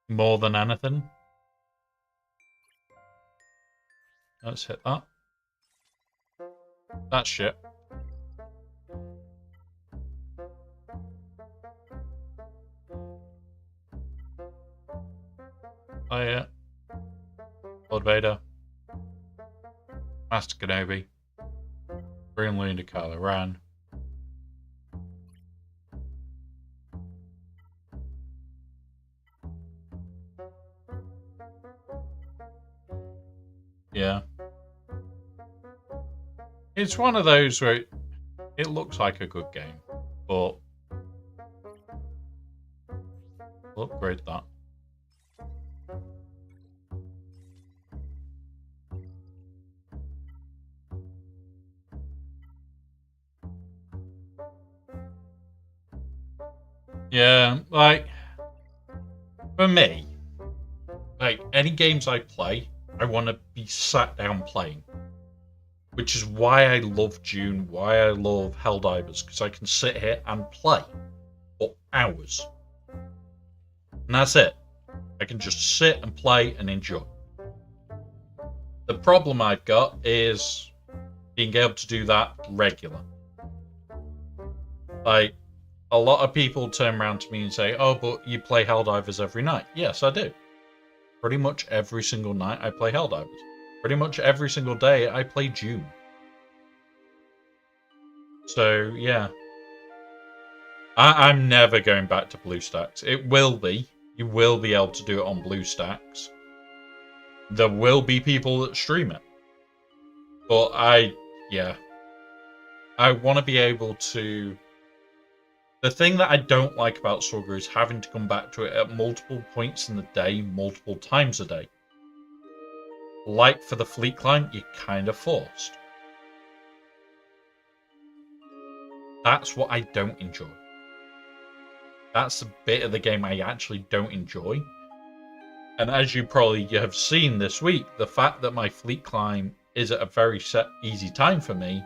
More than anything. Let's hit that. That's shit. Oh yeah. Lord Vader. Master Kenobi. Green Luna Kylo Ren. Yeah. It's one of those where it looks like a good game, but we'll upgrade that. Yeah, like, for me, like, any games I play, I want to be sat down playing. Which is why I love June, why I love Helldivers, because I can sit here and play for hours. And that's it. I can just sit and play and enjoy. The problem I've got is being able to do that regular. Like, a lot of people turn around to me and say, oh, but you play Helldivers every night. Yes, I do. Pretty much every single night I play Helldivers. Pretty much every single day I play June. So, yeah. I'm never going back to BlueStacks. It will be. You will be able to do it on BlueStacks. There will be people that stream it. But I want to be able to The thing that I don't like about Slugger is having to come back to it at multiple points in the day, multiple times a day. Like for the fleet climb, you're kind of forced. That's what I don't enjoy. That's the bit of the game I actually don't enjoy. And as you probably have seen this week, the fact that my fleet climb is at a very set, easy time for me,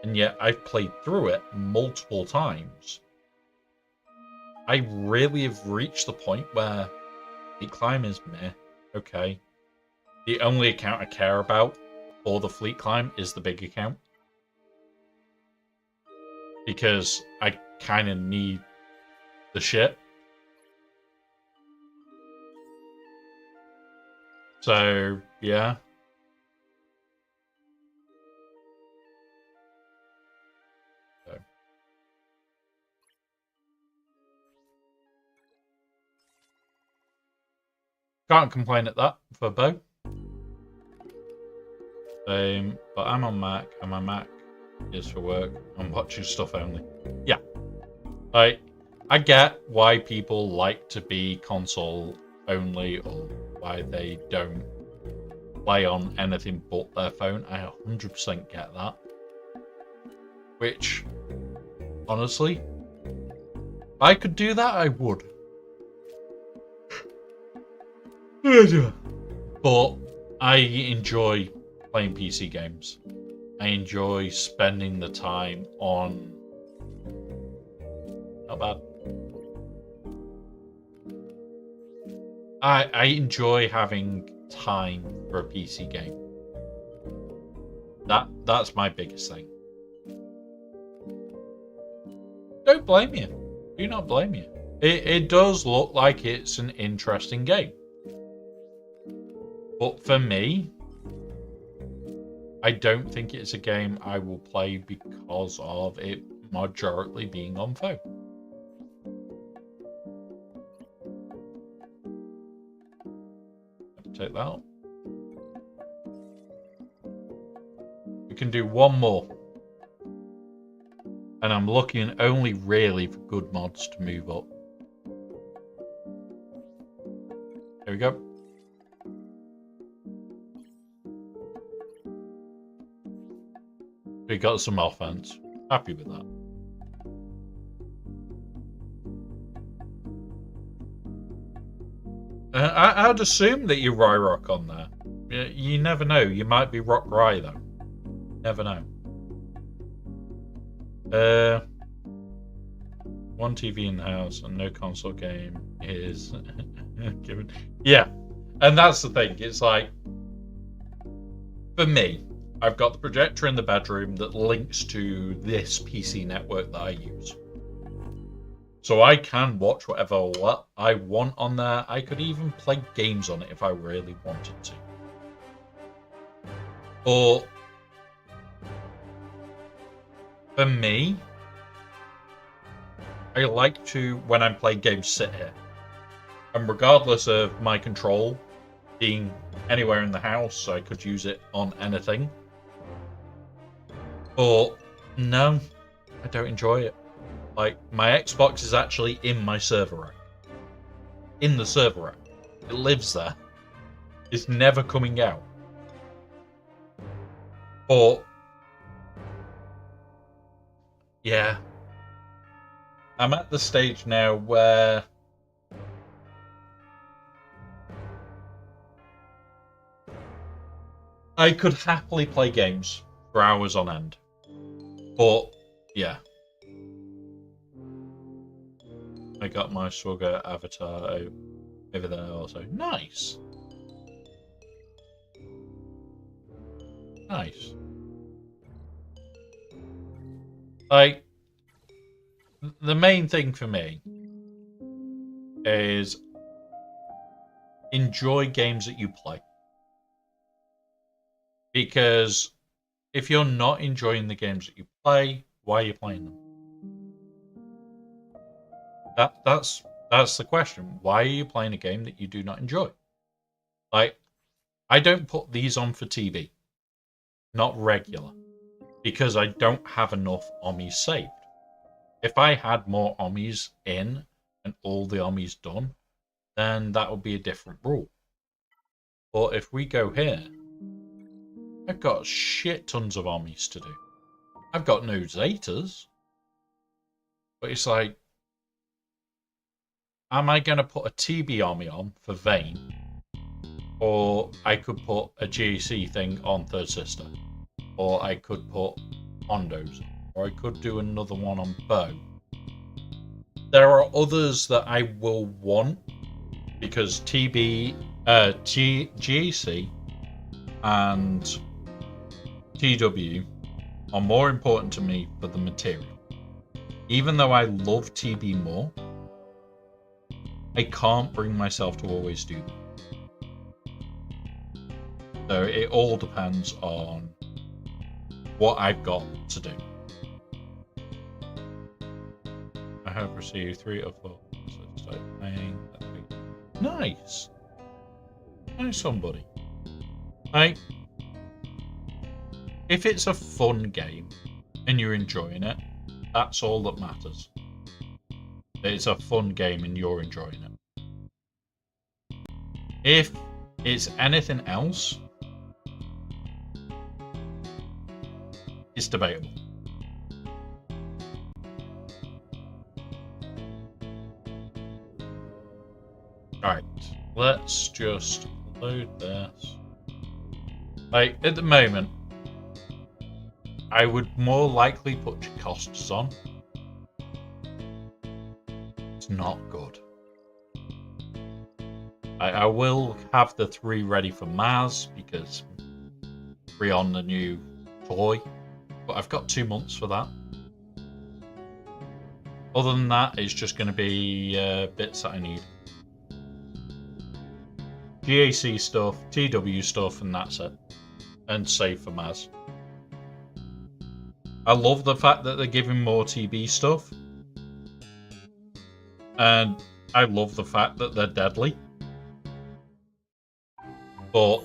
and yet I've played through it multiple times. I really have reached the point where fleet climb is meh. Okay. The only account I care about for the fleet climb is the big account. Because I kind of need the shit. So, yeah. So. Can't complain at that for Bo. But I'm on Mac, and my Mac is for work. I'm watching stuff only. Yeah. I get why people like to be console only, or why they don't play on anything but their phone. I 100% get that. Which, honestly, if I could do that, I would. But I enjoy playing PC games. I enjoy spending the time on... Not bad. I enjoy having time for a PC game. That's my biggest thing. Don't blame you. Do not blame you. It does look like it's an interesting game. But for me, I don't think it's a game I will play because of it majority being on phone. Take that out. We can do one more. And I'm looking only really for good mods to move up. There we go. We got some offense. Happy with that. I'd assume that you're Ryrock on there. You never know. You might be Rock Rye, though. Never know. One TV in the house and no console game is given. Yeah. And that's the thing. It's like, for me, I've got the projector in the bedroom that links to this PC network that I use. So I can watch whatever I want on there. I could even play games on it if I really wanted to. Or for me, I like to, when I play games, sit here. And regardless of my control being anywhere in the house, I could use it on anything. But no, I don't enjoy it. Like, my Xbox is actually in my server rack. In the server rack. It lives there. It's never coming out. But yeah. I'm at the stage now where I could happily play games for hours on end. But yeah. I got my Swagger avatar over there also. Nice. Nice. Like, the main thing for me is enjoy games that you play. Because if you're not enjoying the games that you play, why are you playing them? That's the question. Why are you playing a game that you do not enjoy? Like, I don't put these on for TV. Not regular. Because I don't have enough on me saved. If I had more armies in and all the armies done, then that would be a different rule. But if we go here, I've got shit tons of armies to do. I've got no Zetas. But it's like, am I going to put a TB army on for Vane? Or I could put a GAC thing on Third Sister. Or I could put Hondos. Or I could do another one on Bow. There are others that I will want. Because GAC and TW are more important to me for the material. Even though I love TB more, I can't bring myself to always do that. So it all depends on what I've got to do. I have received 3 of 4. So start playing. Nice. Nice, somebody. Like, if it's a fun game and you're enjoying it, that's all that matters. It's a fun game and you're enjoying it. If it's anything else, it's debatable. Alright, let's just load this. Like, at the moment, I would more likely put costs on. It's not good. I will have the 3 ready for Maz because 3 on the new toy, but I've got 2 months for that. Other than that, it's just going to be bits that I need. GAC stuff, TW stuff, and that's it. And save for Maz. I love the fact that they're giving more TB stuff. And I love the fact that they're deadly. But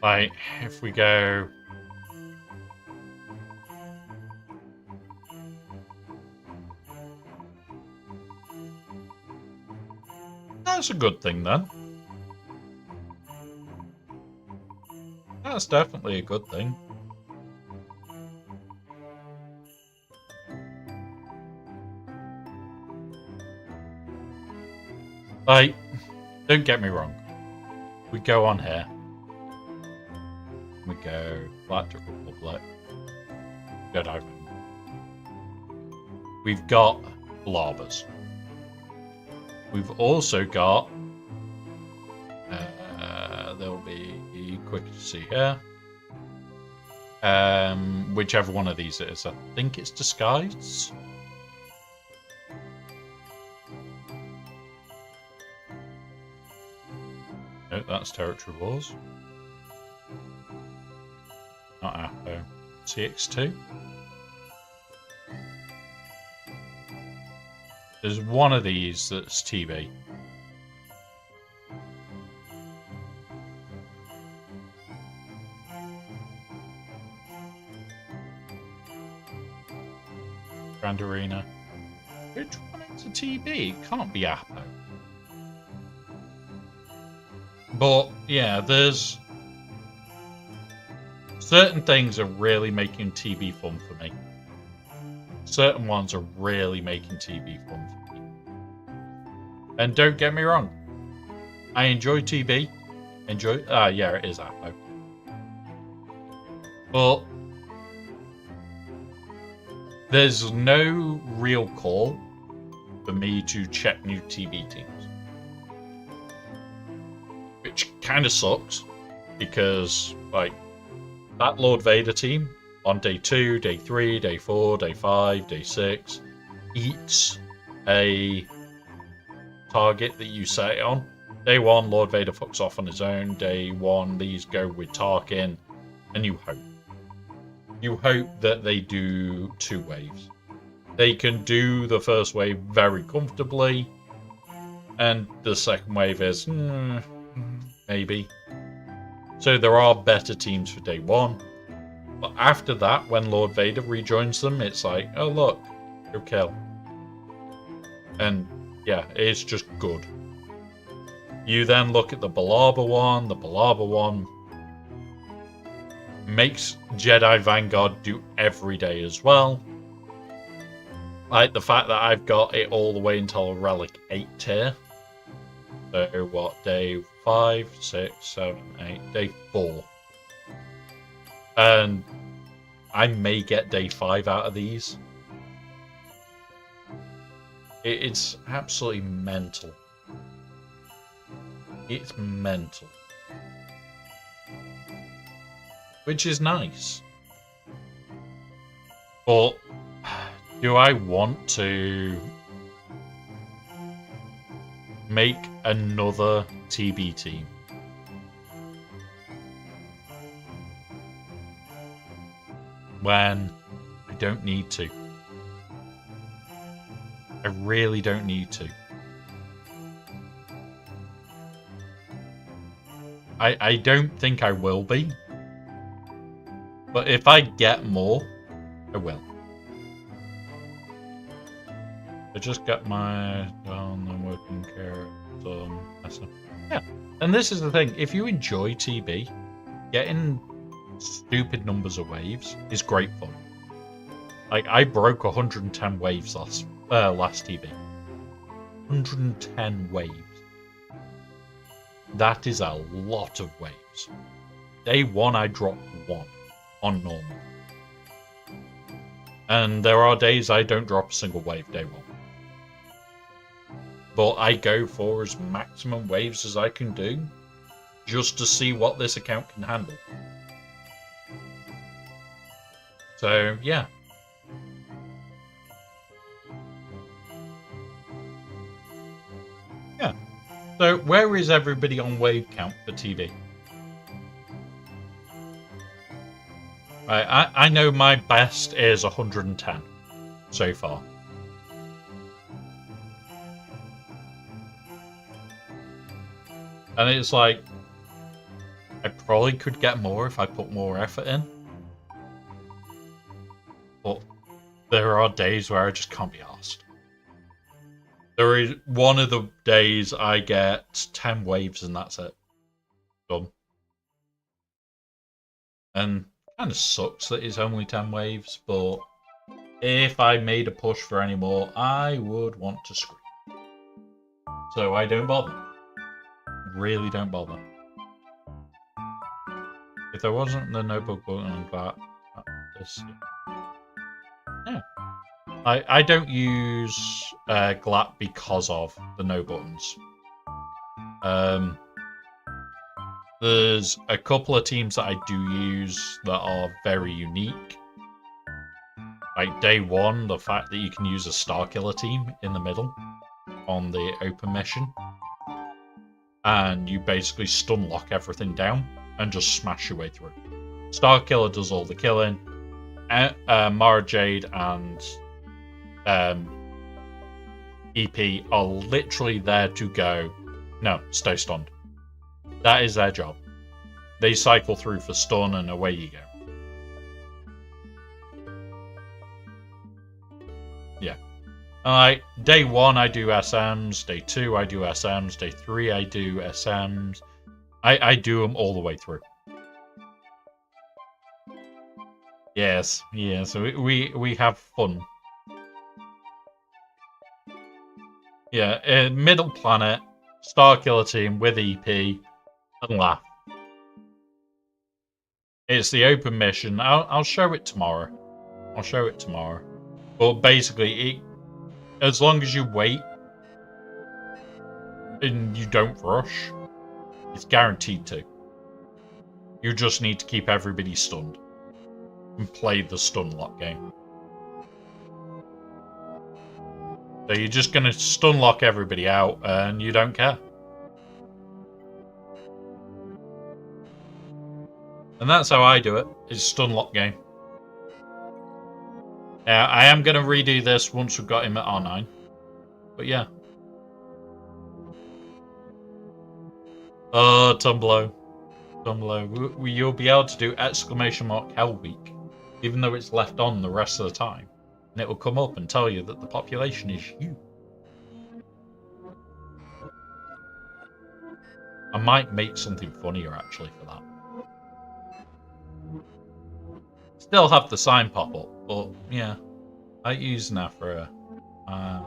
like, if we go that's a good thing then. That's definitely a good thing. Like, don't get me wrong. We go on here. We go Black Republic. Good Ivan. We've got Blavers. We've also got they'll be quick to see here. Whichever one of these it is. I think it's Disguise. No, that's Territory Wars. Not Apo. CX2. There's one of these that's TB. Grand Arena. Which one is a TB? It can't be Apo. But yeah, there's certain things are really making TB fun for me. Certain ones are really making TB fun for me. And don't get me wrong, I enjoy TB. Yeah, it is Apo. But there's no real call for me to check new TB teams. Which kind of sucks, because, like, that Lord Vader team on day 2, day 3, day 4, day 5, day 6 eats a target that you set it on. Day 1, Lord Vader fucks off on his own. Day 1, these go with Tarkin, and you hope. You hope that they do 2 waves. They can do the first wave very comfortably, and the second wave is maybe. So there are better teams for day 1. But after that, when Lord Vader rejoins them, it's like, oh look, go kill. And yeah, it's just good. You then look at the Balaba one. The Balaba one makes Jedi Vanguard do every day as well. Like the fact that I've got it all the way until a Relic 8 tier. So what, day 5, 6, 7, 8, day 4. And I may get day 5 out of these. It's absolutely mental. It's mental. Which is nice. But do I want to make another TB team? When I don't need to. I really don't need to. I don't think I will be. But if I get more, I will. I just get my I'm working care yeah. And this is the thing, if you enjoy TB, getting stupid numbers of waves is great fun. Like I broke 110 waves last TB. 110 waves. That is a lot of waves. Day 1 I dropped 1 on normal. And there are days I don't drop a single wave day 1. But I go for as maximum waves as I can do, just to see what this account can handle. So, yeah. Yeah. So, where is everybody on wave count for TB? I know my best is 110 so far. And it's like, I probably could get more if I put more effort in. But there are days where I just can't be arsed. There is one of the days I get 10 waves and that's it. Done. And it kind of sucks that it's only 10 waves, but if I made a push for any more, I would want to scream. So I don't bother. Really don't bother. If there wasn't the notebook button on that, this, yeah. I don't use GLAP because of the no buttons. There's a couple of teams that I do use that are very unique. Like day 1, the fact that you can use a Starkiller team in the middle on the open mission. And you basically stun lock everything down and just smash your way through. Starkiller does all the killing. Mara Jade and EP are literally there to go, no, stay stunned. That is their job. They cycle through for stun and away you go. Yeah. Alright, day 1 I do SMs, day 2 I do SMs, day 3 I do SMs. I do them all the way through. Yes, we have fun. Yeah, Middle Planet, Starkiller team with EP, and laugh. It's the open mission. I'll show it tomorrow. I'll show it tomorrow. But basically, as long as you wait and you don't rush, it's guaranteed to. You just need to keep everybody stunned and play the stun lock game. So you're just going to stun lock everybody out and you don't care. And that's how I do it. It's stun lock game. Now, I am going to redo this once we've got him at R9. But yeah. Oh, Tumblo. down below. You'll be able to do !Hell Week, even though it's left on the rest of the time. And it will come up and tell you that the population is huge. I might make something funnier actually for that. Still have the sign pop up, but yeah. I use Nafra. I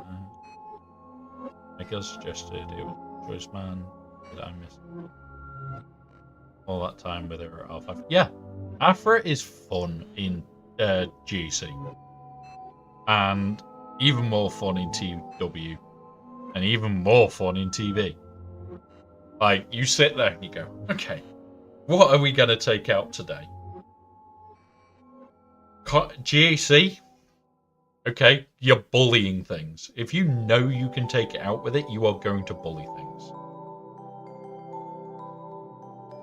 guess suggested it was Choice Man. Did I miss all that time with her off? Yeah, Afra is fun in GC, and even more fun in TW, and even more fun in TV. Like, you sit there and you go, okay, what are we gonna take out today? GAC? Okay, you're bullying things. If you know you can take it out with it, you are going to bully things.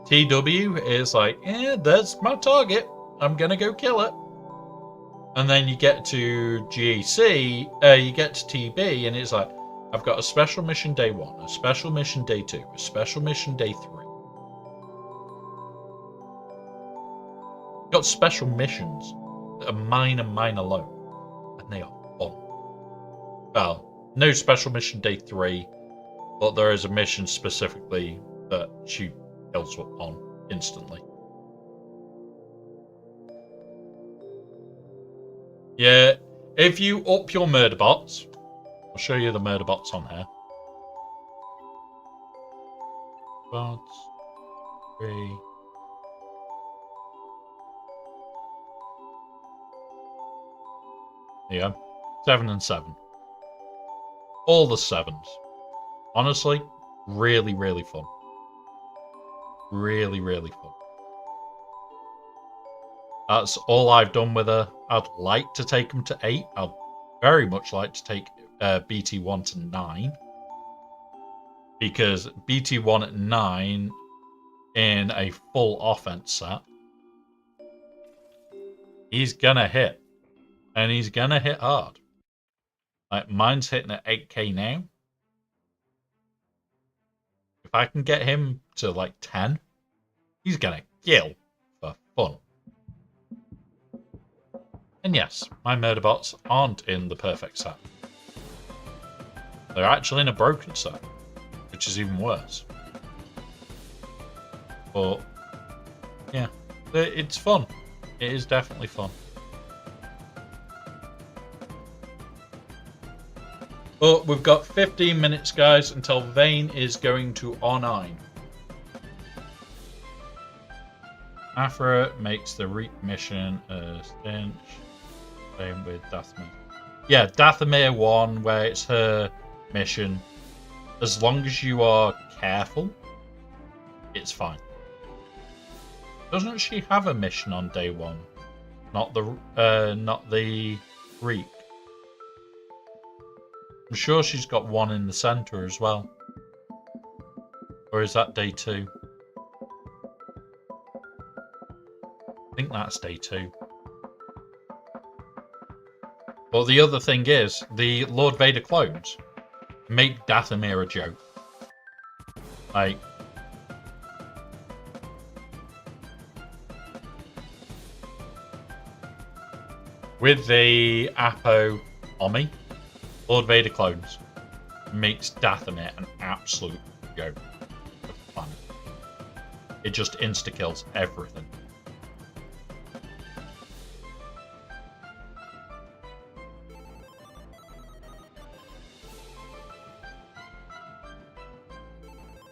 TW is like, there's my target. I'm gonna go kill it. And then you get to GAC, you get to TB, and it's like, I've got a special mission day 1, a special mission day 2, a special mission day 3. Got special missions that are mine and mine alone. And they are fun. Well, no special mission day 3, but there is a mission specifically that she kills on instantly. Yeah, if you up your murder bots, I'll show you the murder bots on here. Bots 3. Yeah, 7 and 7. All the 7s. Honestly, really, really fun. Really, really fun. That's all I've done with her. I'd like to take them to 8. I'd very much like to take BT1 to 9. Because BT1 at 9 in a full offense set, he's gonna hit. And he's gonna hit hard. Like, mine's hitting at 8k now. If I can get him to like 10, he's gonna kill for fun. And yes, my murder bots aren't in the perfect set. They're actually in a broken set, which is even worse. But yeah, it's fun. It is definitely fun. But we've got 15 minutes, guys, until Vane is going to R9. Afra makes the Reap mission a stench. Same with Dathomir. Yeah, Dathomir 1, where it's her mission. As long as you are careful, it's fine. Doesn't she have a mission on day 1? Not the Reap. I'm sure she's got one in the center as well. Or is that day 2? I think that's day 2. But the other thing is, the Lord Vader clones make Dathomir a joke. Like, with the Apo Omi, Lord Vader clones makes Dathomir an absolute joke of the planet. It just insta-kills everything.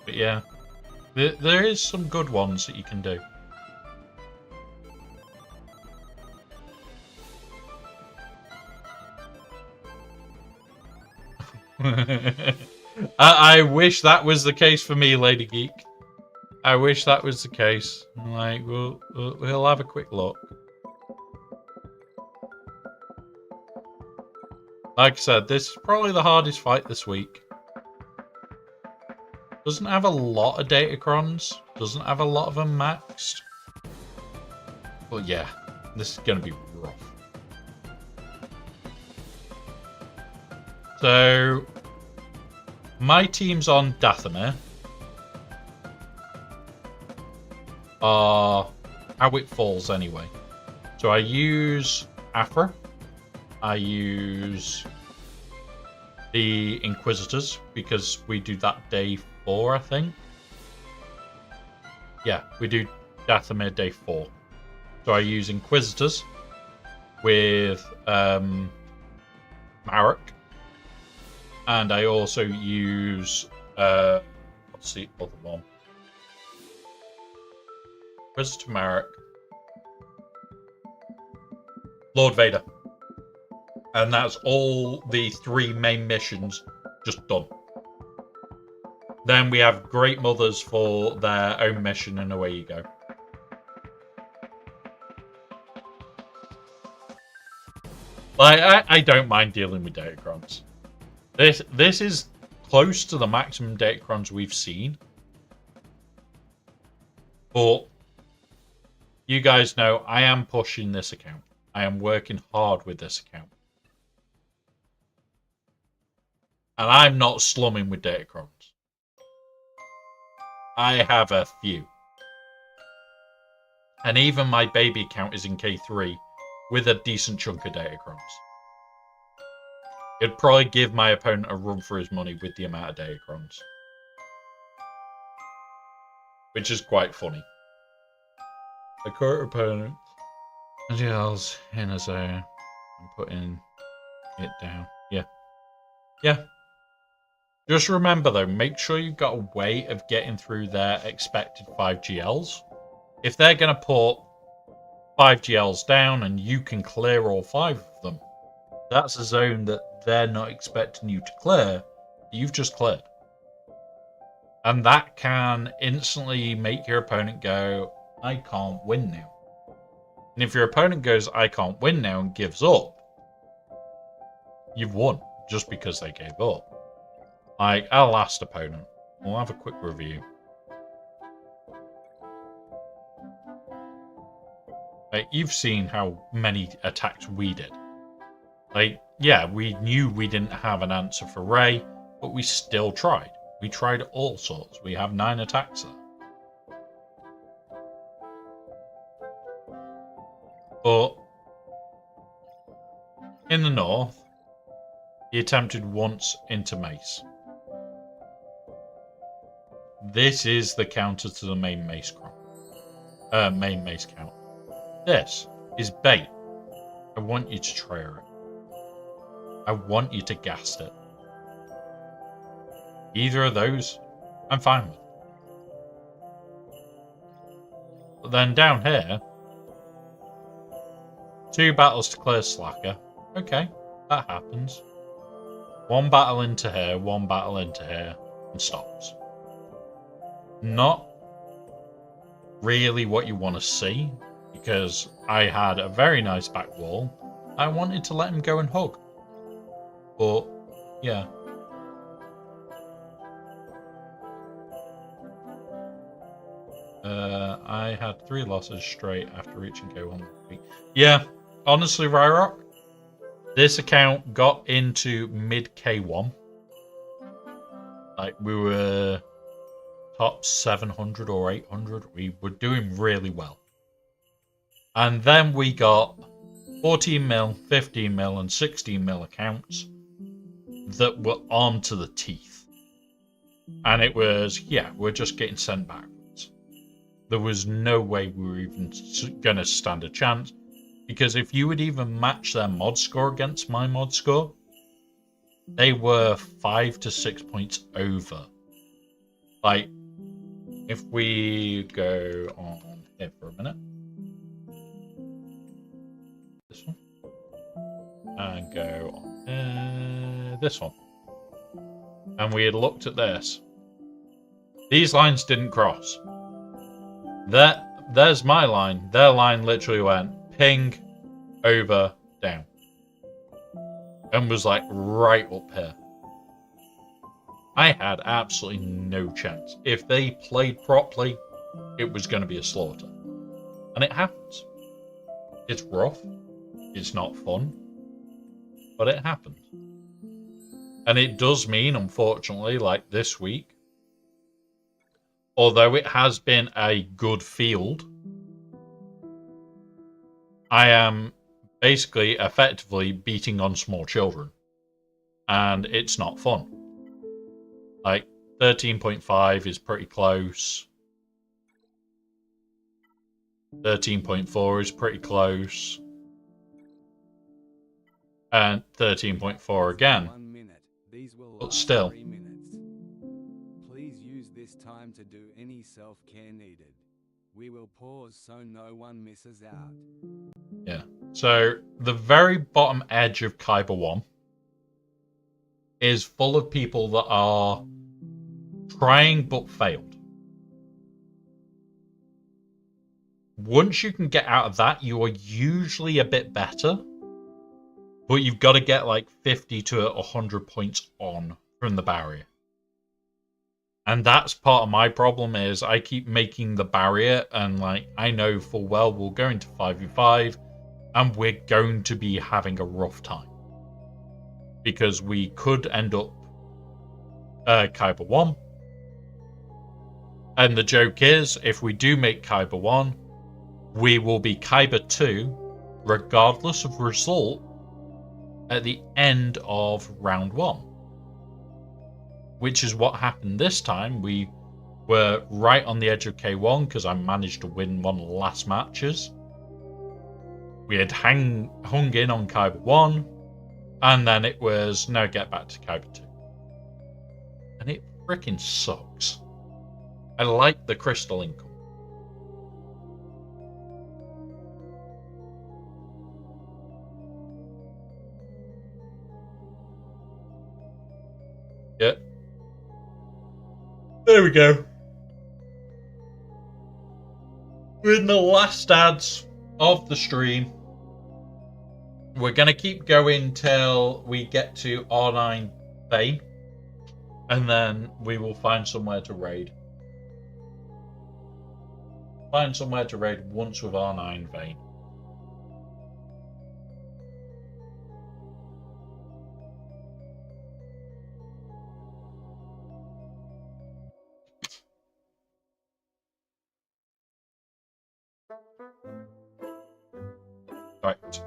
But yeah, there is some good ones that you can do. I wish that was the case for me, Lady Geek. I wish that was the case. Like, we'll have a quick look. Like I said, this is probably the hardest fight this week. Doesn't have a lot of datacrons. Doesn't have a lot of them maxed. But yeah, this is going to be rough. So, my team's on Dathomir. are how it falls anyway. So I use Afra. I use the Inquisitors because we do that day 4, I think. Yeah, we do Dathomir day 4. So I use Inquisitors with Marek. And I also use what's the other one? Inquisitor Marek. Lord Vader. And that's all the 3 main missions just done. Then we have Great Mothers for their own mission, and away you go. Like, I don't mind dealing with Datacrons. This is close to the maximum Datacrons we've seen. But you guys know I am pushing this account. I am working hard with this account. And I'm not slumming with Datacrons. I have a few. And even my baby account is in K3 with a decent chunk of Datacrons. It'd probably give my opponent a run for his money with the amount of Datacrons. Which is quite funny. The current opponent yells in a zone and putting it down. Yeah. Yeah. Just remember though, make sure you've got a way of getting through their expected 5 GLs. If they're going to put 5 GLs down and you can clear all 5 of them, that's a zone that they're not expecting you to clear, you've just cleared. And that can instantly make your opponent go, I can't win now. And if your opponent goes, I can't win now, and gives up, you've won just because they gave up. Like our last opponent. We'll have a quick review. Like, you've seen how many attacks we did. Like, yeah, we knew we didn't have an answer for Rey, but we still tried. We tried all sorts. We have 9 attacks there. But in the north, he attempted once into Mace. This is the counter to the main Mace count. This is bait. I want you to try it. I want you to gas it. Either of those, I'm fine with. But then down here, 2 battles to clear Slacker. Okay, that happens. 1 battle into here, 1 battle into here, and stops. Not really what you want to see, because I had a very nice back wall. I wanted to let him go and hug. But, yeah. I had 3 losses straight after reaching K1 this week. Yeah, honestly, Ryrock, this account got into mid K1. Like, we were top 700 or 800. We were doing really well. And then we got 14 mil, 15 mil, and 16 mil accounts that were armed to the teeth. And it was, yeah, we're just getting sent backwards. There was no way we were even going to stand a chance. Because if you would even match their mod score against my mod score, they were 5 to 6 points over. Like, if we go on here for a minute. This one. And go on this one. And we had looked at this. These lines didn't cross. There's my line. Their line literally went ping, over, down. And was like right up here. I had absolutely no chance. If they played properly, it was going to be a slaughter. And it happens. It's rough. It's not fun. But it happens. And it does mean, unfortunately, like this week, although it has been a good field, I am basically effectively beating on small children. And it's not fun. Like, 13.5 is pretty close. 13.4 is pretty close. And 13.4 again. 1 minute. These will But last still. 3 minutes. Please use this time to do any self-care needed. We will pause so no one misses out. Yeah. So the very bottom edge of Kyber 1 is full of people that are trying but failed. Once you can get out of that, you are usually a bit better. But you've got to get like 50 to 100 points on from the barrier. And that's part of my problem is I keep making the barrier and like I know full well we'll go into 5v5 and we're going to be having a rough time. Because we could end up Kyber 1. And the joke is, if we do make Kyber 1, we will be Kyber 2, regardless of result, at the end of round 1. Which is what happened this time. We were right on the edge of K1 because I managed to win one of the last matches. We had hung in on Kyber 1, and then it was, no, get back to Kyber 2. And it freaking sucks. I like the crystal income. Yep. There we go. We're in the last ads of the stream. We're going to keep going till we get to R9 Bay. And then we will find somewhere to raid. Find somewhere to raid once with R9 Vein. Right.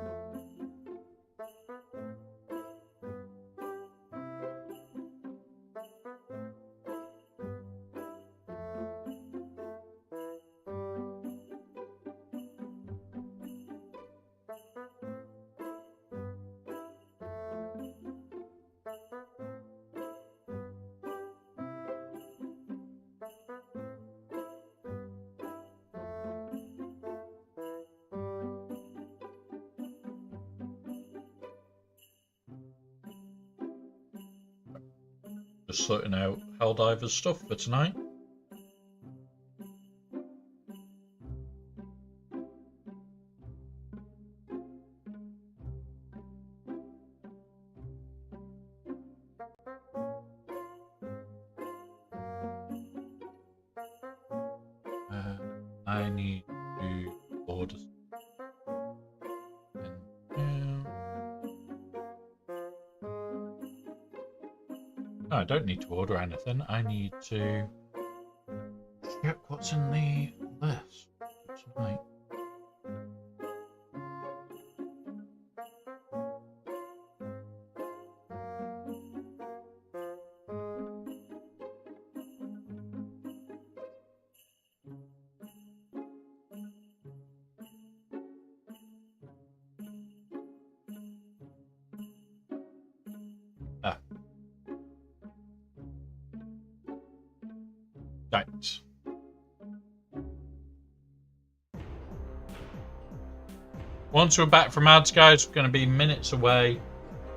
Just sorting out Helldiver's stuff for tonight. I need to order. No, I don't need to order anything. I need to check what's in the list for tonight. Right. Once we're back from ads, guys, we're going to be minutes away.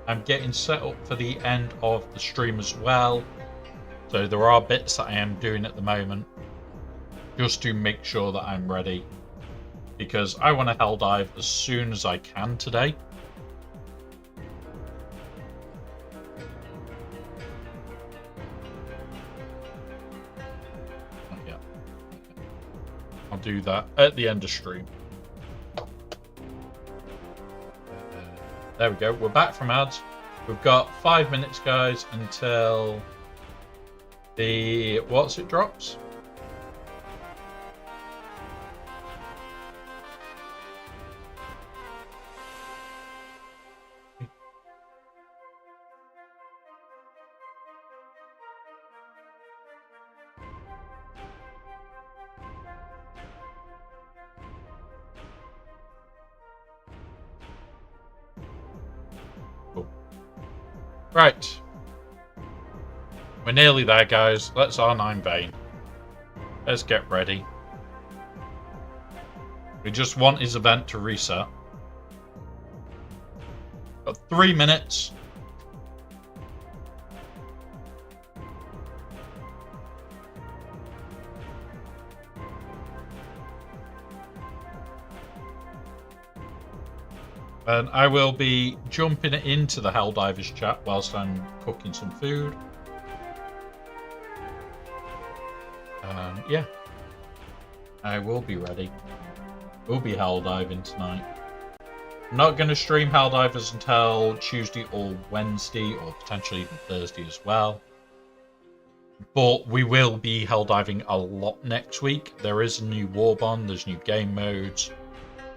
I'm getting set up for the end of the stream as well. So there are bits that I am doing at the moment just to make sure that I'm ready. Because I want to hell dive as soon as I can today. I'll do that at the end of stream. There we go. We're back from ads. We've got 5 minutes, guys, until the... what's it drops? Right. We're nearly there, guys. Let's R9 Vane. Let's get ready. We just want his event to reset. Got 3 minutes. And I will be jumping into the Helldivers chat whilst I'm cooking some food. Yeah. I will be ready. We'll be Helldiving tonight. I'm not going to stream Helldivers until Tuesday or Wednesday, or potentially even Thursday as well. But we will be Helldiving a lot next week. There is a new Warbond, there's new game modes.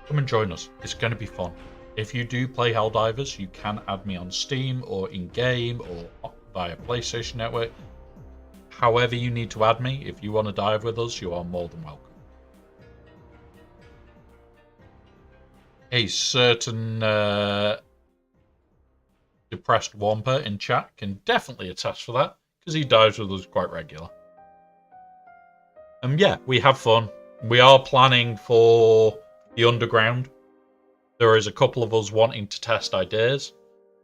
Come and join us. It's going to be fun. If you do play Helldivers, you can add me on Steam or in-game or via PlayStation Network. However you need to add me, if you want to dive with us, you are more than welcome. A certain depressed Wampa in chat can definitely attest for that, because he dives with us quite regular. And yeah, we have fun. We are planning for the underground. There is a couple of us wanting to test ideas.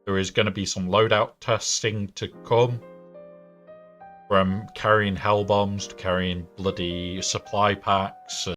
There is going to be some loadout testing to come. From carrying hell bombs to carrying bloody supply packs